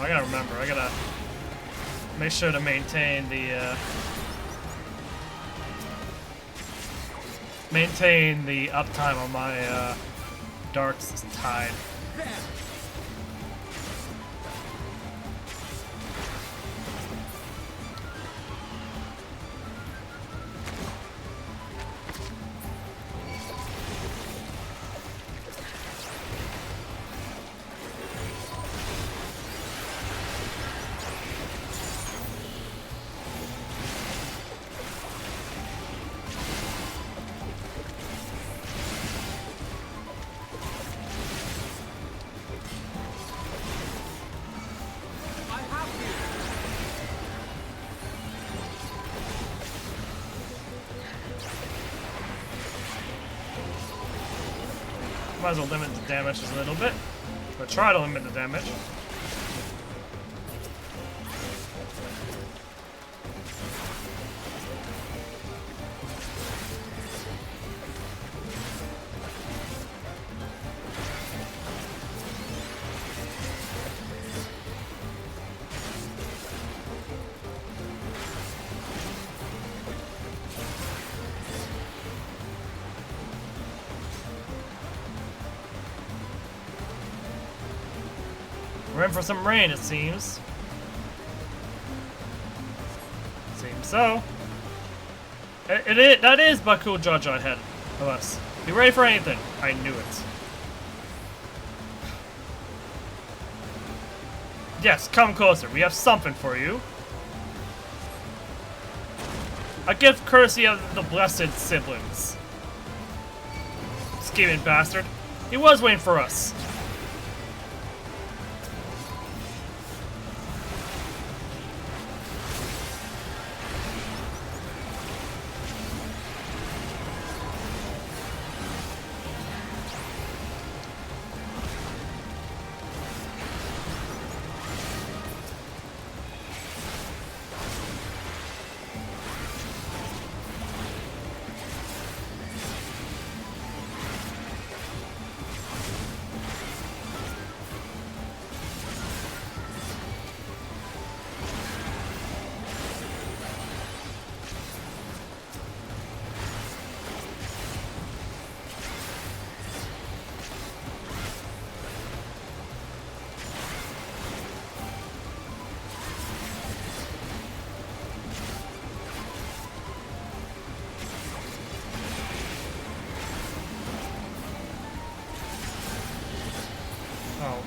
I gotta remember, I gotta make sure to maintain the uptime on my Dark's Tide. Might as well limit the damage a little bit. But try to limit the damage. We're in for some rain, it seems. Seems so. That is Baku Jaja ahead of us. Be ready for anything. I knew it. Yes, come closer. We have something for you. A gift courtesy of the blessed siblings. Scheming bastard. He was waiting for us.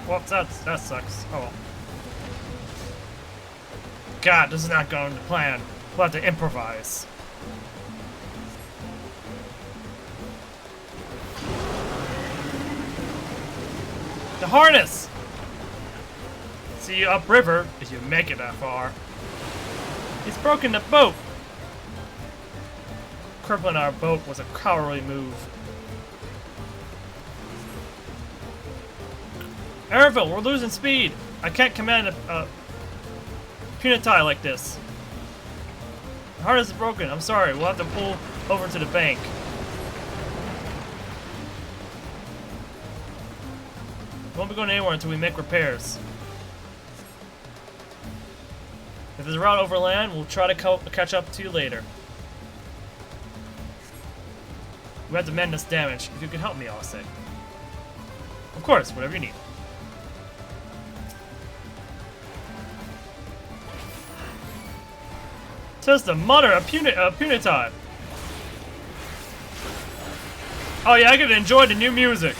Whoops, that sucks. Oh well. God, this is not going to plan. We'll have to improvise. The harness! See you upriver if you make it that far. He's broken the boat! Crippling our boat was a cowardly move. Airville, we're losing speed! I can't command a Punitai like this. The harness is broken. I'm sorry. We'll have to pull over to the bank. We won't be going anywhere until we make repairs. If there's a route overland, we'll try to catch up to you later. We have to mend this damage. If you can help me, I'll say. Of course, whatever you need. Tis the mother of Punitai. Oh yeah, I can enjoy the new music.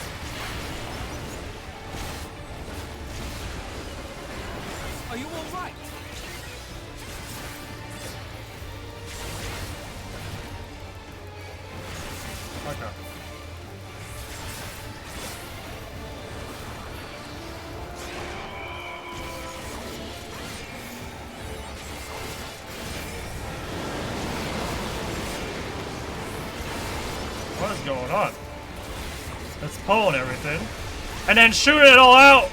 Are you all right? Okay. What is going on? Let's pull and everything. And then shoot it all out!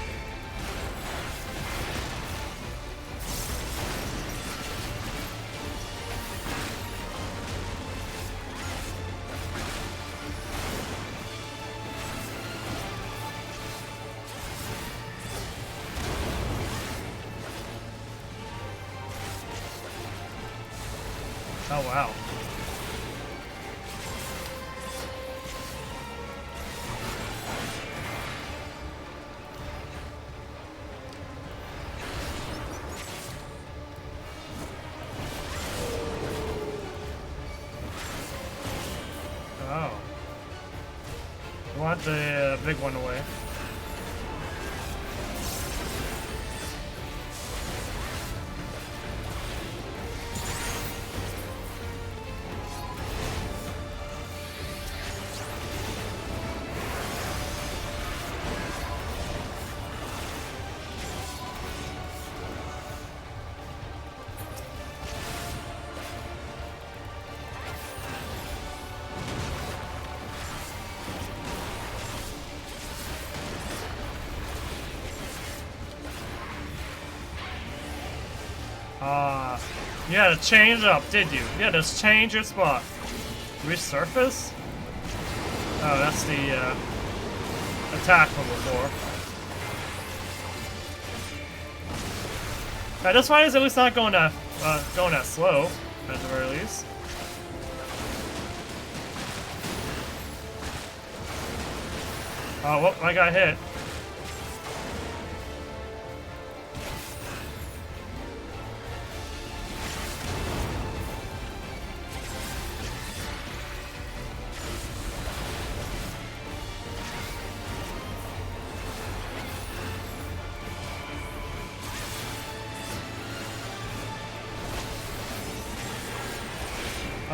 Oh wow. Oh. You want the big one away. You had to change up, did you? You had to change your spot. Resurface? Oh, that's the attack from before. Now, this fight is at least not going that slow, at the very least. Oh, well, I got hit.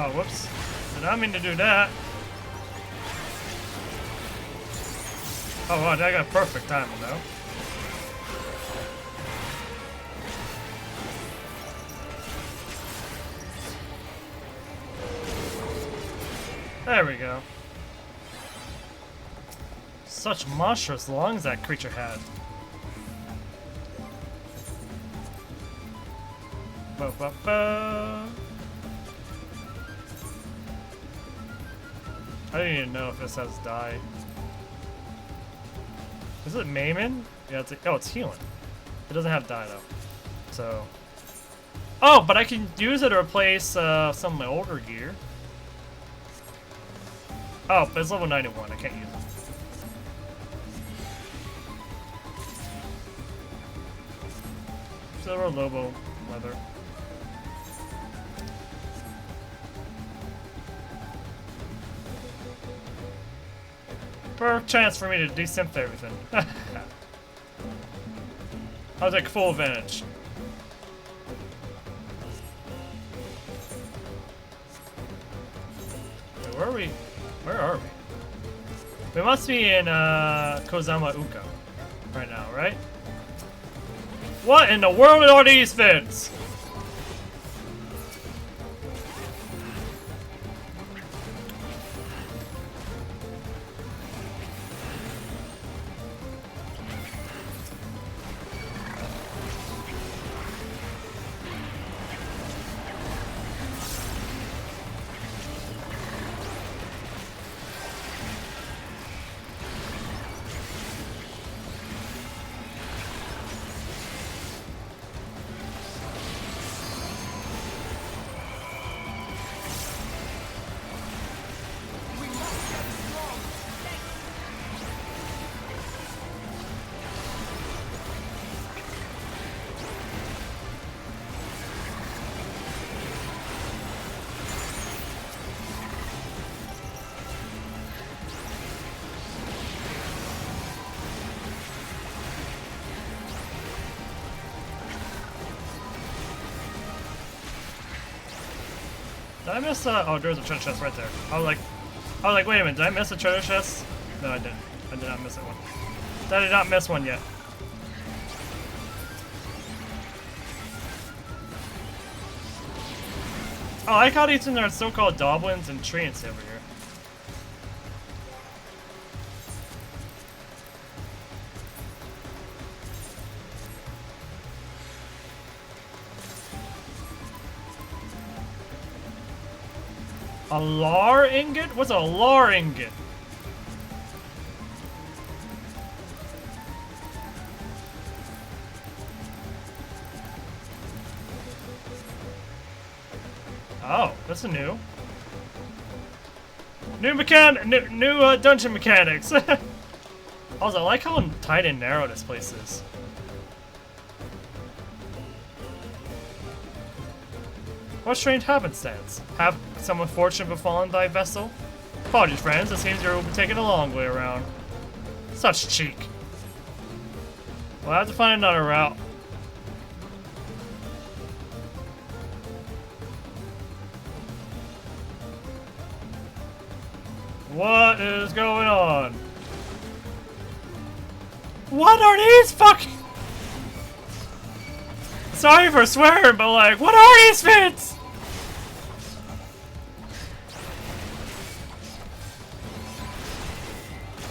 Oh, whoops. Did not mean to do that. Oh, wow, I got perfect timing, though. There we go. Such monstrous lungs that creature had. Ba ba ba. I don't even know if this has die. Is it Maimon? Yeah, it's healing. It doesn't have die though. So. Oh, but I can use it to replace some of my older gear. Oh, but it's level 91. I can't use it. Silver Lobo leather. Perfect chance for me to desynth everything. I'll take full advantage. Wait, where are we? Where are we? We must be in Kozama Uka right now, right? What in the world are these fins? Did I miss oh, there's a treasure chest right there. I was like, wait a minute, did I miss a treasure chest? No, I didn't. I did not miss that one. I did not miss one yet. Oh, I like how these are so-called goblins and treants over here. A lar ingot? What's a lar ingot? Oh, that's a new dungeon mechanics. Also, I like how tight and narrow this place is. What strange happenstance? Have some misfortune befallen thy vessel? Apologies, friends. It seems you're taking a long way around. Such cheek. Well, I have to find another route. What is going on? What are these fucking... Sorry for swearing, but like, what are these fits?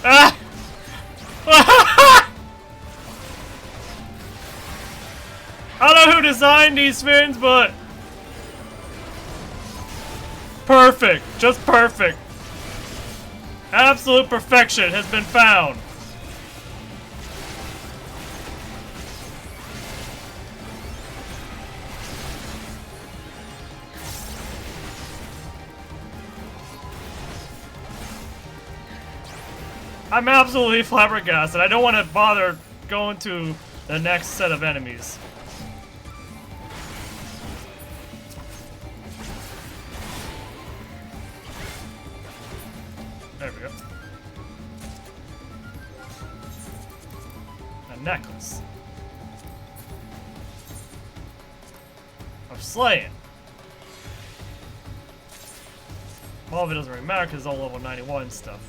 Ah! I don't know who designed these fins, but... Perfect. Just perfect. Absolute perfection has been found. I'm absolutely flabbergasted. I don't want to bother going to the next set of enemies. There we go. A necklace. Of slaying. All of it doesn't really matter because it's all level 91 stuff.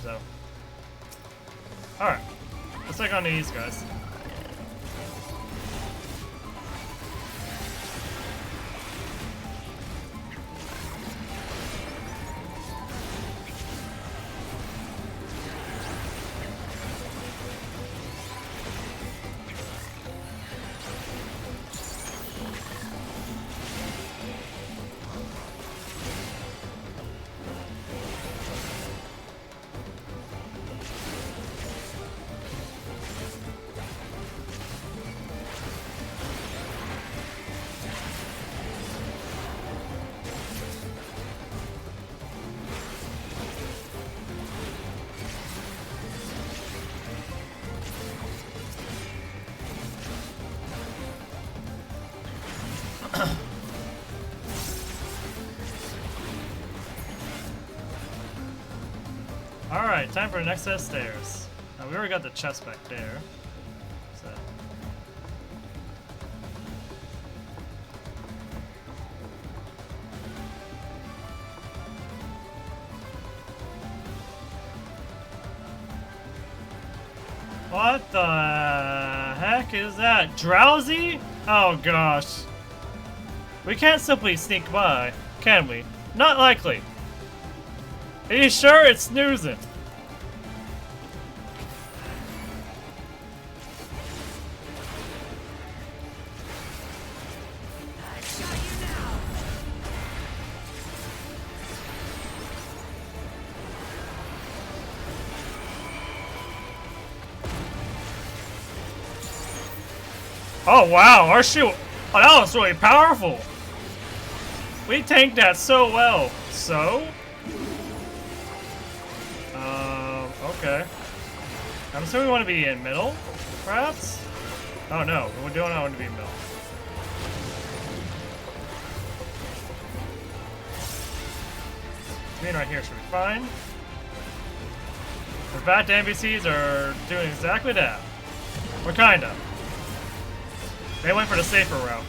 So. Alright. Let's take on these guys. Alright, time for the next set of stairs. Now, we already got the chest back there. So. What the heck is that? Drowsy? Oh gosh. We can't simply sneak by, can we? Not likely. Are you sure it's snoozing? Oh wow, our shield. Oh, that was really powerful. We tanked that so well. So? Okay. I'm assuming we want to be in middle, perhaps? Oh no, we don't want to be in middle. Being right here should be fine. The fat NPCs are doing exactly that. Or kinda. They went for the safer route.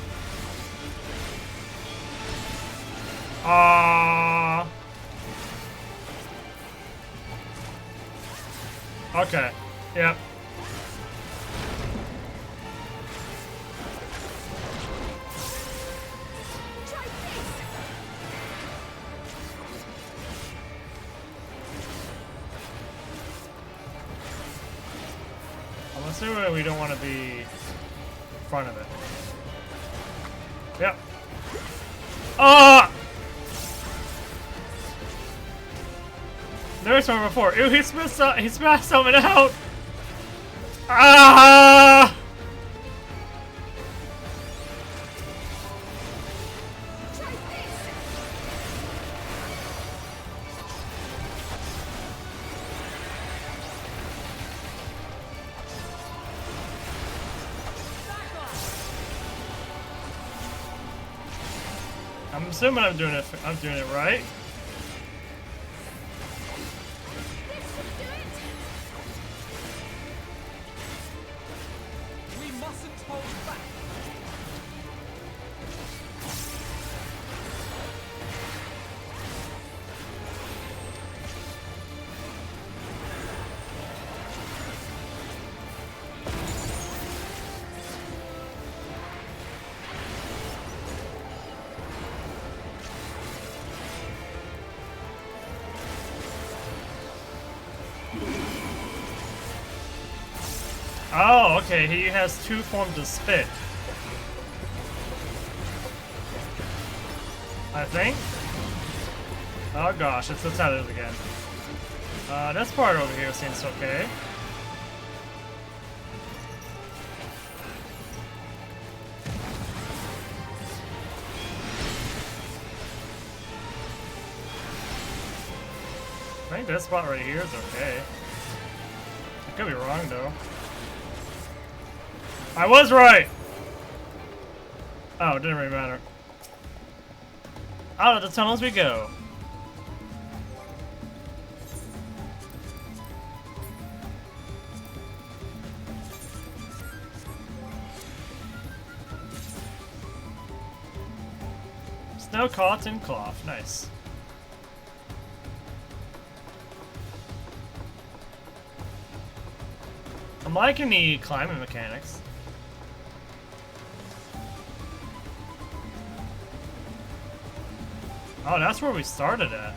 Okay. Yep. I'm assuming we don't want to be in front of it. Yep. There's one before. Ew, he smashed something out! Ah! I'm assuming I'm doing it right. We mustn't hold back. Oh, okay, he has two forms of spit. I think? Oh gosh, let's at it again. This part over here seems okay. I think this spot right here is okay. I could be wrong though. I was right! Oh, it didn't really matter. Out of the tunnels we go. Snow cotton cloth, nice. I'm liking the climbing mechanics. Oh, that's where we started at.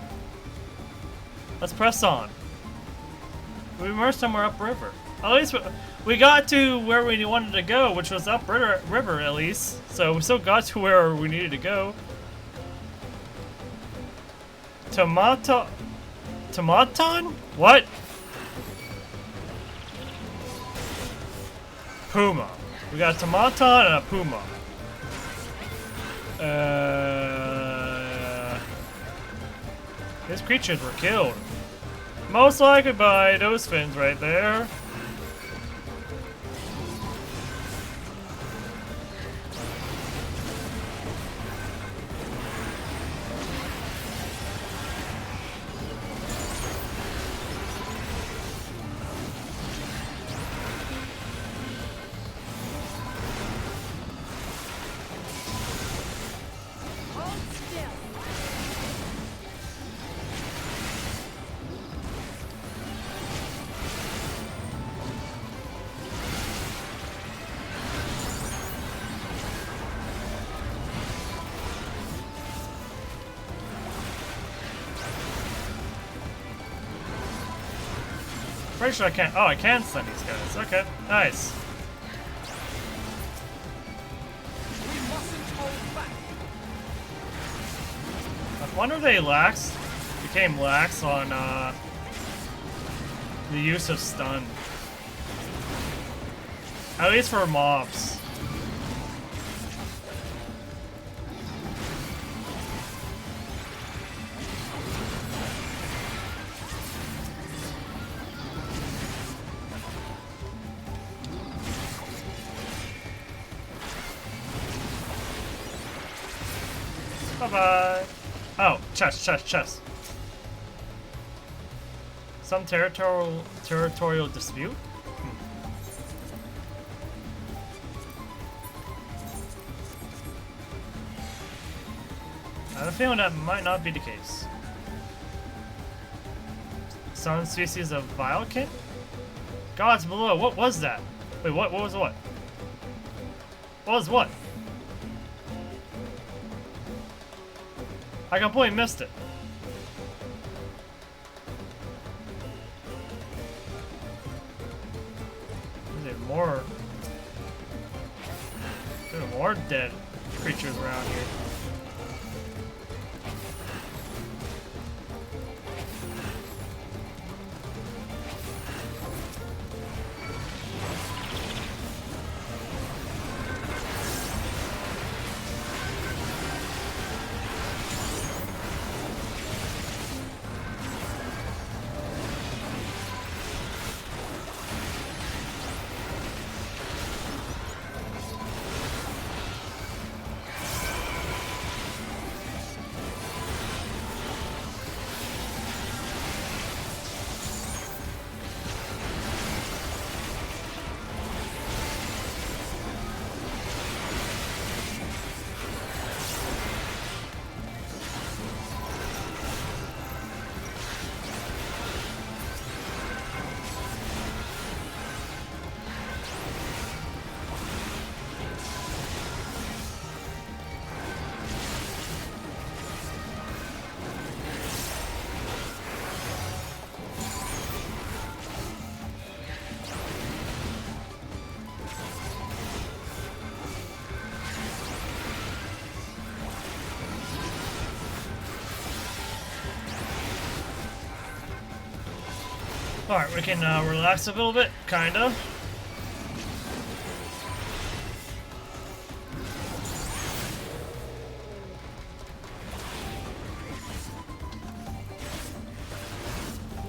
Let's press on. We were somewhere upriver. At least we got to where we wanted to go, which was upriver at least. So we still got to where we needed to go. Tomaton? What? Puma. We got a Tomaton and a Puma. These creatures were killed. Most likely by those fins right there. Pretty sure I can't. Oh, I can stun these guys. Okay, nice. We mustn't hold back. I wonder if they became lax on the use of stun. At least for mobs. Bye-bye. Oh, chest. Some territorial dispute? I have a feeling that might not be the case. Some species of vilekin? Gods below, what was that? Wait, what was what? What was what? I completely missed it. There's more dead creatures around here. Alright, we can relax a little bit, kinda.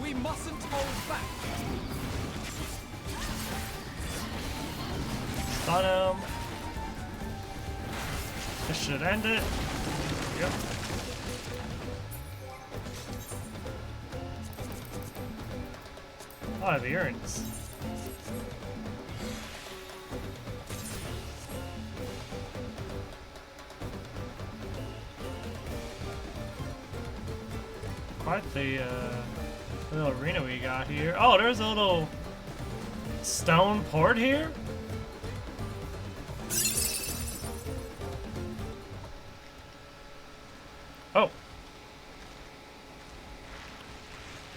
We mustn't hold back. Stun him. This should end it. Yep. Oh, I have earrings. Quite the little arena we got here. Oh, there's a little stone port here? Oh.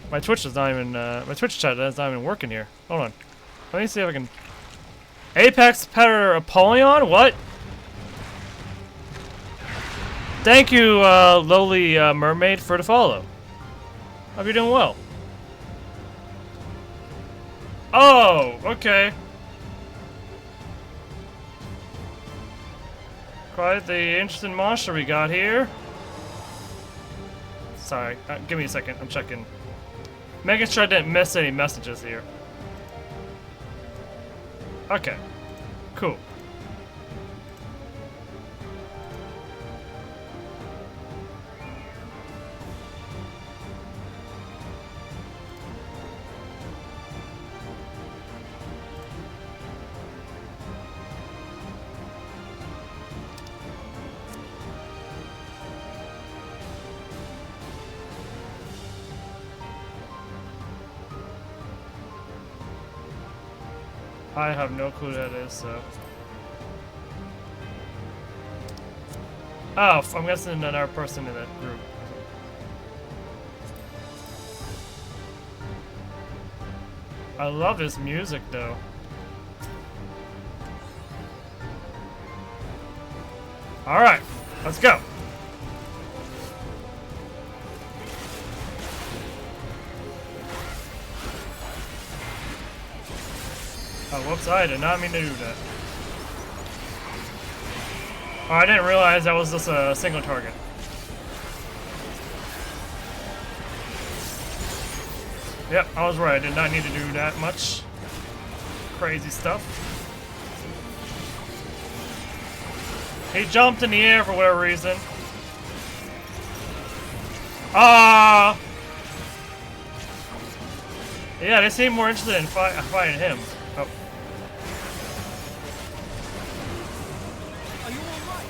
My Twitch is not even, my Twitch chat is not even working here. Hold on. Let me see if I can... Apex Predator Apollyon? What? Thank you, lowly mermaid, for the follow. Hope you're doing well. Oh, okay. Quite the interesting monster we got here. Sorry, give me a second. I'm checking. Making sure I didn't miss any messages here. Okay. Cool. I have no clue who that is, so... Oh, I'm guessing another person in that group. I love this music, though. Alright, let's go. Oh, whoops, I did not mean to do that. Oh, I didn't realize that was just a single target. Yep, I was right. I did not need to do that much crazy stuff. He jumped in the air for whatever reason. Ah! Yeah, they seem more interested in fighting him. Oh. Are you alright?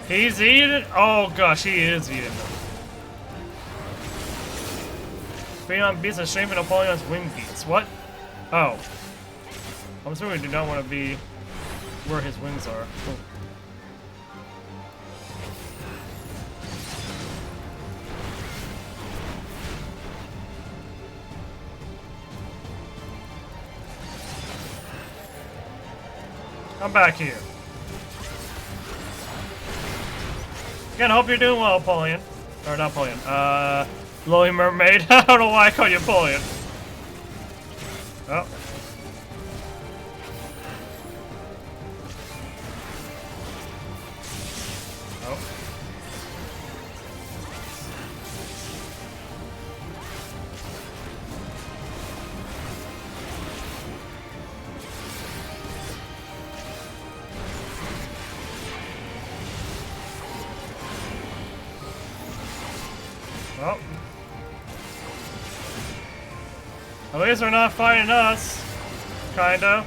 He's eating? Oh gosh, he is eating them. Feeding on beats and shaping Apollon's wing beats. What? Oh. I'm assuming we do not want to be where his wings are. Oh. I'm back here. Again, I hope you're doing well, Apollyon. Or not Apollyon. Lowly Mermaid. I don't know why I call you Apollyon. Oh. Oh. Well. At least they're not fighting us. Kinda.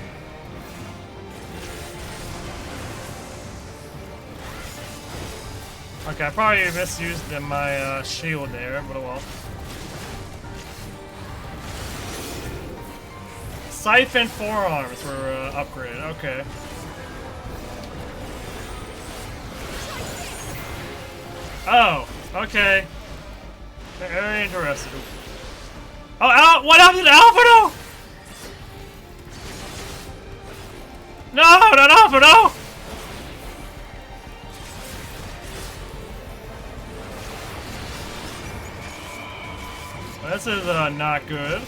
Okay, I probably misused my shield there, but oh well. Siphon forearms were upgraded, okay. Oh, okay. Very interesting. Oh, what happened to Alpha? No, not Alpha, no! This is not good.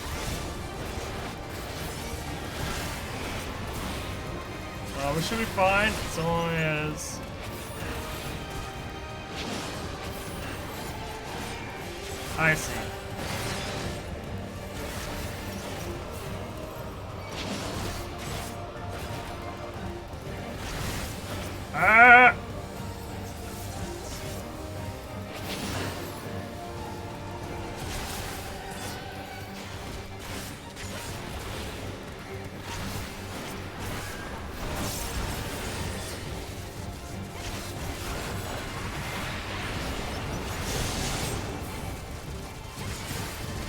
We should be fine as long as... I see. Ah!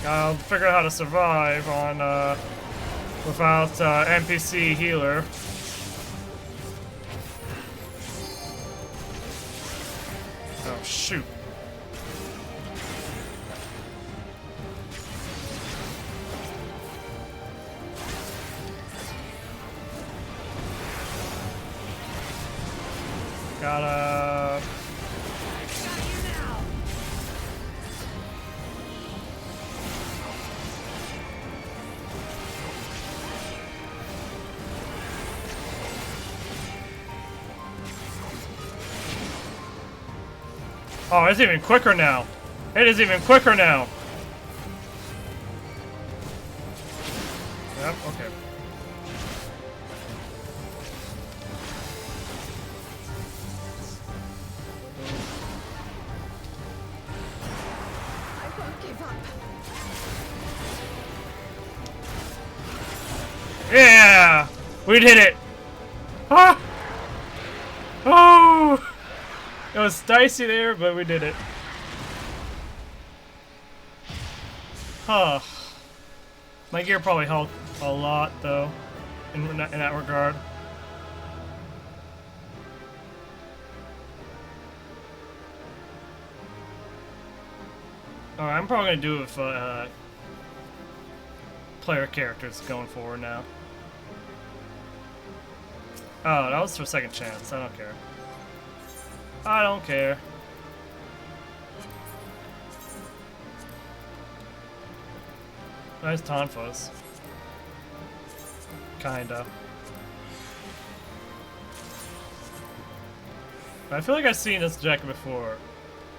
I'll figure out how to survive on without NPC healer. Oh shoot. Gotta... Oh, it's even quicker now. It is even quicker now. Yep, okay. I won't give up. Yeah! We did it! Ah! Oh! It was dicey there, but we did it. Huh. My gear probably helped a lot, though, in that regard. Alright, I'm probably gonna do it with player characters going forward now. Oh, that was for second chance. I don't care. I don't care. Nice Tonfas. Kinda. I feel like I've seen this jacket before.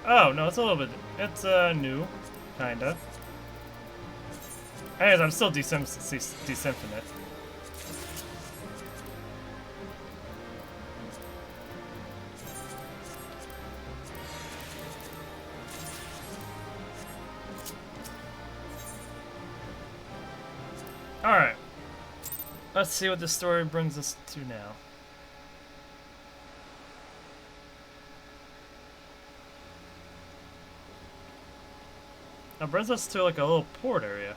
Oh, no, it's a little bit... It's, new. Kinda. Anyways, I'm still desynphing it. Alright. Let's see what the story brings us to now. It brings us to like a little port area.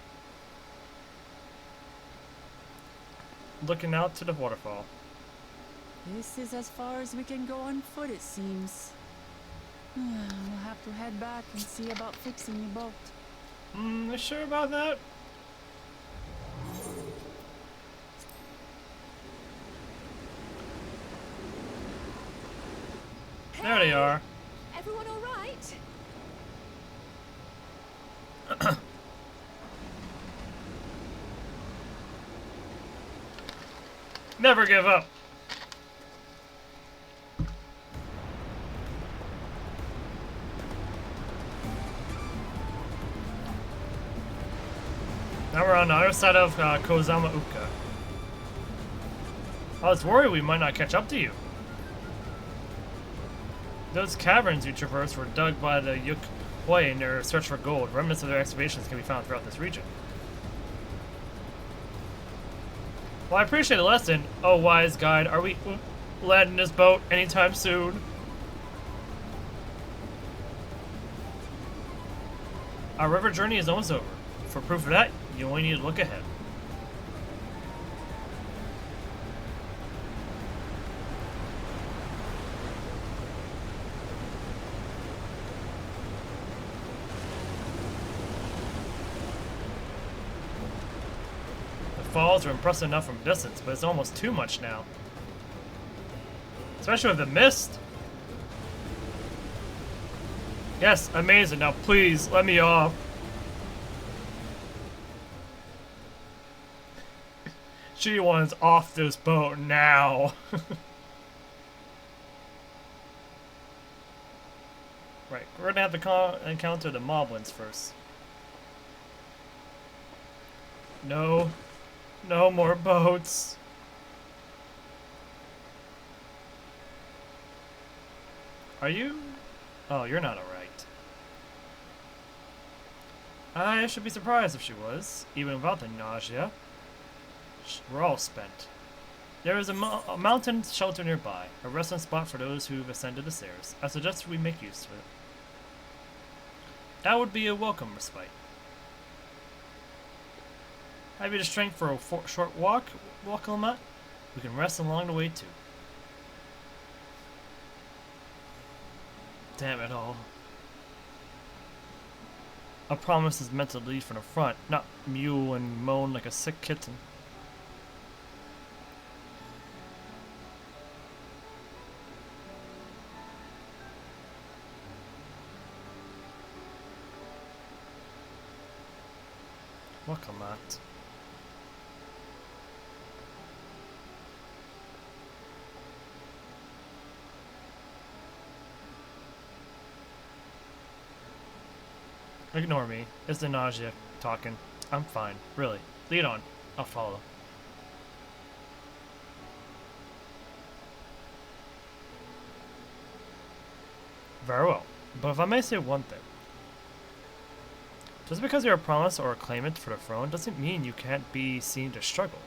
Looking out to the waterfall. This is as far as we can go on foot, it seems. We'll have to head back and see about fixing the boat. You sure about that? There they are. Everyone all right? Never give up. Now we're on the other side of Kozama Uka. I was worried we might not catch up to you. Those caverns you traversed were dug by the Yuk-Hoi in their search for gold. Remnants of their excavations can be found throughout this region. Well, I appreciate the lesson. Oh, wise guide, are we landing this boat anytime soon? Our river journey is almost over. For proof of that, you only need to look ahead. Falls are impressive enough from distance, but it's almost too much now. Especially with the mist. Yes, amazing. Now please, let me off. She wants off this boat now. Right, we're gonna have to encounter the moblins first. No. No more boats. Are you? Oh, you're not alright. I should be surprised if she was, even without the nausea. We're all spent. There is a mountain shelter nearby, a resting spot for those who've ascended the stairs. I suggest we make use of it. That would be a welcome respite. Have you the strength for a short walk, Lamont? We can rest along the way too. Damn it all. A promise is meant to lead from the front, not mew and moan like a sick kitten. Welcome, Matt. Ignore me. It's the nausea talking. I'm fine. Really. Lead on. I'll follow. Very well. But if I may say one thing. Just because you're a promise or a claimant for the throne doesn't mean you can't be seen to struggle.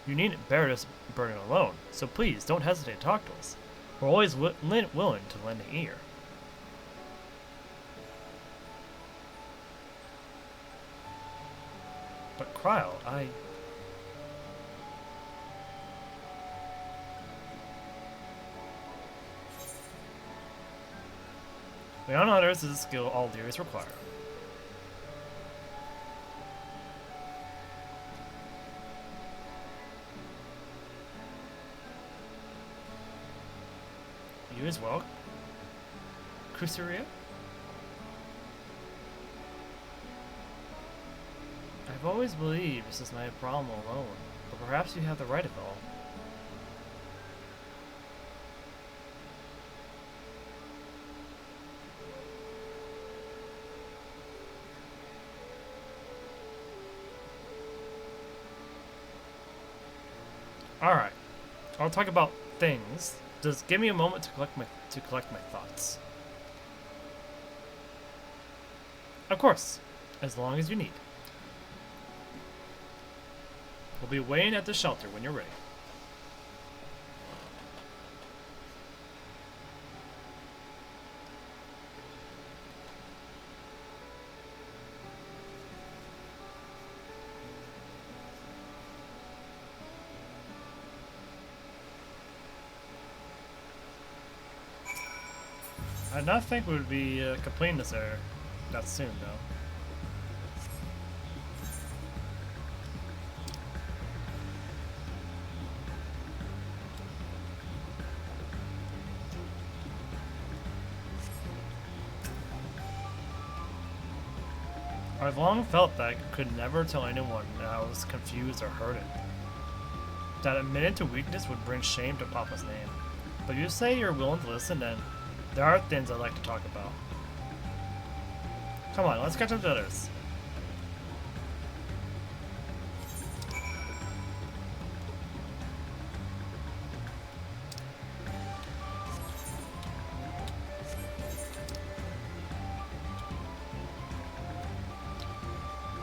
You needn't bear this burden alone, so please don't hesitate to talk to us. We're always willing to lend an ear. But Kryl, Beyond others is a skill all Learys require. You as well, Kusuriya? I've always believed this is my problem alone, but perhaps you have the right of it all. Alright, I'll talk about things. Just give me a moment to collect my thoughts. Of course, as long as you need. We'll be waiting at the shelter when you're ready. I not think we would be completing this area that soon, though. I've long felt that I could never tell anyone that I was confused or hurted. That admitting to weakness would bring shame to Papa's name. But you say you're willing to listen, then there are things I'd like to talk about. Come on, let's catch up to others.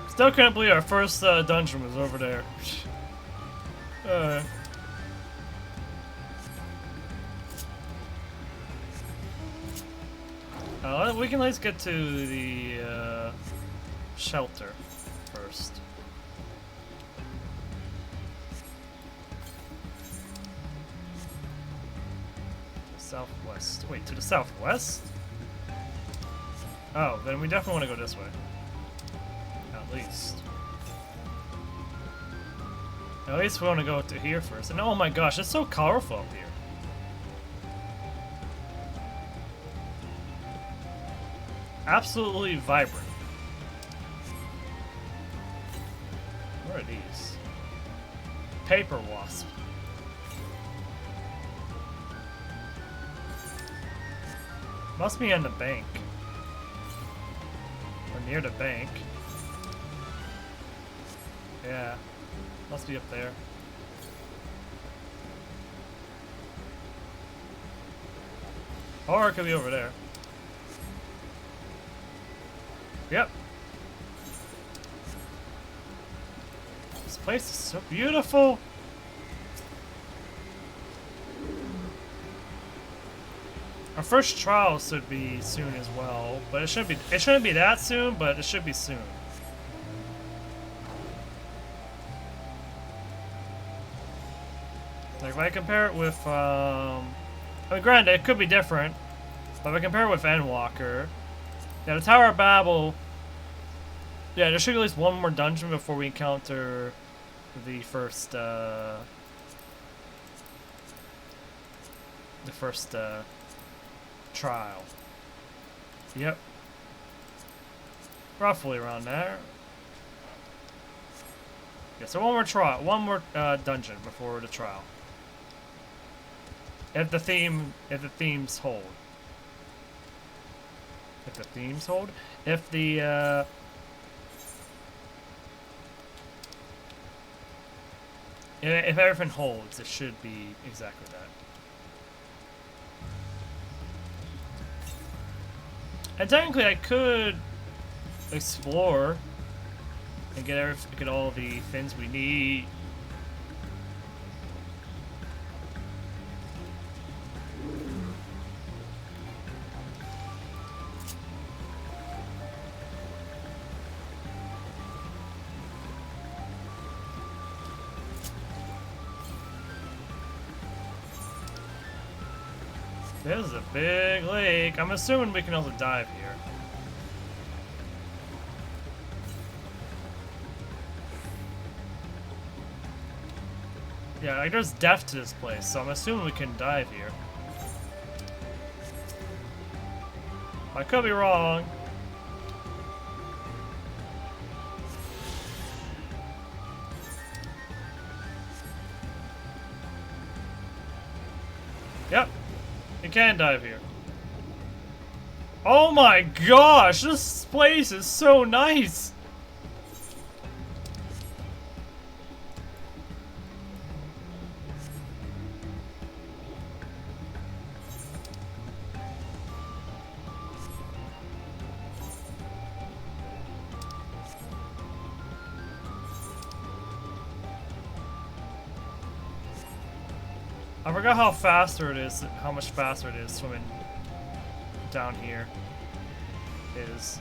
Still can't believe our first dungeon was over there. We can at least get to the shelter first. Southwest. Wait, to the southwest? Oh, then we definitely want to go this way. At least. At least we want to go to here first. And oh my gosh, it's so colorful up here. Absolutely vibrant. Where are these? Paper wasp. Must be on the bank. Or near the bank. Yeah. Must be up there. Or it could be over there. Yep. This place is so beautiful. Our first trial should be soon as well, but it shouldn't be that soon, but it should be soon. Like if I compare it with I mean granted it could be different, but if I compare it with Endwalker, yeah, the Tower of Babel, yeah, there should be at least one more dungeon before we encounter the first trial. Yep. Roughly around there. Yeah, so one more dungeon before the trial. If the themes hold. If the themes hold? If the if everything holds, it should be exactly that. And technically, I could explore and get all the things we need. This is a big lake. I'm assuming we can also dive here. Yeah, like there's depth to this place, so I'm assuming we can dive here. I could be wrong. Yep. You can dive here. Oh my gosh, this place is so nice! I forgot how faster it is, how much faster it is swimming down here is.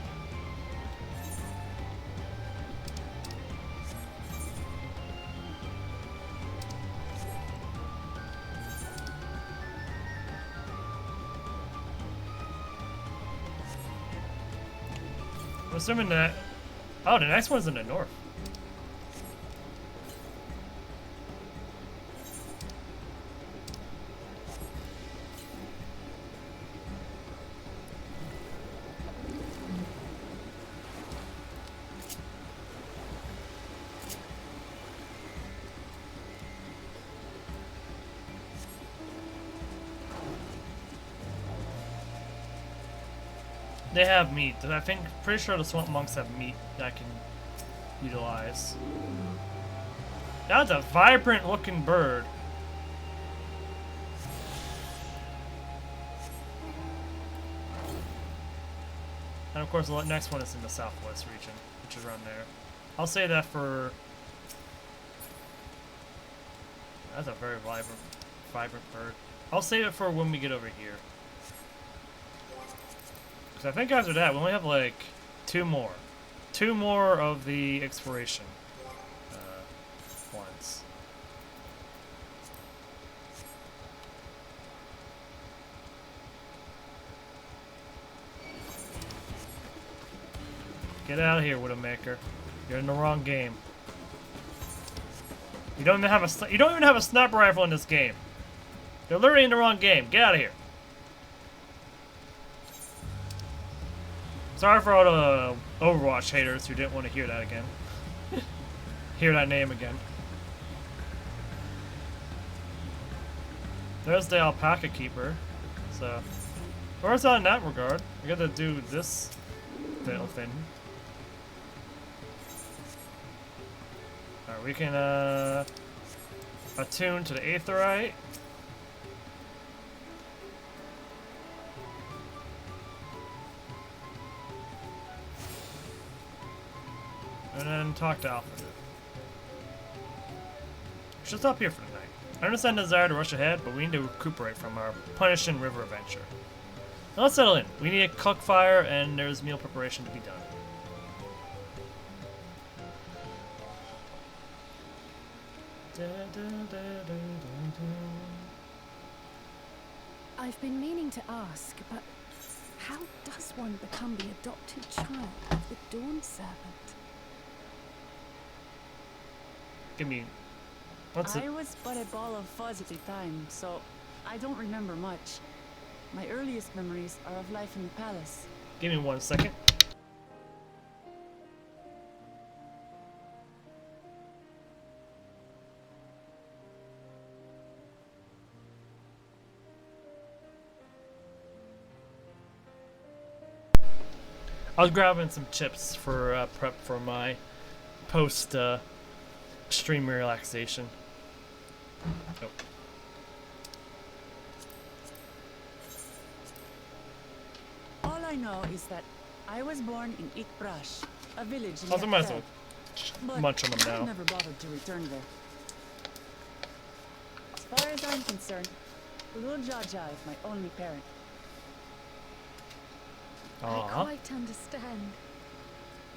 I'm assuming that, oh, the next one's in the north. They have meat. I think, pretty sure the swamp monks have meat that I can utilize. That's a vibrant looking bird. And of course the next one is in the southwest region, which is around there. I'll say that for... That's a very vibrant bird. I'll save it for when we get over here. I think after that, we only have like two more of the exploration ones. Get out of here, Widowmaker. You're in the wrong game. You don't even have a sniper rifle in this game. You're literally in the wrong game. Get out of here. Sorry for all the Overwatch haters who didn't want to hear that again. Hear that name again. There's the alpaca keeper. So, where's that in that regard? I gotta do this little thing. Alright, we can attune to the aetheryte. And then talk to Alfred. She'll stop here for the night. I understand the desire to rush ahead, but we need to recuperate from our punishing river adventure. Now let's settle in. We need a cook fire, and there's meal preparation to be done. I've been meaning to ask, but how does one become the adopted child of the Dawn Servant? Give me... What's it? I was but a ball of fuzz at the time, so I don't remember much. My earliest memories are of life in the palace. Give me 1 second. I was grabbing some chips for prep for my post stream relaxation. Oh. All I know is that I was born in Ikbrash, a village in I might as Yattel, well munch on them I now. never bothered to return there. As far as I'm concerned, Lul Jaja is my only parent. I quite understand.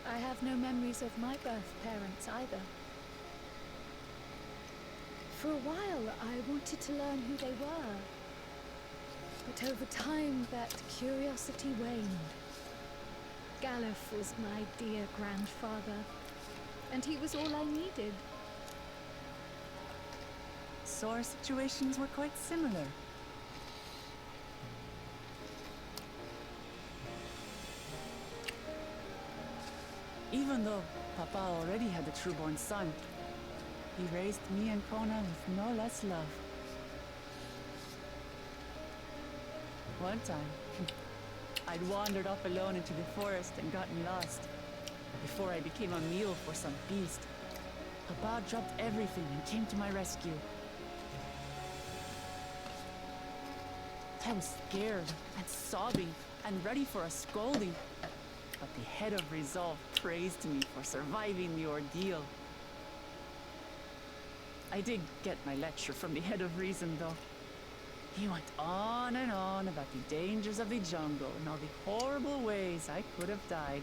I have no memories of my birth parents either. For a while, I wanted to learn who they were. But over time, that curiosity waned. Galuf was my dear grandfather, and he was all I needed. So our situations were quite similar. Even though Papa already had a trueborn son, he raised me and Kona with no less love. One time, I'd wandered off alone into the forest and gotten lost. Before I became a meal for some beast, Papa dropped everything and came to my rescue. I was scared and sobbing and ready for a scolding. But the head of resolve praised me for surviving the ordeal. I did get my lecture from the head of reason, though. He went on and on about the dangers of the jungle and all the horrible ways I could have died.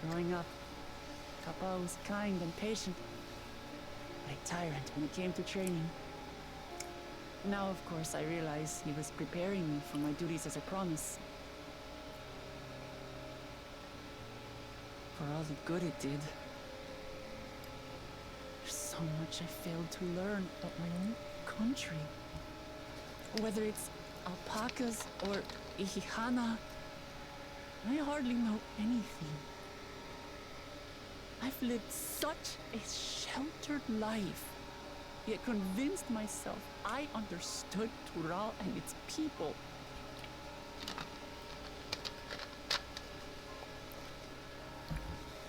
Growing up, Papa was kind and patient, but a tyrant when it came to training. Now, of course, I realize he was preparing me for my duties as a promise. For all the good it did. There's so much I failed to learn about my own country. Whether it's alpacas or Ihihana, I hardly know anything. I've lived such a sheltered life. Yet convinced myself I understood Tural and its people.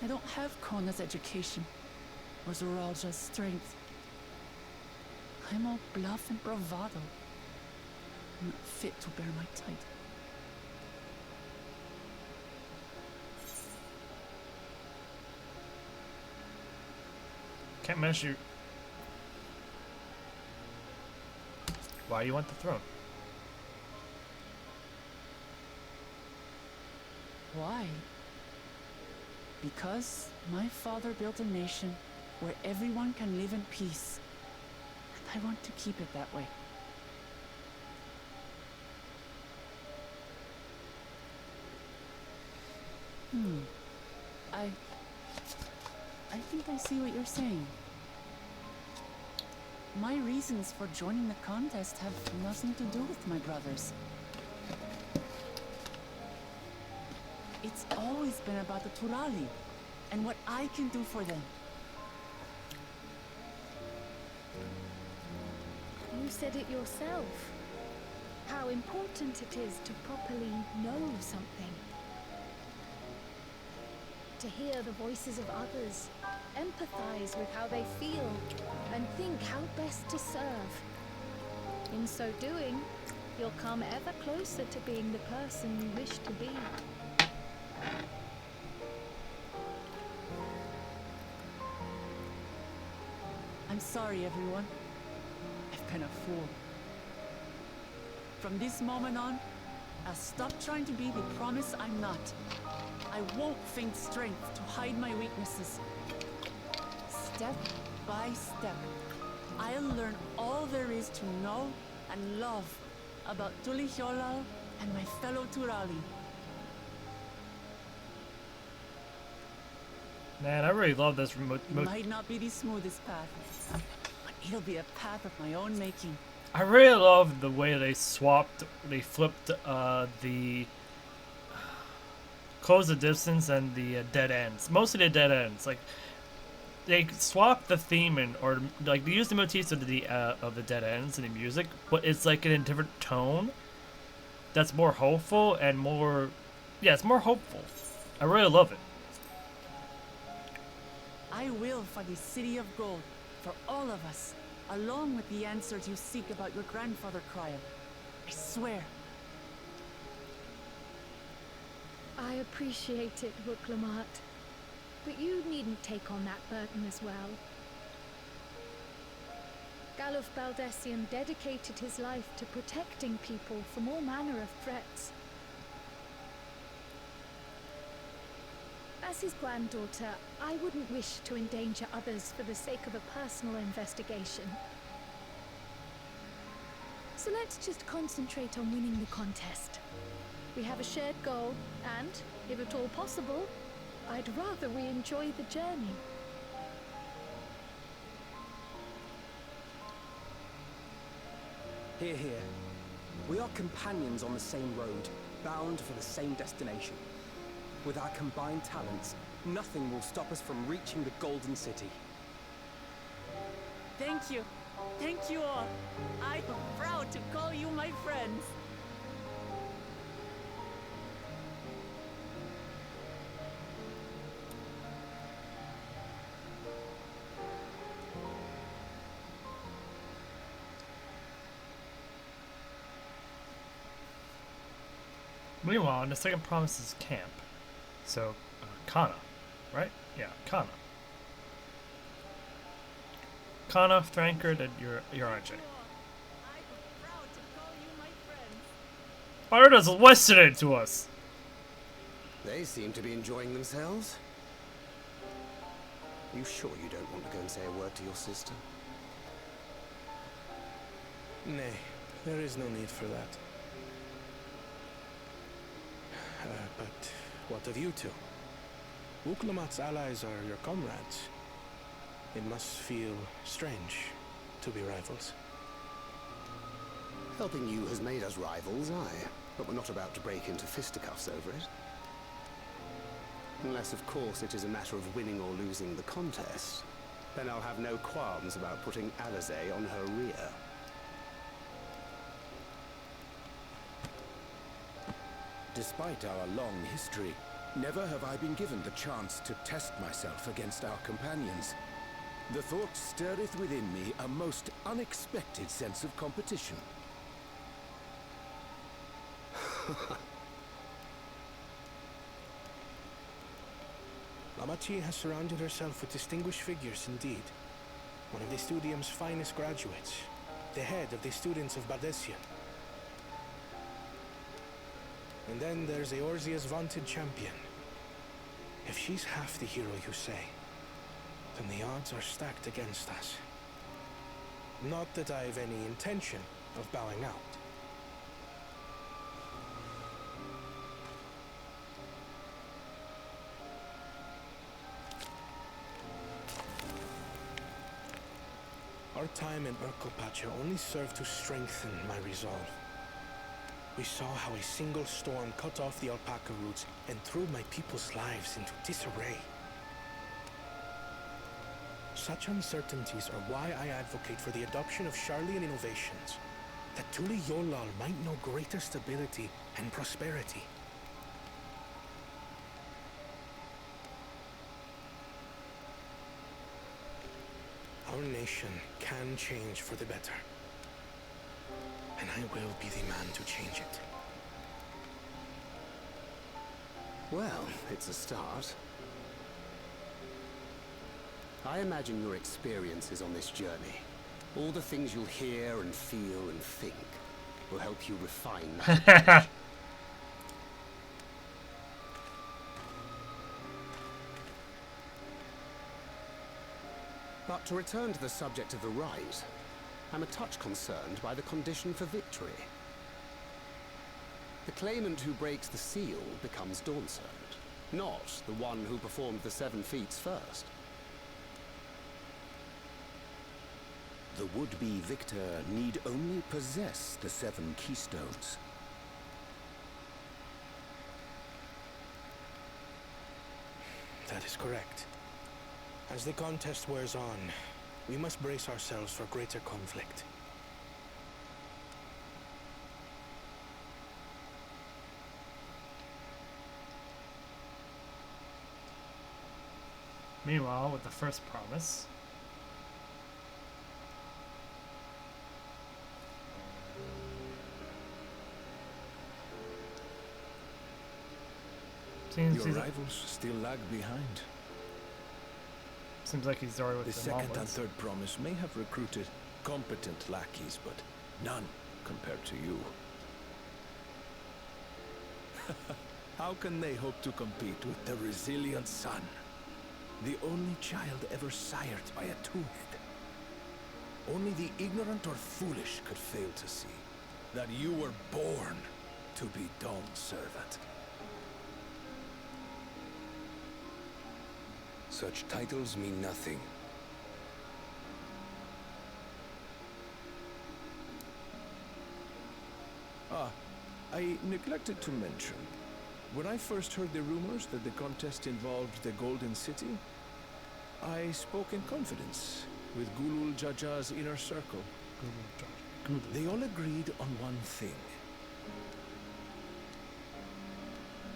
I don't have Kona's education or Zoralja's strength. I'm all bluff and bravado. I'm not fit to bear my title. Can't measure. Why you want the throne? Why? Because my father built a nation where everyone can live in peace. And I want to keep it that way. I think I see what you're saying. My reasons for joining the contest have nothing to do with my brothers. It's always been about the Turali and what I can do for them. You said it yourself. How important it is to properly know something. To hear the voices of others, empathize with how they feel, and think how best to serve. In so doing, you'll come ever closer to being the person you wish to be. I'm sorry, everyone. I've been a fool. From this moment on, I'll stop trying to be the promise I'm not. I won't feign strength to hide my weaknesses. Step by step, I'll learn all there is to know and love about Tuliholal and my fellow Turali. Man, I really love this remote. It might not be the smoothest path, but it'll be a path of my own making. I really love the way they flipped the close the distance and the dead ends. Mostly the dead ends. Like they swapped the theme or like they used the motifs of the dead ends in the music, but it's like in a different tone. That's more hopeful and more, yeah, it's more hopeful. I really love it. I will for the City of Gold, for all of us, along with the answers you seek about your grandfather, Cryle. I swear. I appreciate it, Wuklamat. But you needn't take on that burden as well. Galuf Baldessian dedicated his life to protecting people from all manner of threats. As his granddaughter, I wouldn't wish to endanger others for the sake of a personal investigation. So let's just concentrate on winning the contest. We have a shared goal, and, if at all possible, I'd rather we enjoy the journey. Hear, hear. We are companions on the same road, bound for the same destination. With our combined talents, nothing will stop us from reaching the Golden City. Thank you. Thank you all. I'm proud to call you my friends. Meanwhile, in the second promise's camp, so Kana, right? Yeah, Kana. Kana, Thrankard, and Uraje. Arda's listening to us. They seem to be enjoying themselves. You sure you don't want to go and say a word to your sister? Nay, there is no need for that. But what of you two? Wuklamat's allies are your comrades. It must feel strange to be rivals. Helping you has made us rivals, aye. But we're not about to break into fisticuffs over it. Unless, of course, it is a matter of winning or losing the contest. Then I'll have no qualms about putting Alize on her rear. Despite our long history, never have I been given the chance to test myself against our companions. The thought stirreth within me a most unexpected sense of competition. Lamachi has surrounded herself with distinguished figures indeed. One of the Studium's finest graduates, the head of the students of Bardessian. And then there's Eorzea's vaunted champion. If she's half the hero you say, then the odds are stacked against us. Not that I have any intention of bowing out. Our time in Urkelpacha only served to strengthen my resolve. We saw how a single storm cut off the alpaca roots and threw my people's lives into disarray. Such uncertainties are why I advocate for the adoption of Sharlayan innovations, that Tuli Yolal might know greater stability and prosperity. Our nation can change for the better, and I will be the man to change it. Well, it's a start. I imagine your experiences on this journey, all the things you'll hear and feel and think, will help you refine that approach. But to return to the subject of the rite, I'm a touch concerned by the condition for victory. The claimant who breaks the seal becomes Dawnservant, not the one who performed the 7 feats first. The would-be victor need only possess the 7 keystones. That is correct. As the contest wears on, we must brace ourselves for greater conflict. Meanwhile, with the first promise, Your rivals still lag behind. Seems like he's already with the the second and onwards. third promise may have recruited competent lackeys, but none compared to you. How can they hope to compete with the resilient son? The only child ever sired by a two-head. Only the ignorant or foolish could fail to see that you were born to be Dawnservant. Such titles mean nothing. I neglected to mention, when I first heard the rumors that the contest involved the Golden City, I spoke in confidence with Gulul Jaja's inner circle. They all agreed on one thing.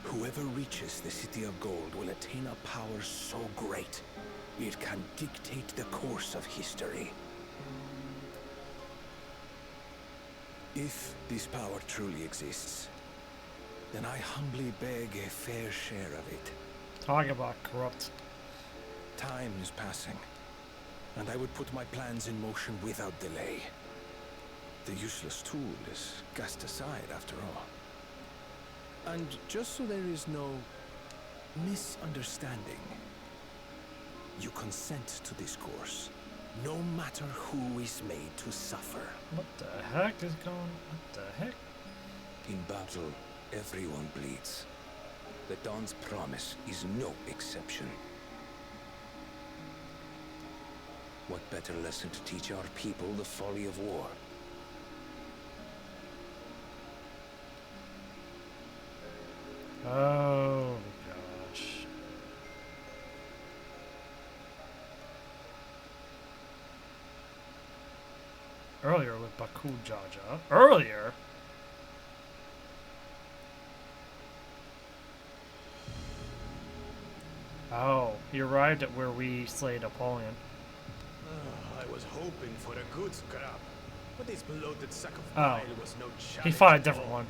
Whoever reaches the City of Gold will attain a power so great, it can dictate the course of history. If this power truly exists, then I humbly beg a fair share of it. Talk about corrupt. Time is passing, and I would put my plans in motion without delay. The useless tool is cast aside after all. And just so there is no misunderstanding, you consent to this course, no matter who is made to suffer. What the heck is going on? What the heck? In battle, everyone bleeds. The Dawn's promise is no exception. What better lesson to teach our people the folly of war? Oh gosh. Earlier with Baku Jaja. Earlier? Oh, he arrived at where we slayed Apollyon. I was hoping for a good scrap, but this bloated sack of Oh. bile was no challenge. He fought a at different all. one.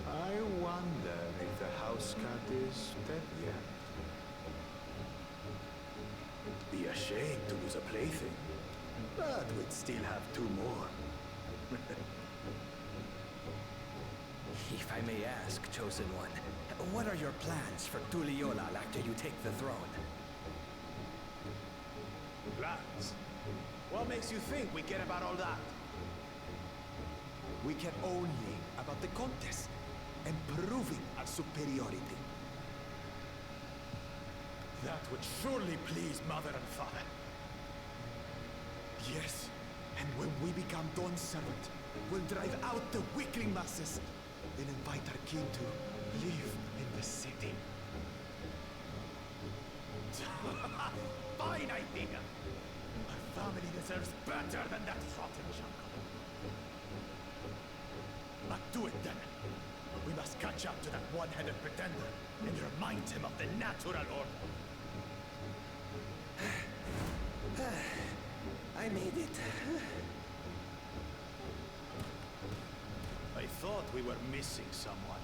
I wonder if the house cat is dead yet. Be ashamed to lose a plaything, but we'd still have 2 more. If I may ask, Chosen One, what are your plans for Tuli Yolal after you take the throne? Plans? What makes you think we care about all that? We care only about the contest and proving our superiority. That would surely please Mother and Father. Yes, and when we become Dawnservant, we'll drive out the weakling masses and invite our king to live in the city. Fine idea. Our family deserves better than that rotten jungle. But do it then. We must catch up to that one-headed pretender and remind him of the natural order. I made it. I thought we were missing someone.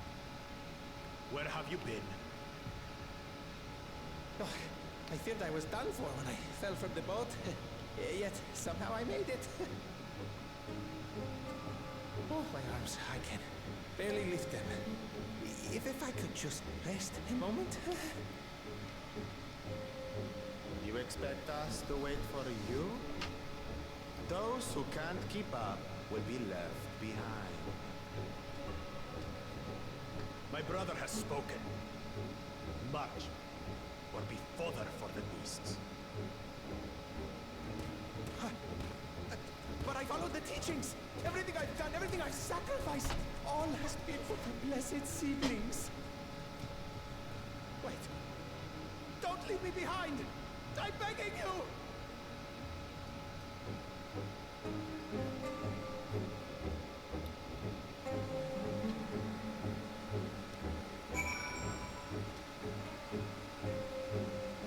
Where have you been? Oh, I feared I was done for when I fell from the boat. Yet, somehow I made it. Oh, my arms, I can barely lift them. If I could just rest a moment. You expect us to wait for you? Those who can't keep up will be left behind. My brother has spoken. March, or be fodder for the beasts. But I followed the teachings. Everything I've done, everything I've sacrificed, all has been for the blessed seedlings. Wait. Don't leave me behind. I'm begging you.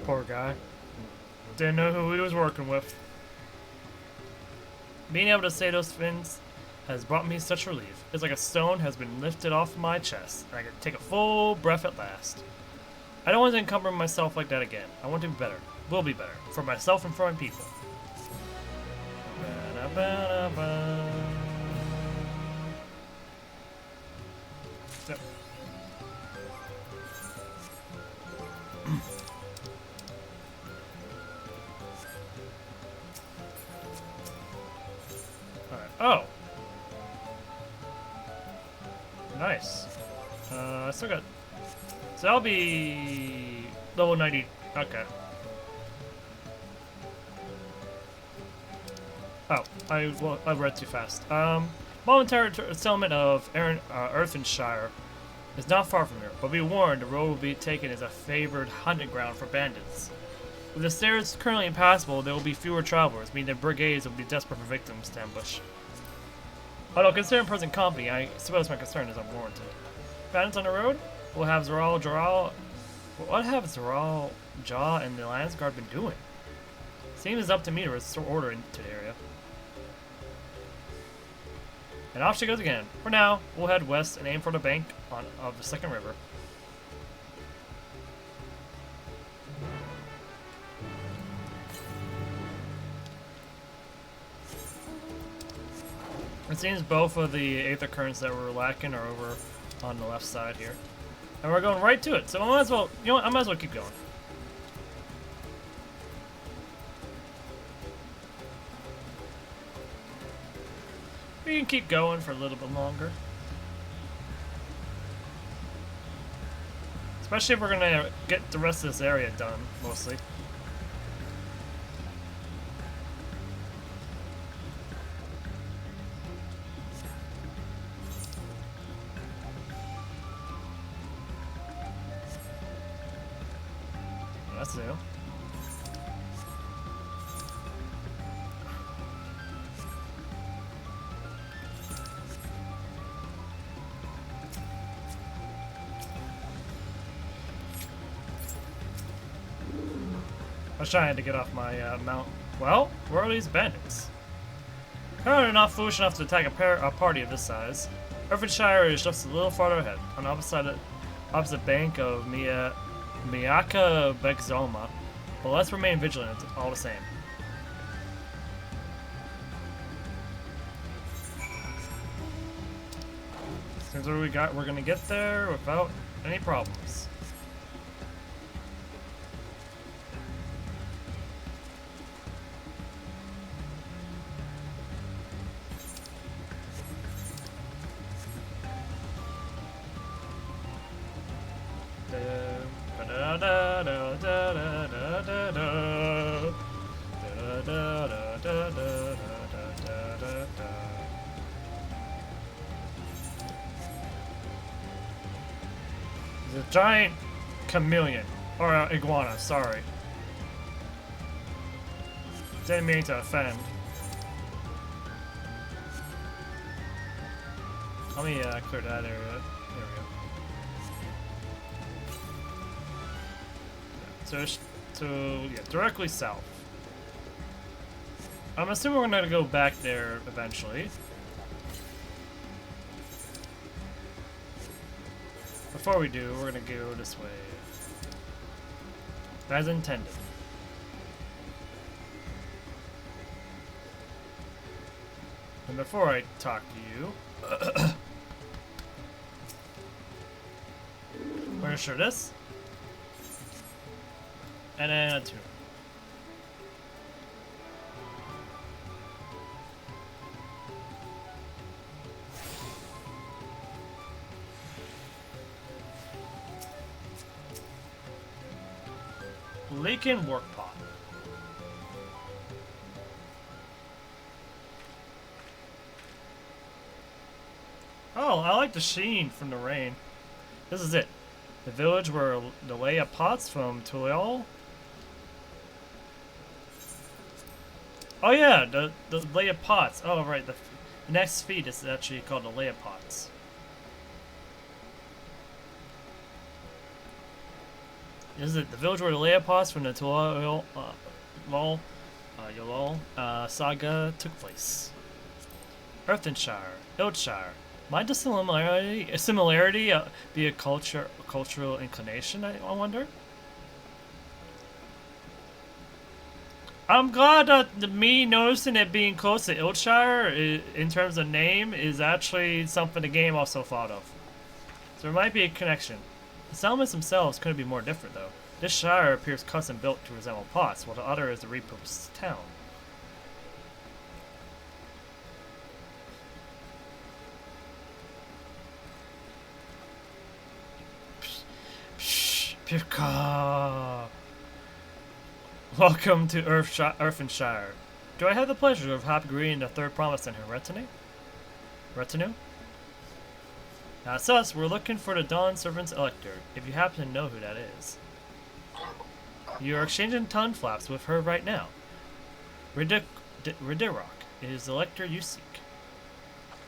Poor guy. Didn't know who he was working with. Being able to say those things has brought me such relief. It's like a stone has been lifted off my chest, and I can take a full breath at last. I don't want to encumber myself like that again. I want to be better. Will be better. For myself and for my people. Yep. Oh! Nice. I still got... So I'll be... level 90... Okay. Oh, I read too fast. Momentary settlement of Earthenshire is not far from here, but be warned, the road will be taken as a favored hunting ground for bandits. With the stairs currently impassable, there will be fewer travelers, meaning that brigades will be desperate for victims to ambush. Although considering present company, I suppose my concern is unwarranted. Bandits on the road? What have Zoral Jaw and the Lance Guard been doing? Seems it's up to me to restore order into the area. And off she goes again. For now, we'll head west and aim for the bank of the second river. It seems both of the aether currents that we're lacking are over on the left side here. And we're going right to it, so I might as well, you know what, I might as well keep going. We can keep going for a little bit longer. Especially if we're gonna get the rest of this area done, mostly. That's new. I was trying to get off my mount. Well, where are these bandits? Apparently not foolish enough to attack a party of this size. Earthenshire is just a little farther ahead, on the opposite bank of Miyaka Begzoma, but let's remain vigilant all the same. Seems what we got, we're gonna get there without any problems. There's a giant chameleon, or iguana, sorry. Didn't mean to offend. Let me clear that area. There we go. So yeah, directly south. I'm assuming we're gonna go back there eventually. Before we do, we're gonna go this way. As intended. And before I talk to you, we're gonna show this. And then a tune. Laken work pot. Oh, I like the sheen from the rain. This is it. The village where the Leia pots from Tulial. Oh yeah, the Leia pots. Oh right, the next feat is actually called the Leia pots. This is it. The village where the Leia pots from the Tulial saga took place. Earthenshire, Iltshire. Might the similarity be a cultural inclination, I wonder? I'm glad that me noticing it being close to Iltshire in terms of name is actually something the game also thought of. So there might be a connection. The settlements themselves couldn't be more different though. This shire appears custom built to resemble Potts, while the other is a repurposed town. Pirka! Welcome to Earthenshire. Do I have the pleasure of happy greeting the third promise in her retinue? Now it's us, we're looking for the Dawn Servant's Elector, if you happen to know who that is. You are exchanging tongue flaps with her right now. Ridirok is the Elector you seek.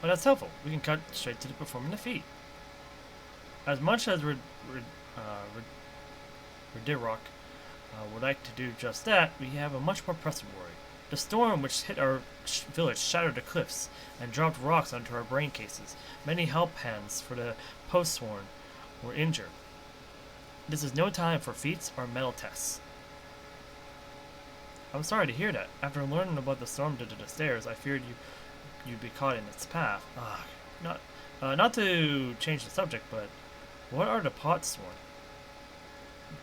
Well, that's helpful. We can cut straight to the performing the feat. As much as Ridirok would like to do just that, we have a much more pressing worry. The storm which hit our village shattered the cliffs and dropped rocks onto our brain cases. Many help hands for the post-sworn were injured. This is no time for feats or mental tests. I'm sorry to hear that. After learning about the storm due to the stairs, I feared you'd be caught in its path. Not to change the subject, but what are the potsworn?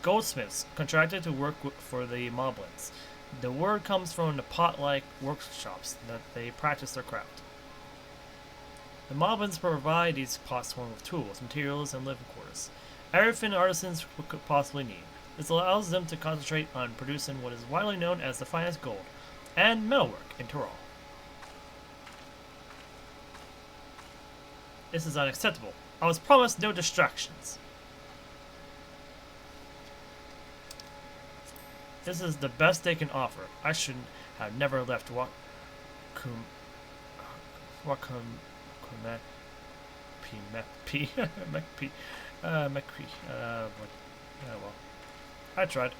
Goldsmiths contracted to work for the Moblins. The word comes from the pot-like workshops that they practice their craft. The Moblins provide these potsworn with tools, materials, and living quarters. Everything artisans could possibly need. This allows them to concentrate on producing what is widely known as the finest gold and metalwork in Tyrol. This is unacceptable. I was promised no distractions. This is the best they can offer. I should have never left well, I tried.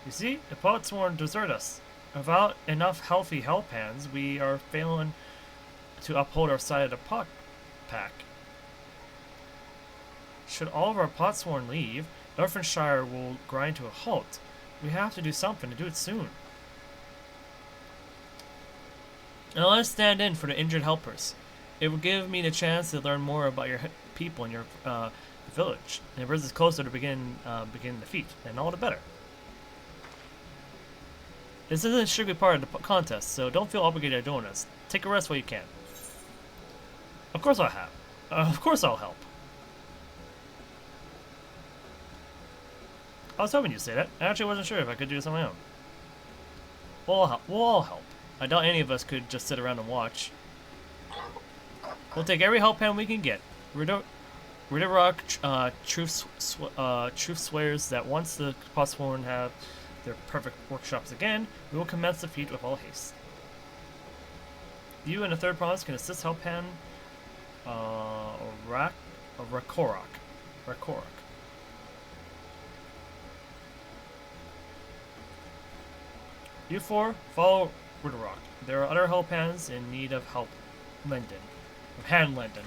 You see, the potsworn desert us. Without enough healthy help hands, we are failing to uphold our side of the pot pack. Should all of our potsworn leave, Earthenshire will grind to a halt. We have to do something to do it soon. Now let's stand in for the injured helpers. It will give me the chance to learn more about your people in your village. And if it's closer to begin the feat, then all the better. This isn't strictly part of the contest, so don't feel obligated to join us. Take a rest while you can. Of course I'll have. Of course I'll help. I was hoping you'd say that. I actually wasn't sure if I could do this on my own. We'll all help. I doubt any of us could just sit around and watch. We'll take every help hand we can get. Ridderrock truth swears that once the Postborn have their perfect workshops again, we will commence the feat with all haste. You and the third promise can assist Helpan Rakorok. You four, follow Ridderrock. There are other Helpans in need of help. Hand Lendon.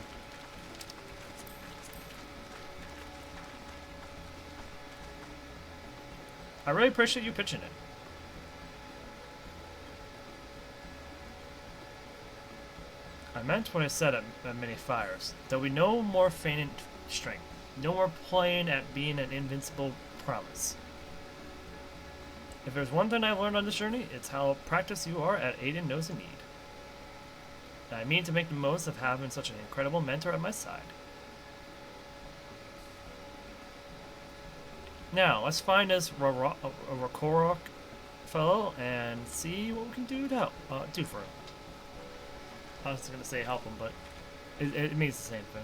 I really appreciate you pitching it. I meant what I said at many fires. There'll be no more feigning strength. No more playing at being an invincible promise. If there's one thing I've learned on this journey, it's how practiced you are at aiding those in need. And I mean to make the most of having such an incredible mentor at my side. Now, let's find this Rakorok fellow and see what we can do to help, do for him. I was going to say help him, but it means the same thing.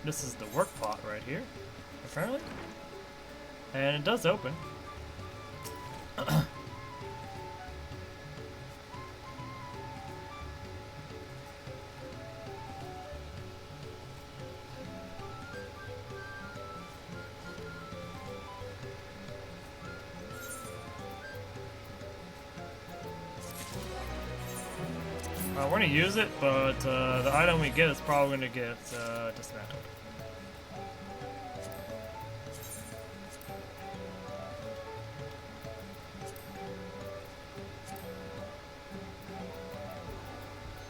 This is the work pot right here, apparently. And it does open. We're gonna use it, but the item we get is probably gonna get dismantled.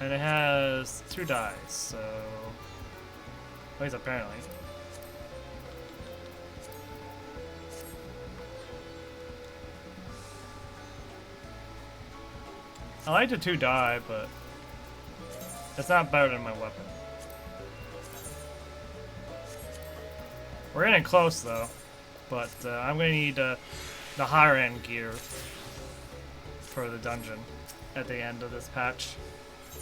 And it has 2 dice, so at least apparently. I like the 2 die, but it's not better than my weapon. We're getting close though, but I'm gonna need the higher end gear for the dungeon at the end of this patch.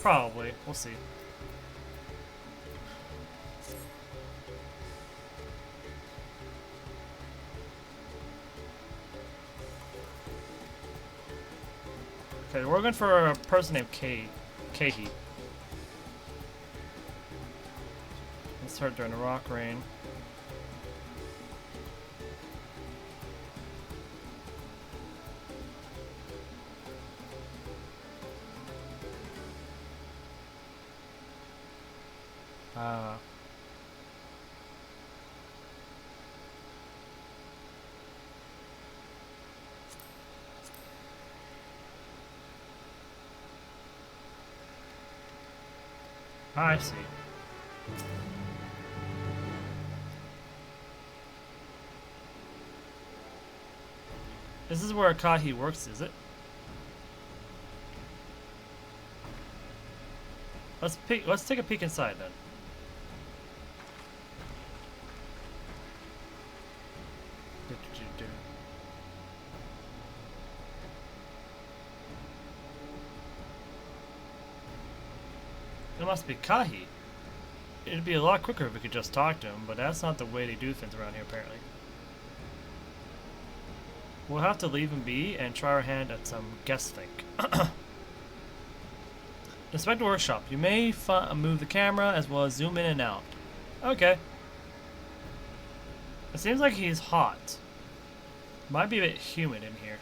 Probably, we'll see. Okay, we're looking for a person named Kahi. Let's start during the rock rain. I see. This is where Kahi works, is it? Let's take a peek inside then. It must be Kahi. It'd be a lot quicker if we could just talk to him, but that's not the way they do things around here apparently. We'll have to leave him be and try our hand at some guest think. Inspect the workshop. You may move the camera as well as zoom in and out. Okay. It seems like he's hot. Might be a bit humid in here.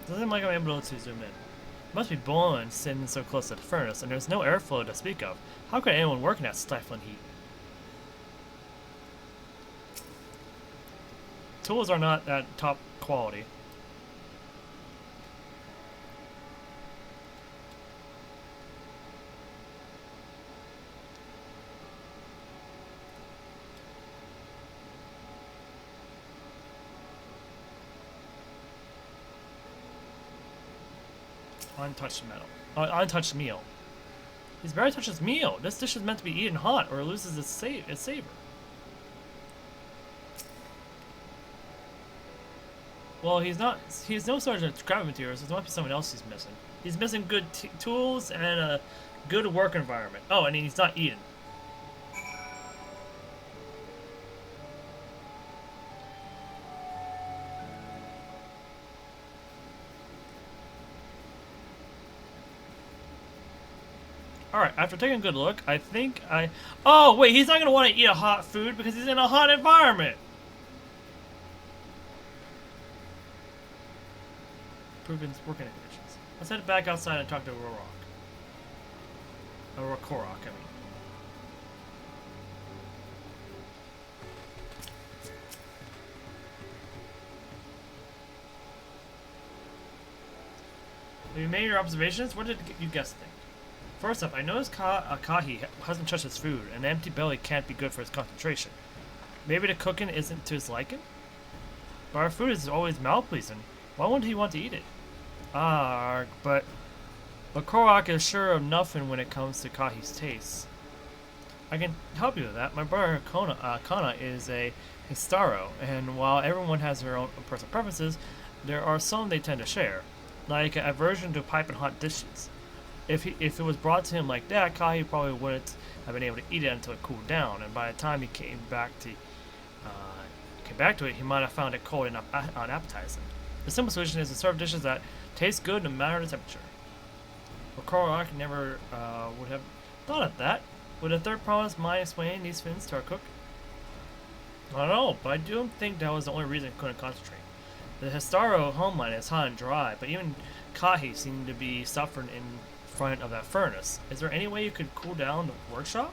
Doesn't seem like I'm able to zoom in. Must be boiling sitting so close to the furnace, and there's no airflow to speak of. How could anyone work in that stifling heat? Tools are not that top quality. Untouched metal. Untouched meal. He's barely touched his meal. This dish is meant to be eaten hot or it loses its savor. Well, he's no sergeant of scrap materials, so there must be someone else he's missing. He's missing good tools and a good work environment. Oh, and he's not eating. Alright, after taking a good look, I think oh, wait, he's not going to want to eat a hot food because he's in a hot environment! Proven working conditions. Let's head back outside and talk to Rorok. Or Korok, I mean. Have you made your observations? What did you guess think? First up, I noticed Kahi hasn't touched his food, and an empty belly can't be good for his concentration. Maybe the cooking isn't to his liking? But our food is always mouth-pleasing. Why wouldn't he want to eat it? But Korok is sure of nothing when it comes to Kahi's taste. I can help you with that. My brother Kana is a Histaro, and while everyone has their own personal preferences, there are some they tend to share, like an aversion to piping hot dishes. If it was brought to him like that, Kahi probably wouldn't have been able to eat it until it cooled down, and by the time he came back to it, he might have found it cold and unappetizing. The simple solution is to serve dishes that taste good no matter the temperature. Well, Korok never would have thought of that. Would a third promise mind explain these things to our cook? I don't know, but I don't think that was the only reason he couldn't concentrate. The Histaro homeland is hot and dry, but even Kahi seemed to be suffering in front of that furnace. Is there any way you could cool down the workshop?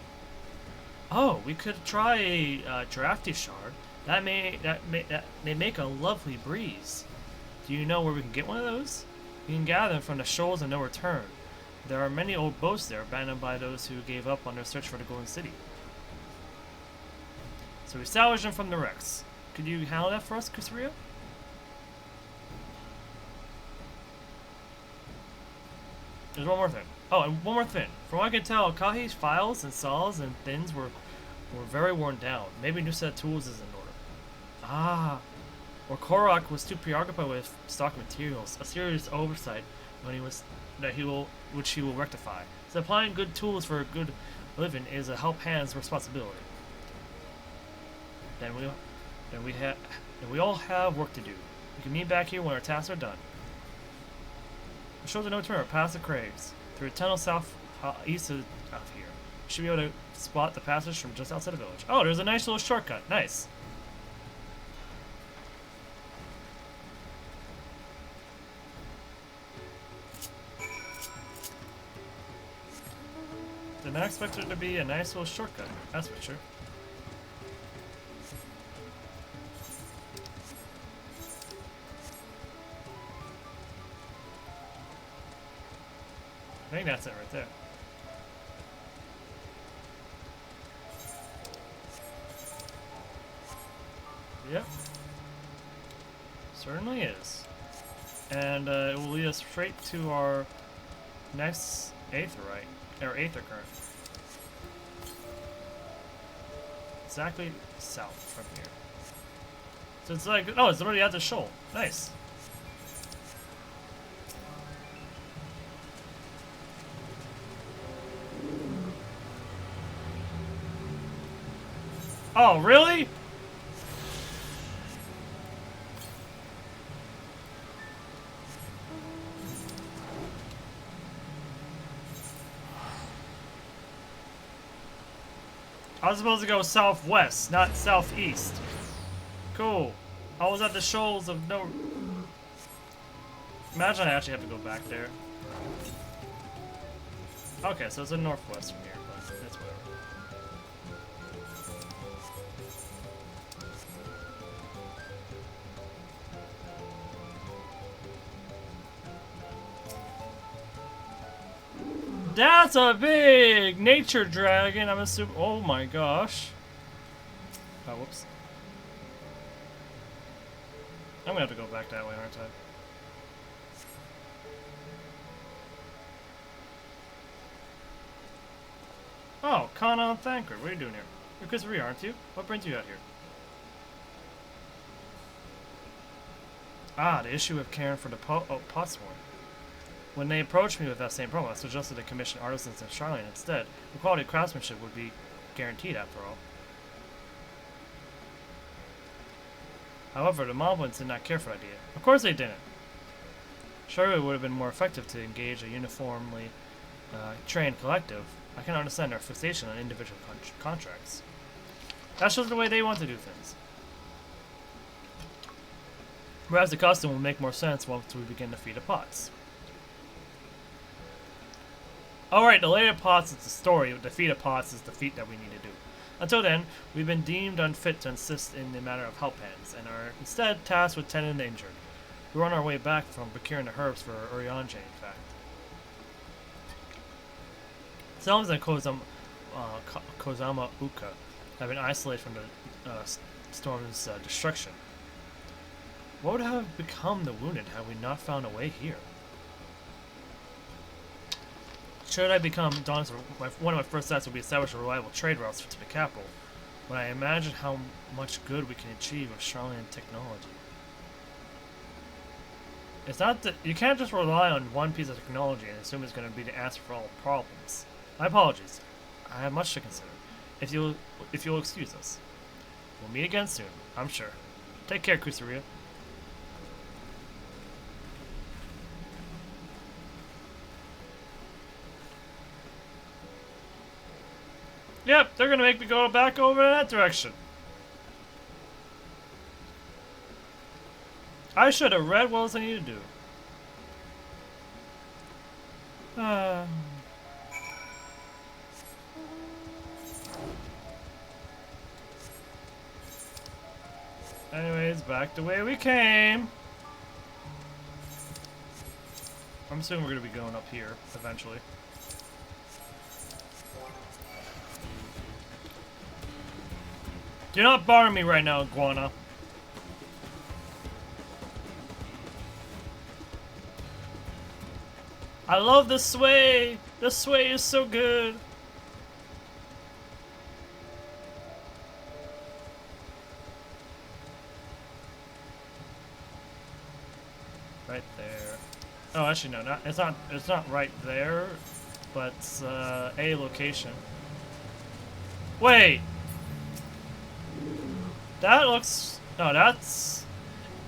Oh, we could try a drafty shard. They make a lovely breeze. Do you know where we can get one of those? You can gather them from the shoals of no return. There are many old boats there, abandoned by those who gave up on their search for the Golden City. So we salvaged them from the wrecks. Could you handle that for us, Kusuriya? There's one more thing. Oh, and one more thing. From what I can tell, Kahi's files and saws and things were very worn down. Maybe a new set of tools is in order. Or Korok was too preoccupied with stock materials, a serious oversight which he will rectify. So applying good tools for a good living is a help hand's responsibility. Then we all have work to do. We can meet back here when our tasks are done. The shows a no turn past the crags through a tunnel south east of here. You should be able to spot the passage from just outside the village. Oh, there's a nice little shortcut. Nice. Did not expect it to be a nice little shortcut, that's for sure. I think that's it right there. Yep. Certainly is. And it will lead us straight to our next aetherite, or aether current. Exactly south from here. So it's like, oh, it's already at the shoal. Nice. Oh, really? I was supposed to go southwest, not southeast. Cool. I was at the shoals of no... Imagine I actually have to go back there. Okay, so it's in northwest from here, but it's whatever. That's a big nature dragon, I'm assuming. Oh my gosh. Oh, whoops. I'm gonna have to go back that way, aren't Oh, Kana and Thancred, what are you doing here? You're Kusuriya, aren't you? What brings you out here? Ah, the issue of caring for the potsworn. When they approached me with that same problem, I suggested to commission artisans in Charlene instead. The quality of craftsmanship would be guaranteed after all. However, the Moblins did not care for the idea. Of course they didn't. Surely it would have been more effective to engage a uniformly trained collective. I can understand their fixation on individual contracts. That's just the way they want to do things. Whereas the custom will make more sense once we begin to feed the pots. Alright, the later pots is the story, the feat of pots is the feat that we need to do. Until then, we've been deemed unfit to assist in the matter of help hands, and are instead tasked with tending the injured. We're on our way back from procuring the herbs for Urianger, in fact. Selms and Kozama Uka have been isolated from the storm's destruction. What would have become the wounded had we not found a way here? Should I become Dawn's, one of my first steps would be establish a reliable trade routes to the capital. When I imagine how much good we can achieve with Charlene technology. It's not that you can't just rely on one piece of technology and assume it's going to be the answer for all problems. My apologies. I have much to consider. If you'll excuse us, we'll meet again soon. I'm sure. Take care, Kusuriya. Yep, they're gonna make me go back over in that direction. I should have read what else I need to do. Anyways, back the way we came. I'm assuming we're gonna be going up here eventually. Do not bother me right now, Iguana. I love the sway! The sway is so good! Right there. Oh, actually no, it's not right there, but it's a location. Wait! That looks... No, that's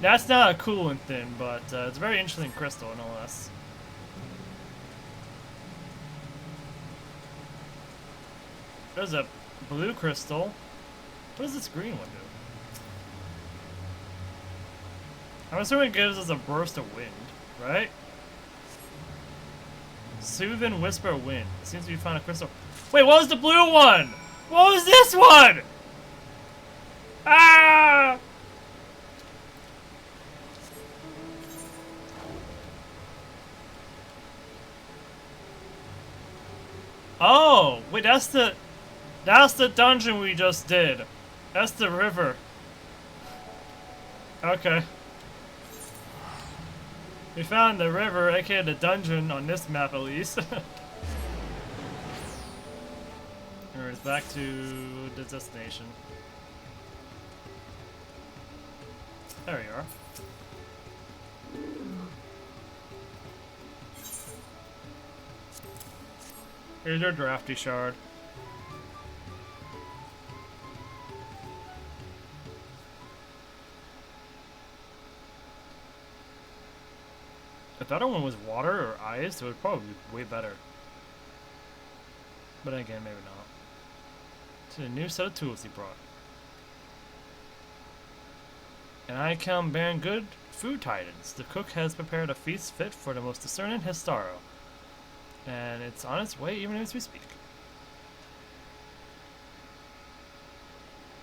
not a coolant thing, but it's a very interesting crystal nonetheless. There's a blue crystal. What does this green one do? I'm assuming it gives us a burst of wind, right? Soothe and whisper wind. It seems we found a crystal. Wait, what was the blue one? What was this one? Ah! Oh, wait, that's the dungeon we just did. That's the river. Okay. We found the river, aka the dungeon on this map at least. Alright, it's back to the destination. There you are. Here's your drafty shard. If the other one was water or ice, it would probably be way better. But again, maybe not. To the new set of tools he brought. And I come bearing good food tidings. The cook has prepared a feast fit for the most discerning Histaro. And it's on its way even as we speak.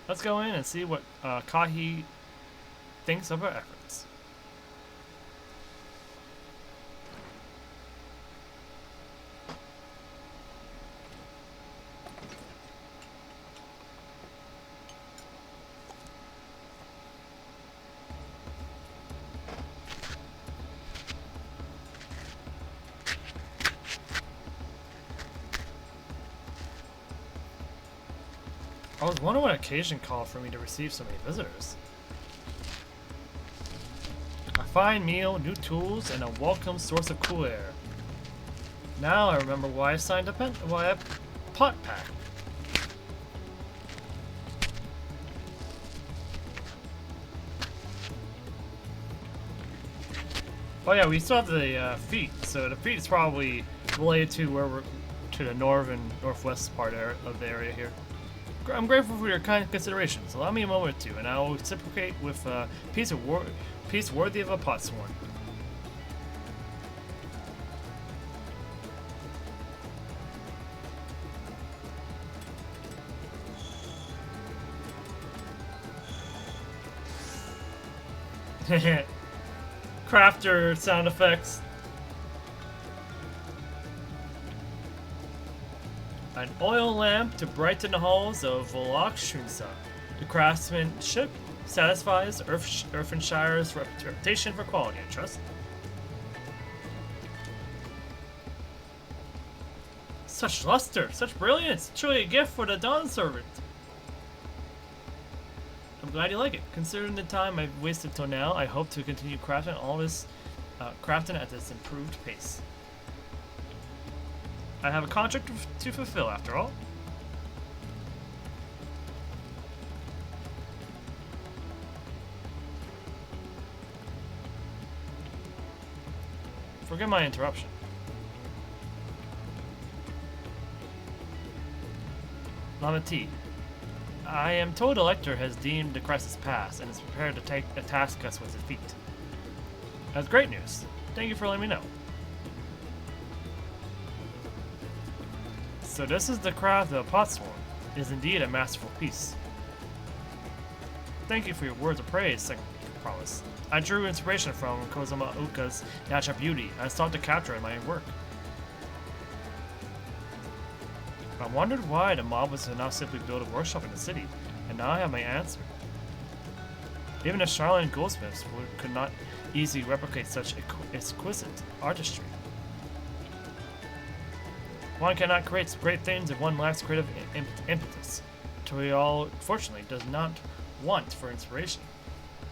Let's go in and see what Kahi thinks of our efforts. I was wondering what occasion called for me to receive so many visitors. A fine meal, new tools, and a welcome source of cool air. Now I remember why I signed up why I pot pack. Oh yeah, we still have the feet. So the feet is probably related to where we're to the northwest part of the area here. I'm grateful for your kind considerations. Allow me a moment or two, and I will reciprocate with a piece worthy of a potsworn. Crafter sound effects. An oil lamp to brighten the halls of Volakshunsa. The craftsmanship satisfies Earthenshire's reputation for quality and trust. Such luster, such brilliance, truly a gift for the Dawn Servant. I'm glad you like it. Considering the time I've wasted till now, I hope to continue crafting at this improved pace. I have a contract to fulfill, after all. Forgive my interruption. Lamati. I am told the Elector has deemed the crisis past and is prepared to task us with defeat. That's great news. Thank you for letting me know. So this is the craft of potsworn. It is indeed a masterful piece. Thank you for your words of praise, Second Promise. I drew inspiration from Kozama Uka's natural beauty and sought to capture it in my work. I wondered why the mob was to not simply build a workshop in the city, and now I have my answer. Even the Charlatan goldsmiths could not easily replicate such exquisite artistry. One cannot create great things if one lacks creative impetus. Toriel, fortunately, does not want for inspiration.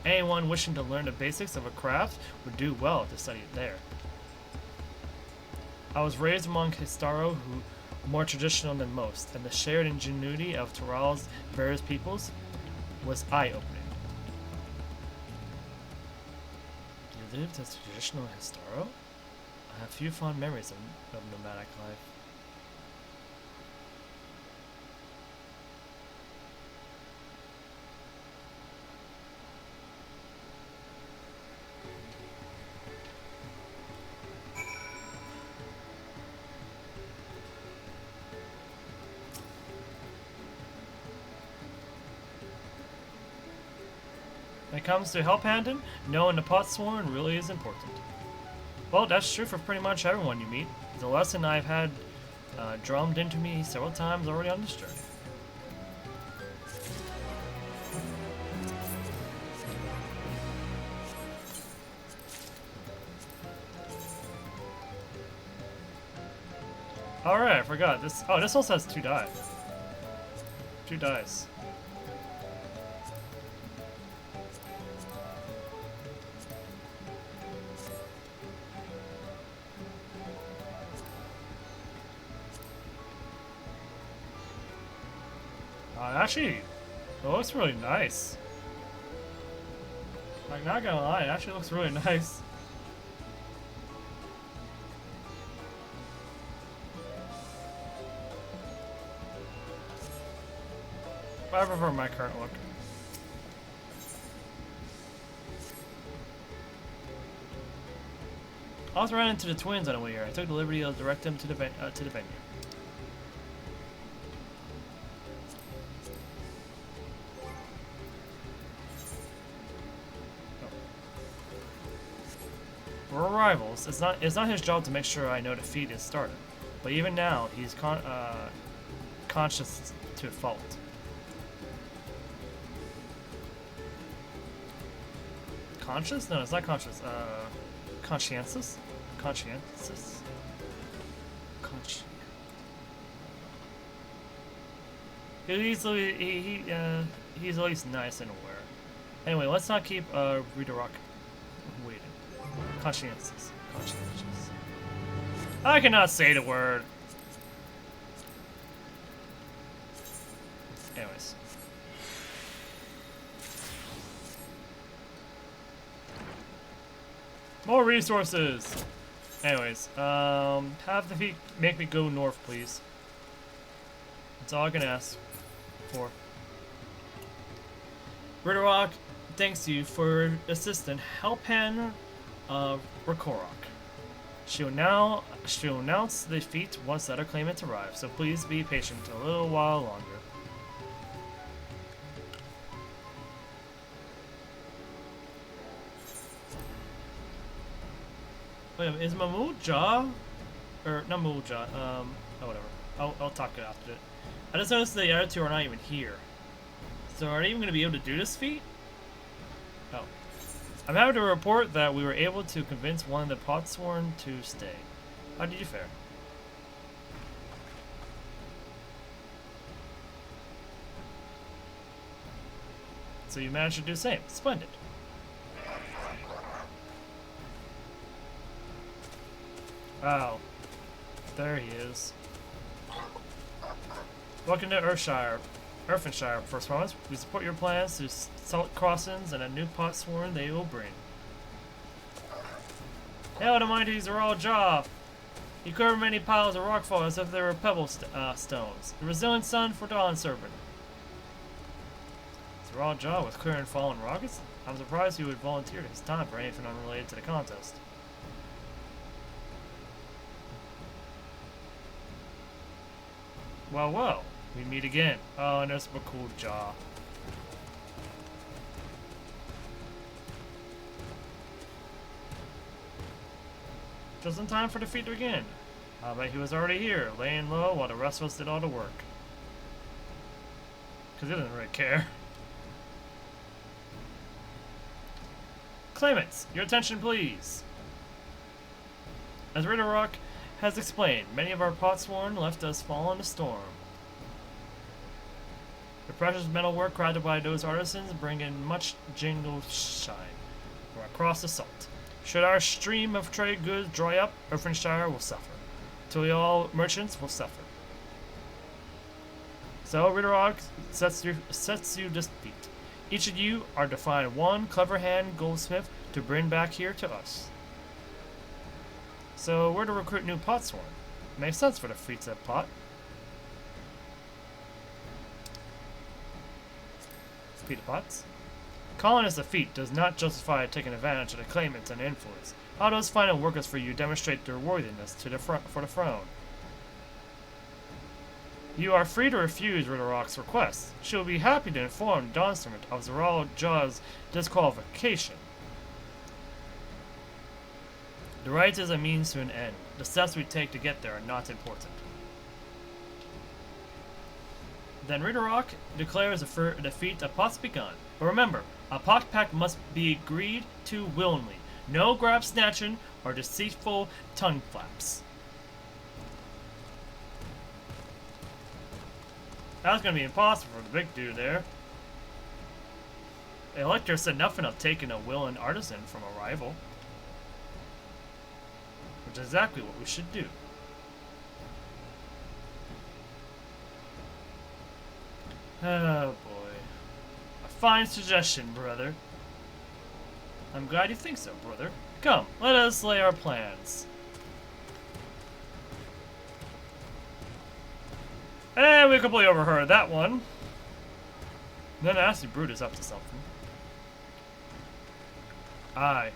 Anyone wishing to learn the basics of a craft would do well to study it there. I was raised among Histaro who more traditional than most, and the shared ingenuity of Toral's various peoples was eye-opening. You lived as traditional Histaro? I have few fond memories of nomadic life. When it comes to help handing, knowing the potsworn really is important. Well, that's true for pretty much everyone you meet. It's a lesson I've had drummed into me several times already on this journey. Alright, I forgot. This also has 2 die. 2 dice. Actually, it looks really nice. Like, not gonna lie, it actually looks really nice. I prefer my current look. I also ran into the twins on the way here. I took the liberty to direct them to the venue. We're rivals. It's not his job to make sure I know the feat is started, but even now he's conscious to a fault. Conscious? No, it's not conscious. Conscientious? Conscientious? He's at least nice and aware. Anyway, let's not keep Rita Rock waiting. Conscientious. Conscientious. I cannot say the word. Anyways. More resources! Anyways, have the feet make me go north, please. That's all I can ask for. Ridderrock thanks you for assistant Helpan Rakorok. She'll announce the feat once the other claimants arrive, so please be patient a little while longer. Wait a minute, is Mamuja? Or, not Mamuja, oh whatever. I'll talk it after it. I just noticed the other two are not even here. So are they even going to be able to do this feat? Oh. I'm happy to report that we were able to convince one of the Potsworn to stay. How did you fare? So you managed to do the same. Splendid. Wow. There he is. Welcome to Earthshire. First promise, we support your plans to salt crossings and a new Potsworn they will bring. Hell to mighties are all jaw. You cover many piles of rockfall as if they were pebble stones. The resilient sun for Dawn Serpent. Is raw jaw with clearing fallen rockets? I'm surprised he would volunteer his time for anything unrelated to the contest. Well, well, we meet again. Oh, and there's a cool jaw. Just in time for the feat to begin. I bet he was already here, laying low while the rest of us did all the work. Because he doesn't really care. Claimants, your attention please. As Ridderrock has explained, many of our Potsworn left us fall in the storm. The precious metalwork crafted by those artisans bring in much jingle shine from across the salt. Should our stream of trade goods dry up, Earthshire will suffer. Till all merchants will suffer. So Ridderrock sets you this feat. Each of you are to find one clever hand goldsmith to bring back here to us. So we're to recruit new Potsworn. Makes sense for the feats at Pot. Feat of Pots. Calling us a feat does not justify taking advantage of the claimants and influence. How those final workers for you demonstrate their worthiness to the for the throne. You are free to refuse Ridderrock's request. She will be happy to inform Dawnservant of Zeral Jaw's disqualification. The right is a means to an end. The steps we take to get there are not important. Then Ridderrock declares the defeat of Pot's begun. But remember, a Pot pact must be agreed to willingly. No grab snatching or deceitful tongue flaps. That's gonna be impossible for the big dude there. The Elector said nothing of taking a willing artisan from a rival. Which is exactly what we should do. Oh boy. A fine suggestion, brother. I'm glad you think so, brother. Come, let us lay our plans. And we completely overheard that one. Then Nasty Brute is up to something. Aye.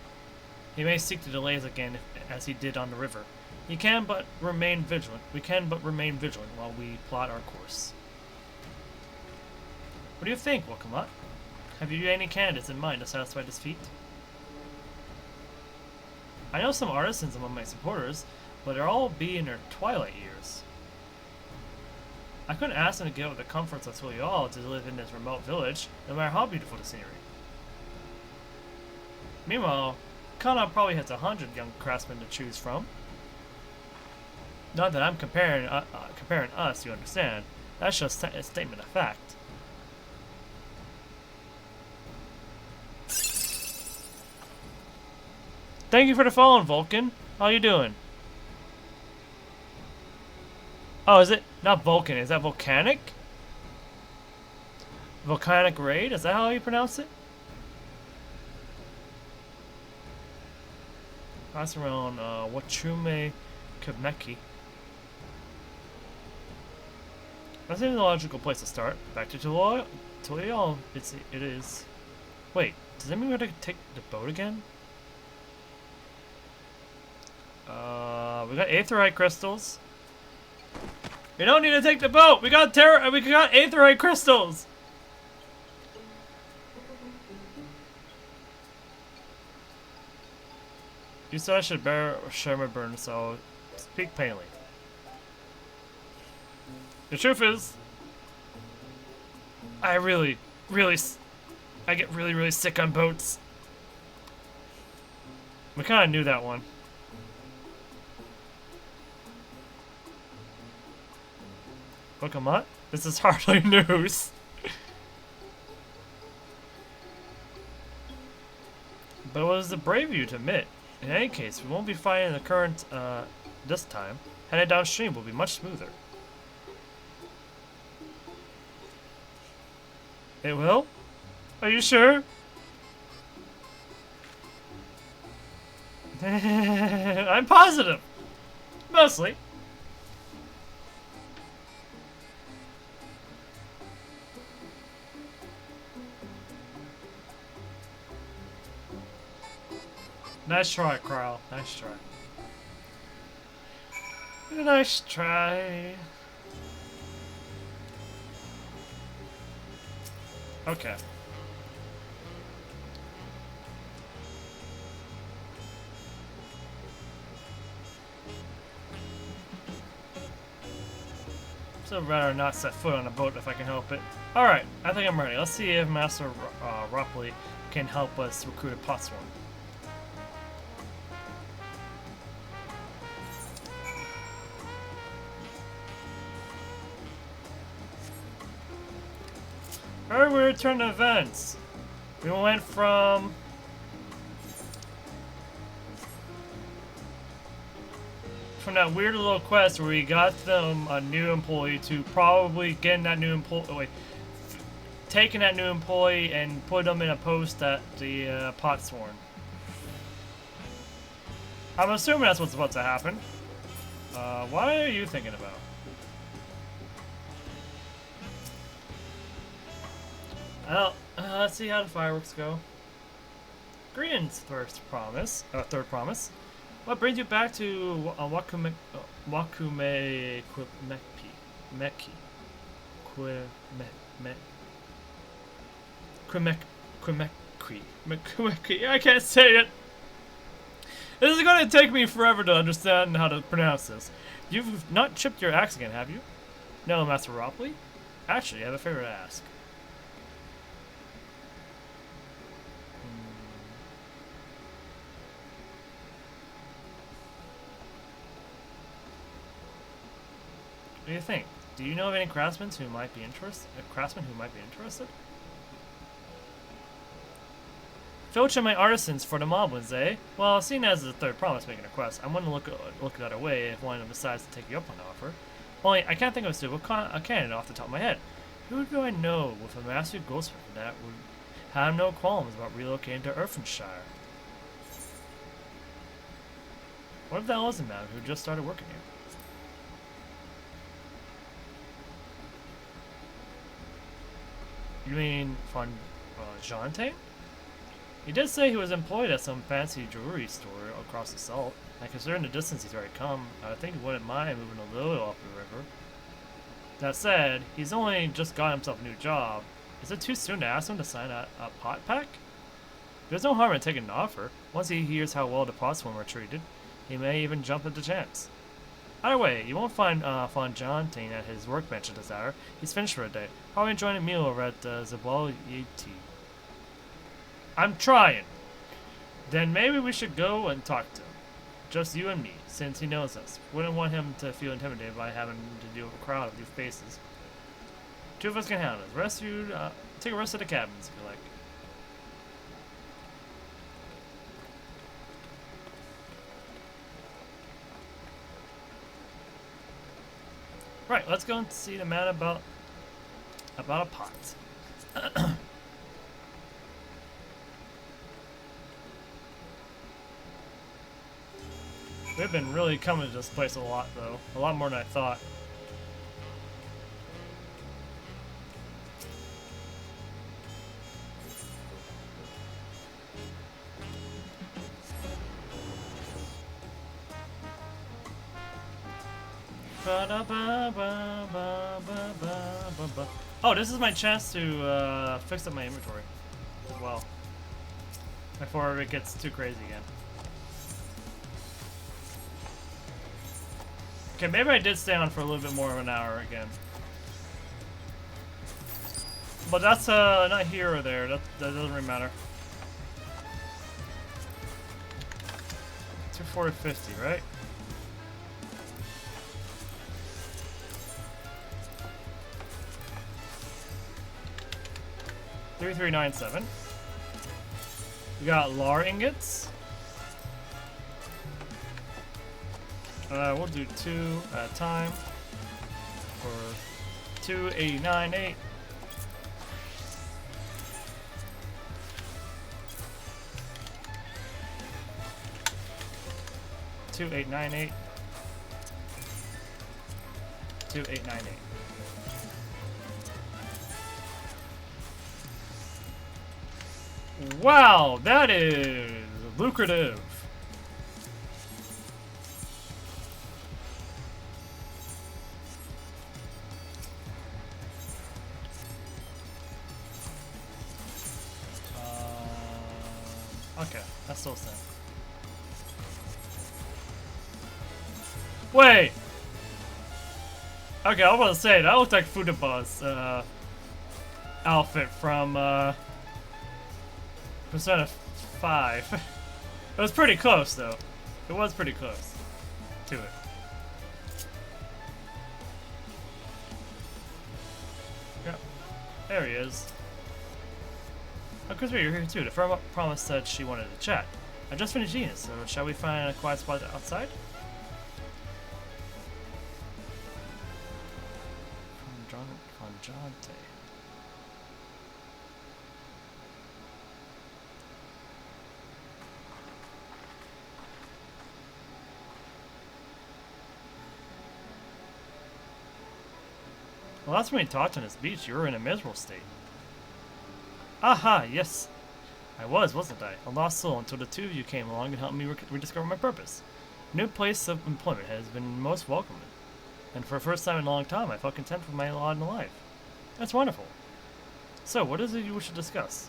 He may seek to delay us again as he did on the river. We can but remain vigilant while we plot our course. What do you think, Wokamat? Have you any candidates in mind to satisfy this feat? I know some artisans among my supporters, but they'll all be in their twilight years. I couldn't ask them to give up the comforts of Tulial to live in this remote village, no matter how beautiful the scenery. Meanwhile, Kana probably has 100 young craftsmen to choose from. Not that I'm comparing us, you understand. That's just a statement of fact. Thank you for the phone, Vulcan. How you doing? Oh, is it not Vulcan? Is that volcanic? Volcanic raid? Is that how you pronounce it? That's around Wachume Kameki. That seems a logical place to start. Back to Tuloy. It is. Wait, does that mean we have to take the boat again? We got aetheryte crystals. We don't need to take the boat. We got aetheryte crystals. You said I should share my burden, so speak plainly. The truth is, I get really sick on boats. We kind of knew that one. Pokemon? This is hardly news. But it was brave of you to admit. In any case, we won't be fighting the current this time. Headed downstream will be much smoother. It will? Are you sure? I'm positive. Mostly. Nice try, Kyle. Nice try. Nice try. Okay. So rather not set foot on a boat if I can help it. Alright, I think I'm ready. Let's see if Master Ropley can help us recruit a Potsworn. Alright, we returned to events. We went from that weird little quest where we got them a new employee to probably getting that new employee, taking that new employee and put them in a post at the Potsworn. I'm assuming that's what's about to happen. What are you thinking about? Well, let's see how the fireworks go. Greetings, third promise. What brings you back to Wakume Quimekri? I can't say it. This is going to take me forever to understand how to pronounce this. You've not chipped your axe again, have you? No, Master Ropley? Actually, I have a favor to ask. What do you think? Do you know of any craftsmen who might be interested? Filching my artisans for the moblins, eh? Well, seeing as the third promise making a quest, I'm going to look the other way if one of them decides to take you up on the offer. Only, I can't think of a suitable candidate off the top of my head. Who do I know with a massive goldsmith that would have no qualms about relocating to Earthenshire? What if that was a man who just started working here? You mean Jante? He did say he was employed at some fancy jewelry store across the salt. And considering the distance he's already come, I think he wouldn't mind moving a little off the river. That said, he's only just got himself a new job. Is it too soon to ask him to sign a pot pack? There's no harm in taking an offer. Once he hears how well the Potsworn were treated, he may even jump at the chance. Either way, you won't find Jante at his workbench at this hour. He's finished for the day. Probably enjoying a meal over at Zabal Yeti. I'm trying. Then maybe we should go and talk to him. Just you and me, since he knows us. Wouldn't want him to feel intimidated by having to deal with a crowd of new faces. Two of us can handle it. Rest you, take a rest at the cabins if you like. Right, let's go and see the man about a pot. We've been really coming to this place a lot, though. A lot more than I thought. Oh, this is my chance to fix up my inventory as well before it gets too crazy again. Okay, maybe I did stay on for a little bit more of an hour again. But that's not here or there. That doesn't really matter. 240.50, right? $3,397. We got lar ingots. We'll do 2 at a time for $2,898. $2,898. $2,898. Wow, that is lucrative. Okay, that's still the same. Wait! Okay, I was about to say, that looked like Fudaba's outfit from Persona 5. It was pretty close, though. It was pretty close to it. Yeah, there he is. Oh, Kusuriya, you're here too. The firm promised said she wanted to chat. I just finished eating, so shall we find a quiet spot outside? Conjante. Well, last when we talked on this beach, you were in a miserable state. Aha, yes. I wasn't I? A lost soul until the two of you came along and helped me rediscover my purpose. New place of employment has been most welcoming. And for the first time in a long time, I felt content with my lot in life. That's wonderful. So, what is it you wish to discuss?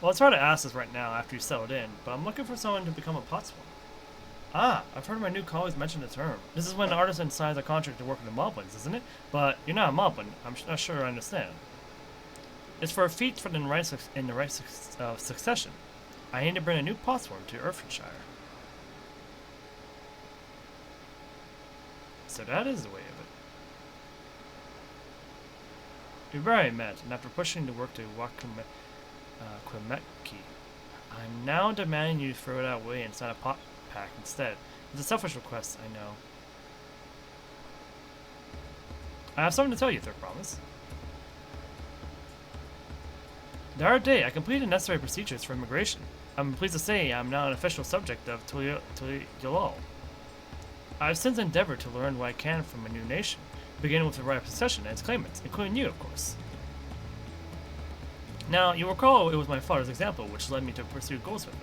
Well, it's hard to ask this right now after you settled in, but I'm looking for someone to become a potswan. Ah, I've heard my new colleagues mention the term. This is when an artisan signs a contract to work with the moblins, isn't it? But you're not a moblin. I'm not sure I understand. It's for a feat in the right succession. I need to bring a new potsworm to Earthshire. So that is the way of it. We've already met, and after pushing the work to Quemeki, I'm now demanding you throw it away and sign a pot pack instead. It's a selfish request, I know. I have something to tell you, Third Promise. The other day, I completed the necessary procedures for immigration. I'm pleased to say I'm now an official subject of Tuliyolol. I've since endeavored to learn what I can from a new nation, beginning with the right of succession and its claimants, including you, of course. Now, you recall it was my father's example which led me to pursue goals with him.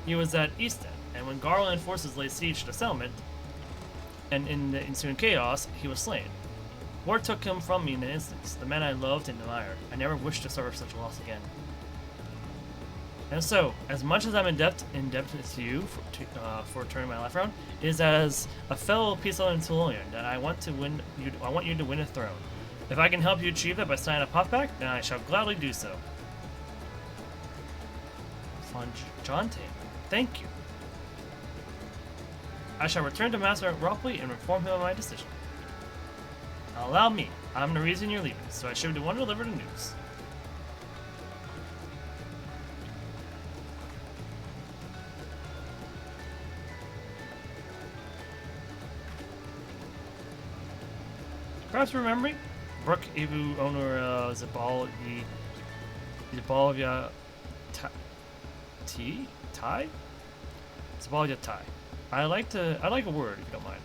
He was at East End, and when Garland forces laid siege to the settlement, and in the ensuing chaos, he was slain. War took him from me in an instant, the man I loved and admired. I never wished to suffer such a loss again. And so, as much as I'm indebted to you for turning my life around, it is as a fellow peaceable Tululian that I want you to win a throne. If I can help you achieve that by signing a pot pack, then I shall gladly do so. Fonjante, thank you. I shall return to Master Ropley and inform him of my decision. Allow me. I'm the reason you're leaving, so I should be the one to deliver the news. Perhaps remember me? Brook Ibu owner Zabalia Tai? Zabalia Tai. I like a word if you don't mind.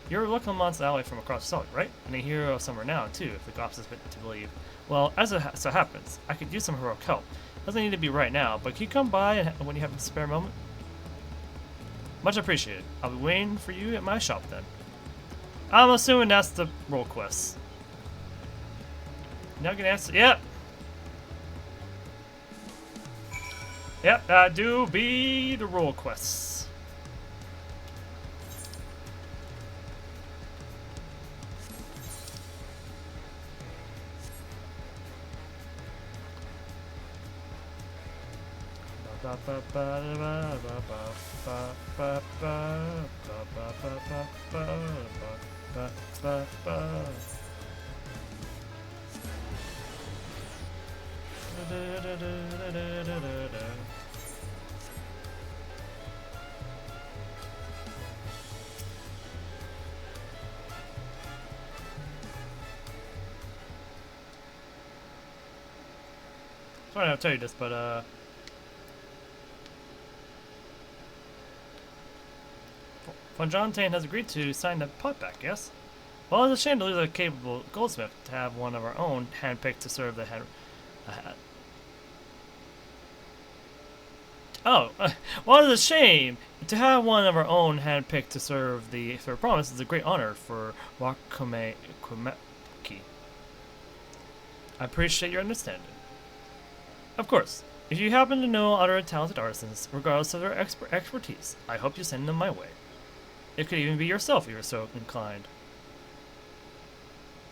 You're a local monster ally from across the south, right? And a hero of some renown too, if the gods is fit to believe. Well, as it so happens, I could use some heroic help. Doesn't need to be right now, but can you come by when you have a spare moment? Much appreciated. I'll be waiting for you at my shop then. I'm assuming that's the role quest. Now I can answer. Yep. Yep, that do be the role quests. Sorry to tell you this, but Von Jontain has agreed to sign the pot back, yes? Well, it's a shame to lose a capable goldsmith to have one of our own handpicked to serve the hand. Well, it's a shame to have one of our own handpicked to serve the third promise. Is a great honor for Wakumeki. I appreciate your understanding. Of course, if you happen to know other talented artisans, regardless of their expertise, I hope you send them my way. It could even be yourself if you're so inclined.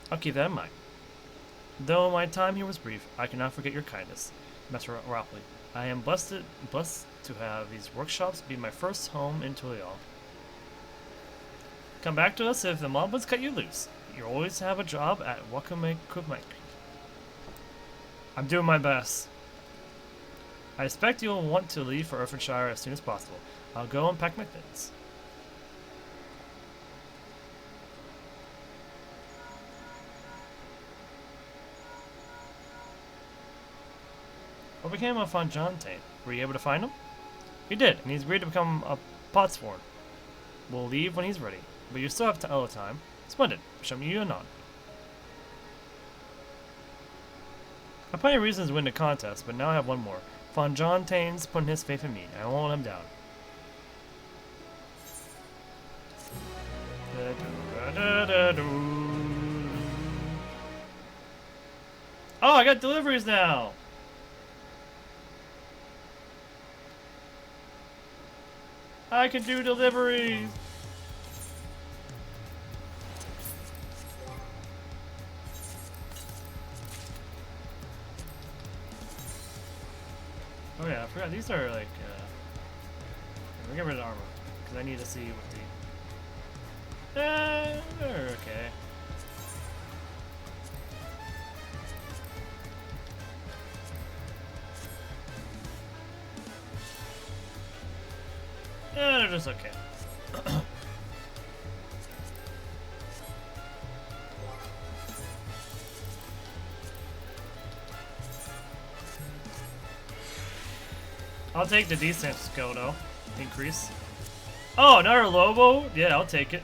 I'll keep that in mind. Though my time here was brief, I cannot forget your kindness, Master Rapley. I am blessed to have these workshops be my first home in Tulial. Come back to us if the mob cut you loose. You always have a job at Wakumeki. I'm doing my best. I expect you'll want to leave for Earthenshire as soon as possible. I'll go and pack my things. What became of Von Jontain? Were you able to find him? You did, and he's agreed to become a potsworn. We'll leave when he's ready, but you still have a little time. Splendid. Show me you anon. I have plenty of reasons to win the contest, but now I have one more. Von Jontain's putting his faith in me, and I won't let him down. Oh, I got deliveries now! I can do deliveries! Oh yeah, I forgot, these are like, we'll get rid of the armor, because I need to see what the... they're okay. Yeah, they're just okay. I'll take the defense skill though. Increase. Oh, another Lobo? Yeah, I'll take it.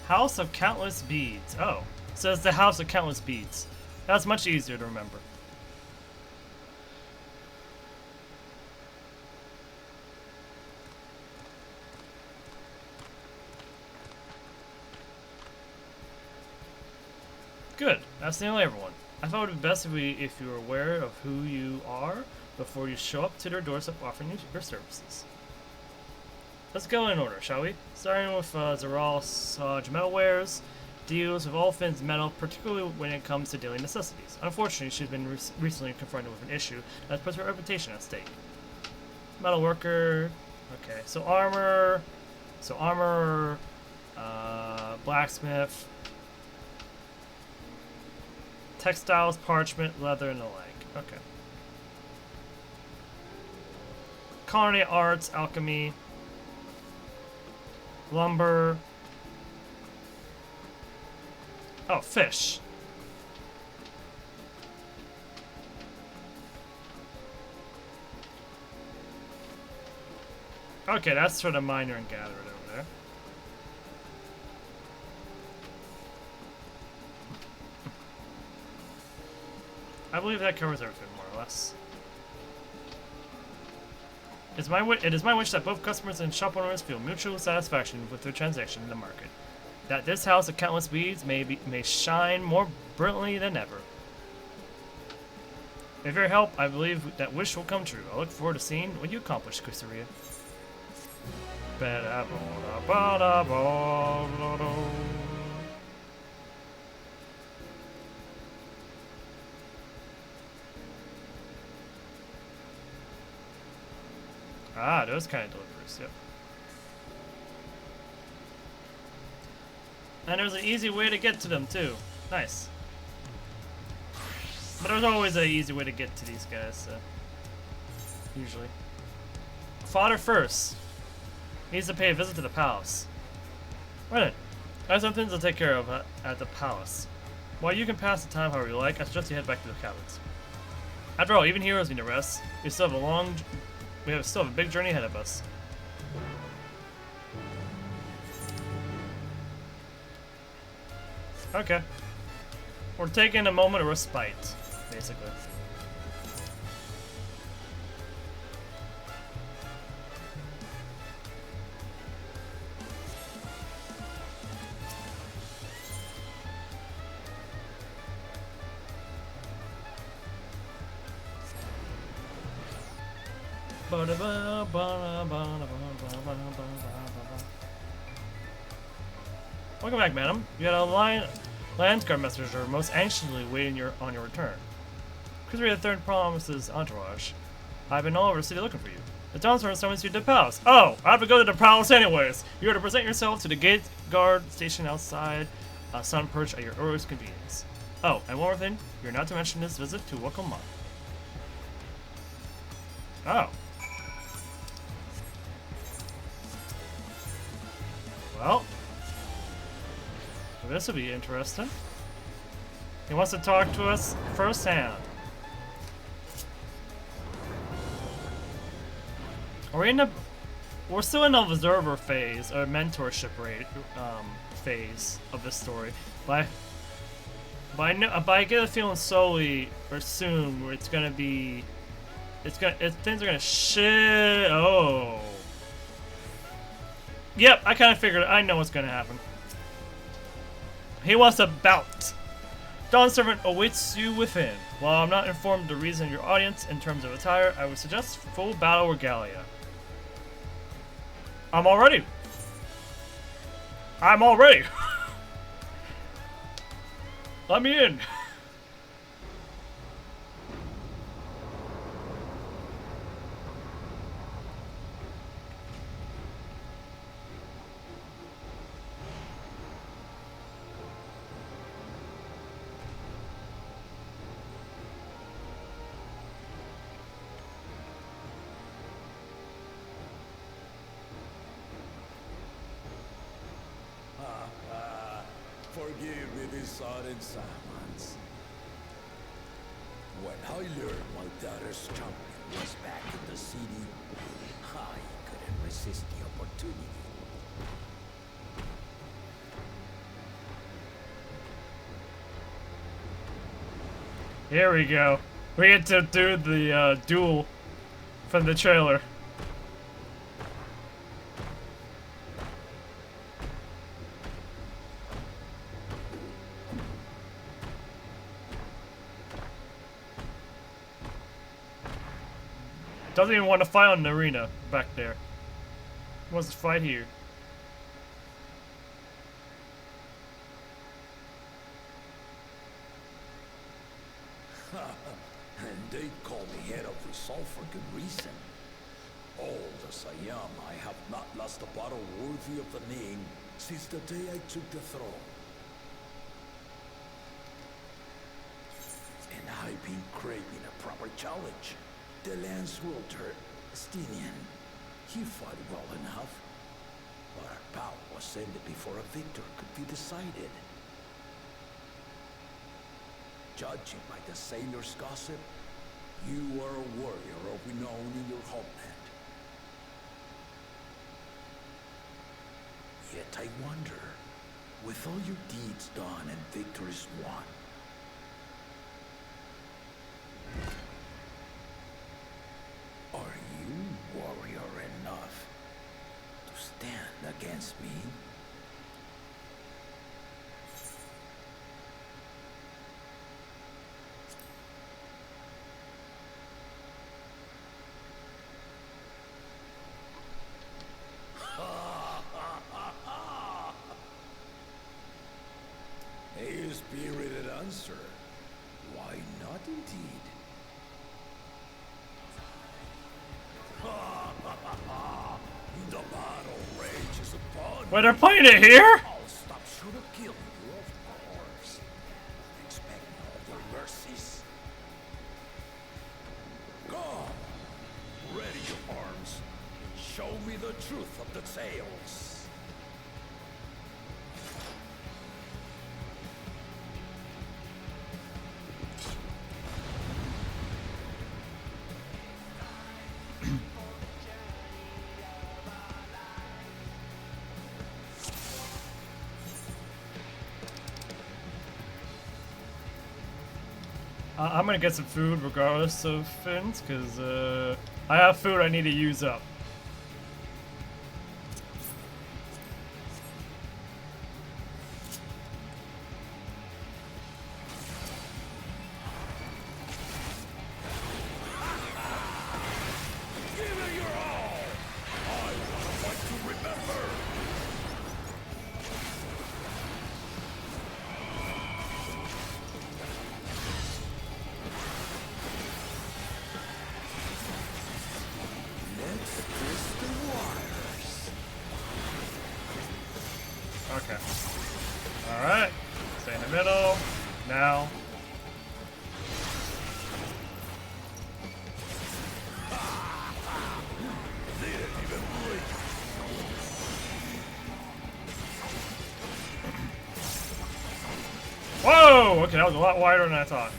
House of Countless Beads. Oh, so it's the House of Countless Beads. That's much easier to remember. Good. That's nearly everyone. I thought it would be best if you were aware of who you are before you show up to their doorstep offering you your services. Let's go in order, shall we? Starting with Zeral Saj Metalwares, deals with all things metal, particularly when it comes to daily necessities. Unfortunately, she's been recently confronted with an issue that puts her reputation at stake. Metalworker, okay, so armor, blacksmith, textiles, parchment, leather, and the like. Okay. Culinary arts, alchemy, lumber. Oh, fish. Okay, that's for the miner and gatherer over there. I believe that covers everything, more or less. It is my wish that both customers and shop owners feel mutual satisfaction with their transaction in the market. That this house of countless beads may shine more brilliantly than ever. With your help, I believe that wish will come true. I look forward to seeing what you accomplish, Kusuriya. Ah, those kind of deliveries, yep. And there's an easy way to get to them, too. Nice. But there's always an easy way to get to these guys, so. Usually. Fodder first. Needs to pay a visit to the palace. Right then. I have some things to take care of at the palace. While you can pass the time however you like, I suggest you head back to the cabins. After all, even heroes need to rest. We still have a big journey ahead of us. Okay. We're taking a moment of respite, basically. Welcome back, madam. You had a Landsguard messenger most anxiously waiting on your return. Kusuriya III promises entourage. I've been all over the city looking for you. The Dawntrail summons you to the palace. Oh, I have to go to the palace anyways. You are to present yourself to the gate guard stationed outside Sun Perch at your earliest convenience. Oh, and one more thing. You're not to mention this visit to Wakamon. Oh. Well, this will be interesting. He wants to talk to us firsthand. We're still in the observer phase, or mentorship phase of this story. But I get a feeling slowly or soon where things are gonna shit. Oh. Yep, I kind of figured. I know what's gonna happen. He wants a bout. Dawn Servant awaits you within. While I'm not informed of the reason of your audience in terms of attire, I would suggest full battle regalia. I'm all ready. Let me in. Forgive me these sudden silence. When I learned my daughter's champion was back in the city, I couldn't resist the opportunity. Here we go. We get to do the duel from the trailer. Doesn't even want to fight on the arena back there. He wants to fight here. And they call me head of resolve for good reason. Old as I am, I have not lost a battle worthy of the name since the day I took the throne. And I've been craving a proper challenge. The Lance Wielder, Stinian, he fought well enough. But our bout was ended before a victor could be decided. Judging by the sailors' gossip, you are a warrior of renown in your homeland. Yet I wonder, with all your deeds done and victories won, are you warrior enough to stand against me? A spirited answer. Why not indeed? The battle rages upon Wait, they're playing it here? I'll stop short of killing you, of course. Expect no other mercies. Come, ready your arms, and show me the truth of the tales. I'm gonna get some food regardless of fins, because I have food I need to use up. Give it your all! I want a fight to remember! Let's twist the wires. Okay. Alright. Stay in the middle. Now. They didn't even blink. Whoa! Okay, that was a lot wider than I thought.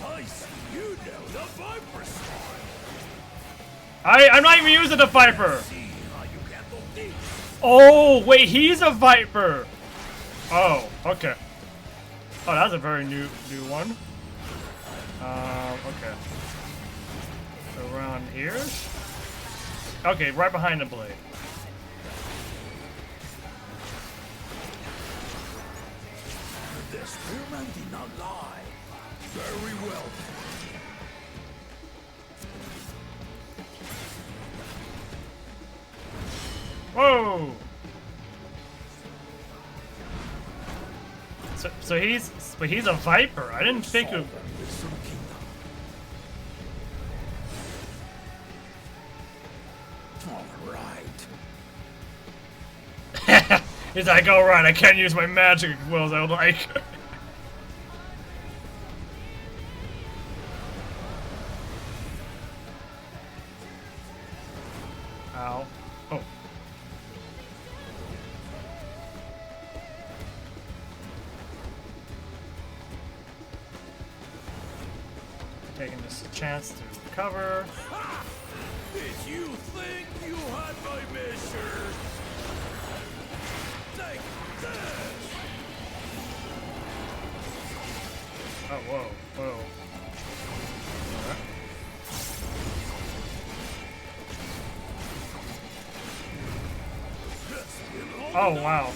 I see you know the Viper style. I'm not even using the Viper! See how you handle things. Oh, wait, he's a Viper! Oh, okay. Oh, that's a very new one. Okay. So around here? Okay, right behind the blade. The spearman did not lie. Very well. Whoa! But he's a Viper. I didn't think of. All right. He's like, alright, I can't use my magic as well as I would like. Ow. Oh. Taking this chance to recover. Did you think you had my measure? Take this! Oh, whoa, whoa. Oh, wow.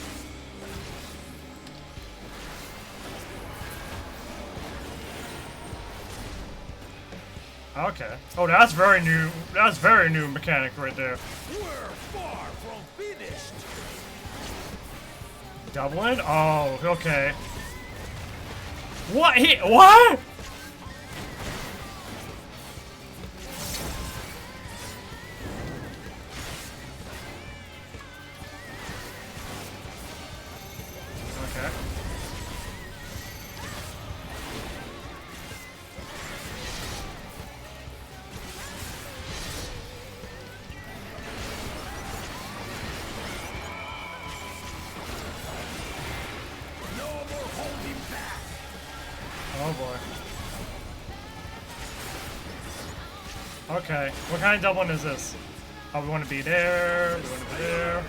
Okay. Oh, that's very new. That's very new mechanic right there. We're far from finished. Doubling? Oh, okay. What? What? Okay. No more holding back. Oh boy. Okay. What kind of doubling is this? Oh, we want to be there. We want to be there.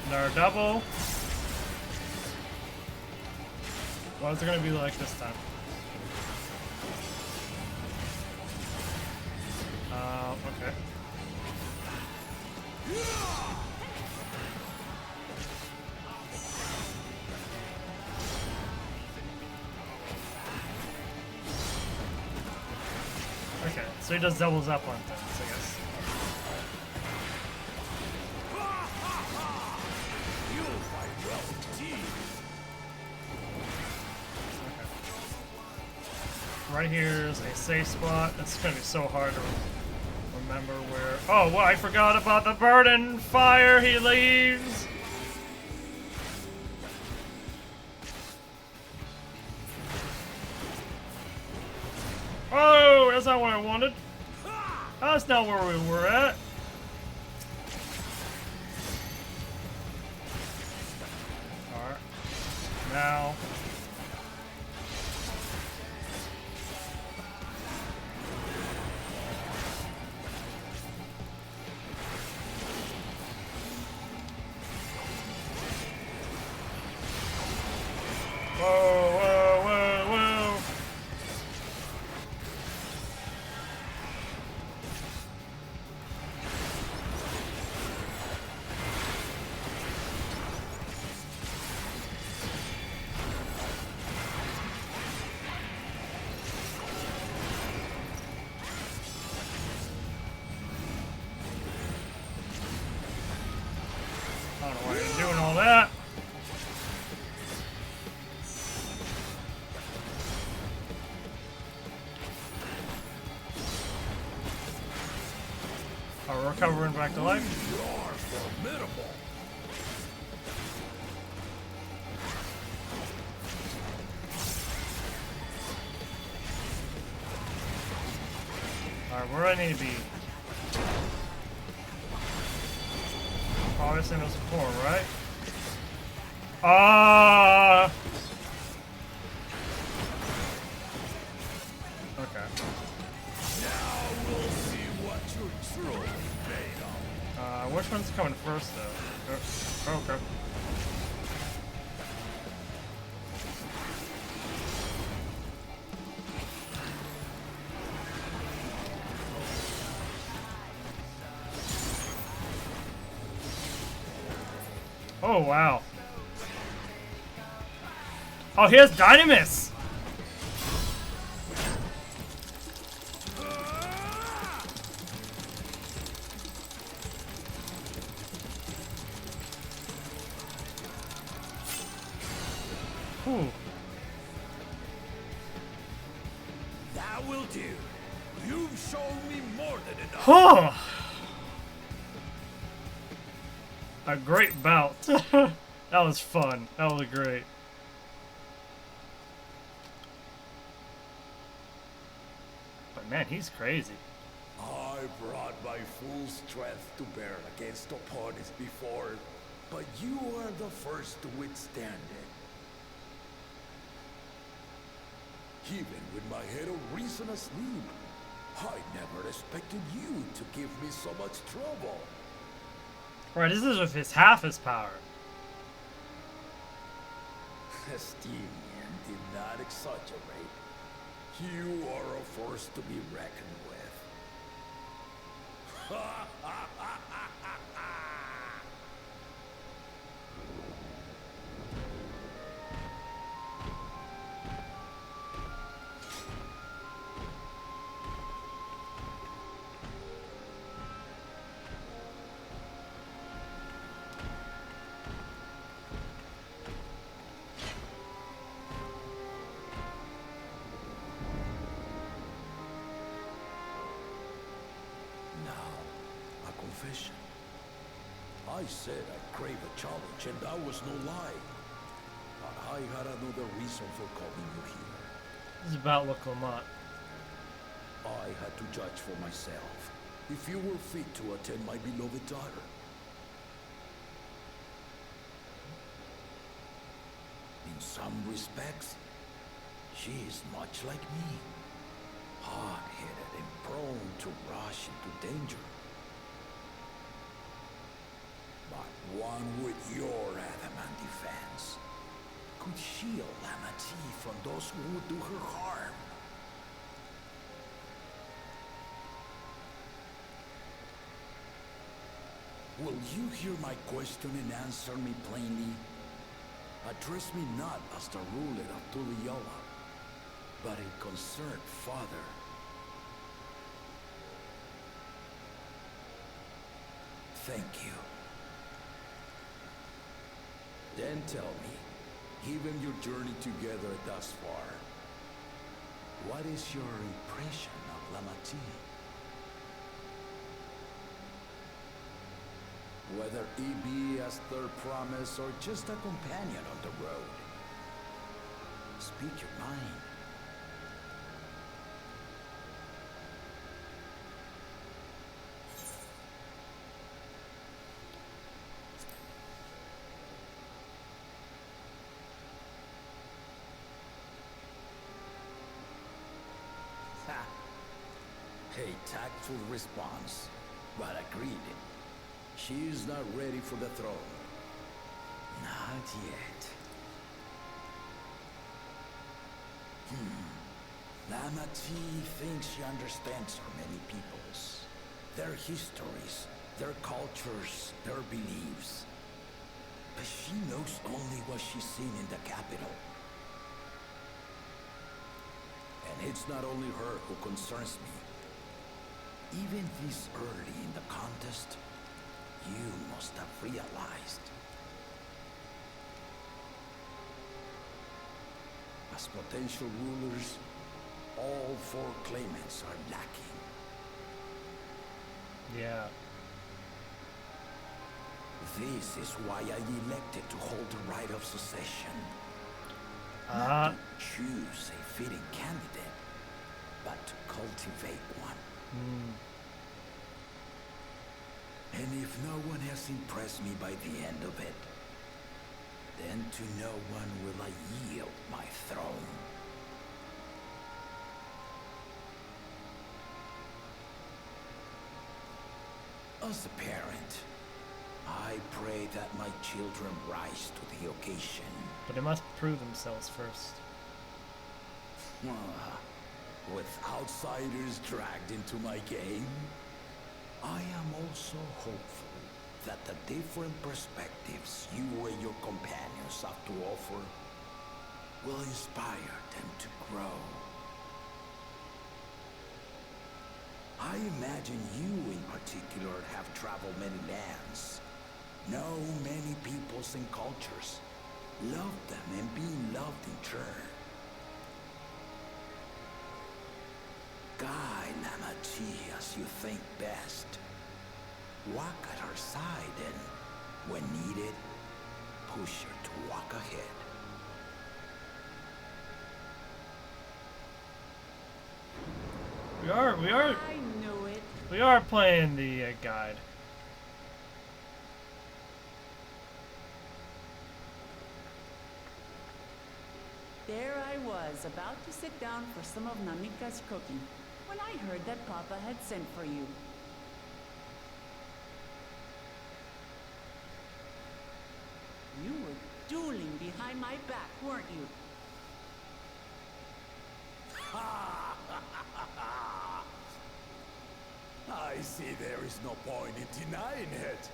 Another double. What is it gonna be like this time? Okay. Okay, so he just doubles up on things, I guess. You fight well indeed. Right here is a safe spot. It's gonna be so hard to remember where. Oh, well, I forgot about the burden fire he leaves. Oh, that's not what I wanted. That's not where we were at. Alright. Now. Whoa, whoa, whoa, whoa. I don't know why you're doing all that. Oh, we're recovering back to life. You are formidable. Alright, where do I need to be? Obviously no support, right? Okay. Now we'll see what you're truly made of. Which one's coming first, though? Oh, okay. Oh, wow. Oh, here's Dynamis! Ooh. That will do. You've shown me more than enough. Huh. A great bout. That was fun. That was great. But man, he's crazy. I brought my full strength to bear against opponents before, but you are the first to withstand it. Even with my head of reason asleep, I never expected you to give me so much trouble. Right, this is with his half his power. Estinian did not exaggerate. You are a force to be reckoned with. Confession. I said I crave a challenge, and that was no lie. But I had another reason for calling you here. This is about Wuklamot. I had to judge for myself if you were fit to attend my beloved daughter. In some respects, she is much like me. Hard-headed and prone to rush into danger. But one with your adamant defense could shield Lamati from those who would do her harm. Will you hear my question and answer me plainly? Address me not as the ruler of Tuliyola, but a concerned father. Thank you. Then tell me, given your journey together thus far, what is your impression of Lamati? Whether he be as their promise or just a companion on the road. Speak your mind. A tactful response, but agreed. She is not ready for the throne. Not yet. Lamati thinks she understands her many peoples. Their histories, their cultures, their beliefs. But she knows only what she's seen in the capital. And it's not only her who concerns me. Even this early in the contest, you must have realized. As potential rulers, all four claimants are lacking. Yeah. This is why I elected to hold the right of succession. Ah. Not to choose a fitting candidate, but to cultivate one. And if no one has impressed me by the end of it, then to no one will I yield my throne. As a parent, I pray that my children rise to the occasion. But they must prove themselves first. With outsiders dragged into my game, I am also hopeful that the different perspectives you and your companions have to offer will inspire them to grow. I imagine you in particular have traveled many lands, know many peoples and cultures, loved them and being loved in turn. Guide Lamati as you think best. Walk at her side and, when needed, push her to walk ahead. I knew it. We are playing the guide. There I was, about to sit down for some of Namika's cooking. when I heard that Papa had sent for you. You were dueling behind my back, weren't you? I see there is no point in denying it.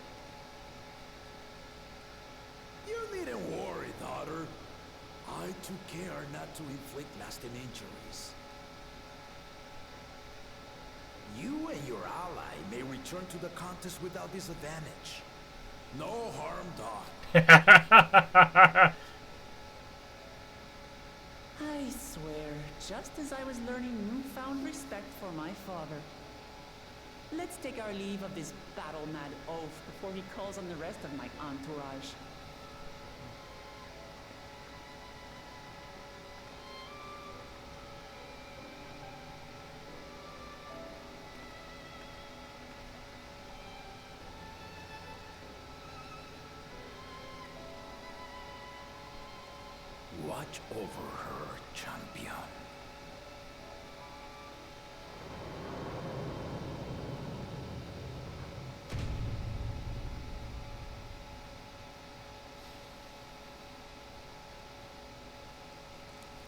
You needn't worry, daughter. I took care not to inflict lasting injuries. You and your ally may return to the contest without disadvantage. No harm done. I swear, just as I was learning newfound respect for my father. Let's take our leave of this battle-mad oaf before he calls on the rest of my entourage. Watch over her, champion.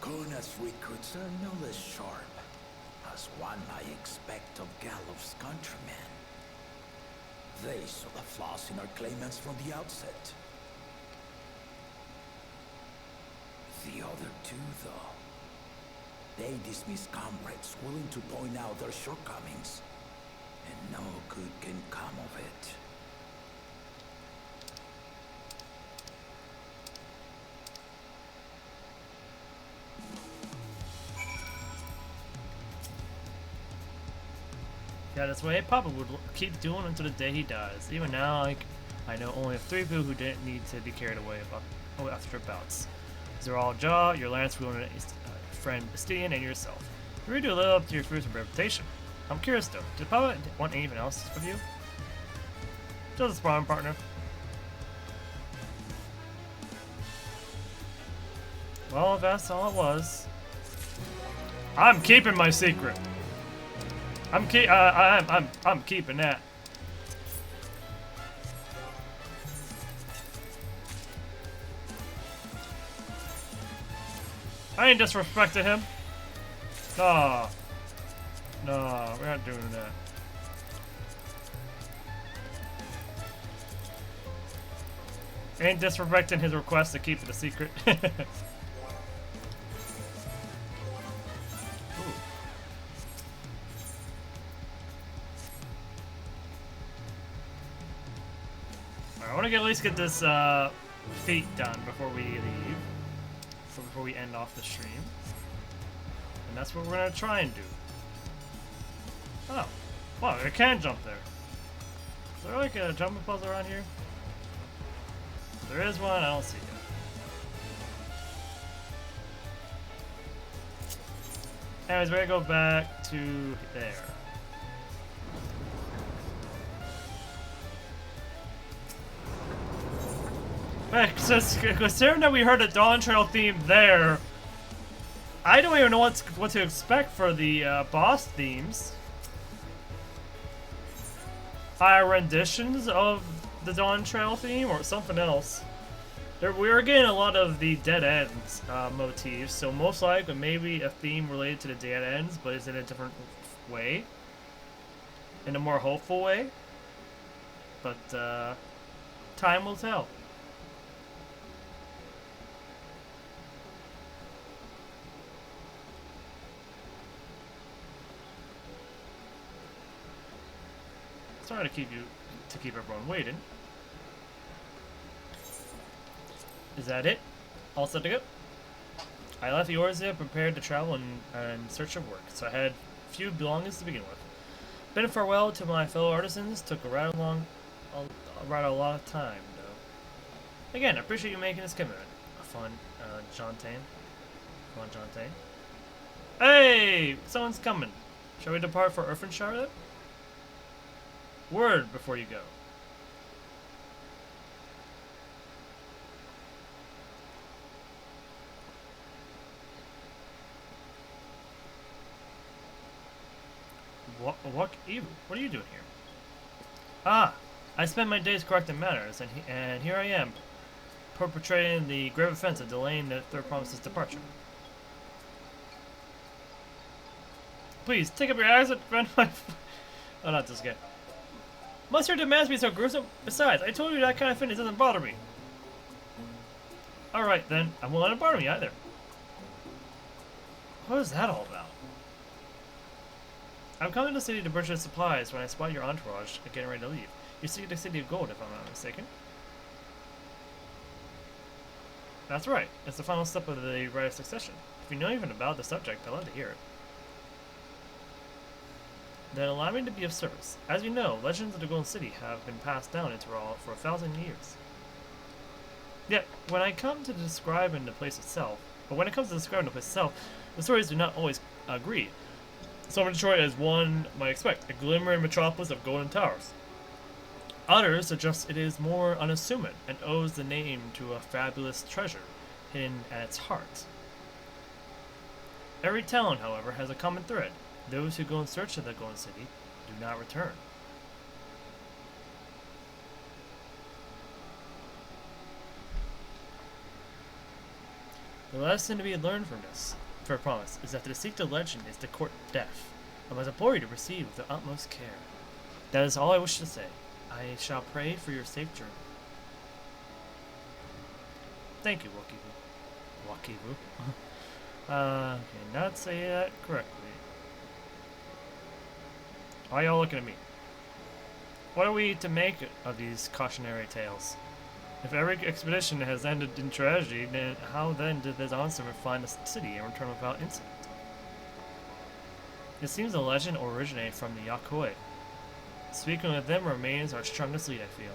Kona's recruits are no less sharp, as one might expect of Galloff's countrymen. They saw the flaws in our claimants from the outset. The other two, though, they dismiss comrades willing to point out their shortcomings, and no good can come of it. Yeah, that's what Papa would keep doing until the day he dies. Even now, like, I know only of 3 people who didn't need to be carried away after bouts. These are all Jaw, your lance-wielding friend Stian, and yourself. You really do live up to your fearsome reputation. I'm curious though, did Papa want anything else of you? Just a sparring partner. Well, if that's all it was, I'm keeping my secret. I'm keeping that. I ain't disrespecting him. Nah. Nah, we're not doing that. Ain't disrespecting his request to keep it a secret. I want to at least get this feat done before we leave. So before we end off the stream. And that's what we're going to try and do. Oh. Wow, I can jump there. Is there like a jumping puzzle around here? There is one, I don't see it. Anyways, we're going to go back to there. Considering that we heard a Dawntrail theme there, I don't even know what to expect for the boss themes. Higher renditions of the Dawntrail theme or something else. We are getting a lot of the dead ends motifs, so most likely maybe a theme related to the dead ends, but it's in a different way, in a more hopeful way. But time will tell. Sorry to keep everyone waiting. Is that it? All set to go? I left Eorzea prepared to travel in search of work, so I had few belongings to begin with. Bid farewell to my fellow artisans took a lot of time, though. Again, I appreciate you making this commitment. Fun, Jontain. Come on, Jontain. Hey! Someone's coming. Shall we depart for Irfinshire then? Word before you go. What evil? What are you doing here? Ah, I spend my days correcting matters, and here I am, perpetrating the grave offense of delaying the third promise's departure. Please, take up your eyes and run my... Oh, not this guy. Must your demands be so gruesome? Besides, I told you that kind of fitness doesn't bother me. Alright then, I won't let it bother me either. What is that all about? I'm coming to the city to purchase supplies when I spot your entourage getting ready to leave. You seek the city of gold, if I'm not mistaken. That's right. It's the final step of the rite of succession. If you know even about the subject, I'd love to hear it. Then allow me to be of service. As you know, legends of the Golden City have been passed down into all for 1,000 years. Yet, when it comes to describing the place itself, the stories do not always agree. Some of Detroit as one might expect, a glimmering metropolis of golden towers. Others suggest it is more unassuming and owes the name to a fabulous treasure hidden at its heart. Every town, however, has a common thread. Those who go in search of the Golden City do not return. The lesson to be learned from this, for a promise, is that to seek the legend is to court death. I must implore you to proceed with the utmost care. That is all I wish to say. I shall pray for your safe journey. Thank you, Wakibu. Wakibu. Cannot say that correctly. Why are y'all looking at me? What are we to make of these cautionary tales? If every expedition has ended in tragedy, then how then did this onslaught find the city and return without incident? It seems the legend originated from the Yakoi. Speaking with them remains our strongest lead, I feel.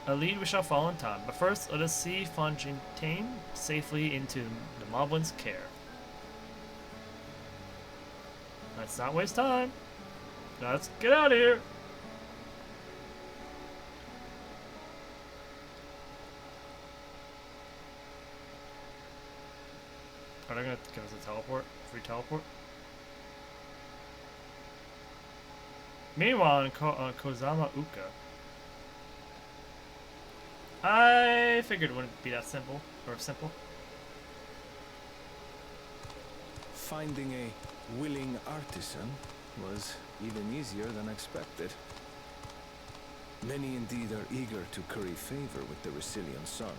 A lead we shall follow in time, but first let us see Fontaine safely into the Moblin's care. Let's not waste time. Let's get out of here. Are they gonna give us a teleport? Free teleport? Meanwhile, in Kozama Uka, I figured it wouldn't be that simple. Finding a willing artisan was even easier than expected. Many indeed are eager to curry favor with the Resilient Sun,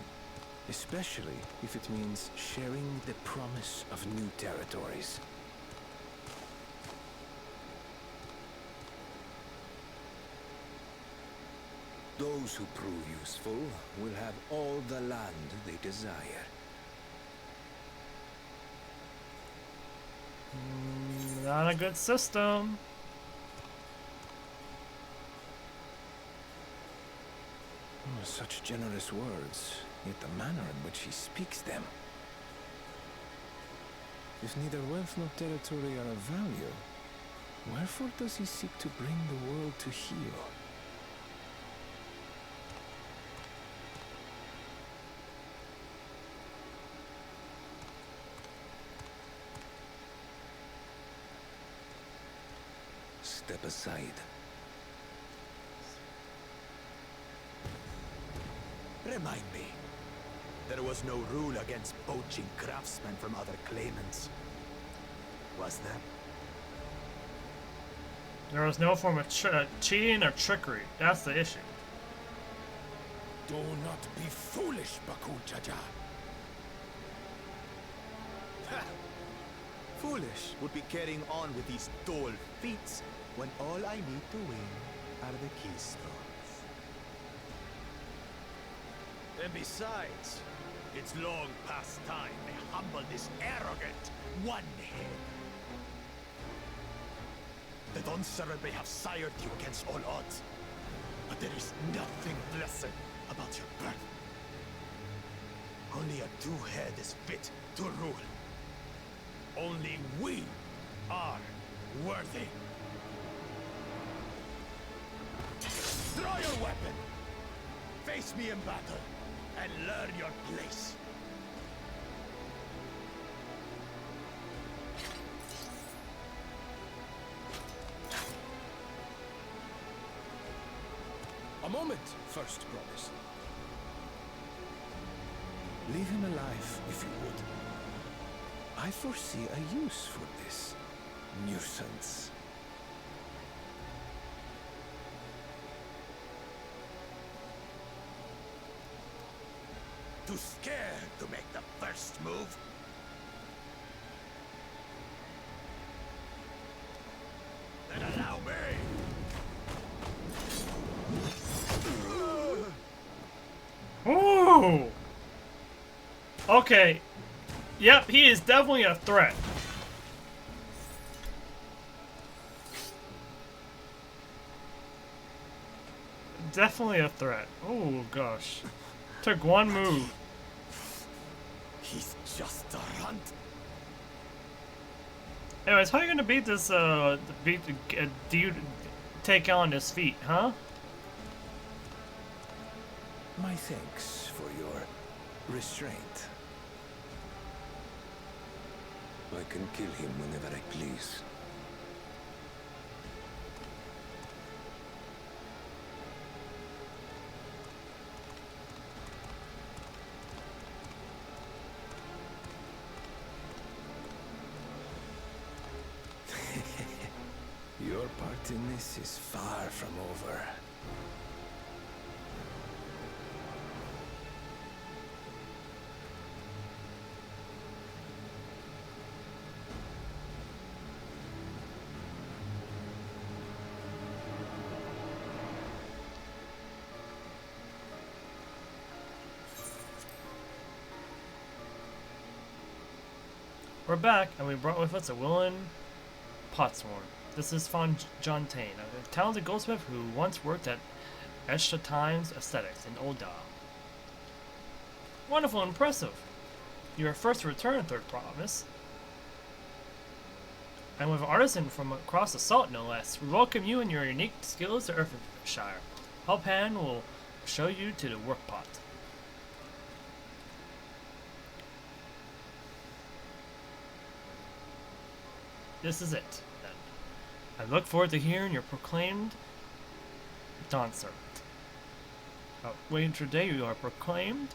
especially if it means sharing the promise of new territories. Those who prove useful will have all the land they desire. Not a good system. Such generous words, yet the manner in which he speaks them. If neither wealth nor territory are of value, wherefore does he seek to bring the world to heel? Step aside. Remind me. There was no rule against poaching craftsmen from other claimants. Was there? There was no form of cheating or trickery. That's the issue. Do not be foolish, Baku Jaja. Foolish would be carrying on with these dull feats when all I need to win are the keystones. And besides, it's long past time I humble this arrogant one-head. The Dawntrail may have sired you against all odds, but there is nothing blessed about your birth. Only a two-head is fit to rule. Only we are worthy. Draw your weapon! Face me in battle, and learn your place. moment, first promise. Leave him alive, if you would. I foresee a use for this nuisance. Too scared to make the first move? Then allow me! Ooh! Okay. Yep, he is definitely a threat. Definitely a threat. Oh gosh. Took one move. He's just a runt. Anyways, how are you gonna beat this, dude take on his feet, huh? My thanks for your restraint. I can kill him whenever I please. Your part in this is far from over. We're back, and we brought with us a Willen Potsworn. This is Von John Tane, a talented goldsmith who once worked at XIV Aesthetics in Old Dahl. Wonderful and impressive. You are first to return, Third Promise. And with an artisan from across the salt, no less, we welcome you and your unique skills to Earthshire. Helpan will show you to the work pot. This is it, then. I look forward to hearing your proclaimed Dawn Servant. Oh, wait, today you are proclaimed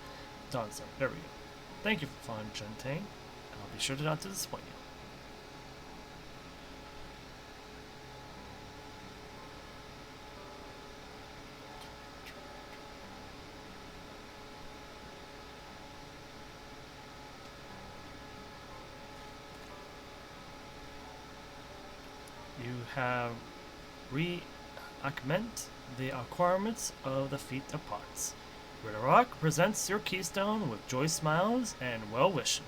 Dawn Servant. There we go. Thank you, Von Gentane, and I'll be sure not to disappoint you. You have re-augment the requirements of the feat of pots. Red Rock presents your keystone with joy smiles and well wishing.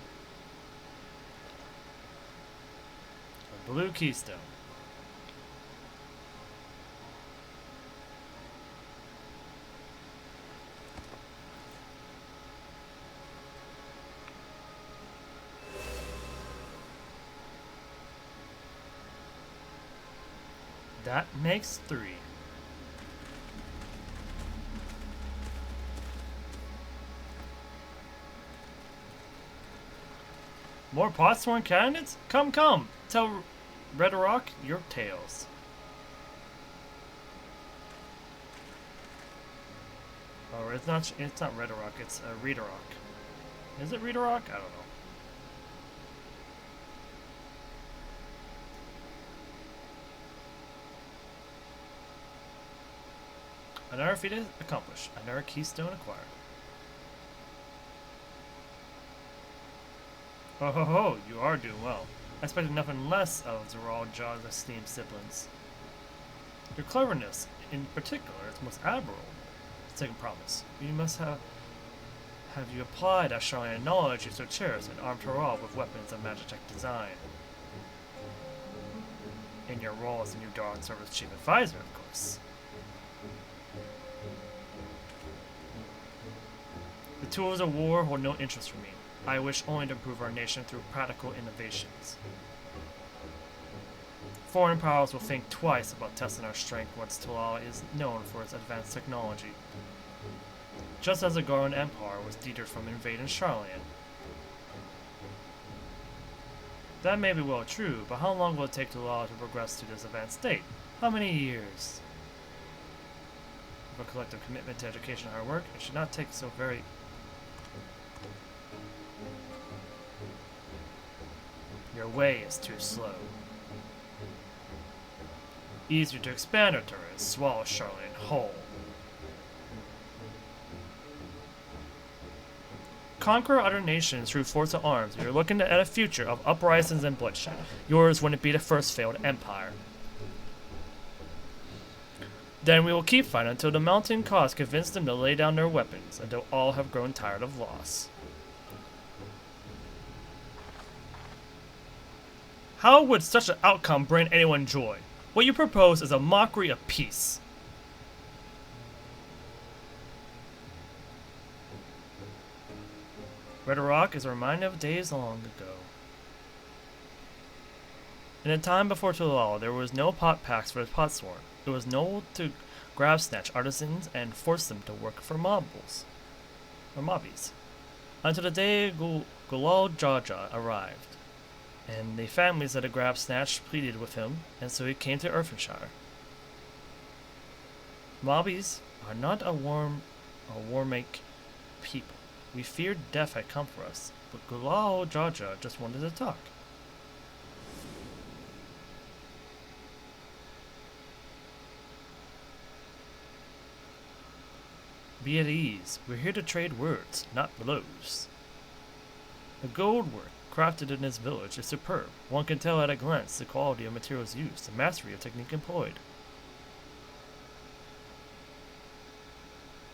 A blue keystone. That makes 3. More Potsworn candidates? Come, come! Tell Red Rock your tales. Oh, it's not Red Rock, it's Rita Rock. Is it Rita Rock? I don't know. Another feat accomplished. Another keystone acquired. Oh ho ho, you are doing well. I expected nothing less of Zeral Jaw's esteemed siblings. Your cleverness, in particular, is most admirable. Second promise. You must have you applied Asharian knowledge you so cherish and armed Harald with weapons of Magitech design. In your role as the new Dawn Service Chief Advisor, of course. The tools of war hold no interest for me. I wish only to improve our nation through practical innovations. Foreign powers will think twice about testing our strength once Talal is known for its advanced technology. Just as the Garan Empire was deterred from invading Charlian. That may be well true, but how long will it take Talal to progress to this advanced state? How many years? of a collective commitment to education and hard work, it should not take so very... Your way is too slow. Easier to expand our turret, swallow Charlotte whole. Conquer other nations through force of arms. You're looking at a future of uprisings and bloodshed. Yours wouldn't be the first failed empire. Then we will keep fighting until the mountain cause convince them to lay down their weapons, until all have grown tired of loss. How would such an outcome bring anyone joy? What you propose is a mockery of peace. Red Rock is a reminder of days long ago. In a time before Tulal, there was no pot packs for the pot swarm. It was noble to grab snatch artisans and force them to work for mobbies. Until the day Gulal Jaja arrived, and the families that had grabbed snatch pleaded with him, and so he came to Earthenshire. Mobbies are not a warmake people. We feared death had come for us, but Gulal Jaja just wanted to talk. Be at ease. We're here to trade words, not blows. The gold work crafted in this village is superb. One can tell at a glance the quality of materials used, the mastery of technique employed.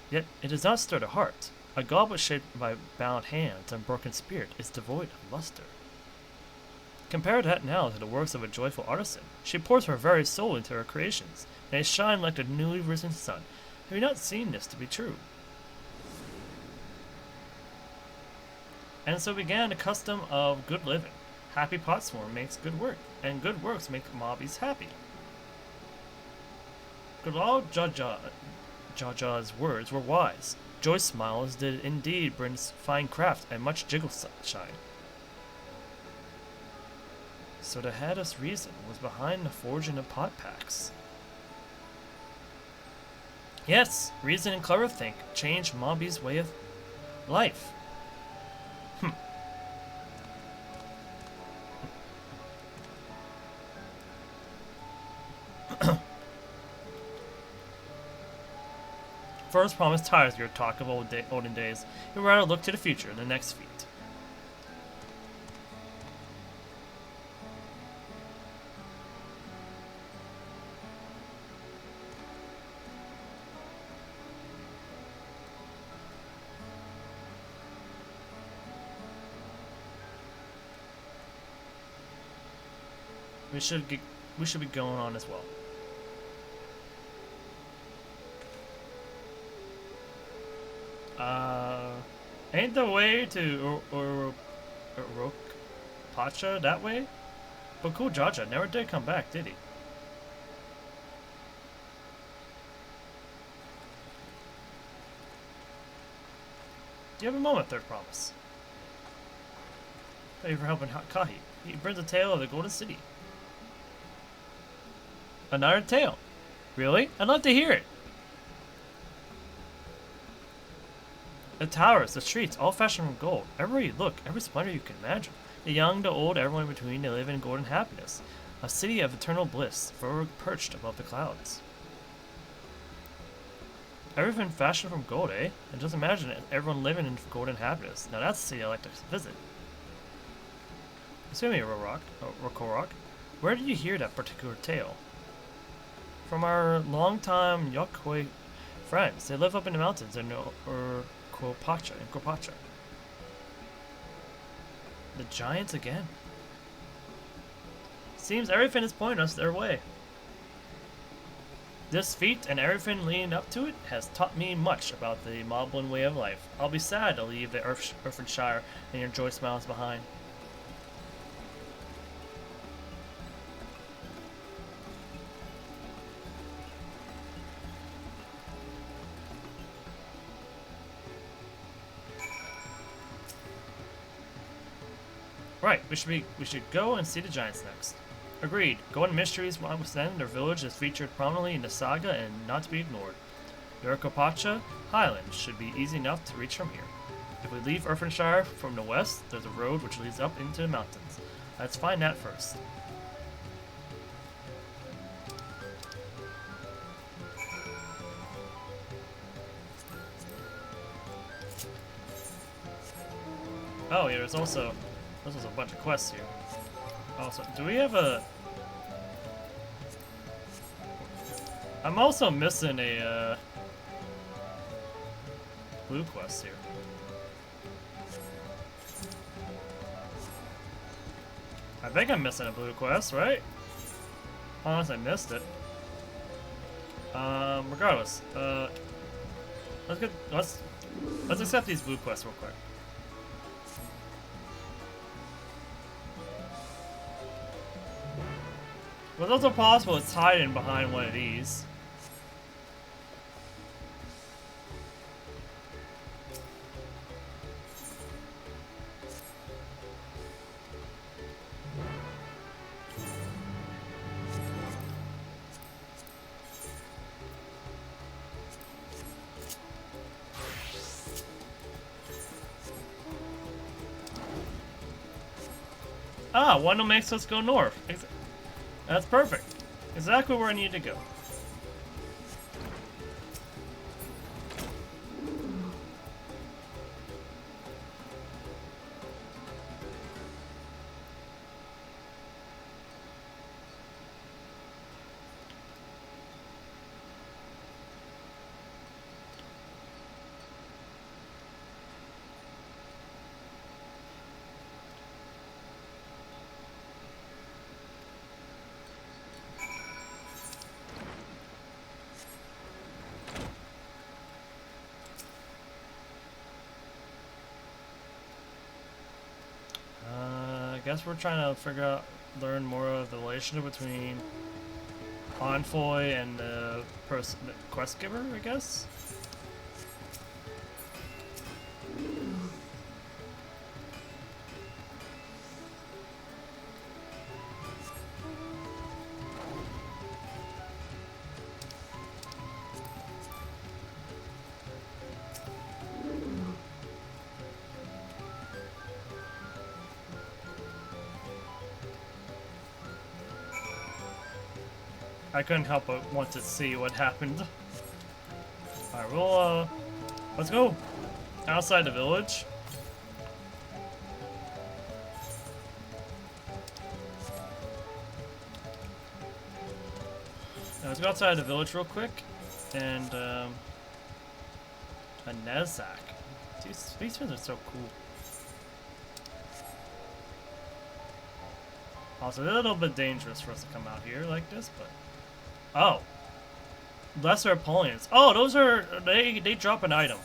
Yet it does not stir the heart. A goblet shaped by bound hands and broken spirit is devoid of luster. Compare that now to the works of a joyful artisan. She pours her very soul into her creations, and they shine like the newly risen sun. Have you not seen this to be true? And so began the custom of good living. Happy potswarm makes good work, and good works make mobbies happy. Gulal Jaja's words were wise. Joy smiles did indeed bring fine craft and much jiggle shine. So the headless reason was behind the forging of pot packs. Yes, reason and clever think change Mobby's way of life. First promise tires your talk of olden days. You'd rather look to the future, the next feat. We should be going on as well. Ain't the way to Pacha that way? But cool Jaja never did come back, did he? Do you have a moment, third promise? Thank you for helping Kahi. He brings a tale of the Golden City. Another tale? Really? I'd love to hear it. The towers, the streets, all fashioned from gold. Every look, every splendor you can imagine. The young, the old, everyone in between, they live in golden happiness. A city of eternal bliss, forever perched above the clouds. Everything fashioned from gold, eh? And just imagine it, everyone living in golden happiness. Now that's a city I like to visit. Excuse me, Rokorok. Where did you hear that particular tale? From our longtime Yokoi friends. They live up in the mountains in Kropacha. The giants again. Seems everything is pointing us their way. This feat and everything leading up to it has taught me much about the Moblin way of life. I'll be sad to leave the Earthenshire and your joy smiles behind. Right, we should go and see the giants next. Agreed. Golden mysteries notwithstanding, their village is featured prominently in the saga and not to be ignored. Yorkopacha Highlands should be easy enough to reach from here. If we leave Earthenshire from the west, there's a road which leads up into the mountains. Let's find that first. Oh yeah, there's also a bunch of quests here. Also, do we have a? I'm also missing a blue quest here. I think I'm missing a blue quest, right? Unless I missed it. Regardless, let's accept these blue quests real quick. Well, it's also possible it's hiding behind one of these. Ah, one that makes us go north. That's perfect. Exactly where I need to go. I guess we're trying to learn more of the relationship between Envoy and the quest giver, I guess? I couldn't help but want to see what happened. Alright, we'll, let's go outside the village. Now, let's go outside the village real quick. And, a Nezak. These fins are so cool. Also, a little bit dangerous for us to come out here like this, but... Oh. Lesser opponents. Oh, those are... They drop an item.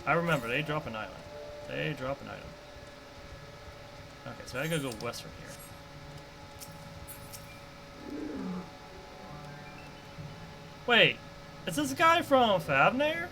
I remember, they drop an item. They drop an item. Okay, so I gotta go west from here. Wait. Is this guy from Favnair?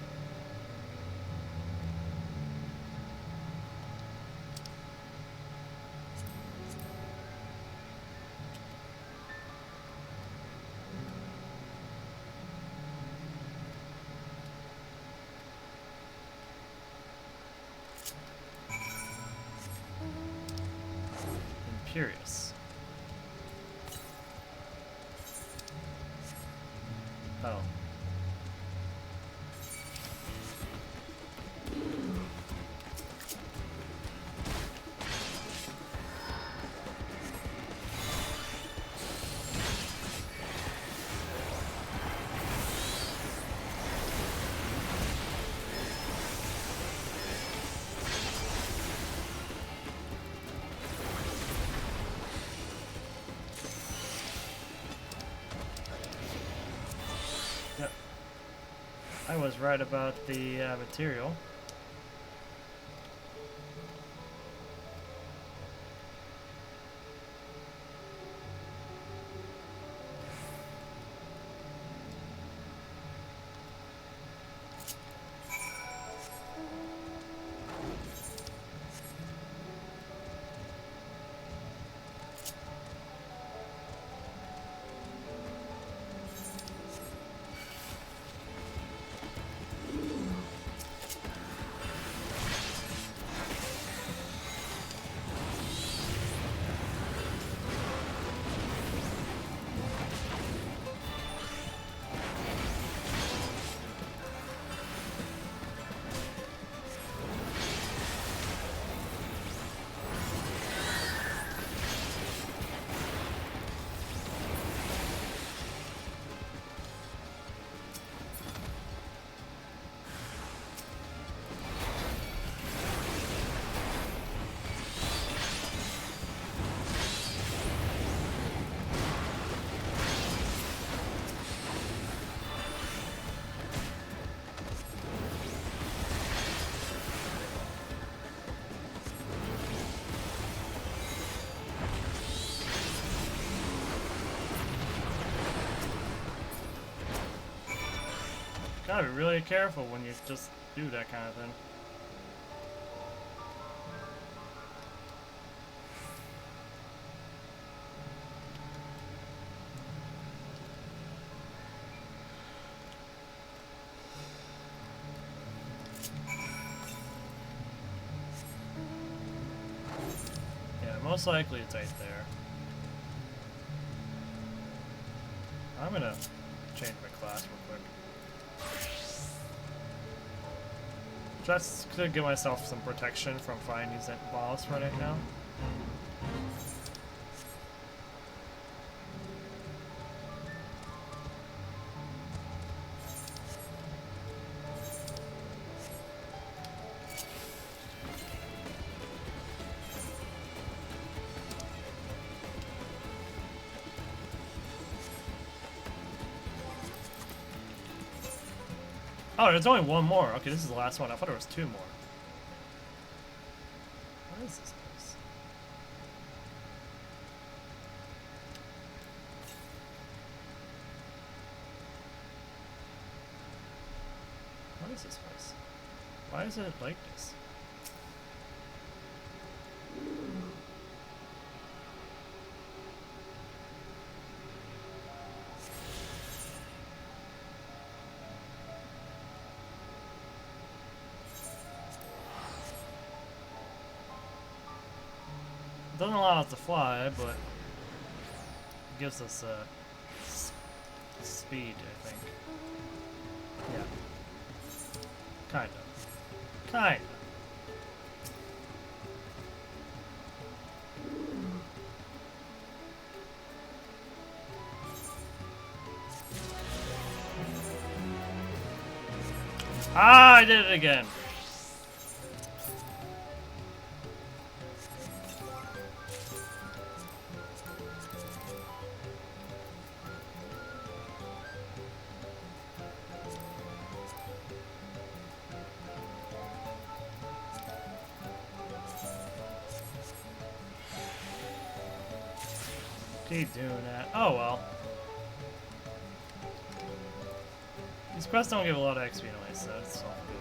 Curious. Oh. I was right about the material. gotta be really careful when you just do that kind of thing. Yeah, most likely it's right there. I'm gonna change my class real quick. Just to give myself some protection from fighting these boss right now. Oh, there's only one more. Okay, this is the last one. I thought there was two more. What is this place? What is this place? Why is it like this? Doesn't allow us to fly, but it gives us speed, I think. Yeah. Kind of. Kind of. Ah, I did it again. Keep doing that. Oh well. These quests don't give a lot of XP anyway, so it's all good.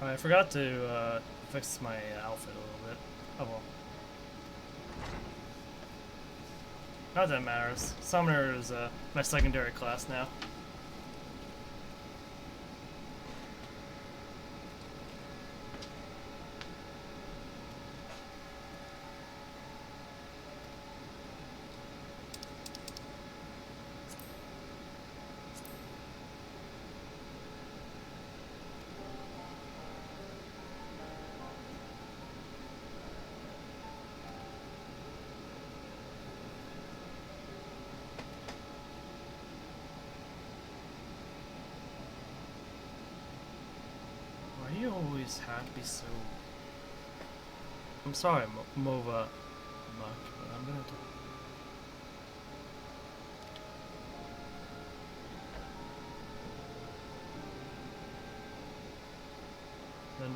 I forgot to fix my outfit a little bit. Oh well. Not that matters. Summoner is my secondary class now. Why do you always have to be so... I'm sorry, Mova Muck, but I'm gonna do... Then...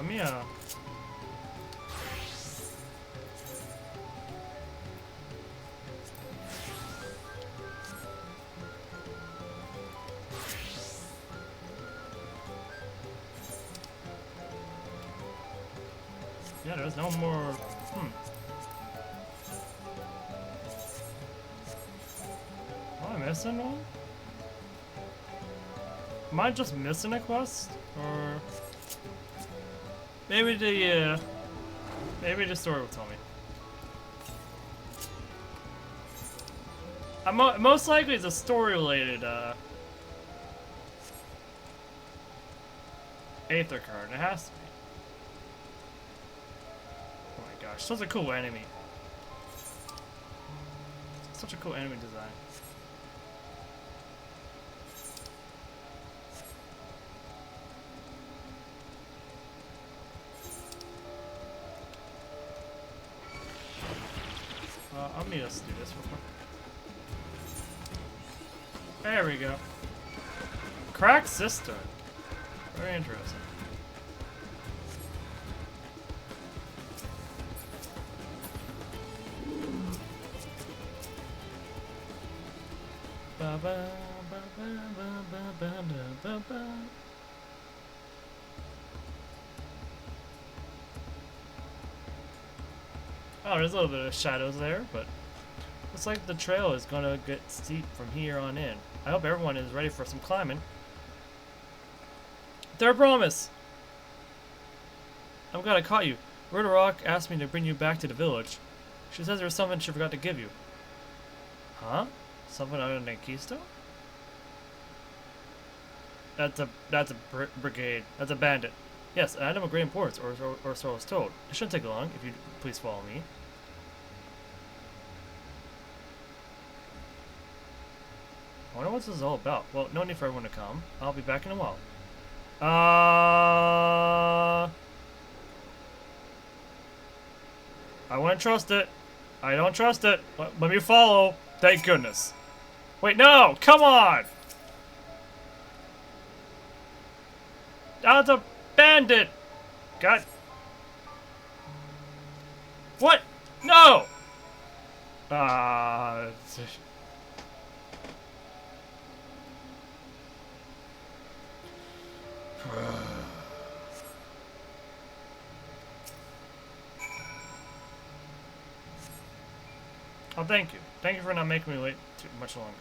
Let me yeah, there's no more. Am I missing one? Am I just missing a quest? Or maybe maybe the story will tell me. Most likely it's a story related Aether card. It has to be. Oh my gosh, such a cool enemy. Such a cool enemy design. Let me just do this real quick. There we go. Cracked cistern. Very interesting. Ba ba ba ba ba ba ba ba. Oh, there's a little bit of shadows there, but looks like the trail is gonna get steep from here on in. I hope everyone is ready for some climbing. Third promise! I'm glad I caught you. Rhoda Rock asked me to bring you back to the village. She says there was something she forgot to give you. Huh? Something other than Kisto? That's a brigade. That's a bandit. Yes, an item of great importance, or so I was told. It shouldn't take long, if you'd please follow me. I wonder what this is all about. Well, no need for everyone to come. I'll be back in a while. I wouldn't trust it. I don't trust it. Let me follow. Thank goodness. Wait, no! Come on! That's a bandit! God. What? No! Oh, thank you. Thank you for not making me wait too much longer.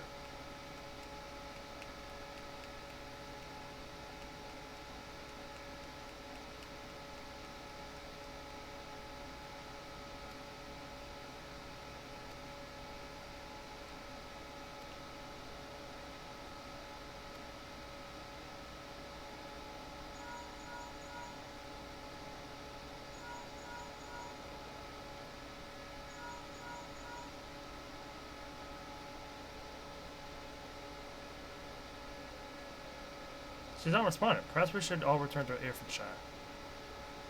She's not responding. Perhaps we should all return to Airfordshire.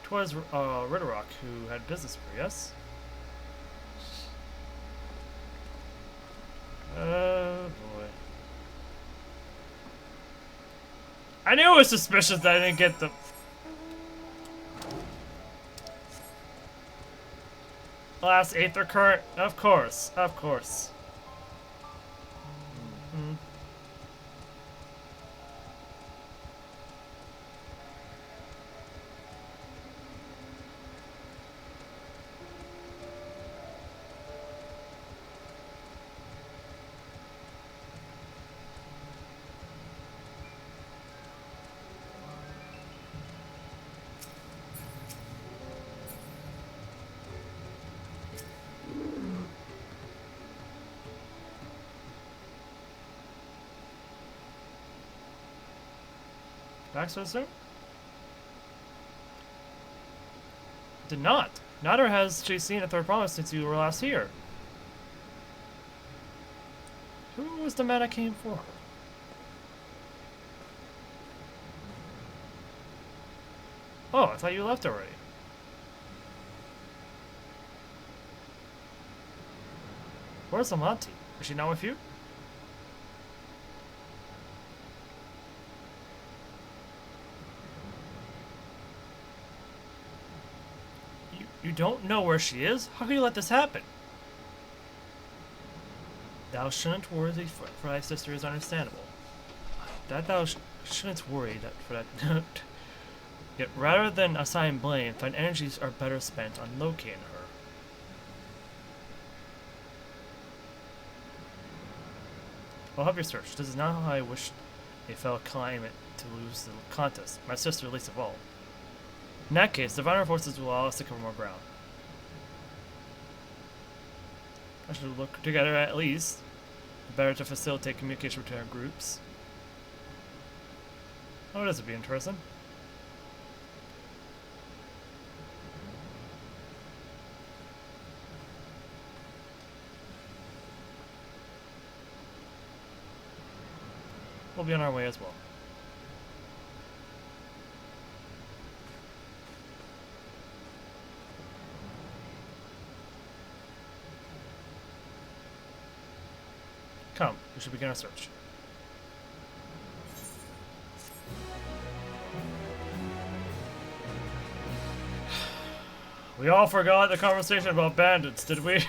'Twas Ridderock who had business for you, yes? Oh boy. I knew it was suspicious that I didn't get the... Last Aether current? Of course, of course. Mm-hmm. Back so soon? Did not. Neither has she seen a third promise since you were last here. Who was the man I came for? Oh, I thought you left already. Where's Amanti? Is she not with you? You don't know where she is? How can you let this happen? Thou shouldn't worry for thy sister is understandable. That thou shouldn't worry that for that. Yet rather than assign blame, thine energies are better spent on locating her. I'll help your search. This is not how I wished a fellow claimant to lose the contest, my sister least of all. In that case, the Diviner forces will allow us to cover more ground. I should look together at least. Better to facilitate communication between our groups. Oh, this would be interesting. We'll be on our way as well. Come, we should begin our search. We all forgot the conversation about bandits, did we?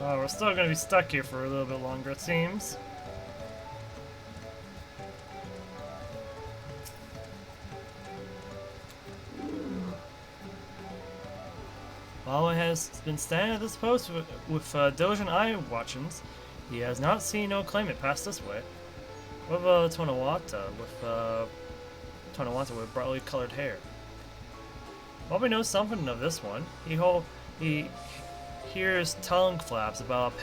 We're still gonna be stuck here for a little bit longer, it seems. Lala has been standing at this post with Doge and eye watchings. He has not seen no claimant pass this way. What about Tonawata with brightly colored hair? Bobby knows something of this one. He hears tongue flaps about a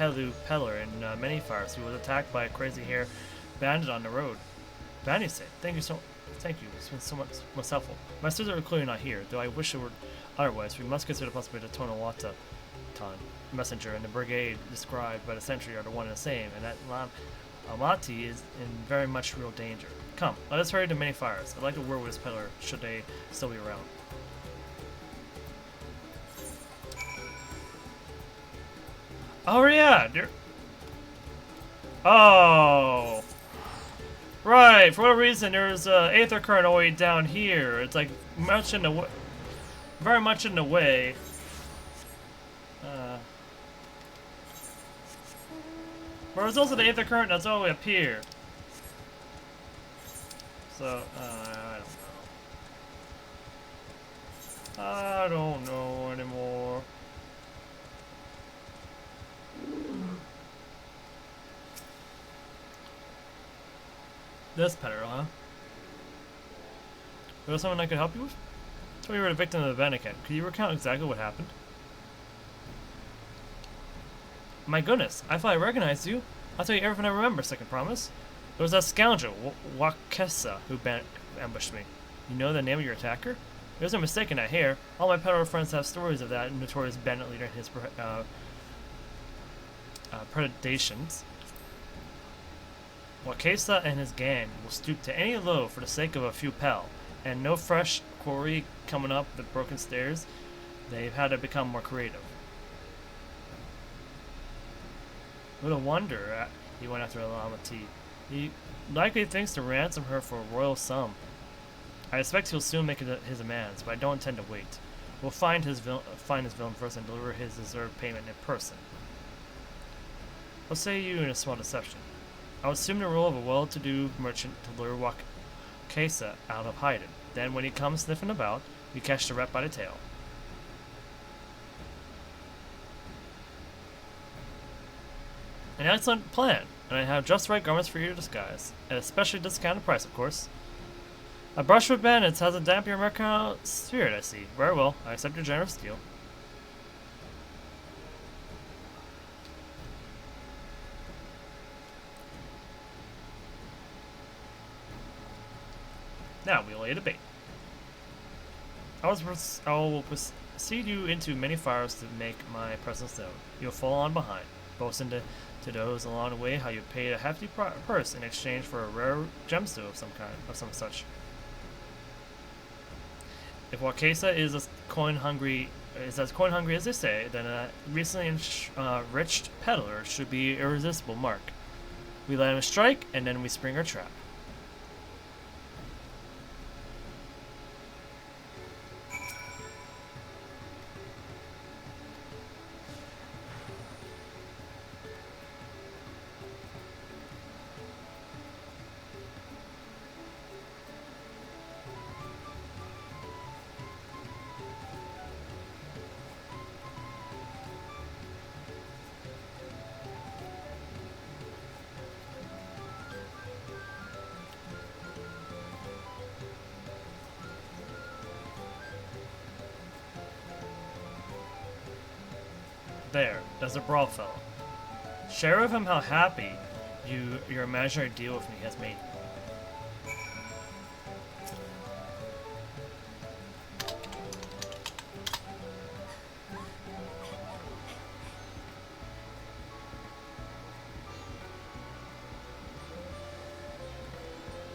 peddler in many fires who was attacked by a crazy hair bandit on the road. Bandit said, thank you. It's been so much most helpful. My sisters are clearly not here, though I wish it were otherwise. We must consider the possibility that Tonawata messenger and the brigade described by the sentry are the one and the same, and that Amati is in very much real danger. Come, let us hurry to many fires. I'd like to work with this peddler should they still be around. Oh yeah, oh, right. For whatever reason, there's aether current all the way down here. It's like very much in the way. But there's also the aether current that's all the way up here. So I don't know anymore. This peddler, huh? Was there someone I could help you with? So you were the victim of the Vatican. Could you recount exactly what happened? My goodness, I thought I recognized you. I'll tell you everything I remember, second promise. It was that scoundrel, Wakesa, who ambushed me. You know the name of your attacker? There's no mistake in that hair. All my peddler friends have stories of that notorious bandit leader and his predations. Wakesa and his gang will stoop to any low for the sake of a few pel, and no fresh quarry coming up the broken stairs. They've had to become more creative. Little wonder he went after Alamati. He likely thinks to ransom her for a royal sum. I expect he'll soon make his demands, but I don't intend to wait. We'll find his villain first and deliver his deserved payment in person. I'll say you in a small deception. I would assume the role of a well-to-do merchant to lure Wakesa out of hiding. Then, when he comes sniffing about, we catch the rat by the tail. An excellent plan, and I have just the right garments for your disguise, at a specially discounted price, of course. A brush with bandits hasn't damped your mercantile spirit, I see. Very well, I accept your generous deal. Now we lay the bait. I will precede you into many fires to make my presence known. You'll fall on behind, boasting to those along the way how you paid a hefty purse in exchange for a rare gemstone of some such. If Wakesa is as coin hungry as they say, then a recently enriched peddler should be an irresistible mark. We let him strike, and then we spring our trap. There, there's a brawl fellow. Share with him how happy your imaginary deal with me has made.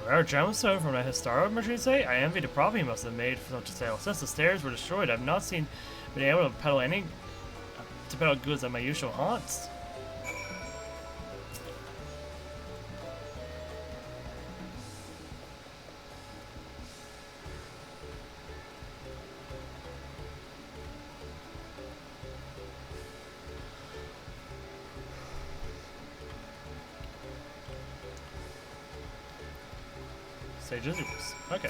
Rare gemstone from a historical merchant, say? I envy the profit he must have made for such a sale. Since the stairs were destroyed, I've not been able to peddle goods at my usual haunts. Sage's oops. Okay.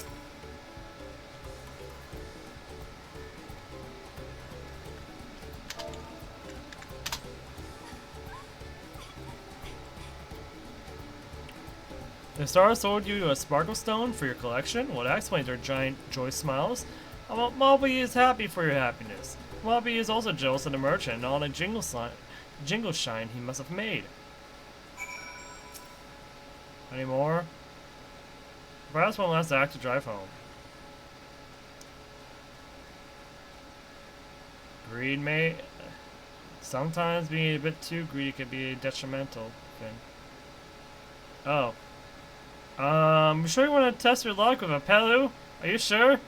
The star sold you a sparkle stone for your collection? Well, that explains her giant joy smiles. Mobby is happy for your happiness. Mobby is also jealous of the merchant and all the jingle shine he must have made. Any more? Perhaps one last act to drive home. Greed may sometimes being a bit too greedy can be detrimental. Finn. Oh. You sure you want to test your luck with a Pelu? Are you sure?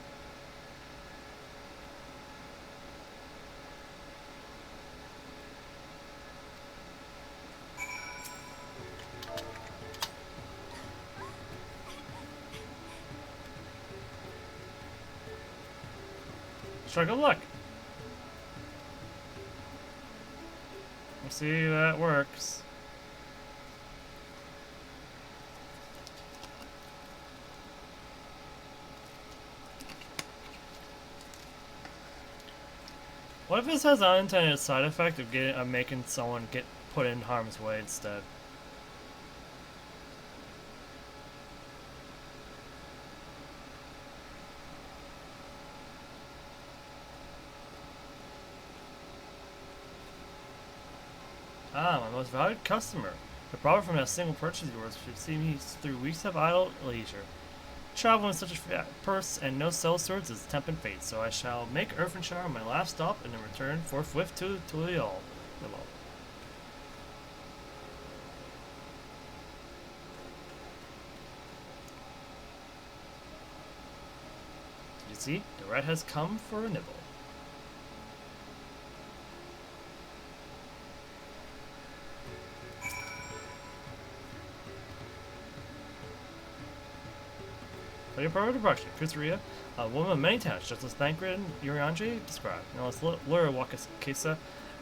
Strike a luck. Let's see if that works. What if this has an unintended side effect of making someone get put in harm's way instead? Ah, my most valued customer. The profit from that single purchase of yours should see me through weeks of idle leisure. Travel in such a fat purse and no sell swords is tempting fate, so I shall make Earthenshire my last stop and then return forthwith to Tulial. Did you see? The rat has come for a nibble. For your part of the production, Kusuriya, a woman of many talents, just as Thancred and Urianji described. Now let's lure Wakesa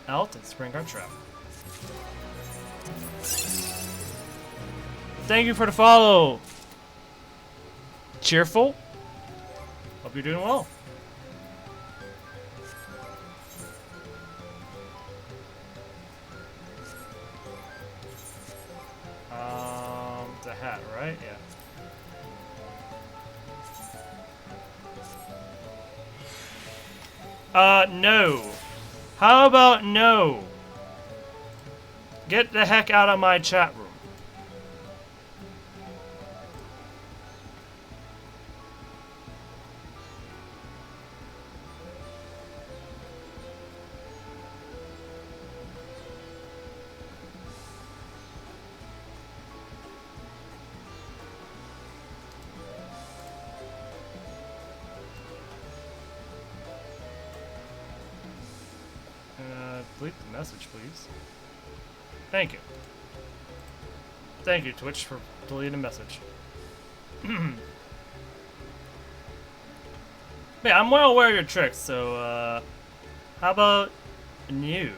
out and spring our trap. Thank you for the follow! Cheerful? Hope you're doing well. The hat, right? Yeah. No. How about no? Get the heck out of my chat room. Delete the message, please. Thank you. Thank you, Twitch, for deleting the message. Yeah, I'm well aware of your tricks, so, how about you?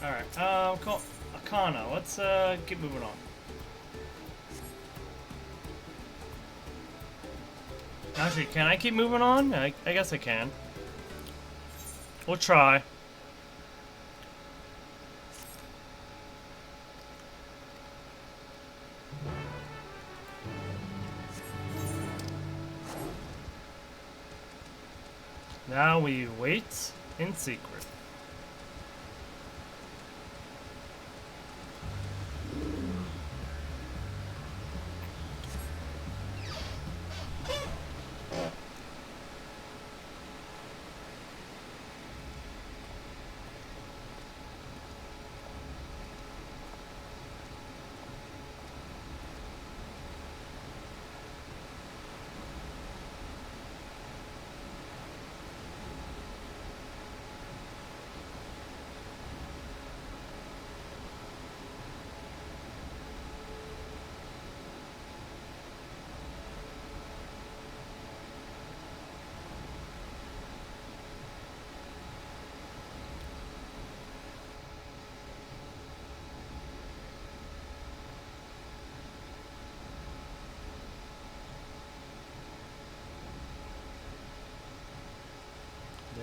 Alright, call Akana. Let's, keep moving on. Actually, can I keep moving on? I guess I can. We'll try. Now we wait in secret.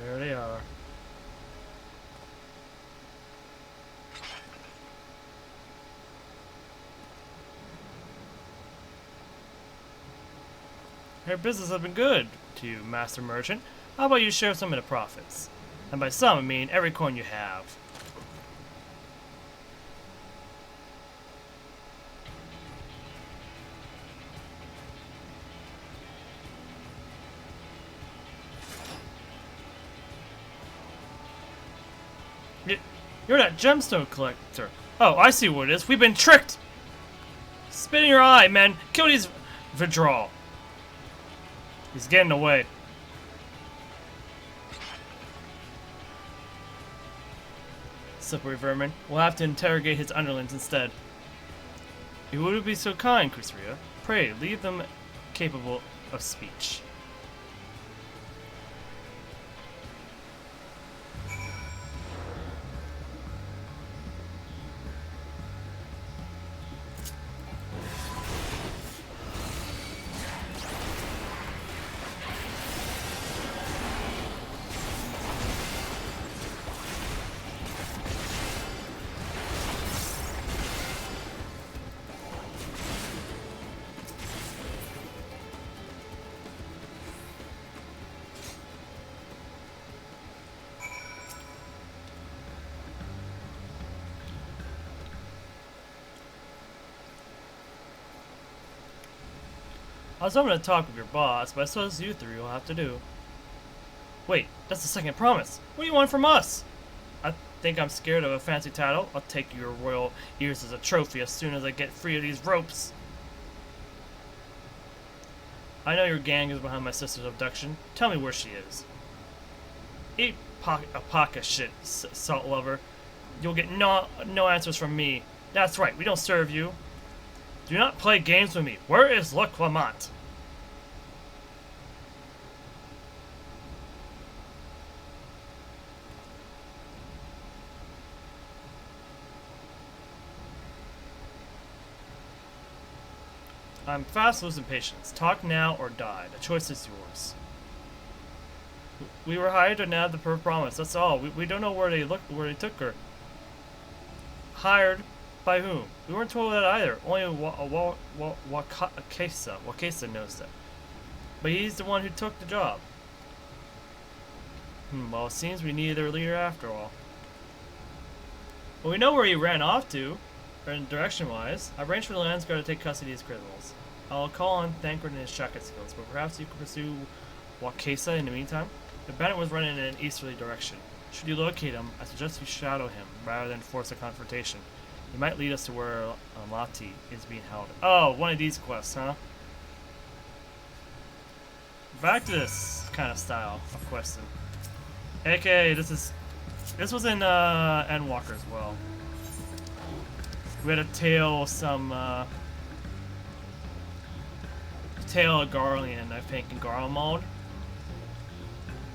There they are. Your business has been good to you, Master Merchant. How about you share some of the profits? And by some, I mean every coin you have. You're that gemstone collector. Oh, I see what it is. We've been tricked! Spit in your eye, men. Kill these Vidral. He's getting away. Slippery vermin. We'll have to interrogate his underlings instead. You would be so kind, Kusuriya. Pray, leave them capable of speech. I was hoping to talk with your boss, but I suppose you three will have to do. Wait, that's the second promise. What do you want from us? I think I'm scared of a fancy title. I'll take your royal ears as a trophy as soon as I get free of these ropes. I know your gang is behind my sister's abduction. Tell me where she is. Eat a pock of shit, salt lover. You'll get no answers from me. That's right, we don't serve you. Do not play games with me. Where is Le Clement? I'm fast losing patience. Talk now or die. The choice is yours. We were hired to nab the promise. That's all. We don't know where they took her. Hired by whom? We weren't told that either. Only Wakesa knows that. But he's the one who took the job. Well, it seems we needed their leader after all. Well, we know where he ran off to, direction-wise. I arranged for the Landsguard to take custody of his criminals. I'll call on Thancred and his shotgun skills, but perhaps you can pursue Wakesa in the meantime. The bandit was running in an easterly direction. Should you locate him, I suggest you shadow him rather than force a confrontation. You might lead us to where Lati is being held. Oh, one of these quests, huh? Back to this kind of style of questing. AKA, this was in Endwalker as well. We had to tail some tail a Garlean, I think, in Garl mode,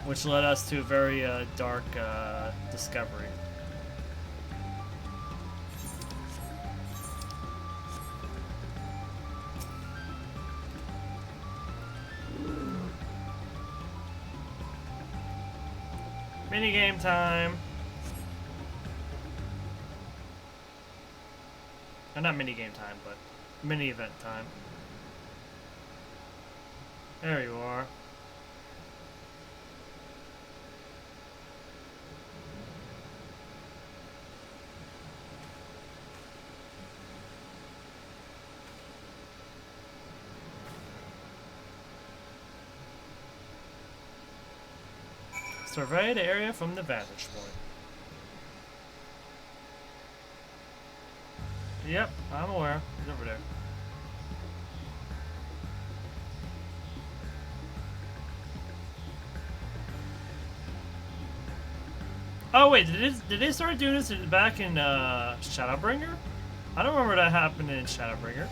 which led us to a very dark discovery. Minigame time. Not minigame time, but mini event time. There you are. Survey the area from the vantage point. Yep, I'm aware. He's over there. Oh wait, did they start doing this back in Shadowbringer? I don't remember that happened in Shadowbringer.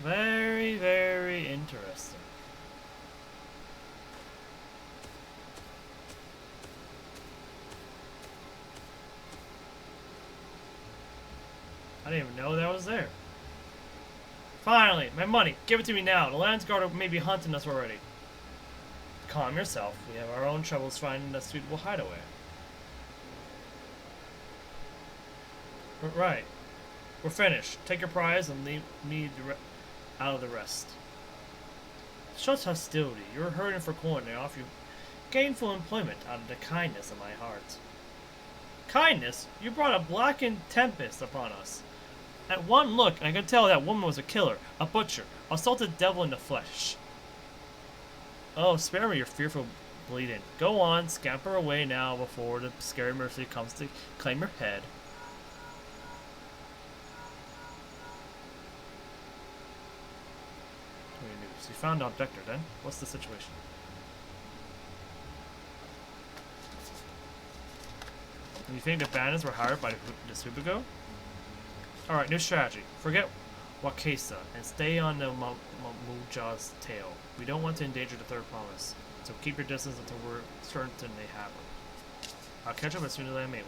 Very, very interesting. I didn't even know that was there. Finally, my money. Give it to me now. The Landsguard may be hunting us already. Calm yourself. We have our own troubles finding a suitable hideaway. Right. We're finished. Take your prize and leave me out of the rest. Such hostility. You're hurting for coin and I offer you gainful employment out of the kindness of my heart. Kindness? You brought a blackened tempest upon us. At one look, I could tell that woman was a killer, a butcher, assaulted devil in the flesh. Oh, spare me your fearful bleeding. Go on, scamper away now before the scary mercy comes to claim your head. So you found Objector then? What's the situation? You think the bandits were hired by the Subigo? Alright, new strategy. Forget Wakesa and stay on the Mamuja's tail. We don't want to endanger the third promise, so keep your distance until we're certain they have them. I'll catch up as soon as I am able.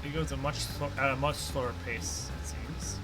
He goes at a much slower pace, it seems.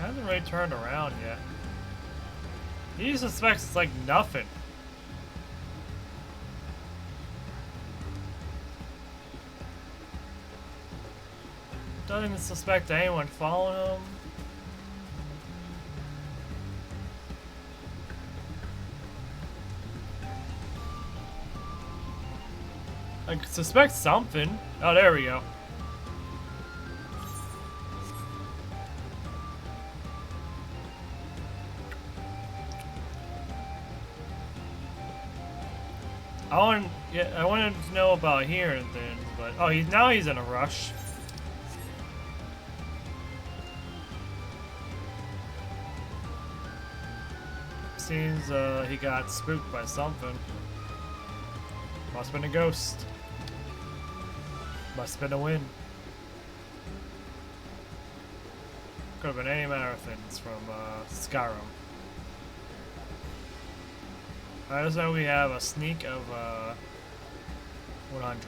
Hasn't really turned around yet. He suspects like nothing. Doesn't even suspect anyone following him. I suspect something. Oh, there we go. I wanted to know about here and then, but oh, now he's in a rush. Seems he got spooked by something. Must have been a ghost. Must have been a wind. Could have been any manner of things from Skyrim. I just know we have a sneak of 100.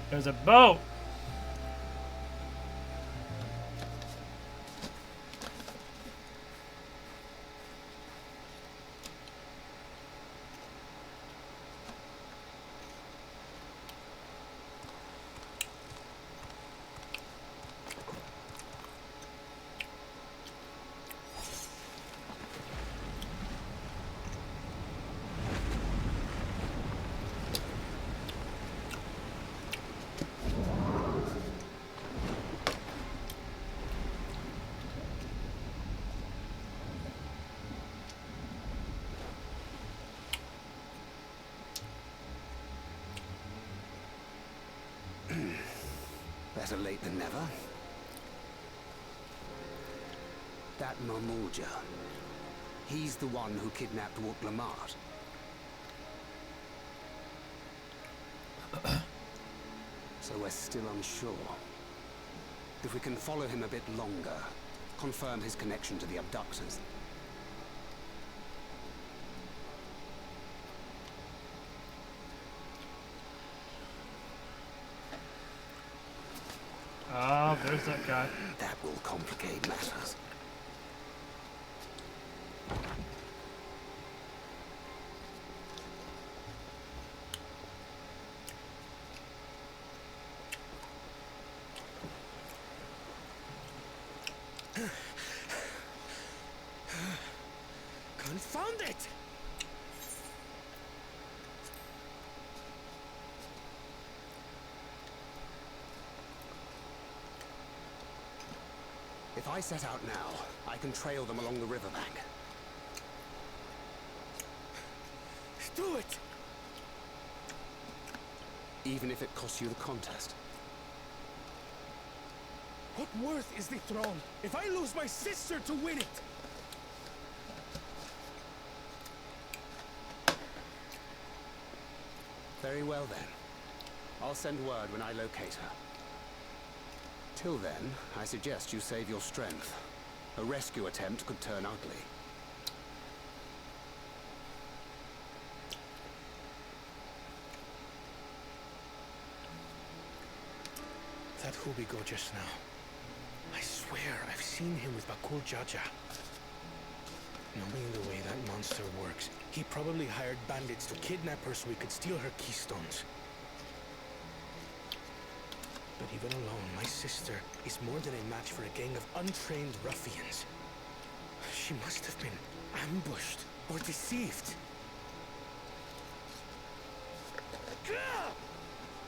There's a boat! Better late than never. That Mamuja, he's the one who kidnapped Wuk-Lamat. So we're still unsure. If we can follow him a bit longer, confirm his connection to the abductors. Ah, there's that guy. That will complicate matters. Confound it! If I set out now, I can trail them along the riverbank. Do it! Even if it costs you the contest. What worth is the throne if I lose my sister to win it? Very well then. I'll send word when I locate her. Till then, I suggest you save your strength. A rescue attempt could turn ugly. That Hubigo just now. I swear I've seen him with Bakul Jaja. Knowing the way that monster works, he probably hired bandits to kidnap her so he could steal her keystones. But even alone, my sister is more than a match for a gang of untrained ruffians. She must have been ambushed or deceived.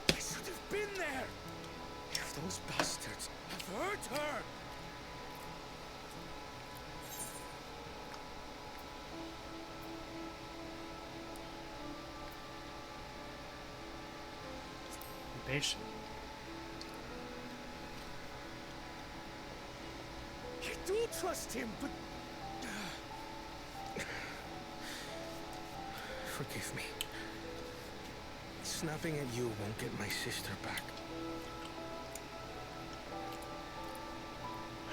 I should have been there! If those bastards have hurt her! Be patient. I do trust him, but... Forgive me. Snapping at you won't get my sister back.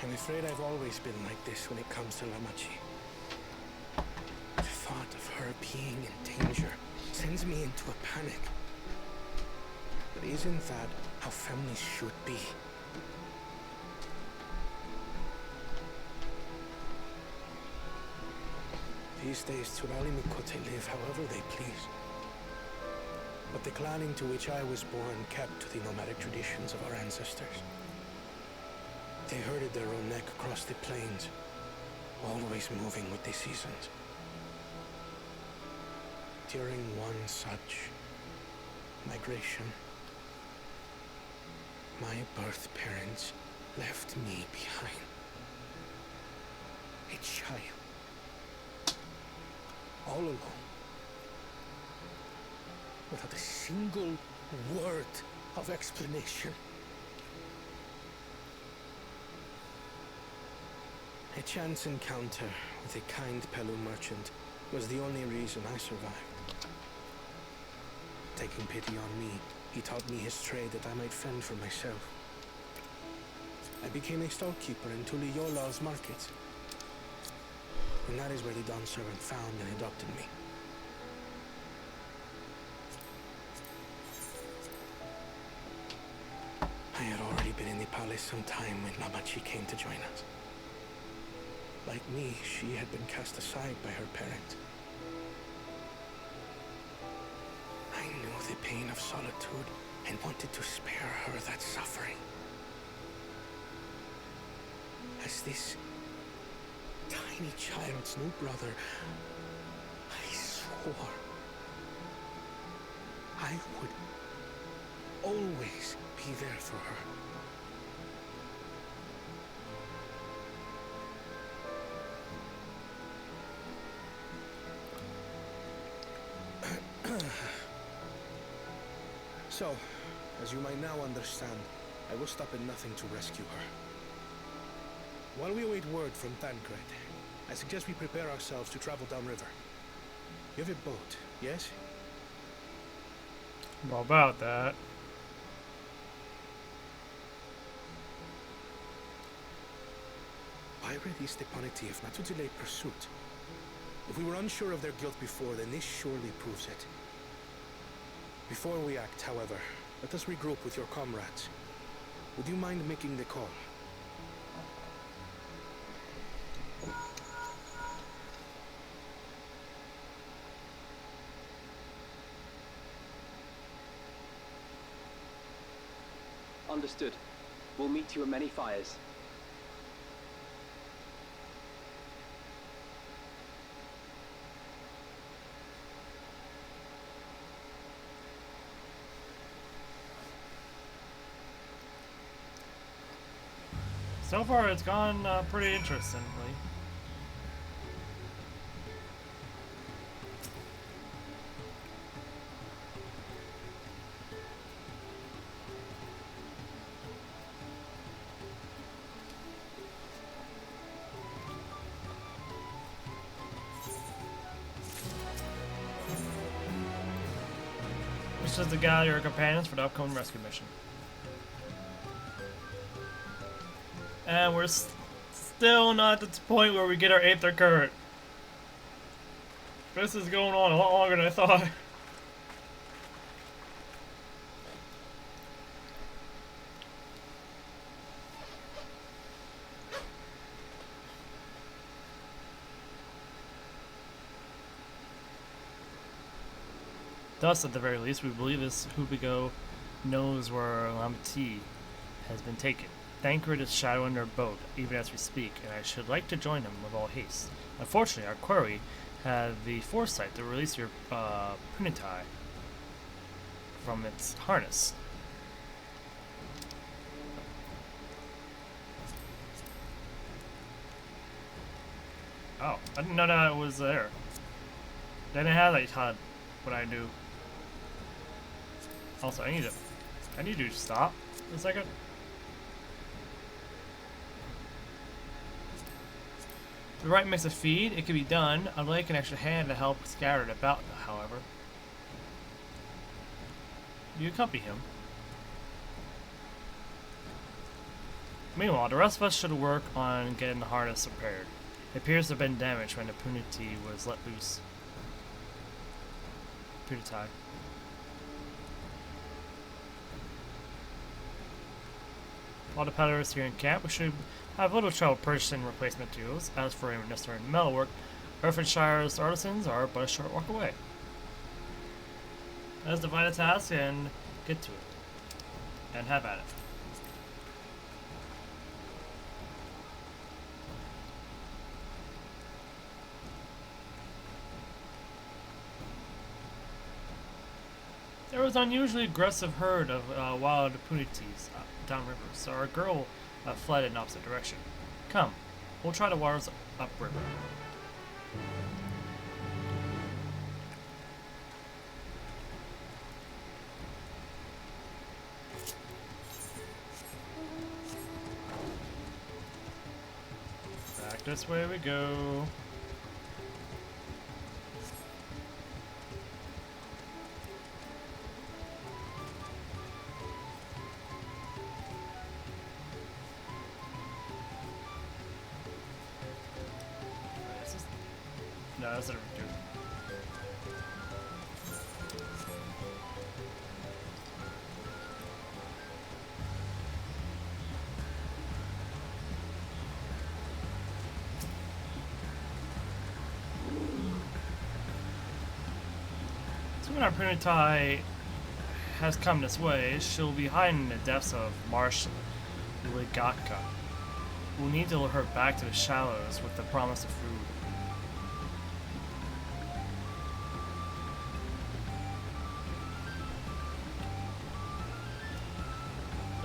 I'm afraid I've always been like this when it comes to Lamachi. The thought of her being in danger sends me into a panic. But isn't that how families should be? These days, Turali Mikote live however they please. But the clan into which I was born kept to the nomadic traditions of our ancestors. They herded their own neck across the plains, always moving with the seasons. During one such migration, my birth parents left me behind. A child. All alone. Without a single word of explanation. A chance encounter with a kind Pelu merchant was the only reason I survived. Taking pity on me, he taught me his trade that I might fend for myself. I became a storekeeper in Tuliyola's market. And that is where the Dawn servant found and adopted me. I had already been in the palace some time when Lamachi came to join us. Like me, she had been cast aside by her parents. I knew the pain of solitude and wanted to spare her that suffering. As this tiny child's new brother, I swore I would always be there for her. So, as you might now understand, I will stop at nothing to rescue her. While we await word from Tancred, I suggest we prepare ourselves to travel downriver. You have a boat, yes? Well, about that. I ready Stepanitiev not to delay pursuit. If we were unsure of their guilt before, then this surely proves it. Before we act, however, let us regroup with your comrades. Would you mind making the call? Understood. We'll meet you at many fires. So far, it's gone pretty interestingly. This is to gather your companions for the upcoming rescue mission. And we're still not at the point where we get our 8th recurrent. This is going on a lot longer than I thought. Thus, at the very least, we believe this Hubigo knows where Lamati has been taken. Thancred is shadowing their boat, even as we speak, and I should like to join him with all haste. Unfortunately, our quarry had the foresight to release your Punitai from its harness. Oh, I didn't know that it was there. They didn't have that HUD when I do. Also, I need to stop a second. The right mix of feed, it can be done. I'd like an extra hand to help scatter it about, however. You accompany him. Meanwhile, the rest of us should work on getting the harness repaired. It appears to have been damaged when the Puniti was let loose. Punitai. While the peddlers here in camp, we should have little trouble purchasing replacement materials. As for any necessary metalwork, Earthenshire's artisans are but a short walk away. Let's divide a task and get to it. And have at it. There was an unusually aggressive herd of wild punitis downriver, so our girl fled in opposite direction. Come, we'll try the waters upriver. Back this way we go. No, that's not a return. So when our Punitai has come this way, she'll be hiding in the depths of Marsh Ligatka. We'll need to lure her back to the shallows with the promise of food.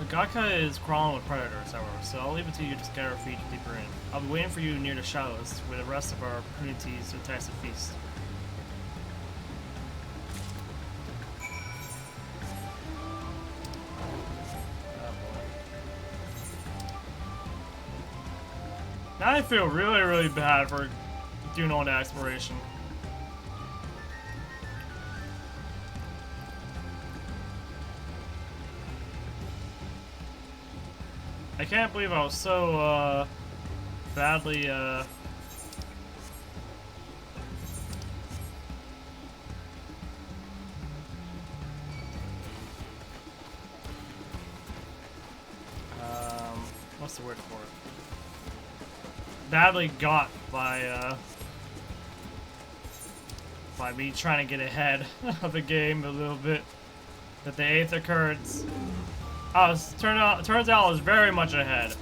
Gaka is crawling with predators, however, so I'll leave it to you to scatter our feet deeper in. I'll be waiting for you near the shallows, where the rest of our punities to entice the feast. Now I feel really, really bad for doing all that exploration. I can't believe I was so, badly, what's the word for it? Badly got by me trying to get ahead of the game a little bit. That the 8th occurrence, turns out I was very much ahead.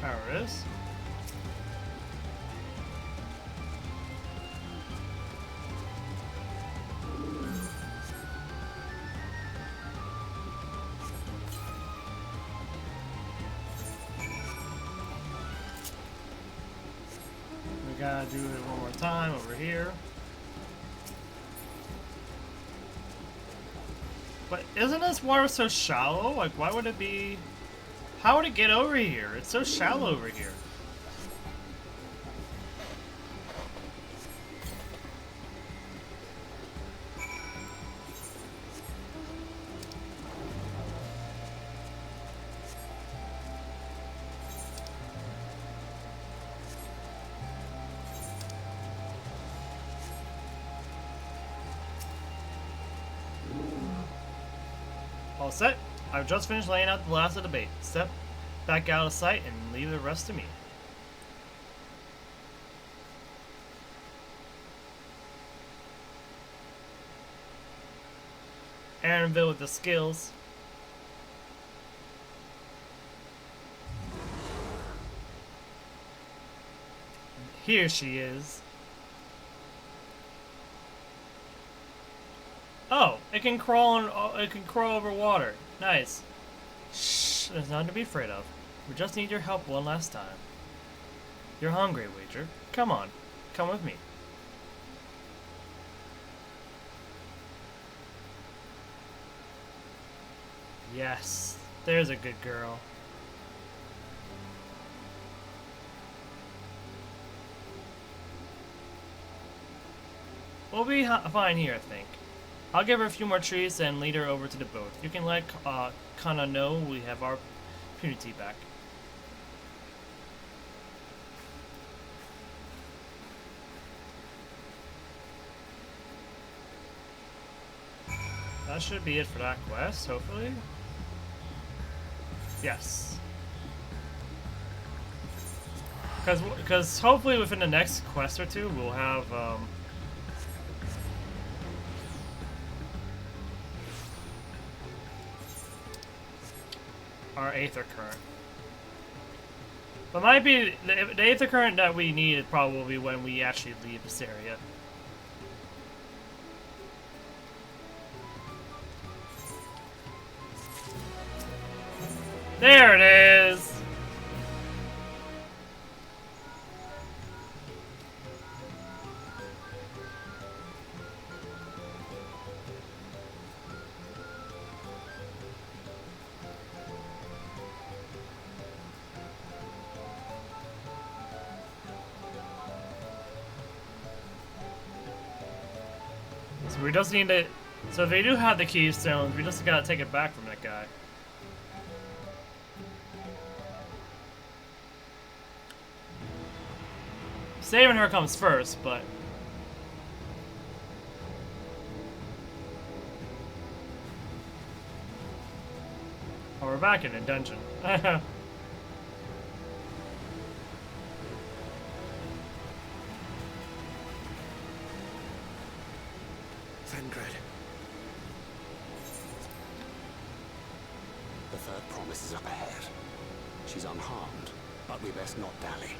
There it is. We gotta do it one more time over here. But isn't this water so shallow? Like, why would it be... How would it get over here? It's so shallow over here. All set. I've just finished laying out the last of the bait. Step back out of sight and leave the rest to me. Aaronville with the skills. Here she is. Oh, it can crawl on. It can crawl over water. Nice. Shh, there's nothing to be afraid of. We just need your help one last time. You're hungry, Wager. Come on, come with me. Yes, there's a good girl. We'll be fine here, I think. I'll give her a few more trees and lead her over to the boat. You can let Kana know we have our impunity back. That should be it for that quest, hopefully. Yes. Because hopefully within the next quest or two, we'll have... our Aether Current. But might be the Aether Current that we need is probably when we actually leave this area. There it is! So we just need to... So if they do have the keystones, we just gotta take it back from that guy. Saving her comes first, but... Oh, we're back in a dungeon. The third promise is up ahead. She's unharmed, but we best not dally.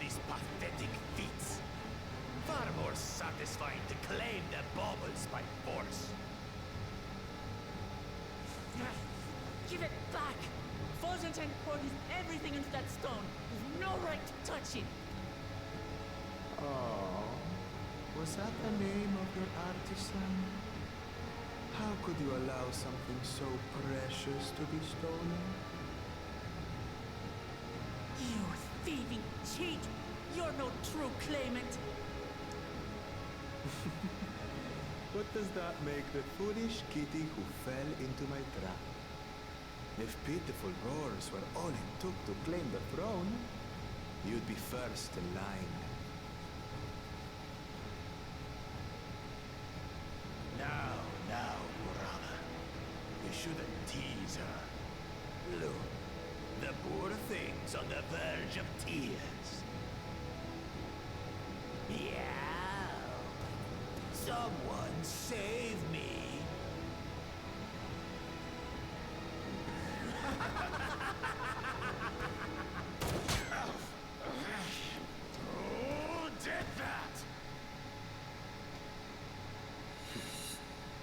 these pathetic feats. Far more satisfying to claim their baubles by force. Give it back! Fosentank poured everything into that stone. You've no right to touch it. Oh, was that the name of your artisan? How could you allow something so precious to be stolen? You thieving cheat! You're no true claimant! What does that make the foolish kitty who fell into my trap? If pitiful roars were all it took to claim the throne, you'd be first in line. Now, brother. You shouldn't tease her. Look, the poor thing's on the verge of tears. Meow. Someone save me. Who did that?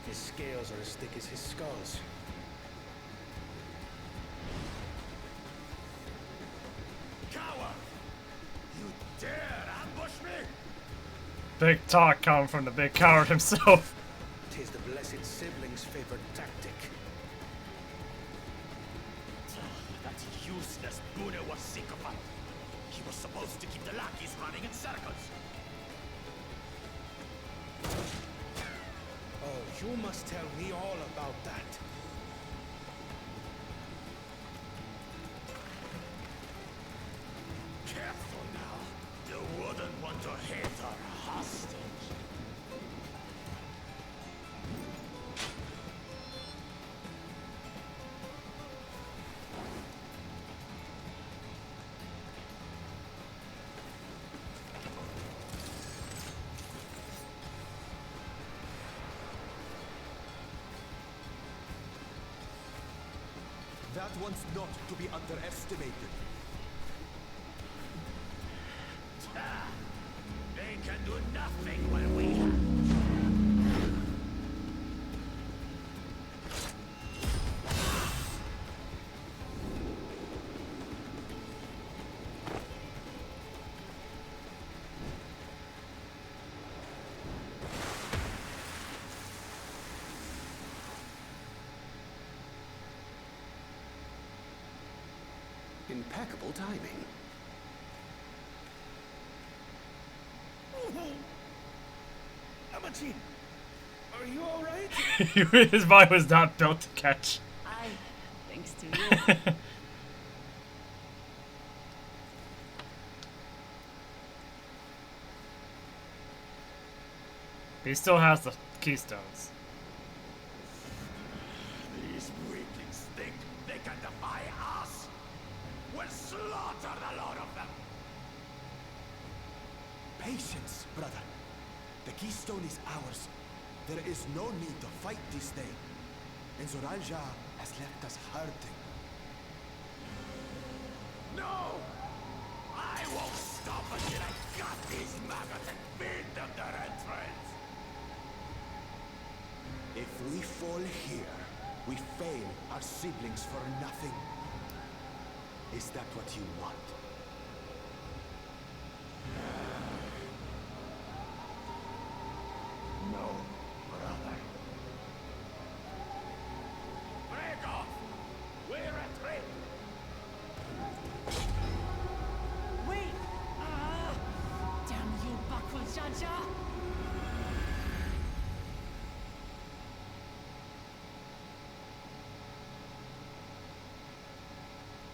His scales are as thick as his skulls. Coward! You dare ambush me? Big talk coming from the big coward himself. 'Tis the blessed sibling's favorite tactic. That useless Buddha was sycophant. He was supposed to keep the lackeys running in circles. Oh, you must tell me all about that. Careful now. You wouldn't want to hit our hostage. That one's not to be underestimated. They can do nothing while we have. Impeccable timing. Amachin, are you alright? His body was not built to catch. Thanks to you. He still has the keystones. These weaklings think they can defy us. We'll slaughter the lot of them. Patience, brother. The keystone is ours. There is no need to fight this day. And Zoralja has left us hurting. No! I won't stop until I got these maggots and feed them their entrails. If we fall here, we fail our siblings for nothing. Is that what you want? No, brother. Break off! We're at risk. Wait! Damn you, Bakul Jaja!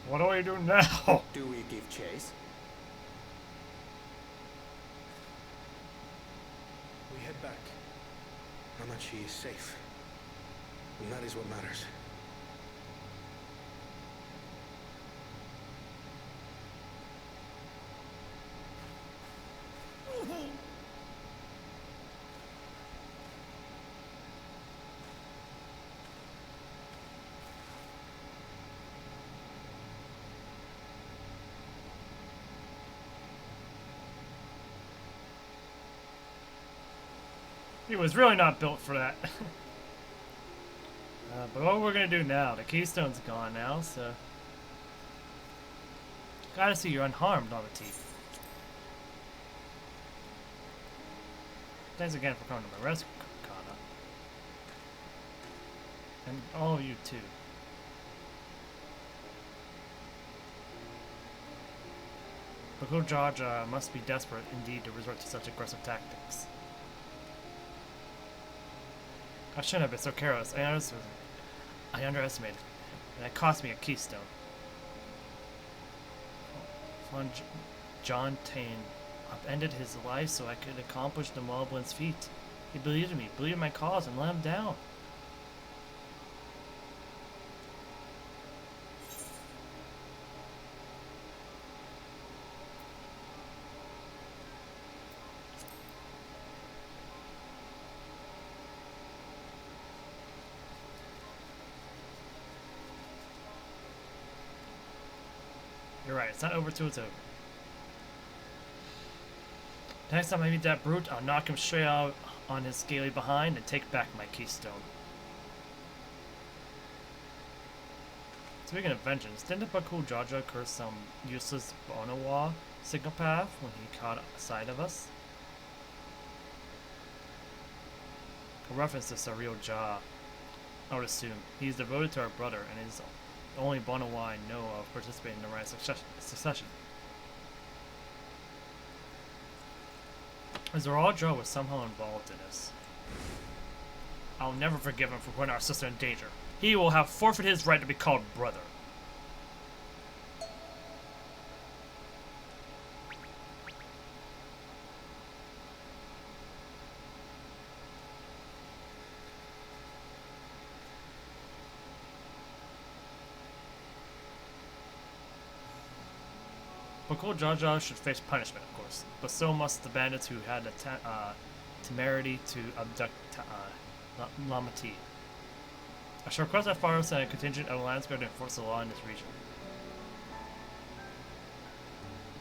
What do we do now? Do we give chase? We head back. Hamachi is safe. And that is what matters. He was really not built for that. But what we're gonna do now, the keystone's gone now, so... Gotta see you're unharmed, Lamati. Thanks again for coming to my rescue, Kana. And all of you too. Bakujaja must be desperate indeed to resort to such aggressive tactics. I shouldn't have been so careless. I underestimated, and it cost me a keystone. Von John Tane upended his life so I could accomplish the Moblins' feat. He believed in me, believed in my cause, and let him down. You're right, it's not over till it's over. Next time I meet that brute, I'll knock him straight out on his scaly behind and take back my keystone. Speaking of vengeance, didn't Bakujaja curse some useless Bonawa psychopath when he caught sight of us? A reference to Sariel Ja, I would assume. He is devoted to our brother and is the only Bonawa I know of participating in the right succession. Zaralja was somehow involved in this. I'll never forgive him for putting our sister in danger. He will have forfeited his right to be called brother. Bakujaja should face punishment, of course, but so must the bandits who had the temerity to abduct Lamati. I shall request that Faro send a contingent of Landsguard to enforce the law in this region.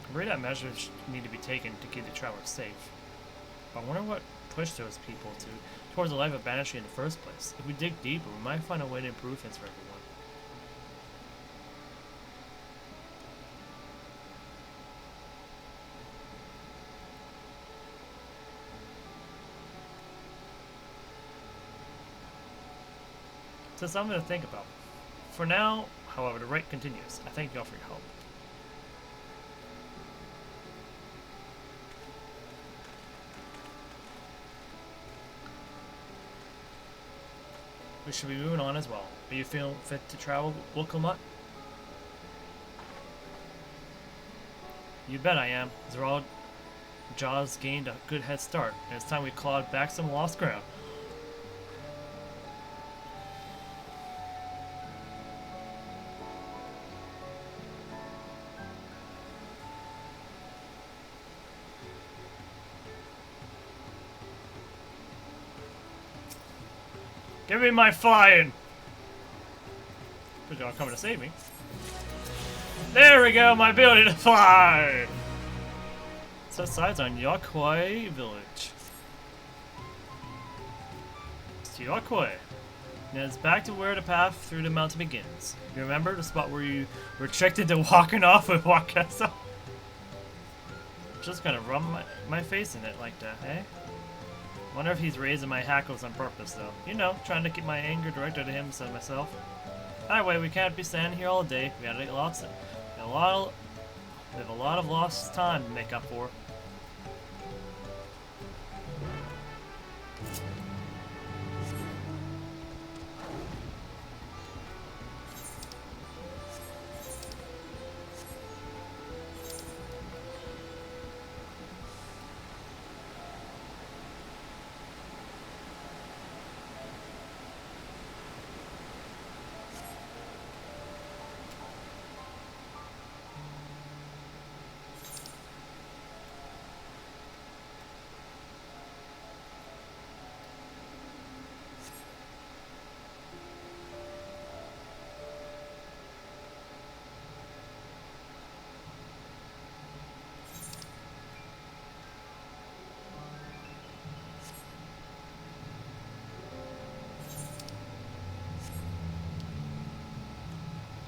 I agree that measures need to be taken to keep the travelers safe. But I wonder what pushed those people towards a life of banditry in the first place. If we dig deeper, we might find a way to improve things for everyone. So something to think about. For now, however, the raid continues. I thank you all for your help. We should be moving on as well. Are you feeling fit to travel, Wilkamut? You bet I am. Zeral Jaws gained a good head start, and it's time we clawed back some lost ground. Give me my flying! But y'all coming to save me. There we go, my ability to fly! Set sights on Yokwei village. It's Yokwei. And it's back to where the path through the mountain begins. You remember the spot where you were tricked into walking off with Wakasa? Just gonna rub my face in it like that, eh? Wonder if he's raising my hackles on purpose, though. You know, trying to keep my anger directed at him instead of myself. Anyway, we can't be standing here all day. We have a lot of lost time to make up for.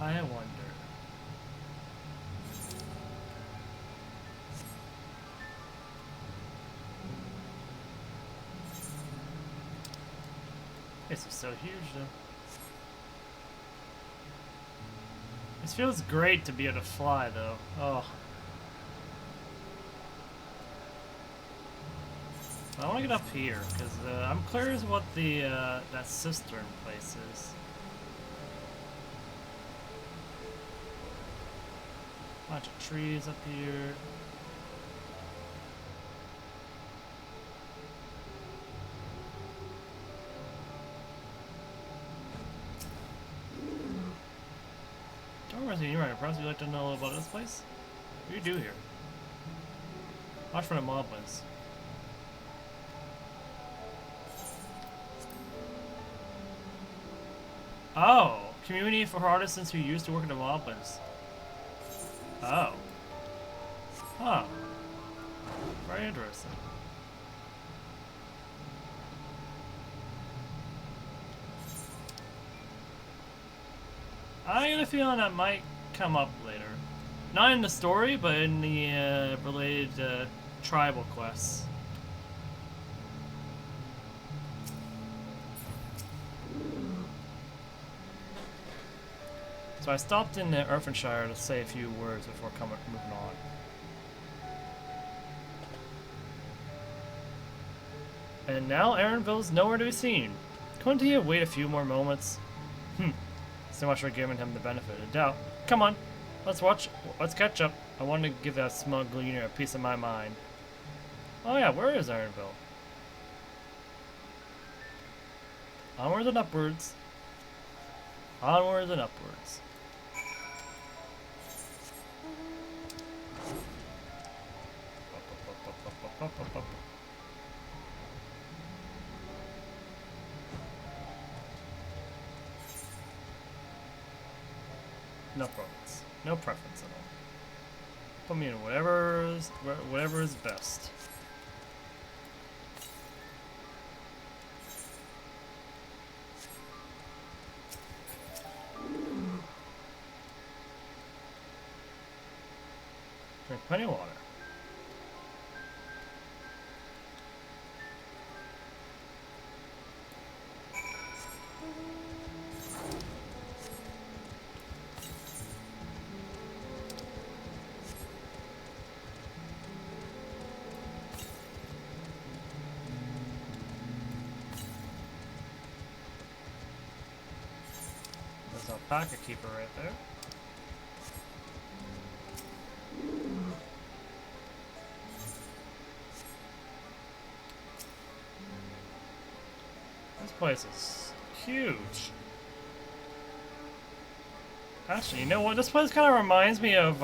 I wonder. This is so huge though. This feels great to be able to fly though. Oh. I want to get up here because I'm clear as what the that cistern place is. Bunch of trees up here. You're right, perhaps you'd like to know a little about this place? What do you do here? Watch for the moblins. Oh, community for artisans who used to work in the moblins. Oh. Huh. Very interesting. I get a feeling that might come up later. Not in the story, but in the related tribal quests. So I stopped in Earthenshire to say a few words before moving on. And now Aaronville's nowhere to be seen. Couldn't he have waited a few more moments? So much for giving him the benefit of the doubt. Come on, let's catch up. I want to give that smug gleaner a piece of my mind. Oh yeah, where is Ironville? Onwards and upwards. Onwards and upwards. No preference. No preference at all. Put me in whatever is best. Drink plenty of water. There's a pocket keeper right there. This place is huge. Actually, you know what? This place kind of reminds me of,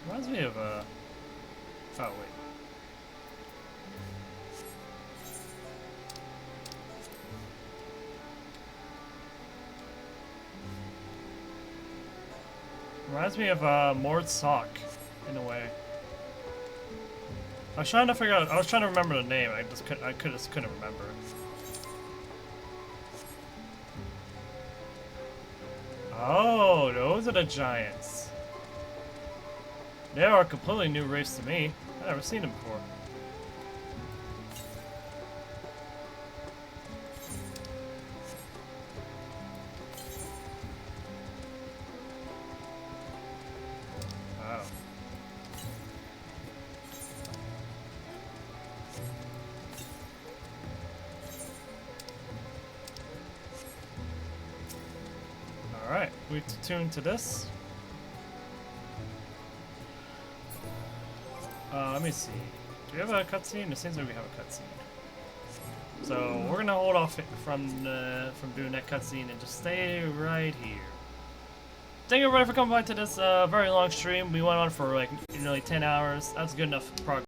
reminds me of, oh, wait. Reminds me of, Mort Sock, in a way. I was trying to figure out, I was trying to remember the name, I just couldn't remember it. Oh, those are the giants. They are a completely new race to me. I've never seen them before. Wow. Alright, we tune to this. Let me see. Do we have a cutscene? It seems like we have a cutscene. So we're gonna hold off from doing that cutscene and just stay right here. Thank you everybody for coming by to this very long stream. We went on for like nearly 10 hours. That's good enough progress.